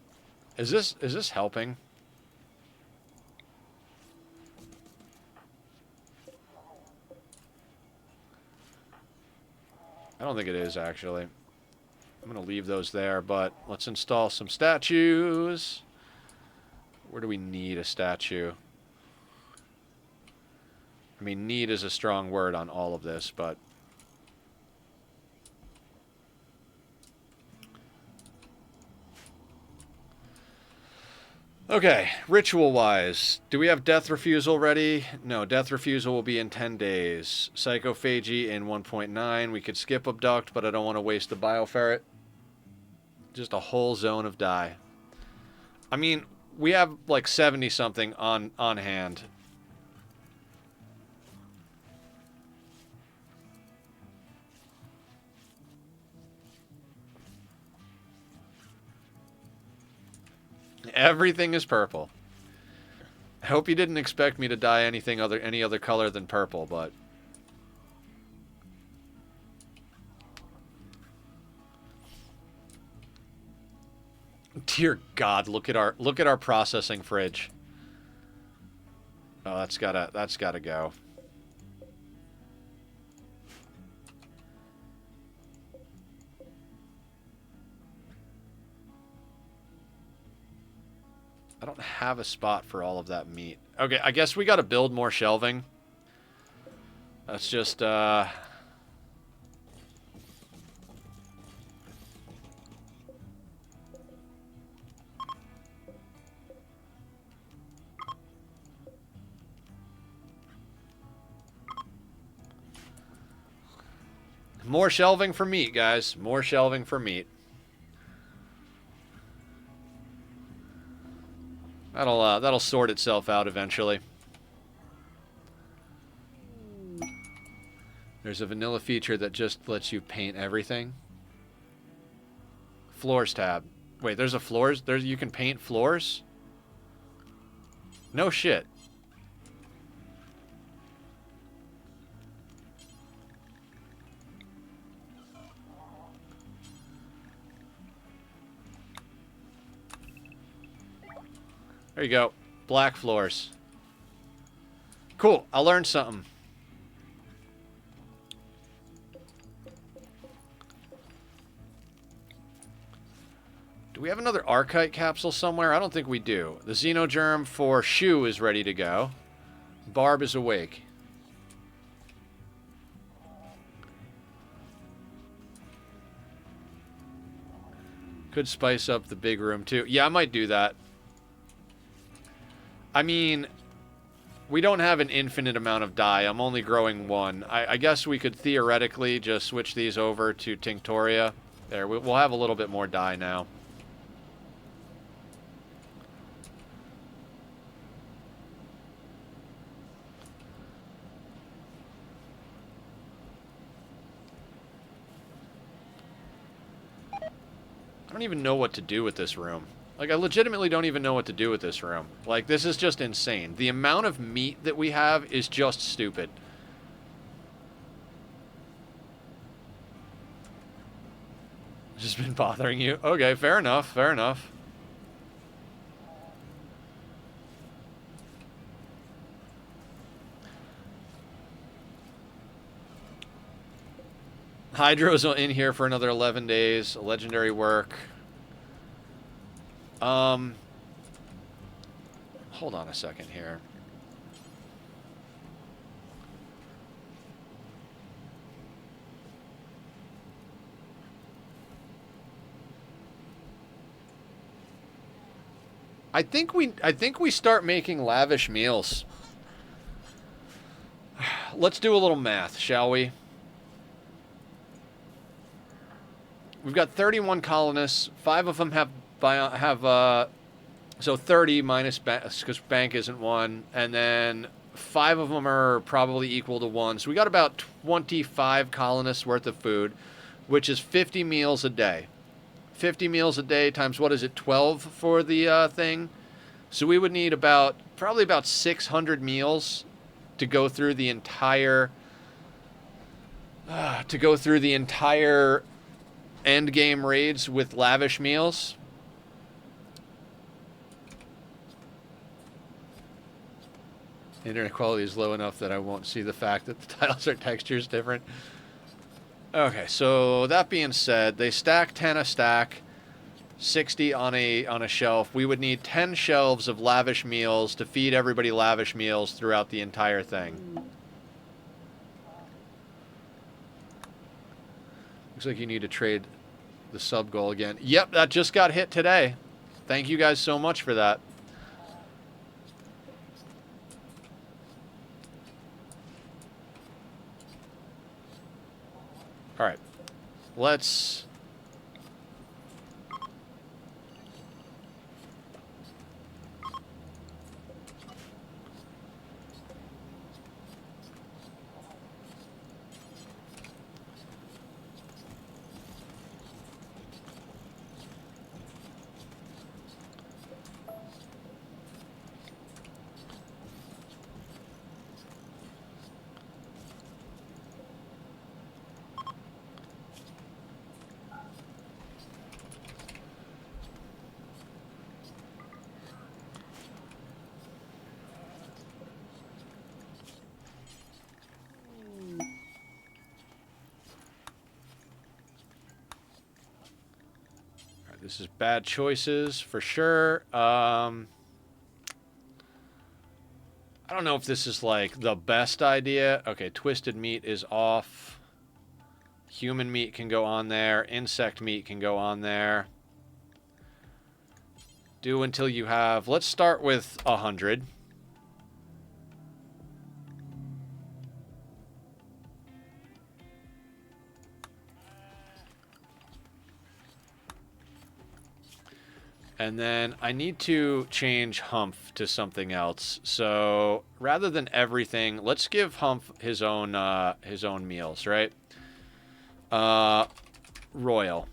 Is this helping? I don't think it is, actually. I'm going to leave those there, but let's install some statues. Where do we need a statue? I mean, need is a strong word on all of this, but... Okay, ritual-wise, do we have death refusal ready? No, death refusal will be in 10 days. Psychophagy in 1.9. We could skip abduct, but I don't want to waste the bioferret. Just a whole zone of dye. I mean, we have like 70-something on hand. Everything is purple. I hope you didn't expect me to dye any other color than purple, but dear God, look at our processing fridge. Oh, that's gotta go. I don't have a spot for all of that meat. Okay, I guess we gotta build more shelving. That's just, more shelving for meat, guys. More shelving for meat. That'll sort itself out eventually. There's a vanilla feature that just lets you paint everything. Floors tab. Wait, there's a floors? You can paint floors? No shit. There you go. Black floors. Cool. I learned something. Do we have another Archite capsule somewhere? I don't think we do. The Xenogerm for Shu is ready to go. Barb is awake. Could spice up the big room too. Yeah, I might do that. I mean, we don't have an infinite amount of dye. I'm only growing one. I guess we could theoretically just switch these over to Tinctoria. There, we'll have a little bit more dye now. I don't even know what to do with this room. Like, I legitimately don't even know what to do with this room. Like, this is just insane. The amount of meat that we have is just stupid. Just been bothering you? Okay, fair enough, fair enough. Hydro's in here for another 11 days. Legendary work. Hold on a second here. I think we start making lavish meals. Let's do a little math, shall we? We've got 31 colonists. 5 of them have so 30 minus because bank isn't 1, and then 5 of them are probably equal to 1. So we got about 25 colonists worth of food, which is 50 meals a day. 50 meals a day times, what is it, 12 for the thing? So we would need probably about 600 meals to go through the entire end game raids with lavish meals. Internet quality is low enough that I won't see the fact that the tiles are textures different. Okay, so that being said, they stack 10 a stack, 60 on a shelf. We would need 10 shelves of lavish meals to feed everybody lavish meals throughout the entire thing. Looks like you need to trade the sub goal again. Yep, that just got hit today. Thank you guys so much for that. All right, let's... This is bad choices for sure. I don't know if this is like the best idea. Okay, twisted meat is off. Human meat can go on there. Insect meat can go on there. Do until you have... Let's start with 100. And then I need to change Humph to something else. So rather than everything, let's give Humph his own meals, right? Royal.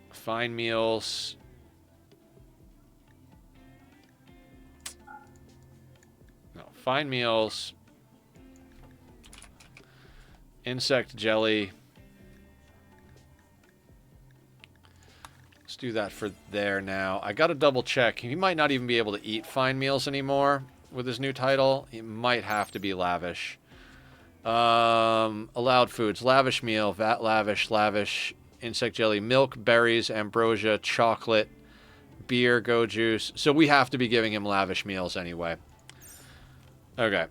Fine meals. No, fine meals. Insect jelly. do that for there now. I got to double check. He might not even be able to eat fine meals anymore with his new title. He might have to be lavish. Allowed foods. Lavish meal. Vat lavish. Lavish. Insect jelly. Milk. Berries. Ambrosia. Chocolate. Beer. Go juice. So we have to be giving him lavish meals anyway. Okay.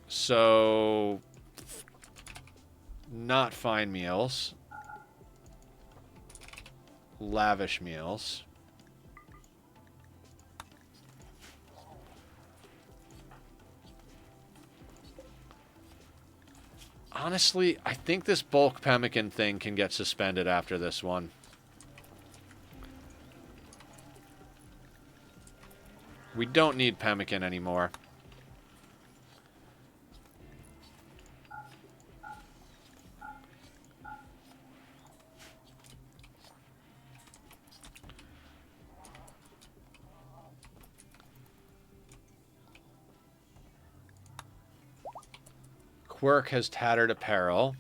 So... not fine meals. Lavish meals. Honestly, I think this bulk pemmican thing can get suspended after this one. We don't need pemmican anymore. Quirk has tattered apparel.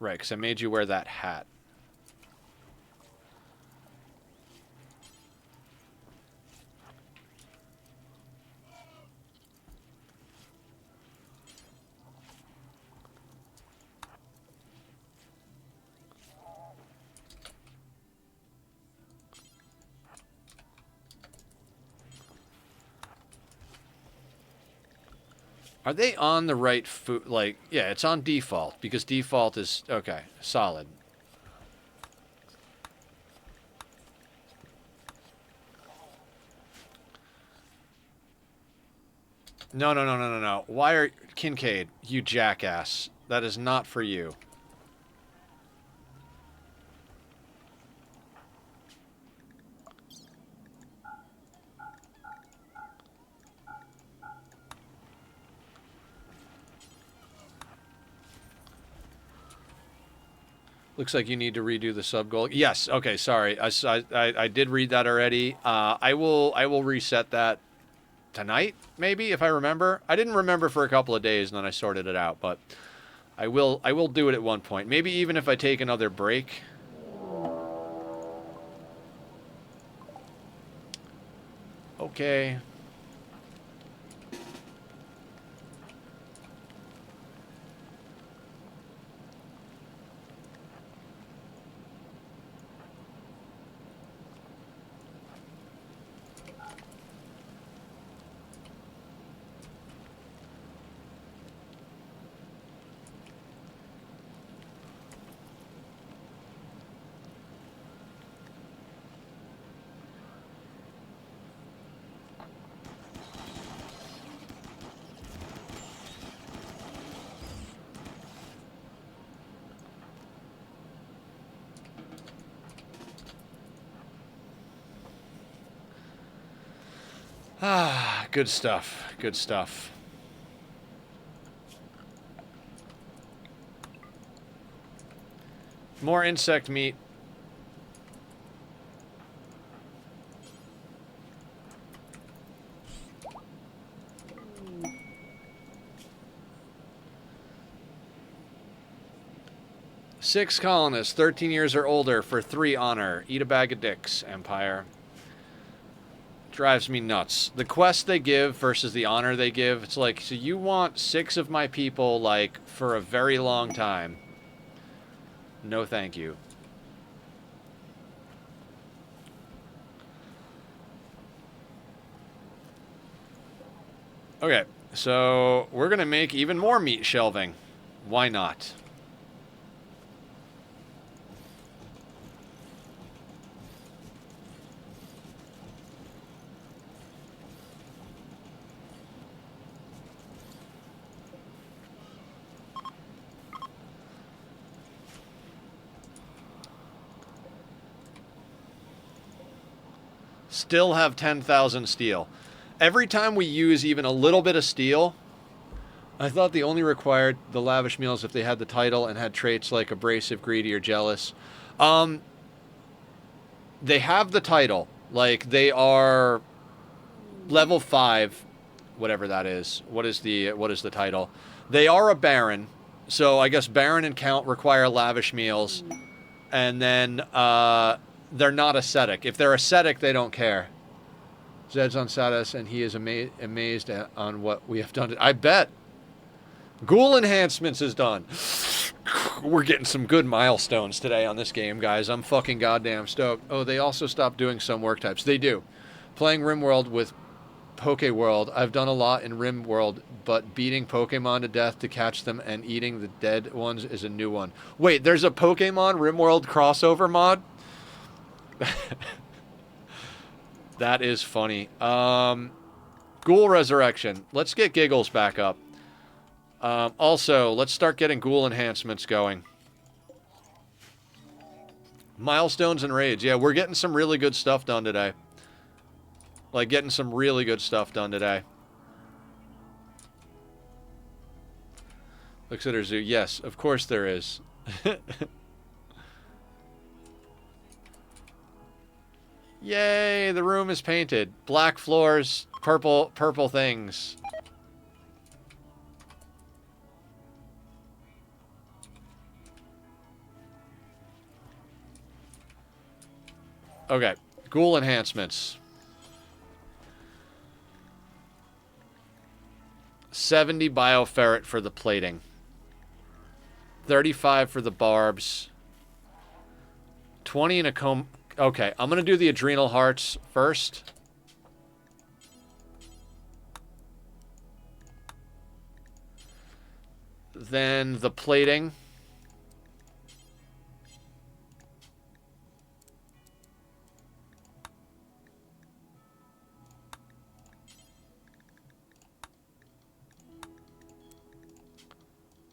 Right, because I made you wear that hat. Are they on the right food? Like, yeah, it's on default because default is, okay, solid. No, no, no, no, no, no. Why are, Kincaid, you jackass. That is not for you. Looks like you need to redo the sub goal. Yes. Okay. Sorry. I did read that already. I will reset that tonight, maybe, if I remember. I didn't remember for a couple of days, and then I sorted it out. But I will do it at one point. Maybe even if I take another break. Okay. Ah, good stuff. Good stuff. More insect meat. Six colonists, 13 years or older, for 3 honor. Eat a bag of dicks, Empire. Drives me nuts. The quest they give versus the honor they give, it's like, so you want 6 of my people, like, for a very long time. No thank you. Okay, so we're going to make even more meat shelving. Why not? Still have 10,000 steel. Every time we use even a little bit of steel, I thought they only required the lavish meals if they had the title and had traits like abrasive, greedy, or jealous. They have the title. Like, they are level 5, whatever that is. What is the title? They are a baron. So I guess Baron and Count require lavish meals, and then they're not ascetic. If they're ascetic, they don't care. Zed's on Sadas, and he is amazed on what we have done. I bet. Ghoul enhancements is done. We're getting some good milestones today on this game, guys. I'm fucking goddamn stoked. Oh, they also stopped doing some work types. They do. Playing Rimworld with Pokeworld. I've done a lot in Rimworld, but beating Pokemon to death to catch them and eating the dead ones is a new one. Wait, there's a Pokemon Rimworld crossover mod? That is funny. Ghoul Resurrection. Let's get Giggles back up. Also, let's start getting Ghoul enhancements going. Milestones and raids. Yeah, we're getting some really good stuff done today. Like, getting some really good stuff done today. Exeter Zoo. Yes, of course there is. Yay, the room is painted. Black floors, purple things. Okay, Ghoul enhancements. 70 bioferret for the plating. 35 for the barbs. 20 in a comb. Okay, I'm going to do the adrenal hearts first. Then the plating.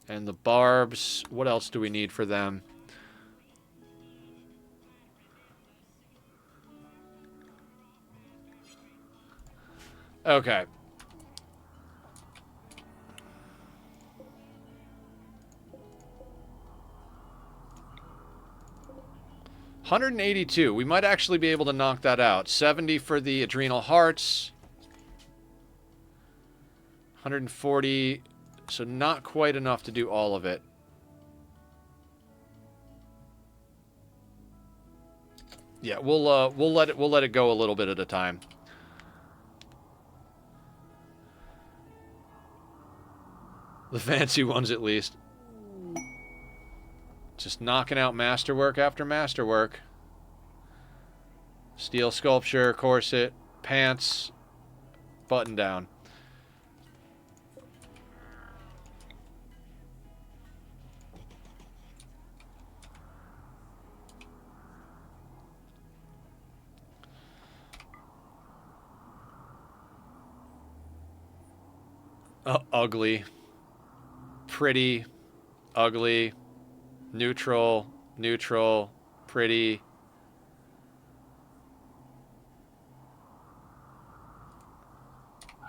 And the barbs. What else do we need for them? Okay. $182. We might actually be able to knock that out. 70 for the adrenal hearts. 140. So not quite enough to do all of it. Yeah, we'll let it go a little bit at a time. The fancy ones, at least. Just knocking out masterwork after masterwork. Steel sculpture, corset, pants, button down. Ugly. Pretty. Ugly. Neutral. Neutral. Pretty.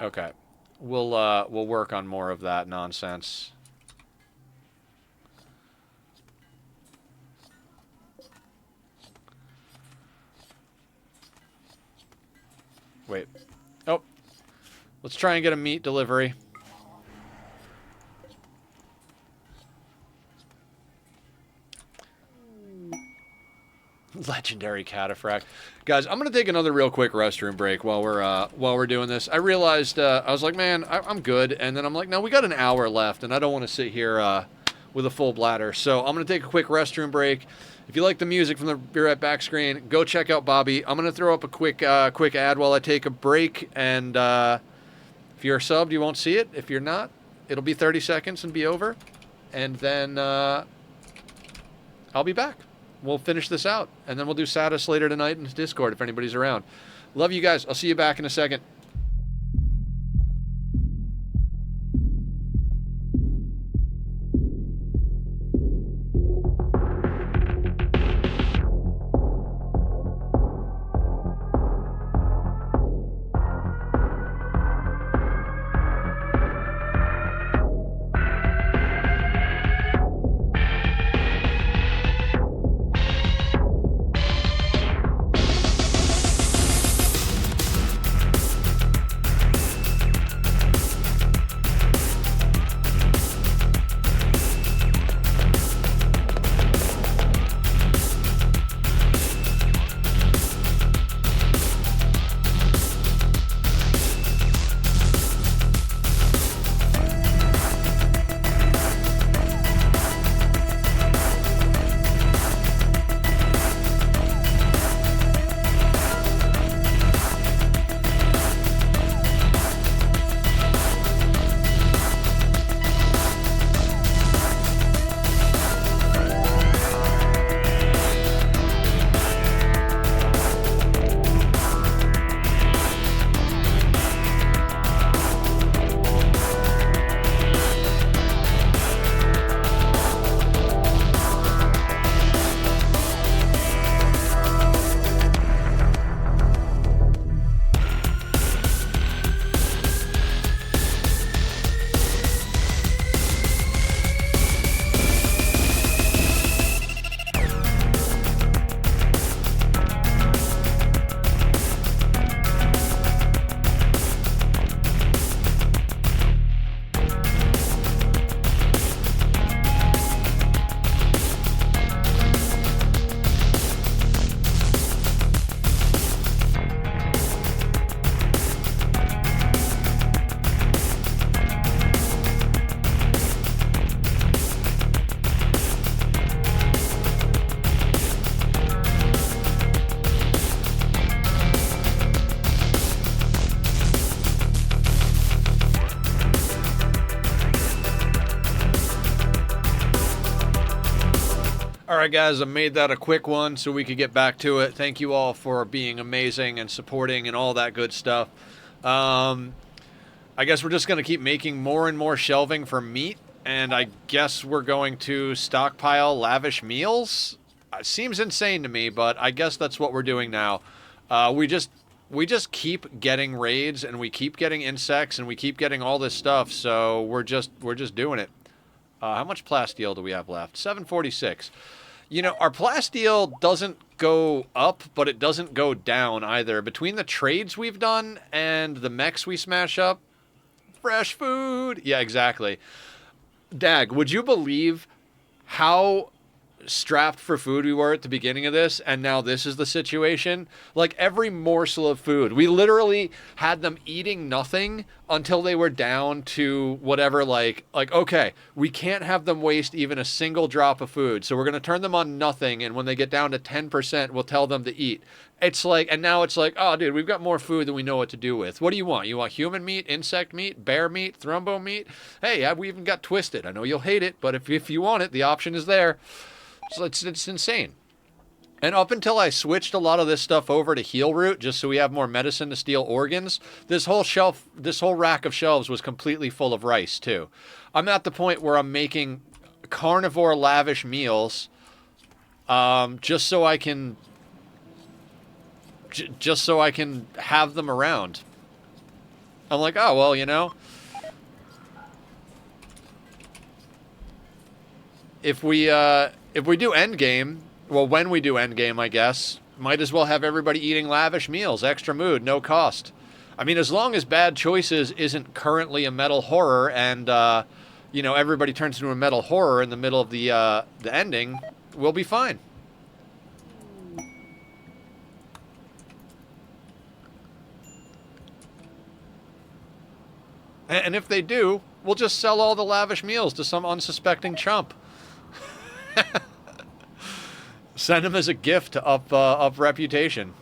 Okay. We'll work on more of that nonsense. Wait. Oh. Let's try and get a meat delivery. Legendary cataphract. Guys, I'm going to take another real quick restroom break while we're doing this. I realized, I was like, man, I'm good. And then I'm like, no, we got an hour left, and I don't want to sit here with a full bladder. So I'm going to take a quick restroom break. If you like the music from the Be Right Back screen, go check out Bobby. I'm going to throw up a quick ad while I take a break. And if you're subbed, you won't see it. If you're not, it'll be 30 seconds and be over. And then I'll be back. We'll finish this out, and then we'll do Satis later tonight in Discord if anybody's around. Love you guys. I'll see you back in a second. All right, guys, I made that a quick one so we could get back to it. Thank you all for being amazing and supporting and all that good stuff. I guess we're just going to keep making more and more shelving for meat, and I guess we're going to stockpile lavish meals. Seems insane to me, but I guess that's what we're doing now. We just keep getting raids, and we keep getting insects, and we keep getting all this stuff. So we're just doing it. How much plasteel do we have left? 746. You know, our plasteel doesn't go up, but it doesn't go down either. Between the trades we've done and the mechs we smash up, fresh food. Yeah, exactly. Dag, would you believe how strapped for food we were at the beginning of this, and now this is the situation? Like, every morsel of food, we literally had them eating nothing until they were down to whatever, like okay, we can't have them waste even a single drop of food, so we're going to turn them on nothing, and when they get down to 10%, we'll tell them to eat. It's like, and now it's like, oh, dude, we've got more food than we know what to do with. What do you want? You want human meat, insect meat, bear meat, thrombo meat? Hey, we even got twisted. I know you'll hate it, but if you want it, the option is there. So it's insane. And up until I switched a lot of this stuff over to heal root, just so we have more medicine to steal organs, this whole rack of shelves was completely full of rice too. I'm at the point where I'm making carnivore lavish meals, just so I can have them around. I'm like, oh well, you know, if we do endgame, well, when we do endgame, I guess, might as well have everybody eating lavish meals, extra mood, no cost. I mean, as long as Bad Choices isn't currently a metal horror and, you know, everybody turns into a metal horror in the middle of the ending, we'll be fine. And if they do, we'll just sell all the lavish meals to some unsuspecting chump. Send them as a gift to up reputation.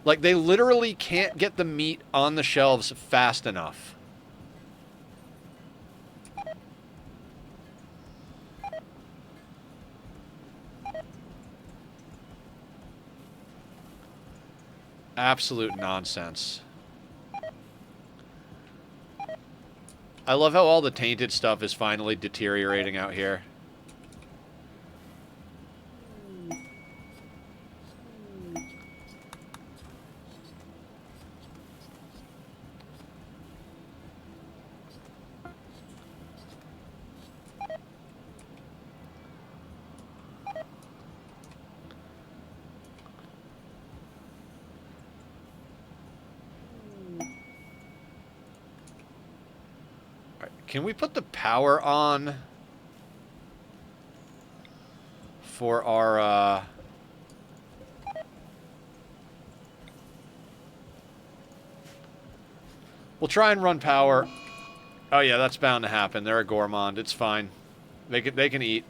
Like, they literally can't get the meat on the shelves fast enough. Absolute nonsense. I love how all the tainted stuff is finally deteriorating out here. Can we put the power on for our, we'll try and run power. Oh yeah, that's bound to happen. They're a gourmand. It's fine. They can eat.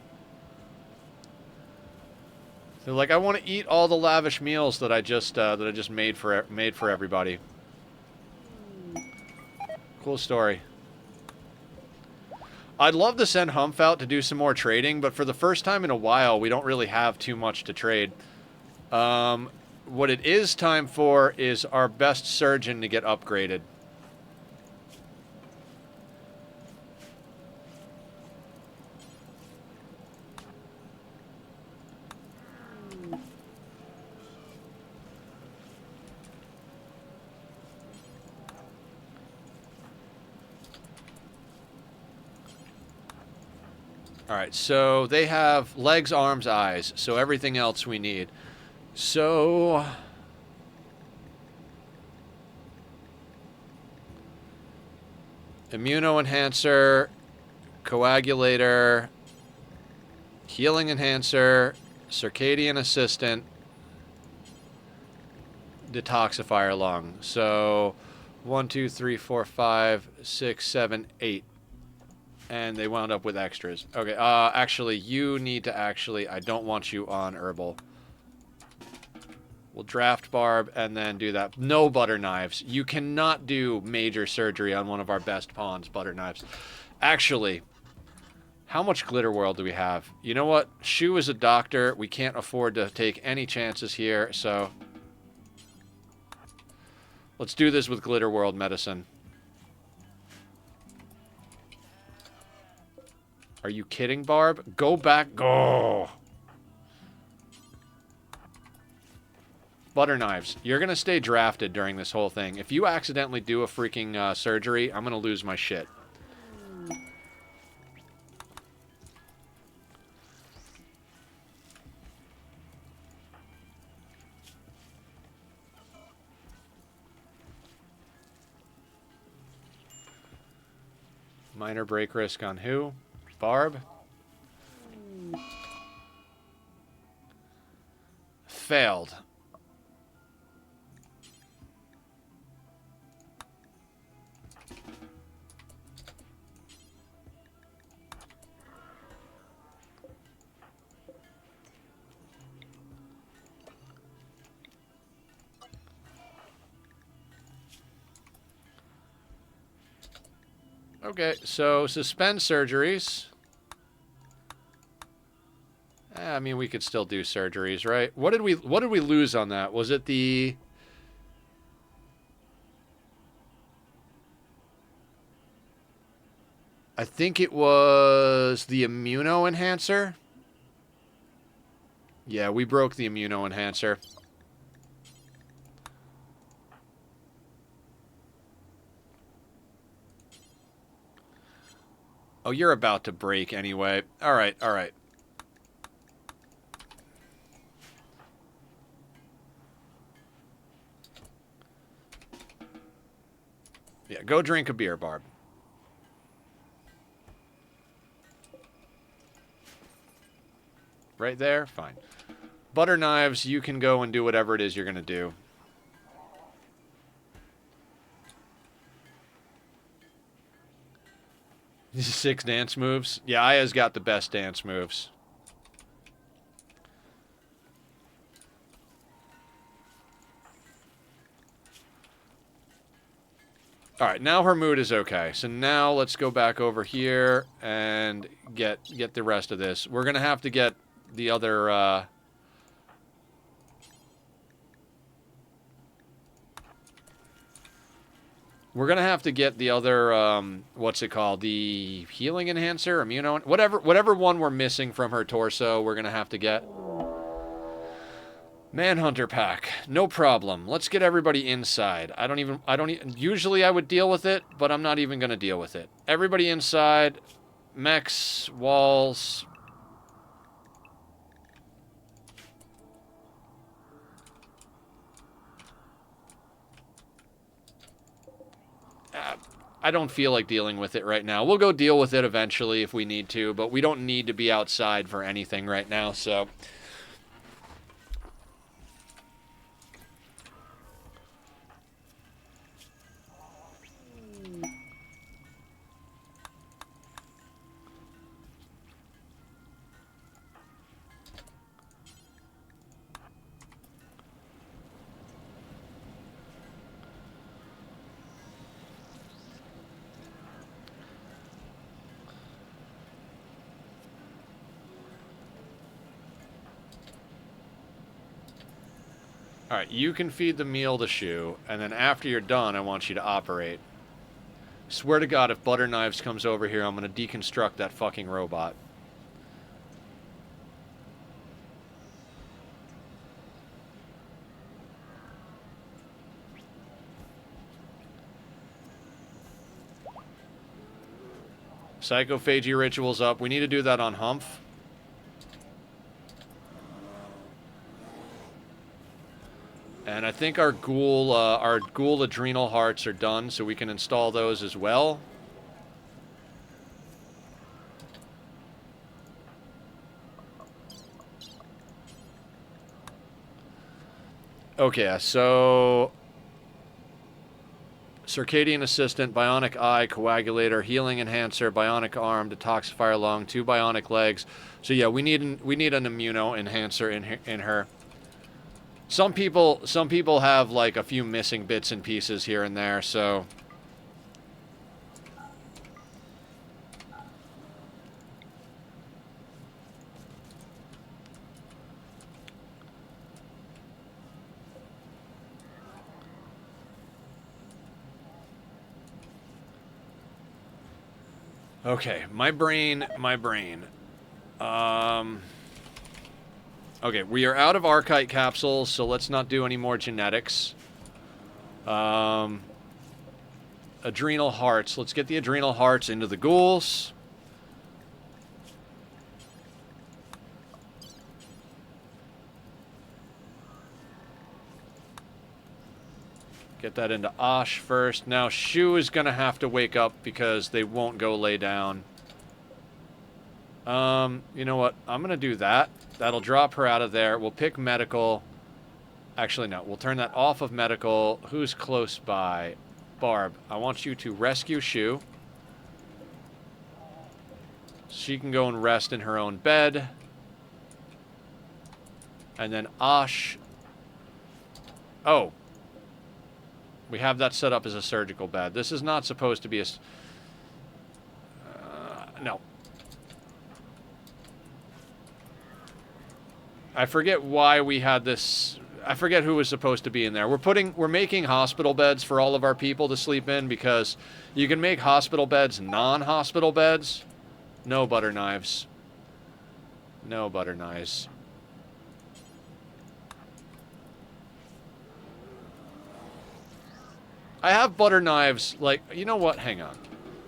They're like, I want to eat all the lavish meals that I just made for everybody. Cool story. I'd love to send Humph out to do some more trading, but for the first time in a while, we don't really have too much to trade. What it is time for is our best surgeon to get upgraded. Alright, so they have legs, arms, eyes, so everything else we need. So... Immuno-enhancer, coagulator, healing enhancer, circadian assistant, detoxifier lung. So, 1, 2, 3, 4, 5, 6, 7, 8. And they wound up with extras. Okay, actually, you need to actually... I don't want you on herbal. We'll draft Barb and then do that. No butter knives. You cannot do major surgery on one of our best pawns, butter knives. Actually, how much glitter world do we have? You know what? Shu is a doctor. We can't afford to take any chances here, so let's do this with glitter world medicine. Are you kidding, Barb? Go back. Go. Butter knives. You're going to stay drafted during this whole thing. If you accidentally do a freaking surgery, I'm going to lose my shit. Minor break risk on who? Barb? Failed. Okay, so suspend surgeries. I mean, we could still do surgeries, right? What did we lose on that? Was it the I think it was the immuno enhancer. Yeah, we broke the immuno enhancer. Oh, you're about to break anyway. All right, all right. Yeah, go drink a beer, Barb. Right there? Fine. Butter knives, you can go and do whatever it is you're going to do. These 6 dance moves. Yeah, Aya's got the best dance moves. All right, now her mood is okay. So now let's go back over here and get the rest of this. We're going to have to get the other... We're going to have to get the other, what's it called? The healing enhancer, immuno, whatever one we're missing from her torso, we're going to have to get. Manhunter pack, no problem. Let's get everybody inside. Usually I would deal with it, but I'm not even going to deal with it. Everybody inside, mechs, walls. I don't feel like dealing with it right now. We'll go deal with it eventually if we need to, but we don't need to be outside for anything right now, so... Alright, you can feed the meal to Shu, and then after you're done, I want you to operate. Swear to God, if Butter Knives comes over here, I'm gonna deconstruct that fucking robot. Psychophagy ritual's up. We need to do that on Humph. And I think our ghoul adrenal hearts are done, so we can install those as well. Okay, so... Circadian Assistant, Bionic Eye, Coagulator, Healing Enhancer, Bionic Arm, Detoxifier Lung, 2 Bionic Legs. So yeah, we need an Immuno Enhancer in her. Some people have like a few missing bits and pieces here and there, so okay, my brain. Okay, we are out of Archite capsules, so let's not do any more genetics. Adrenal hearts. Let's get the adrenal hearts into the ghouls. Get that into Osh first. Now, Shu is going to have to wake up because they won't go lay down. You know what? I'm going to do that. That'll drop her out of there. We'll pick medical. Actually, no. We'll turn that off of medical. Who's close by? Barb, I want you to rescue Shu. She can go and rest in her own bed. And then Osh. Oh. We have that set up as a surgical bed. This is not supposed to be a... no. I forget why we had this... I forget who was supposed to be in there. We're making hospital beds for all of our people to sleep in because you can make hospital beds non-hospital beds. No butter knives. No butter knives. I have butter knives, like, you know what? Hang on.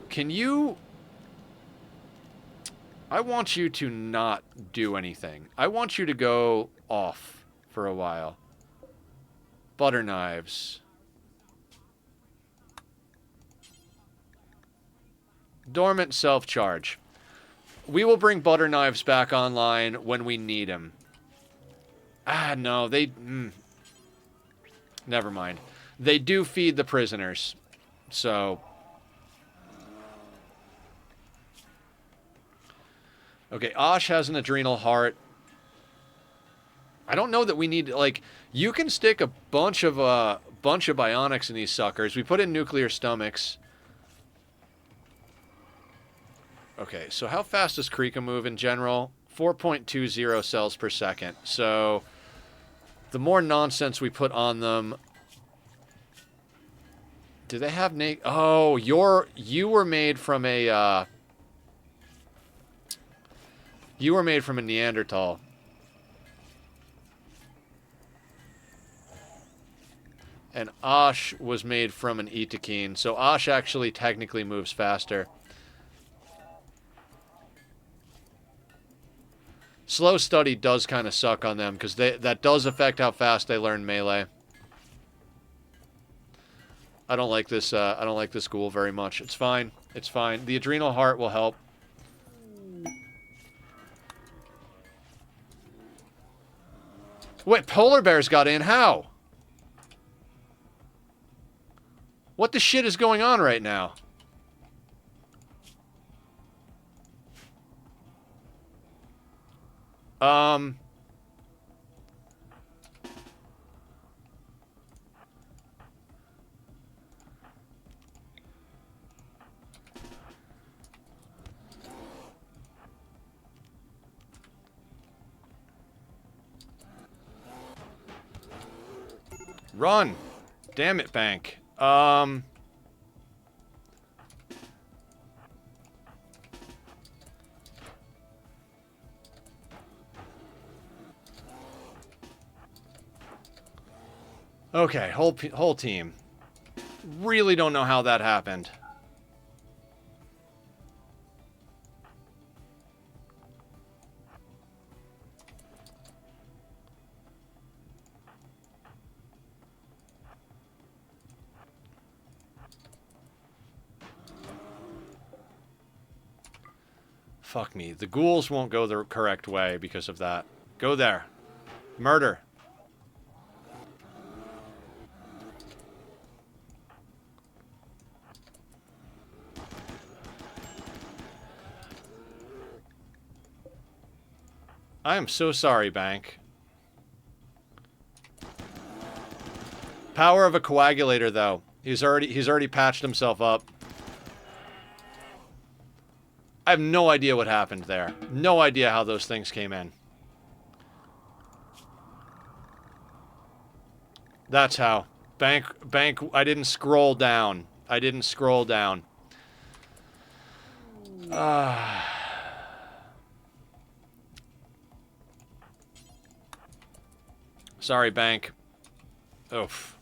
Can you... I want you to not do anything. I want you to go off for a while. Butter knives. Dormant self-charge. We will bring butter knives back online when we need them. Ah, no, they... Never mind. They do feed the prisoners. So... Okay, Osh has an adrenal heart. I don't know that we need... Like, you can stick a bunch of bionics in these suckers. We put in nuclear stomachs. Okay, so how fast does Krika move in general? 4.20 cells per second. So, the more nonsense we put on them... Do they have... Oh, you were made from a... You were made from a Neanderthal. And Osh was made from an Itakine. So Osh actually technically moves faster. Slow study does kind of suck on them because that does affect how fast they learn melee. I don't like this ghoul very much. It's fine. It's fine. The adrenal heart will help. Wait, polar bears got in? How? What the shit is going on right now? Run! Damn it, Bank. Okay, whole team. Really don't know how that happened. Fuck me. The ghouls won't go the correct way because of that. Go there. Murder. I am so sorry, Bank. Power of a coagulator, though. He's already patched himself up. I have no idea what happened there. No idea how those things came in. That's how. Bank, I didn't scroll down. I didn't scroll down. Sorry, bank. Oof.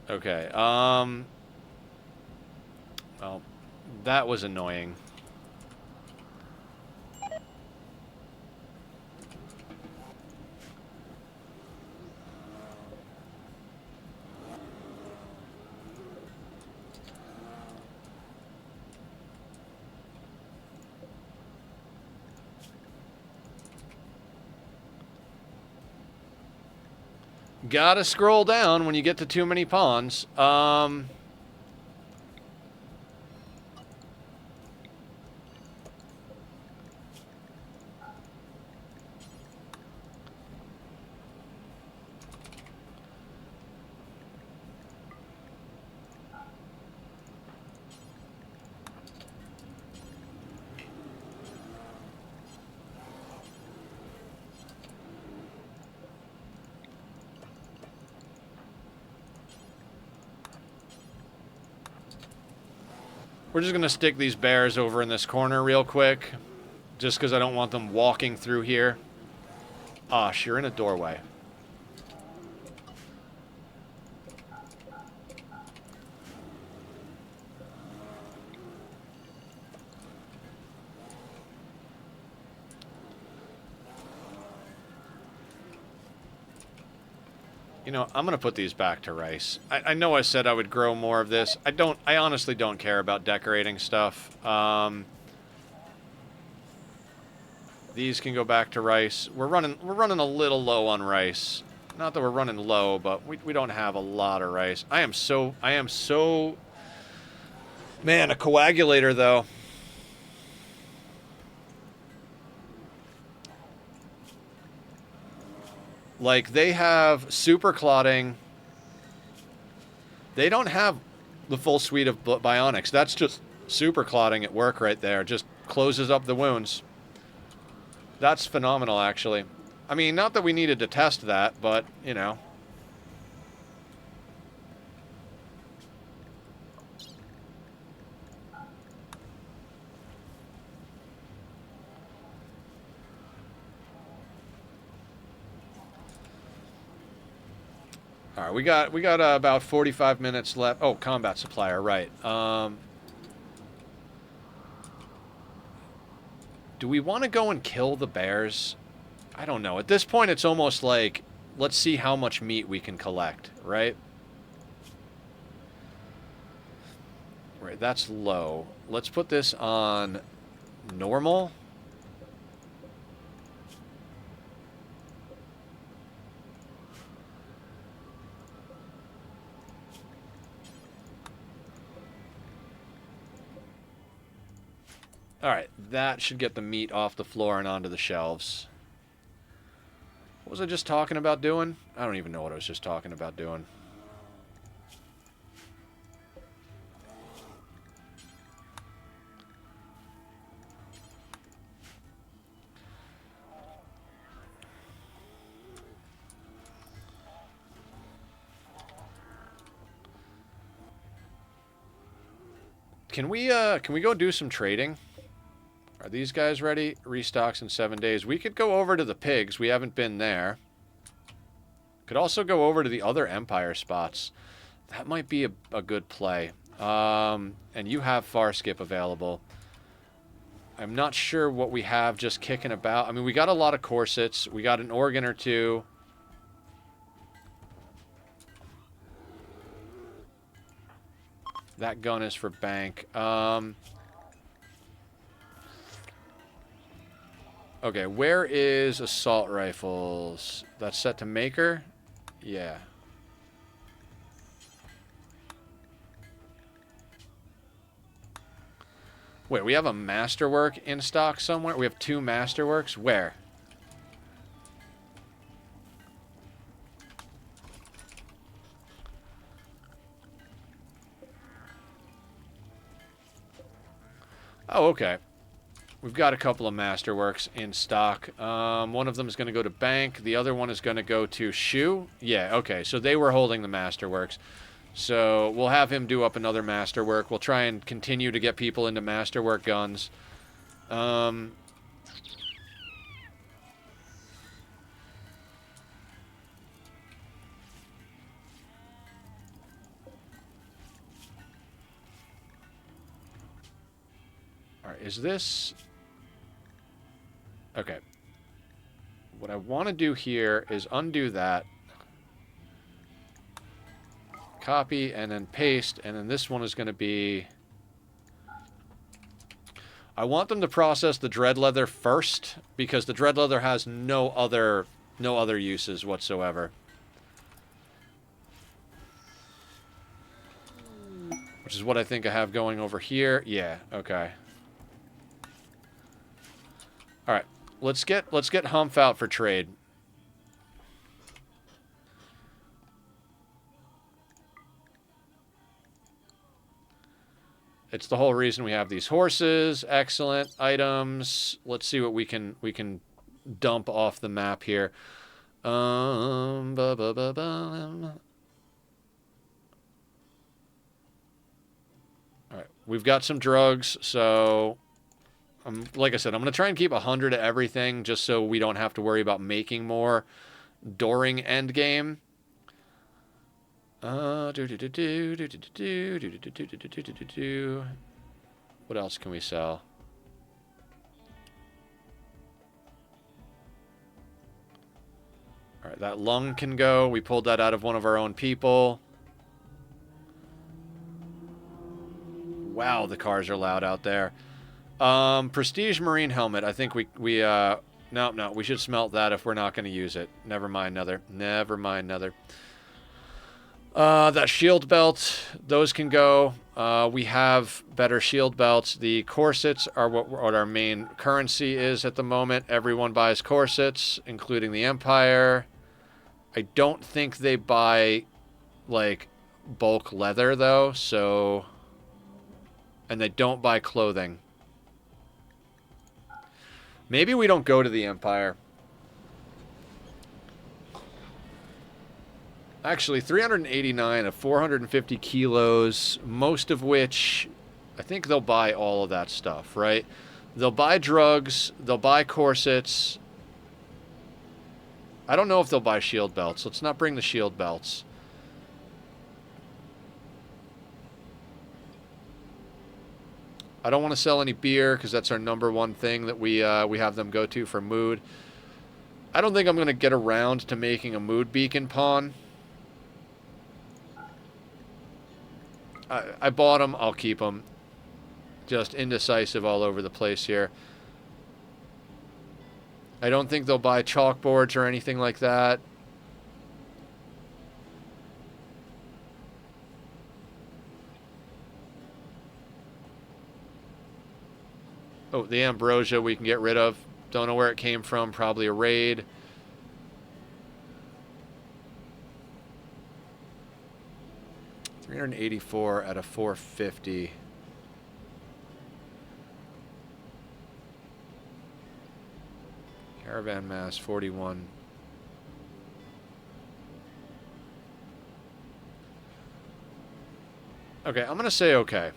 Okay, well, that was annoying. Gotta scroll down when you get to too many pawns. We're just gonna stick these bears over in this corner real quick. Just because I don't want them walking through here. Osh, you're in a doorway. You know, I'm gonna put these back to rice. I know I said I would grow more of this. I honestly don't care about decorating stuff. These can go back to rice. We're running a little low on rice. Not that we're running low, but we don't have a lot of rice. I am so man, a coagulator though. Like, they have super clotting. They don't have the full suite of bionics. That's just super clotting at work right there. Just closes up the wounds. That's phenomenal, actually. I mean, not that we needed to test that, but, you know. All right, we got about 45 minutes left. Oh, combat supplier, right. Do we want to go and kill the bears? I don't know. At this point, it's almost like, let's see how much meat we can collect, right? Right, that's low. Let's put this on normal. Alright, that should get the meat off the floor and onto the shelves. What was I just talking about doing? I don't even know what I was just talking about doing. Can we go do some trading? Are these guys ready? Restocks in 7 days. We could go over to the pigs. We haven't been there. Could also go over to the other Empire spots. That might be a good play. And you have far skip available. I'm not sure what we have just kicking about. I mean, we got a lot of corsets. We got an organ or two. That gun is for bank. Okay, where is assault rifles? That's set to maker? Yeah. Wait, we have a masterwork in stock somewhere? We have 2 masterworks? Where? Oh, okay. We've got a couple of masterworks in stock. One of them is going to go to bank. The other one is going to go to Shu. Yeah, okay. So they were holding the masterworks. So we'll have him do up another masterwork. We'll try and continue to get people into masterwork guns. Alright, is this... Okay. What I want to do here is undo that. Copy, and then paste, and then this one is going to be... I want them to process the dread leather first, because the dread leather has no other uses whatsoever. Which is what I think I have going over here. Yeah, okay. Alright. Let's get Humph out for trade. It's the whole reason we have these horses. Excellent items. Let's see what we can dump off the map here. All right, we've got some drugs, so like I said, I'm going to try and keep 100 of everything just so we don't have to worry about making more during endgame. What else can we sell? Alright, that lung can go. We pulled that out of one of our own people. Wow, the cars are loud out there. Prestige Marine Helmet. I think no, we should smelt that if we're not going to use it. Never mind, another. That shield belt, those can go. We have better shield belts. The corsets are what our main currency is at the moment. Everyone buys corsets, including the Empire. I don't think they buy, like, bulk leather, though, so... And they don't buy clothing. Maybe we don't go to the Empire. Actually, 389 of 450 kilos, most of which, I think they'll buy all of that stuff, right? They'll buy drugs, they'll buy corsets. I don't know if they'll buy shield belts. Let's not bring the shield belts. I don't want to sell any beer because that's our #1 thing that we have them go to for mood. I don't think I'm going to get around to making a mood beacon pawn. I bought them. I'll keep them. Just indecisive all over the place here. I don't think they'll buy chalkboards or anything like that. Oh, the ambrosia we can get rid of. Don't know where it came from. Probably a raid. $384 out of 450. Caravan mass 41. Okay, I'm gonna say okay.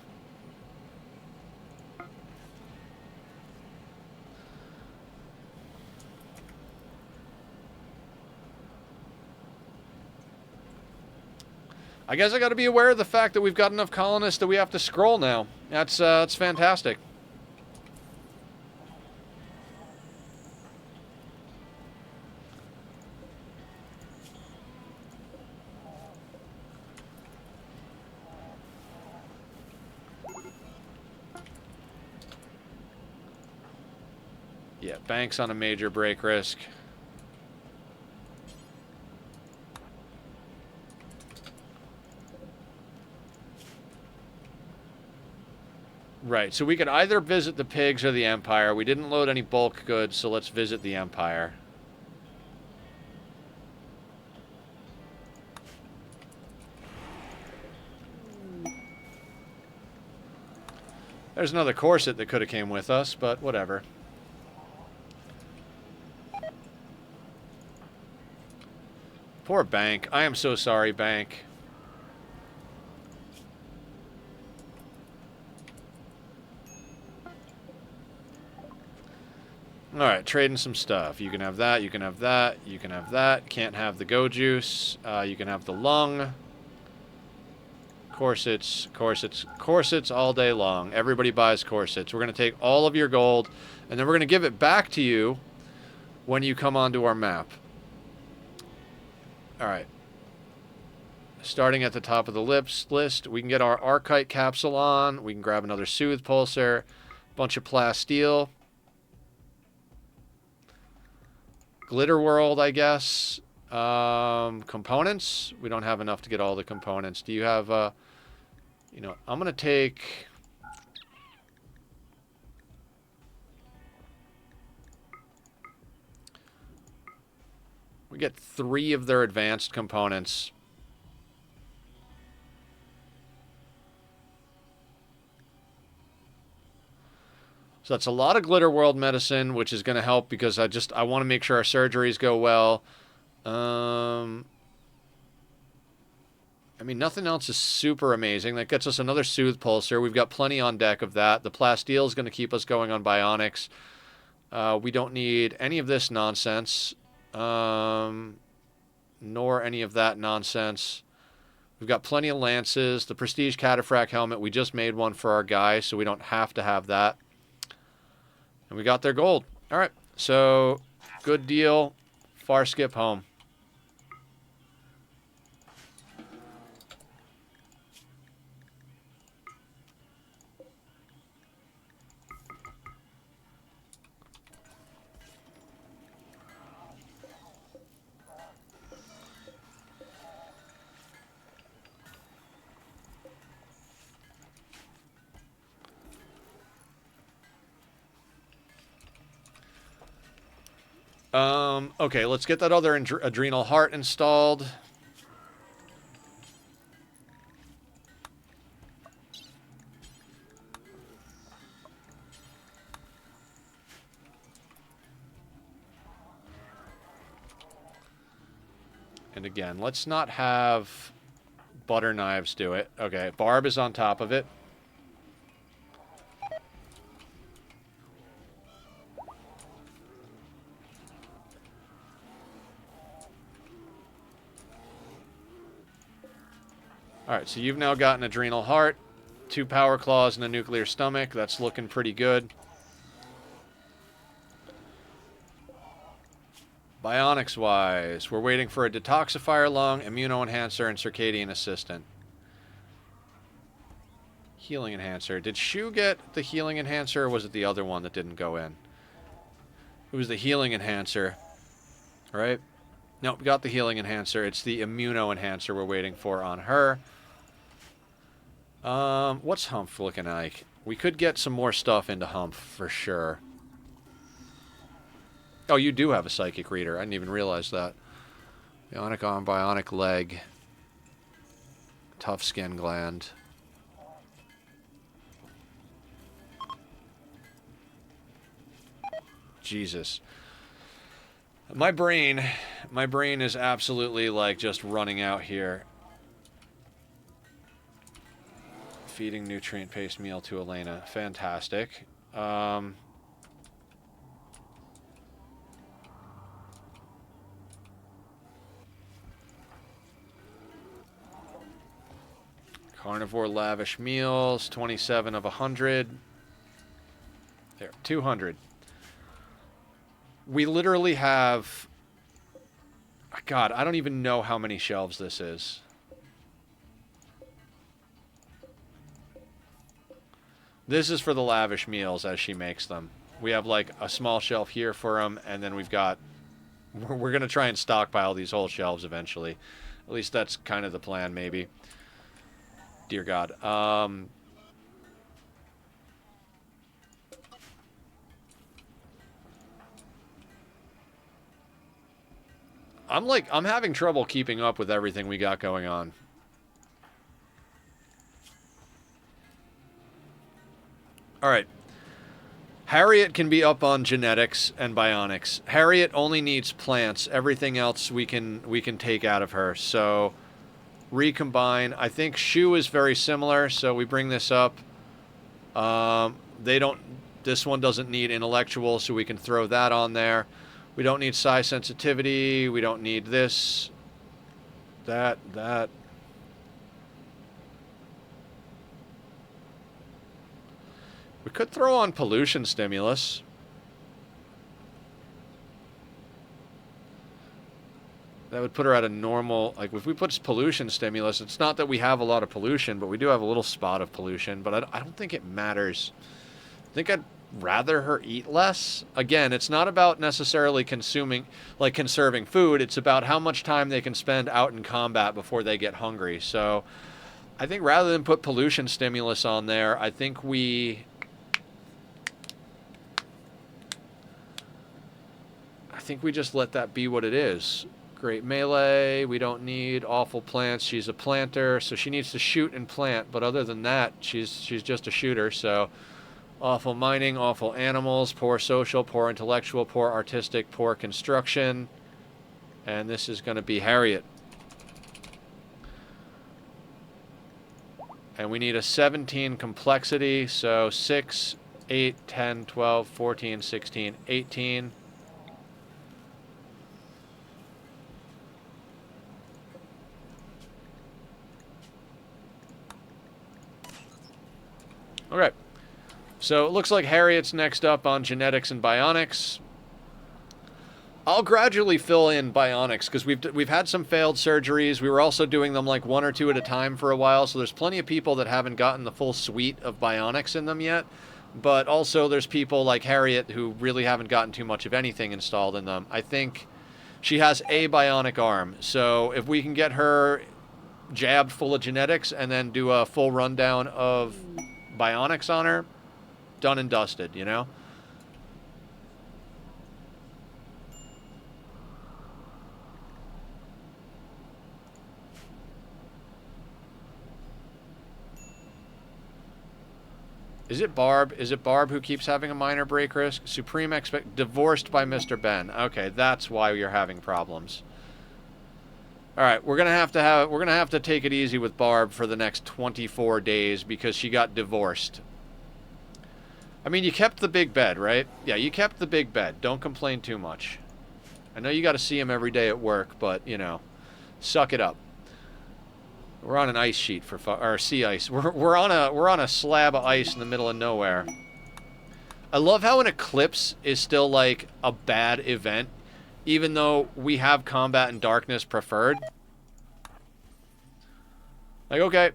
I guess I got to be aware of the fact that we've got enough colonists that we have to scroll now. That's fantastic. Yeah, bank's on a major break risk. Right, so we could either visit the pigs or the Empire. We didn't load any bulk goods, so let's visit the Empire. There's another corset that could have came with us, but whatever. Poor Bank. I am so sorry, Bank. Alright, trading some stuff. You can have that, you can have that, you can have that. Can't have the go juice. You can have the lung. Corsets, corsets, corsets all day long. Everybody buys corsets. We're going to take all of your gold, and then we're going to give it back to you when you come onto our map. Alright. Starting at the top of the list, we can get our Archite capsule on. We can grab another Soothe Pulsar. Bunch of plasteel. Glitter World, I guess. Components. We don't have enough to get all the components. Do you have, you know, I'm going to take... We get 3 of their advanced components. So that's a lot of Glitter World medicine, which is going to help because I want to make sure our surgeries go well. I mean, nothing else is super amazing. That gets us another Soothe Pulsar. We've got plenty on deck of that. The plasteel is going to keep us going on bionics. We don't need any of this nonsense, nor any of that nonsense. We've got plenty of lances. The Prestige Cataphract helmet, we just made one for our guy, so we don't have to have that. And we got their gold. All right, so good deal. Far skip home. Okay, let's get that other adrenal heart installed. And again, let's not have butter knives do it. Okay, Barb is on top of it. Alright, so you've now got an adrenal heart, 2 power claws, and a nuclear stomach. That's looking pretty good. Bionics-wise, we're waiting for a detoxifier lung, immuno-enhancer, and circadian assistant. Healing enhancer. Did Shu get the healing enhancer, or was it the other one that didn't go in? It was the healing enhancer, right? Nope, got the healing enhancer. It's the immuno-enhancer we're waiting for on her. What's Humph looking like? We could get some more stuff into Humph for sure. Oh, you do have a psychic reader. I didn't even realize that. Bionic arm, bionic leg. Tough skin gland. Jesus. My brain is absolutely like just running out here. Feeding nutrient-paced meal to Elena. Fantastic. Carnivore lavish meals, 27 of 100. There, 200. We literally have... God, I don't even know how many shelves this is. This is for the lavish meals as she makes them. We have like a small shelf here for them, and then we've got... We're going to try and stockpile these whole shelves eventually. At least that's kind of the plan, maybe. Dear God. I'm having trouble keeping up with everything we got going on. All right. Harriet can be up on genetics and bionics. Harriet only needs plants. Everything else we can take out of her. So recombine. I think Shu is very similar, so we bring this up. This one doesn't need intellectual, so we can throw that on there. We don't need psi sensitivity. We don't need this. That. We could throw on pollution stimulus. That would put her at a normal... Like, if we put pollution stimulus, it's not that we have a lot of pollution, but we do have a little spot of pollution. But I don't think it matters. I think I'd rather her eat less. Again, it's not about necessarily conserving food. It's about how much time they can spend out in combat before they get hungry. So I think rather than put pollution stimulus on there, I think we just let that be what it is. Great melee. We don't need awful plants. She's a planter, so she needs to shoot and plant. But other than that, she's just a shooter. So awful mining, awful animals, poor social, poor intellectual, poor artistic, poor construction. And this is going to be Harriet. And we need a 17 complexity. So 6, 8, 10, 12, 14, 16, 18. Okay, so it looks like Harriet's next up on genetics and bionics. I'll gradually fill in bionics because we've had some failed surgeries. We were also doing them like 1 or 2 at a time for a while, so there's plenty of people that haven't gotten the full suite of bionics in them yet. But also there's people like Harriet who really haven't gotten too much of anything installed in them. I think she has a bionic arm, so if we can get her jabbed full of genetics and then do a full rundown of bionics on her, done and dusted, you know? Is it Barb? Is it Barb who keeps having a minor break risk? Supreme divorced by Mr. Ben. Okay, that's why you're having problems. All right, we're gonna have to take it easy with Barb for the next 24 days because she got divorced. I mean, you kept the big bed, right? Yeah, you kept the big bed. Don't complain too much. I know you got to see him every day at work, but you know, suck it up. We're on an ice sheet or sea ice. We're on a slab of ice in the middle of nowhere. I love how an eclipse is still like a bad event, even though we have combat and darkness preferred. Like, okay.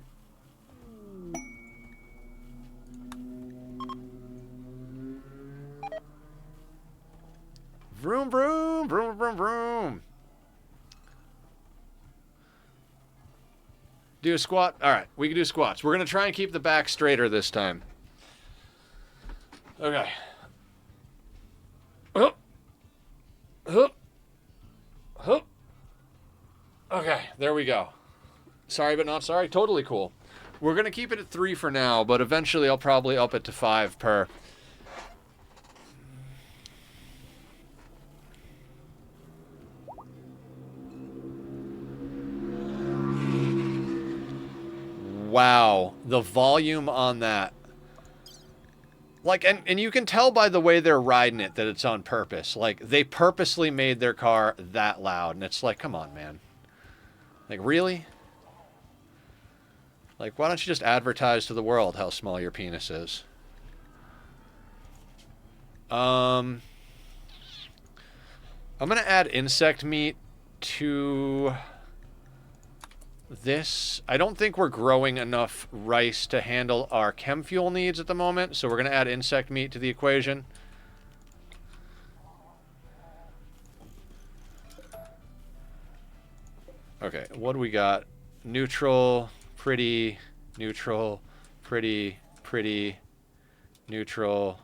Vroom, vroom, vroom, vroom, vroom. Do a squat? Alright, we can do squats. We're going to try and keep the back straighter this time. Okay. Hup. Hup. Hup. Okay, there we go. Sorry but not sorry. Totally cool. We're going to keep it at 3 for now, but eventually I'll probably up it to 5 per. Wow, the volume on that. Like, and you can tell by the way they're riding it that it's on purpose. Like, they purposely made their car that loud. And it's like, come on, man. Like, really? Like, why don't you just advertise to the world how small your penis is? I'm going to add insect meat to this. I don't think we're growing enough rice to handle our chem fuel needs at the moment, so we're going to add insect meat to the equation. Okay, what do we got? Neutral, pretty, neutral, pretty, pretty, neutral,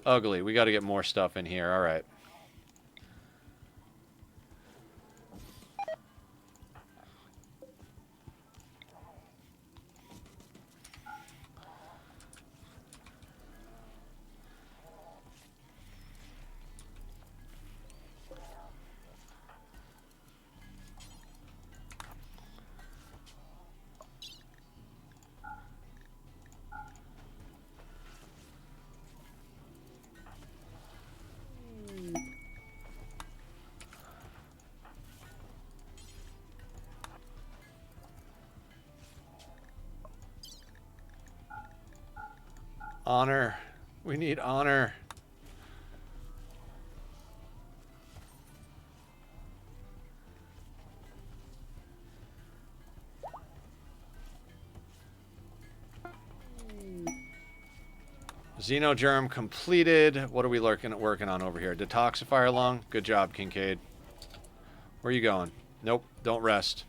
ugly. We got to get more stuff in here. All right. Honor. We need honor. Xenogerm completed. What are we working on over here? Detoxifier lung. Good job, Kincaid. Where are you going? Nope. Don't rest.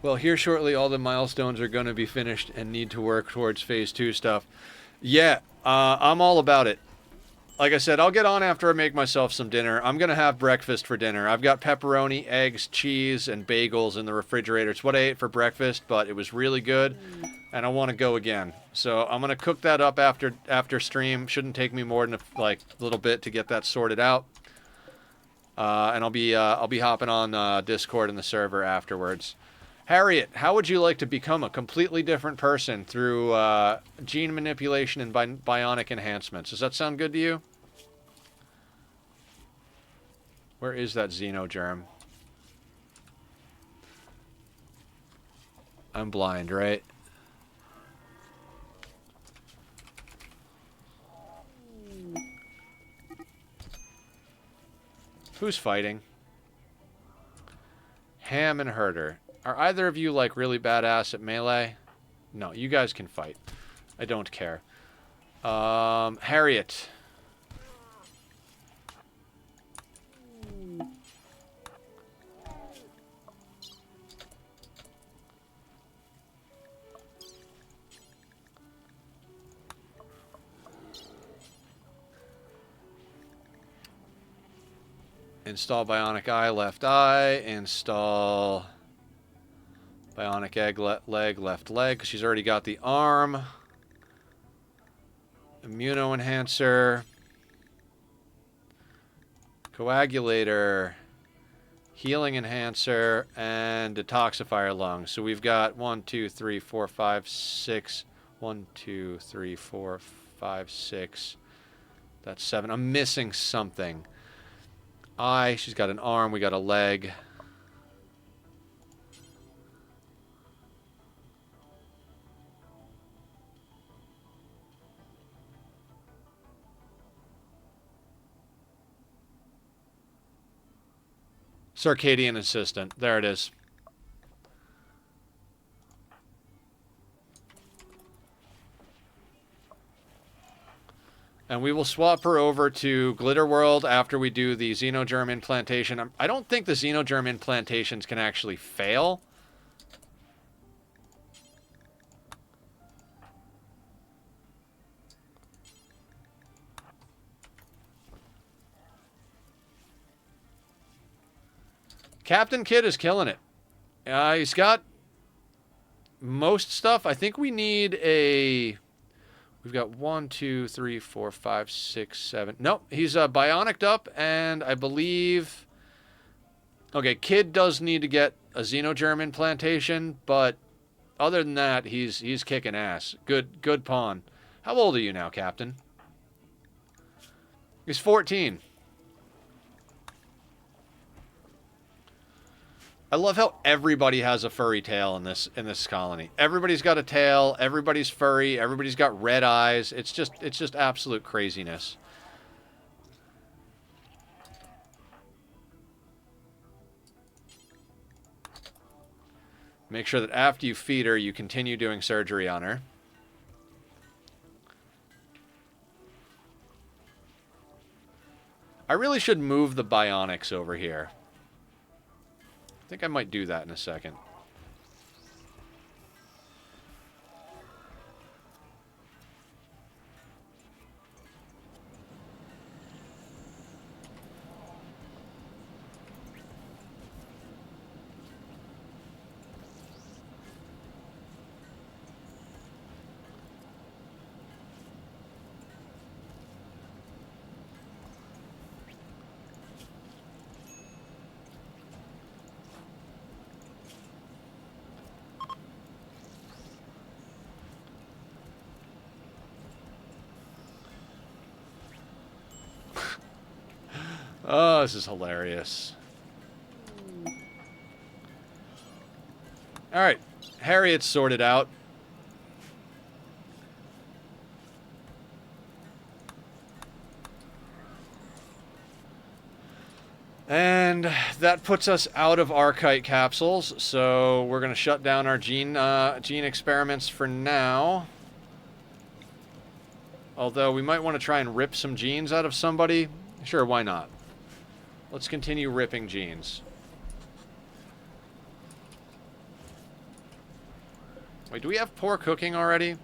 Well, here shortly, all the milestones are going to be finished and need to work towards phase 2 stuff. Yeah, I'm all about it. Like I said, I'll get on after I make myself some dinner. I'm going to have breakfast for dinner. I've got pepperoni, eggs, cheese, and bagels in the refrigerator. It's what I ate for breakfast, but it was really good, and I want to go again. So I'm going to cook that up after stream. Shouldn't take me more than a little bit to get that sorted out. And I'll be hopping on Discord and the server afterwards. Harriet, how would you like to become a completely different person through gene manipulation and bionic enhancements? Does that sound good to you? Where is that Xenogerm? I'm blind, right? Who's fighting? Ham and Herder. Are either of you, like, really badass at melee? No, you guys can fight. I don't care. Harriet. Install bionic eye, left eye. Install bionic egg, leg, left leg, because she's already got the arm. Immunoenhancer. Coagulator. Healing enhancer. And detoxifier lung. So we've got 1, 2, 3, 4, 5, 6. 1, 2, 3, 4, 5, 6. That's 7. I'm missing something. Eye. She's got an arm. We got a leg. Circadian assistant. There it is. And we will swap her over to Glitterworld after we do the Xenogerm implantation. I don't think the Xenogerm implantations can actually fail. Captain Kidd is killing it. He's got most stuff. I think we need a... We've got 1, 2, 3, 4, 5, 6, 7. Nope, he's bionicked up, and I believe... Okay, Kidd does need to get a Xenogerm implantation, but other than that, he's kicking ass. Good pawn. How old are you now, Captain? He's 14. I love how everybody has a furry tail in this colony. Everybody's got a tail. Everybody's furry. Everybody's got red eyes. It's just absolute craziness. Make sure that after you feed her, you continue doing surgery on her. I really should move the bionics over here. think I might do that in a second. Oh, this is hilarious. All right, Harriet's sorted out. And that puts us out of Archite capsules, so we're going to shut down our gene experiments for now. Although we might want to try and rip some genes out of somebody. Sure, why not? Let's continue ripping genes. Wait, do we have poor cooking already?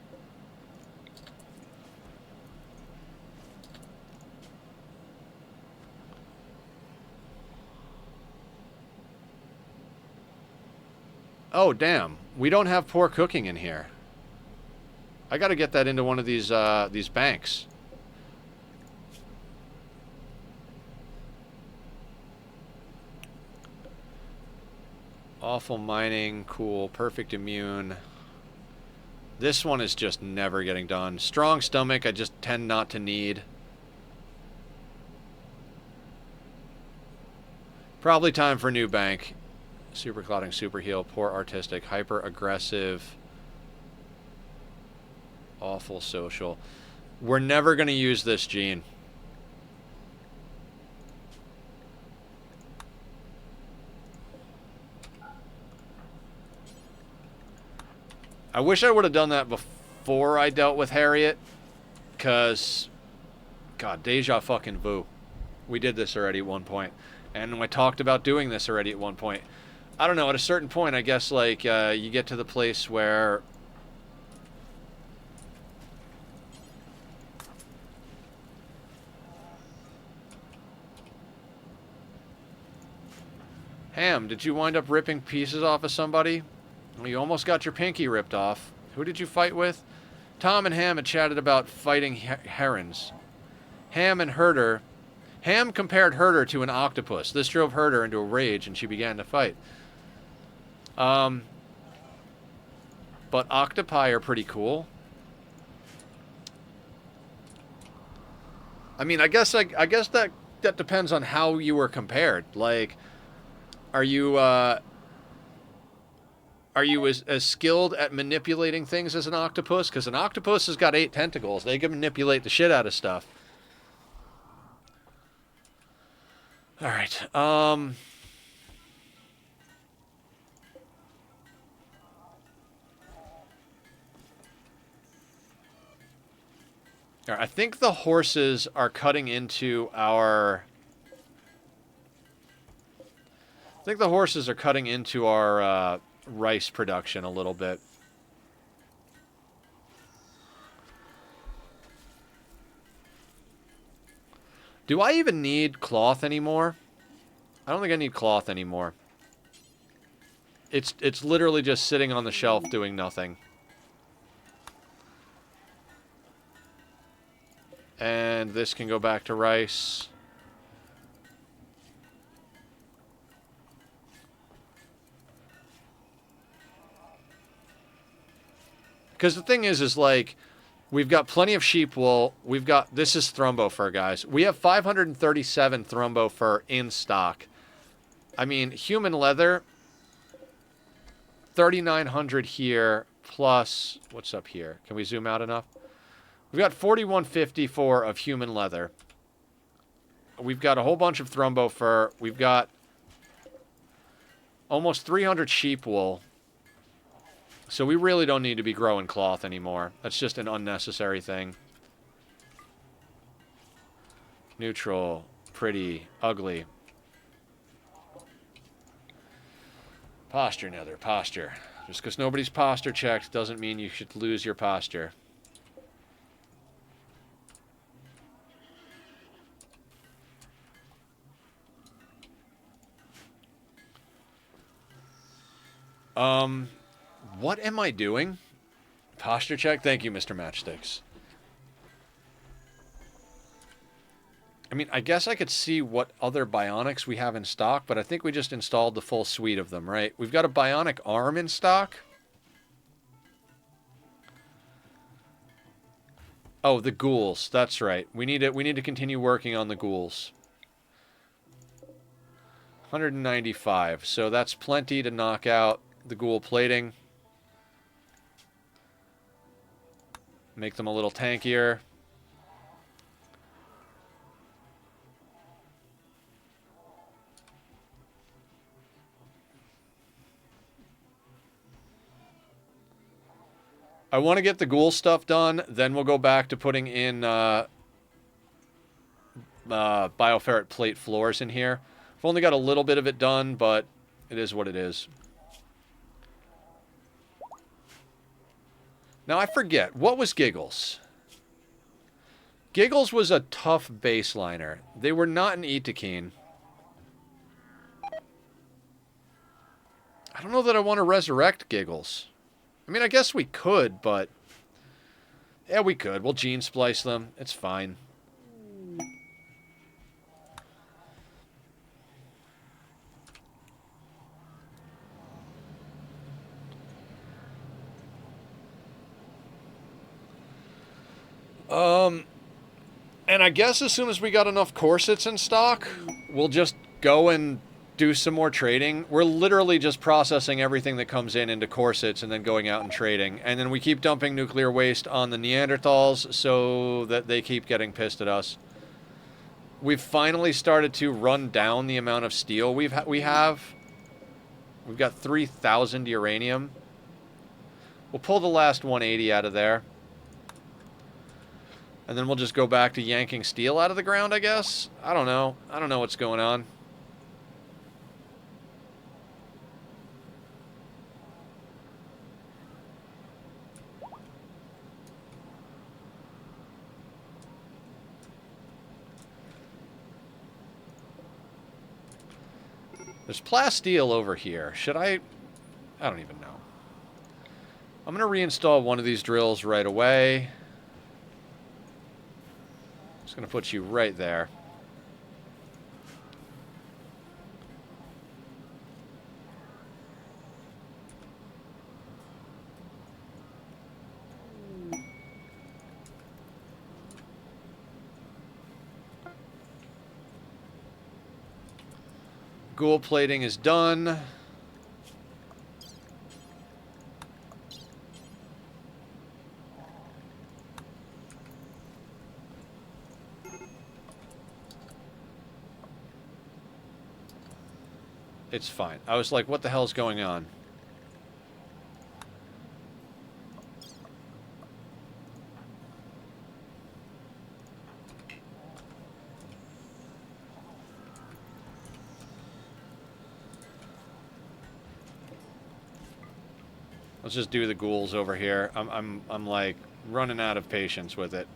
Oh, damn. We don't have poor cooking in here. I gotta get that into one of these banks. Awful mining, cool, perfect immune. This one is just never getting done. Strong stomach, I just tend not to need. Probably time for a new bank. Super clotting, super heal, poor artistic, hyper aggressive, awful social. We're never going to use this gene. I wish I would have done that before I dealt with Harriet, because, God, deja fucking vu. We did this already at one point, and I talked about doing this already at one point. I don't know, at a certain point, I guess, like, you get to the place where... Ham, did you wind up ripping pieces off of somebody? Well, you almost got your pinky ripped off. Who did you fight with? Tom and Ham had chatted about fighting herons. Ham and Herder... Ham compared Herder to an octopus. This drove Herder into a rage, and she began to fight. But octopi are pretty cool. I mean, I guess that depends on how you were compared. Like, are you as skilled at manipulating things as an octopus? Because an octopus has got 8 tentacles. They can manipulate the shit out of stuff. All right. I think the horses are cutting into our... rice production a little bit. Do I even need cloth anymore? I don't think I need cloth anymore. It's literally just sitting on the shelf doing nothing. And this can go back to rice. Because the thing is like, we've got plenty of sheep wool. We've got, this is Thrumbo fur, guys. We have 537 Thrumbo fur in stock. I mean, human leather, 3,900 here, plus, what's up here? Can we zoom out enough? We've got 4,154 of human leather. We've got a whole bunch of Thrumbo fur. We've got almost 300 sheep wool. So we really don't need to be growing cloth anymore. That's just an unnecessary thing. Neutral, pretty, ugly. Posture, Nether, posture. Just because nobody's posture checked doesn't mean you should lose your posture. What am I doing? Posture check? Thank you, Mr. Matchsticks. I mean, I guess I could see what other bionics we have in stock, but I think we just installed the full suite of them, right? We've got a bionic arm in stock. Oh, the ghouls. That's right. We need to continue working on the ghouls. 195. So that's plenty to knock out the ghoul plating. Make them a little tankier. I want to get the ghoul stuff done, then we'll go back to putting in bioferret plate floors in here. I've only got a little bit of it done, but it is what it is. Now, I forget. What was Giggles? Giggles was a tough baseliner. They were not an Itakeen. I don't know that I want to resurrect Giggles. I mean, I guess we could, but... yeah, we could. We'll gene splice them. It's fine. And I guess as soon as we got enough corsets in stock, we'll just go and do some more trading. We're literally just processing everything that comes in into corsets and then going out and trading. And then we keep dumping nuclear waste on the Neanderthals so that they keep getting pissed at us. We've finally started to run down the amount of steel we have. We've got 3,000 uranium. We'll pull the last 180 out of there. And then we'll just go back to yanking steel out of the ground, I guess? I don't know. I don't know what's going on. There's plasteel over here. Should I don't even know. I'm going to reinstall one of these drills right away. Just going to put you right there. Ghoul plating is done. It's fine. I was like, what the hell's going on? Let's just do the ghouls over here. I'm like running out of patience with it.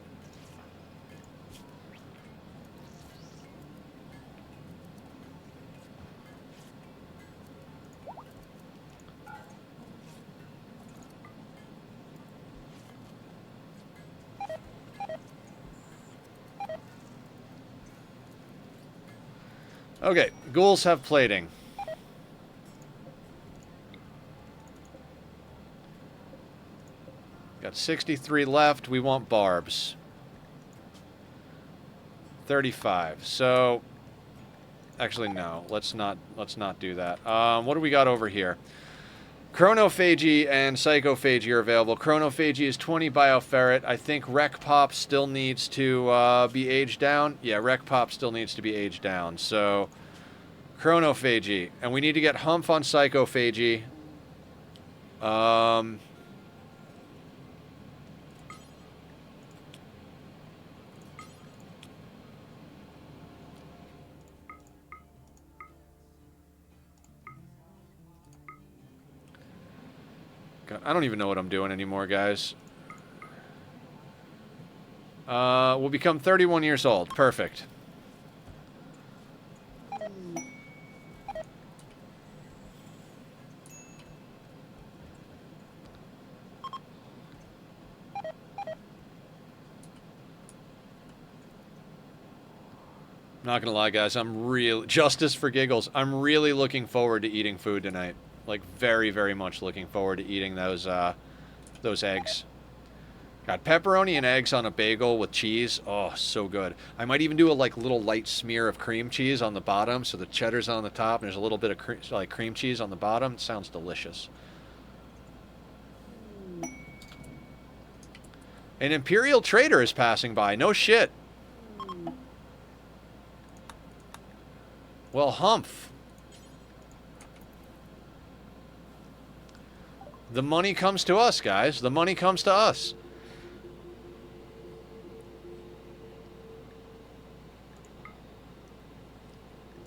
Okay, ghouls have plating. Got 63 left. We want barbs. 35. So, actually, no. Let's not do that. What do we got over here? Chronophagy and psychophagy are available. Chronophagy is 20 bioferret. I think Rec Pop still needs to be aged down. Yeah, Rec Pop still needs to be aged down. So, chronophagy. And we need to get Humph on psychophagy. God, I don't even know what I'm doing anymore, guys. We'll become 31 years old. Perfect. Not gonna lie, guys, I'm real justice for giggles. I'm really looking forward to eating food tonight. Like, very, very much looking forward to eating those eggs. God, pepperoni and eggs on a bagel with cheese. Oh, so good. I might even do a like little light smear of cream cheese on the bottom, so the cheddar's on the top, and there's a little bit of like cream cheese on the bottom. It sounds delicious. An Imperial trader is passing by. No shit. Well, humph. The money comes to us, guys. The money comes to us.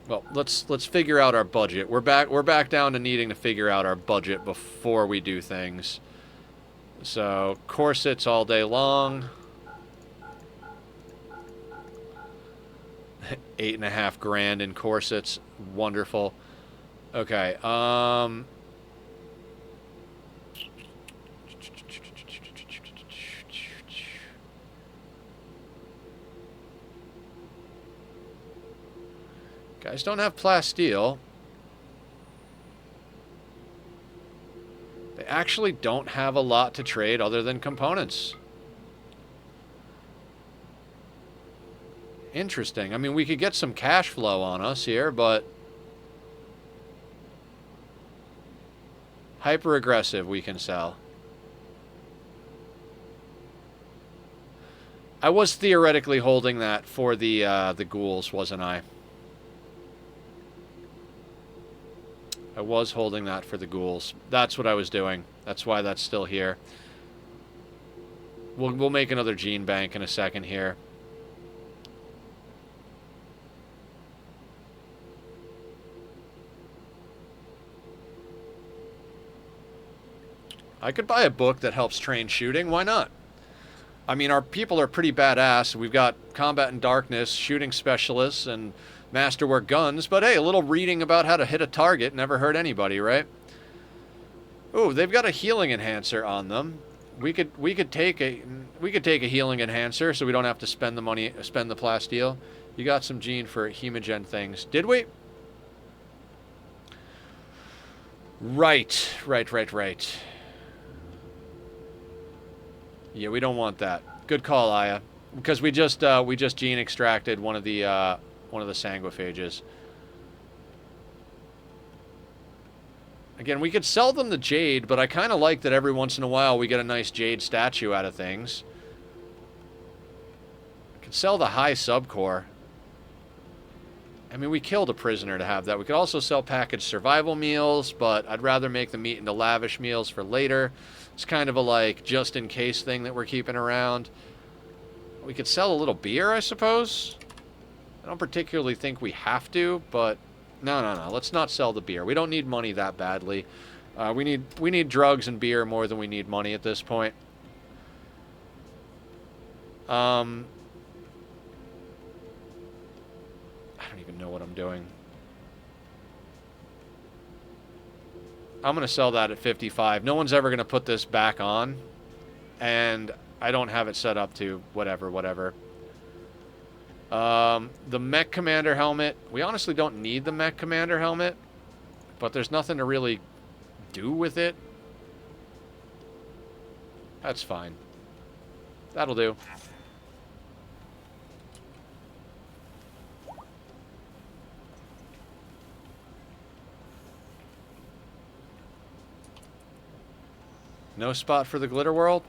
Well, let's figure out our budget. We're back down to needing to figure out our budget before we do things. So, corsets all day long. 8.5 grand in corsets. Wonderful. Okay, guys don't have plasteel. They actually don't have a lot to trade other than components. Interesting. I mean, we could get some cash flow on us here, but hyper aggressive we can sell. I was theoretically holding that for the ghouls, wasn't I? I was holding that for the ghouls. That's what I was doing. That's why that's still here. We'll make another gene bank in a second here. I could buy a book that helps train shooting. Why not? I mean, our people are pretty badass. We've got combat in darkness, shooting specialists, and masterwork guns. But hey, a little reading about how to hit a target never hurt anybody, right? Ooh, they've got a healing enhancer on them. We could take a healing enhancer, so we don't have to spend the money, spend the plasteel. You got some gene for hemogen things, did we? Right. Yeah, we don't want that. Good call, Aya. Because we just gene extracted one of the sanguiphages. Again, we could sell them the jade, but I kind of like that every once in a while we get a nice jade statue out of things. I could sell the high subcore. I mean, we killed a prisoner to have that. We could also sell packaged survival meals, but I'd rather make the meat into lavish meals for later. It's kind of a, like, just-in-case thing that we're keeping around. We could sell a little beer, I suppose. I don't particularly think we have to, but no. Let's not sell the beer. We don't need money that badly. We need drugs and beer more than we need money at this point. I don't even know what I'm doing. I'm going to sell that at 55. No one's ever going to put this back on. And I don't have it set up to whatever. The Mech Commander helmet. We honestly don't need the Mech Commander helmet. But there's nothing to really do with it. That's fine. That'll do. No spot for the Glitter World?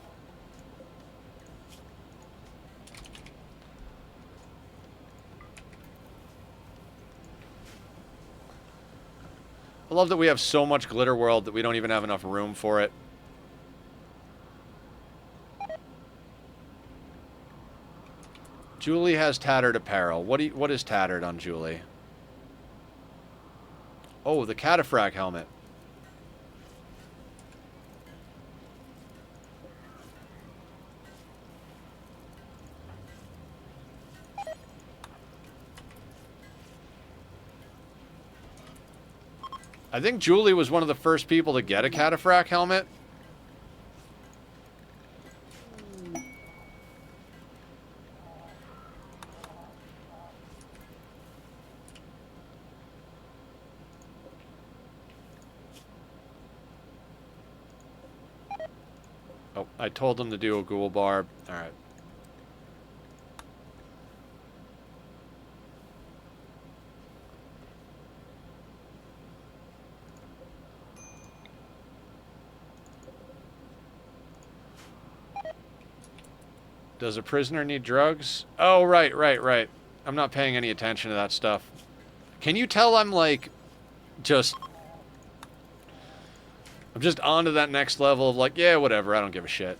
I love that we have so much Glitter World that we don't even have enough room for it. Julie has tattered apparel. What is tattered on Julie? Oh, the Cataphrag helmet. I think Julie was one of the first people to get a cataphract helmet. Oh, I told them to do a ghoul barb. Alright. Does a prisoner need drugs? Oh, right. I'm not paying any attention to that stuff. Can you tell I'm like, I'm just on to that next level of like, yeah, whatever, I don't give a shit.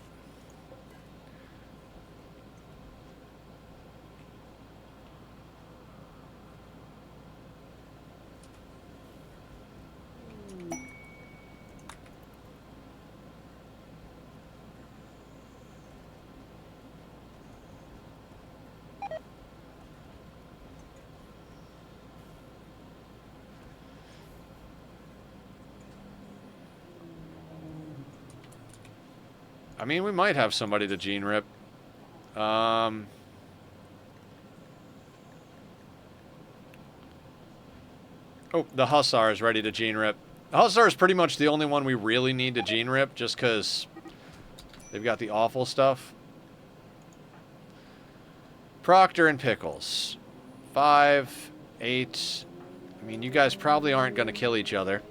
I mean, we might have somebody to gene rip. Oh, the Hussar is ready to gene rip. The Hussar is pretty much the only one we really need to gene rip, just because they've got the awful stuff. Proctor and Pickles. 5, 8. I mean, you guys probably aren't going to kill each other.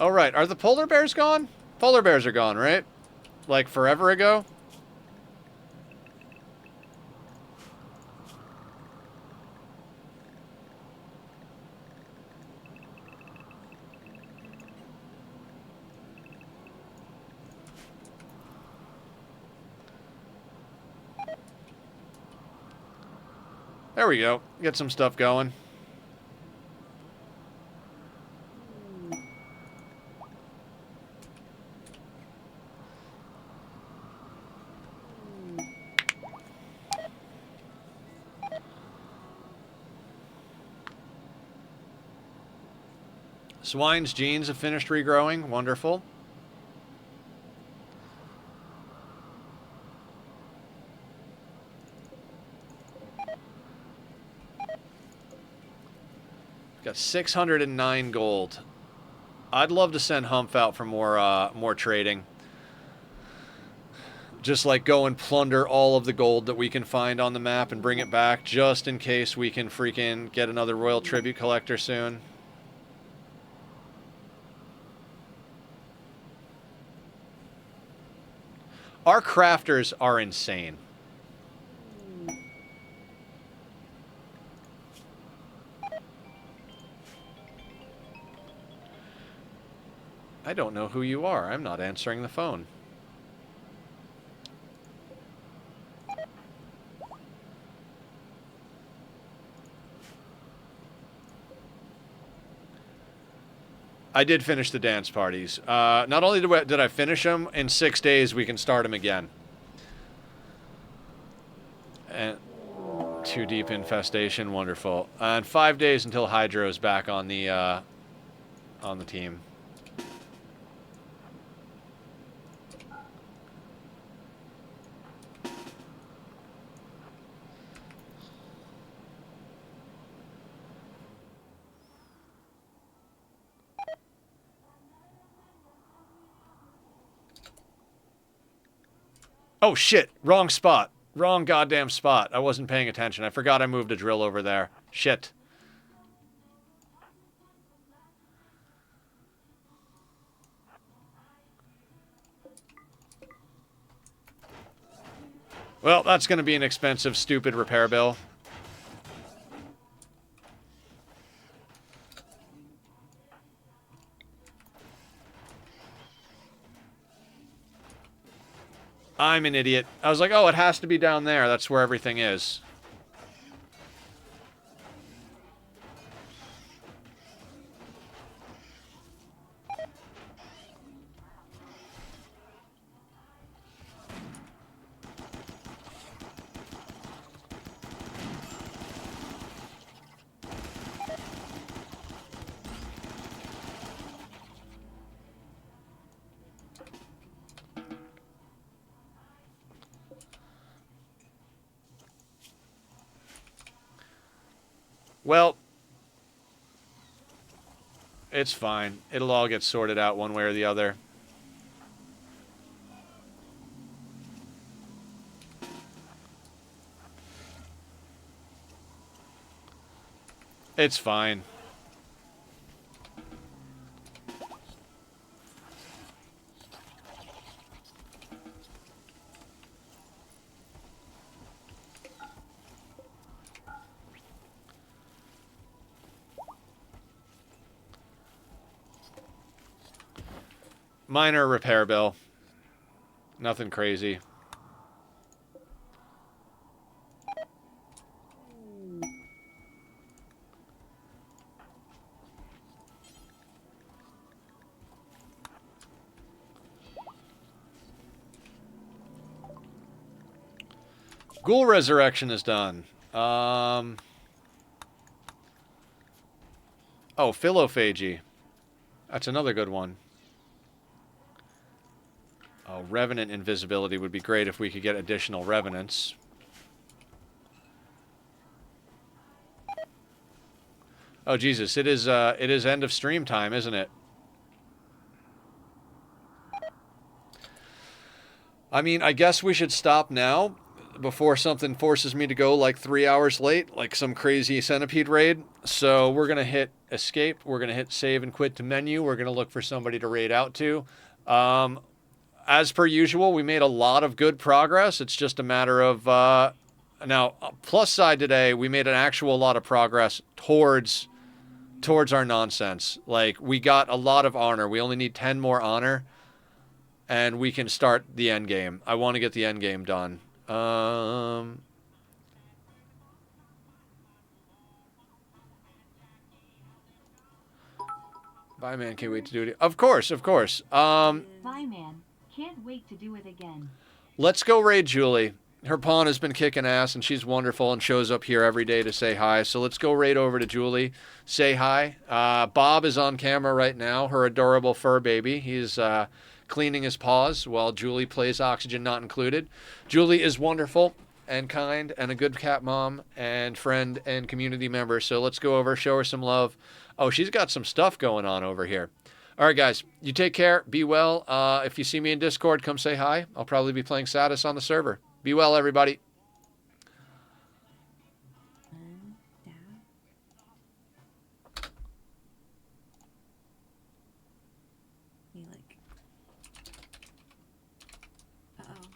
Oh, right. Are the polar bears gone? Polar bears are gone, right? Like forever ago? There we go. Get some stuff going. Swine's genes have finished regrowing. Wonderful. Got 609 gold. I'd love to send Humph out for more trading. Just like go and plunder all of the gold that we can find on the map and bring it back just in case we can freaking get another royal tribute collector soon. Our crafters are insane. I don't know who you are. I'm not answering the phone. I did finish the dance parties. Not only did I finish them, in 6 days we can start them again. And 2 deep infestation, wonderful. And 5 days until Hydro's back on the team. Oh shit, wrong spot. Wrong goddamn spot. I wasn't paying attention. I forgot I moved a drill over there. Shit. Well, that's going to be an expensive, stupid repair bill. I'm an idiot. I was like, oh, it has to be down there. That's where everything is. Well, it's fine. It'll all get sorted out one way or the other. It's fine. Minor repair bill. Nothing crazy. Ghoul resurrection is done. Oh, philophagy. That's another good one. Oh, revenant invisibility would be great if we could get additional revenants. Oh Jesus, it is end of stream time, isn't it? I mean, I guess we should stop now before something forces me to go like 3 hours late, like some crazy centipede raid. So we're gonna hit escape. We're gonna hit save and quit to menu. We're gonna look for somebody to raid out to. As per usual, we made a lot of good progress. It's just a matter of now. Plus side today, we made an actual lot of progress towards our nonsense. Like we got a lot of honor. We only need 10 more honor, and we can start the end game. I want to get the end game done. Bye, man. Can't wait to do it. Of course, of course. Bye, man. Can't wait to do it again. Let's go raid Julie. Her pawn has been kicking ass, and she's wonderful and shows up here every day to say hi. So let's go raid over to Julie, say hi. Bob is on camera right now, her adorable fur baby. He's cleaning his paws while Julie plays Oxygen Not Included. Julie is wonderful and kind and a good cat mom and friend and community member. So let's go over, show her some love. Oh, she's got some stuff going on over here. All right, guys, you take care. Be well. If you see me in Discord, come say hi. I'll probably be playing Satis on the server. Be well, everybody. You like... Uh-oh.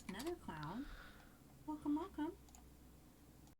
Another cloud? Welcome, welcome.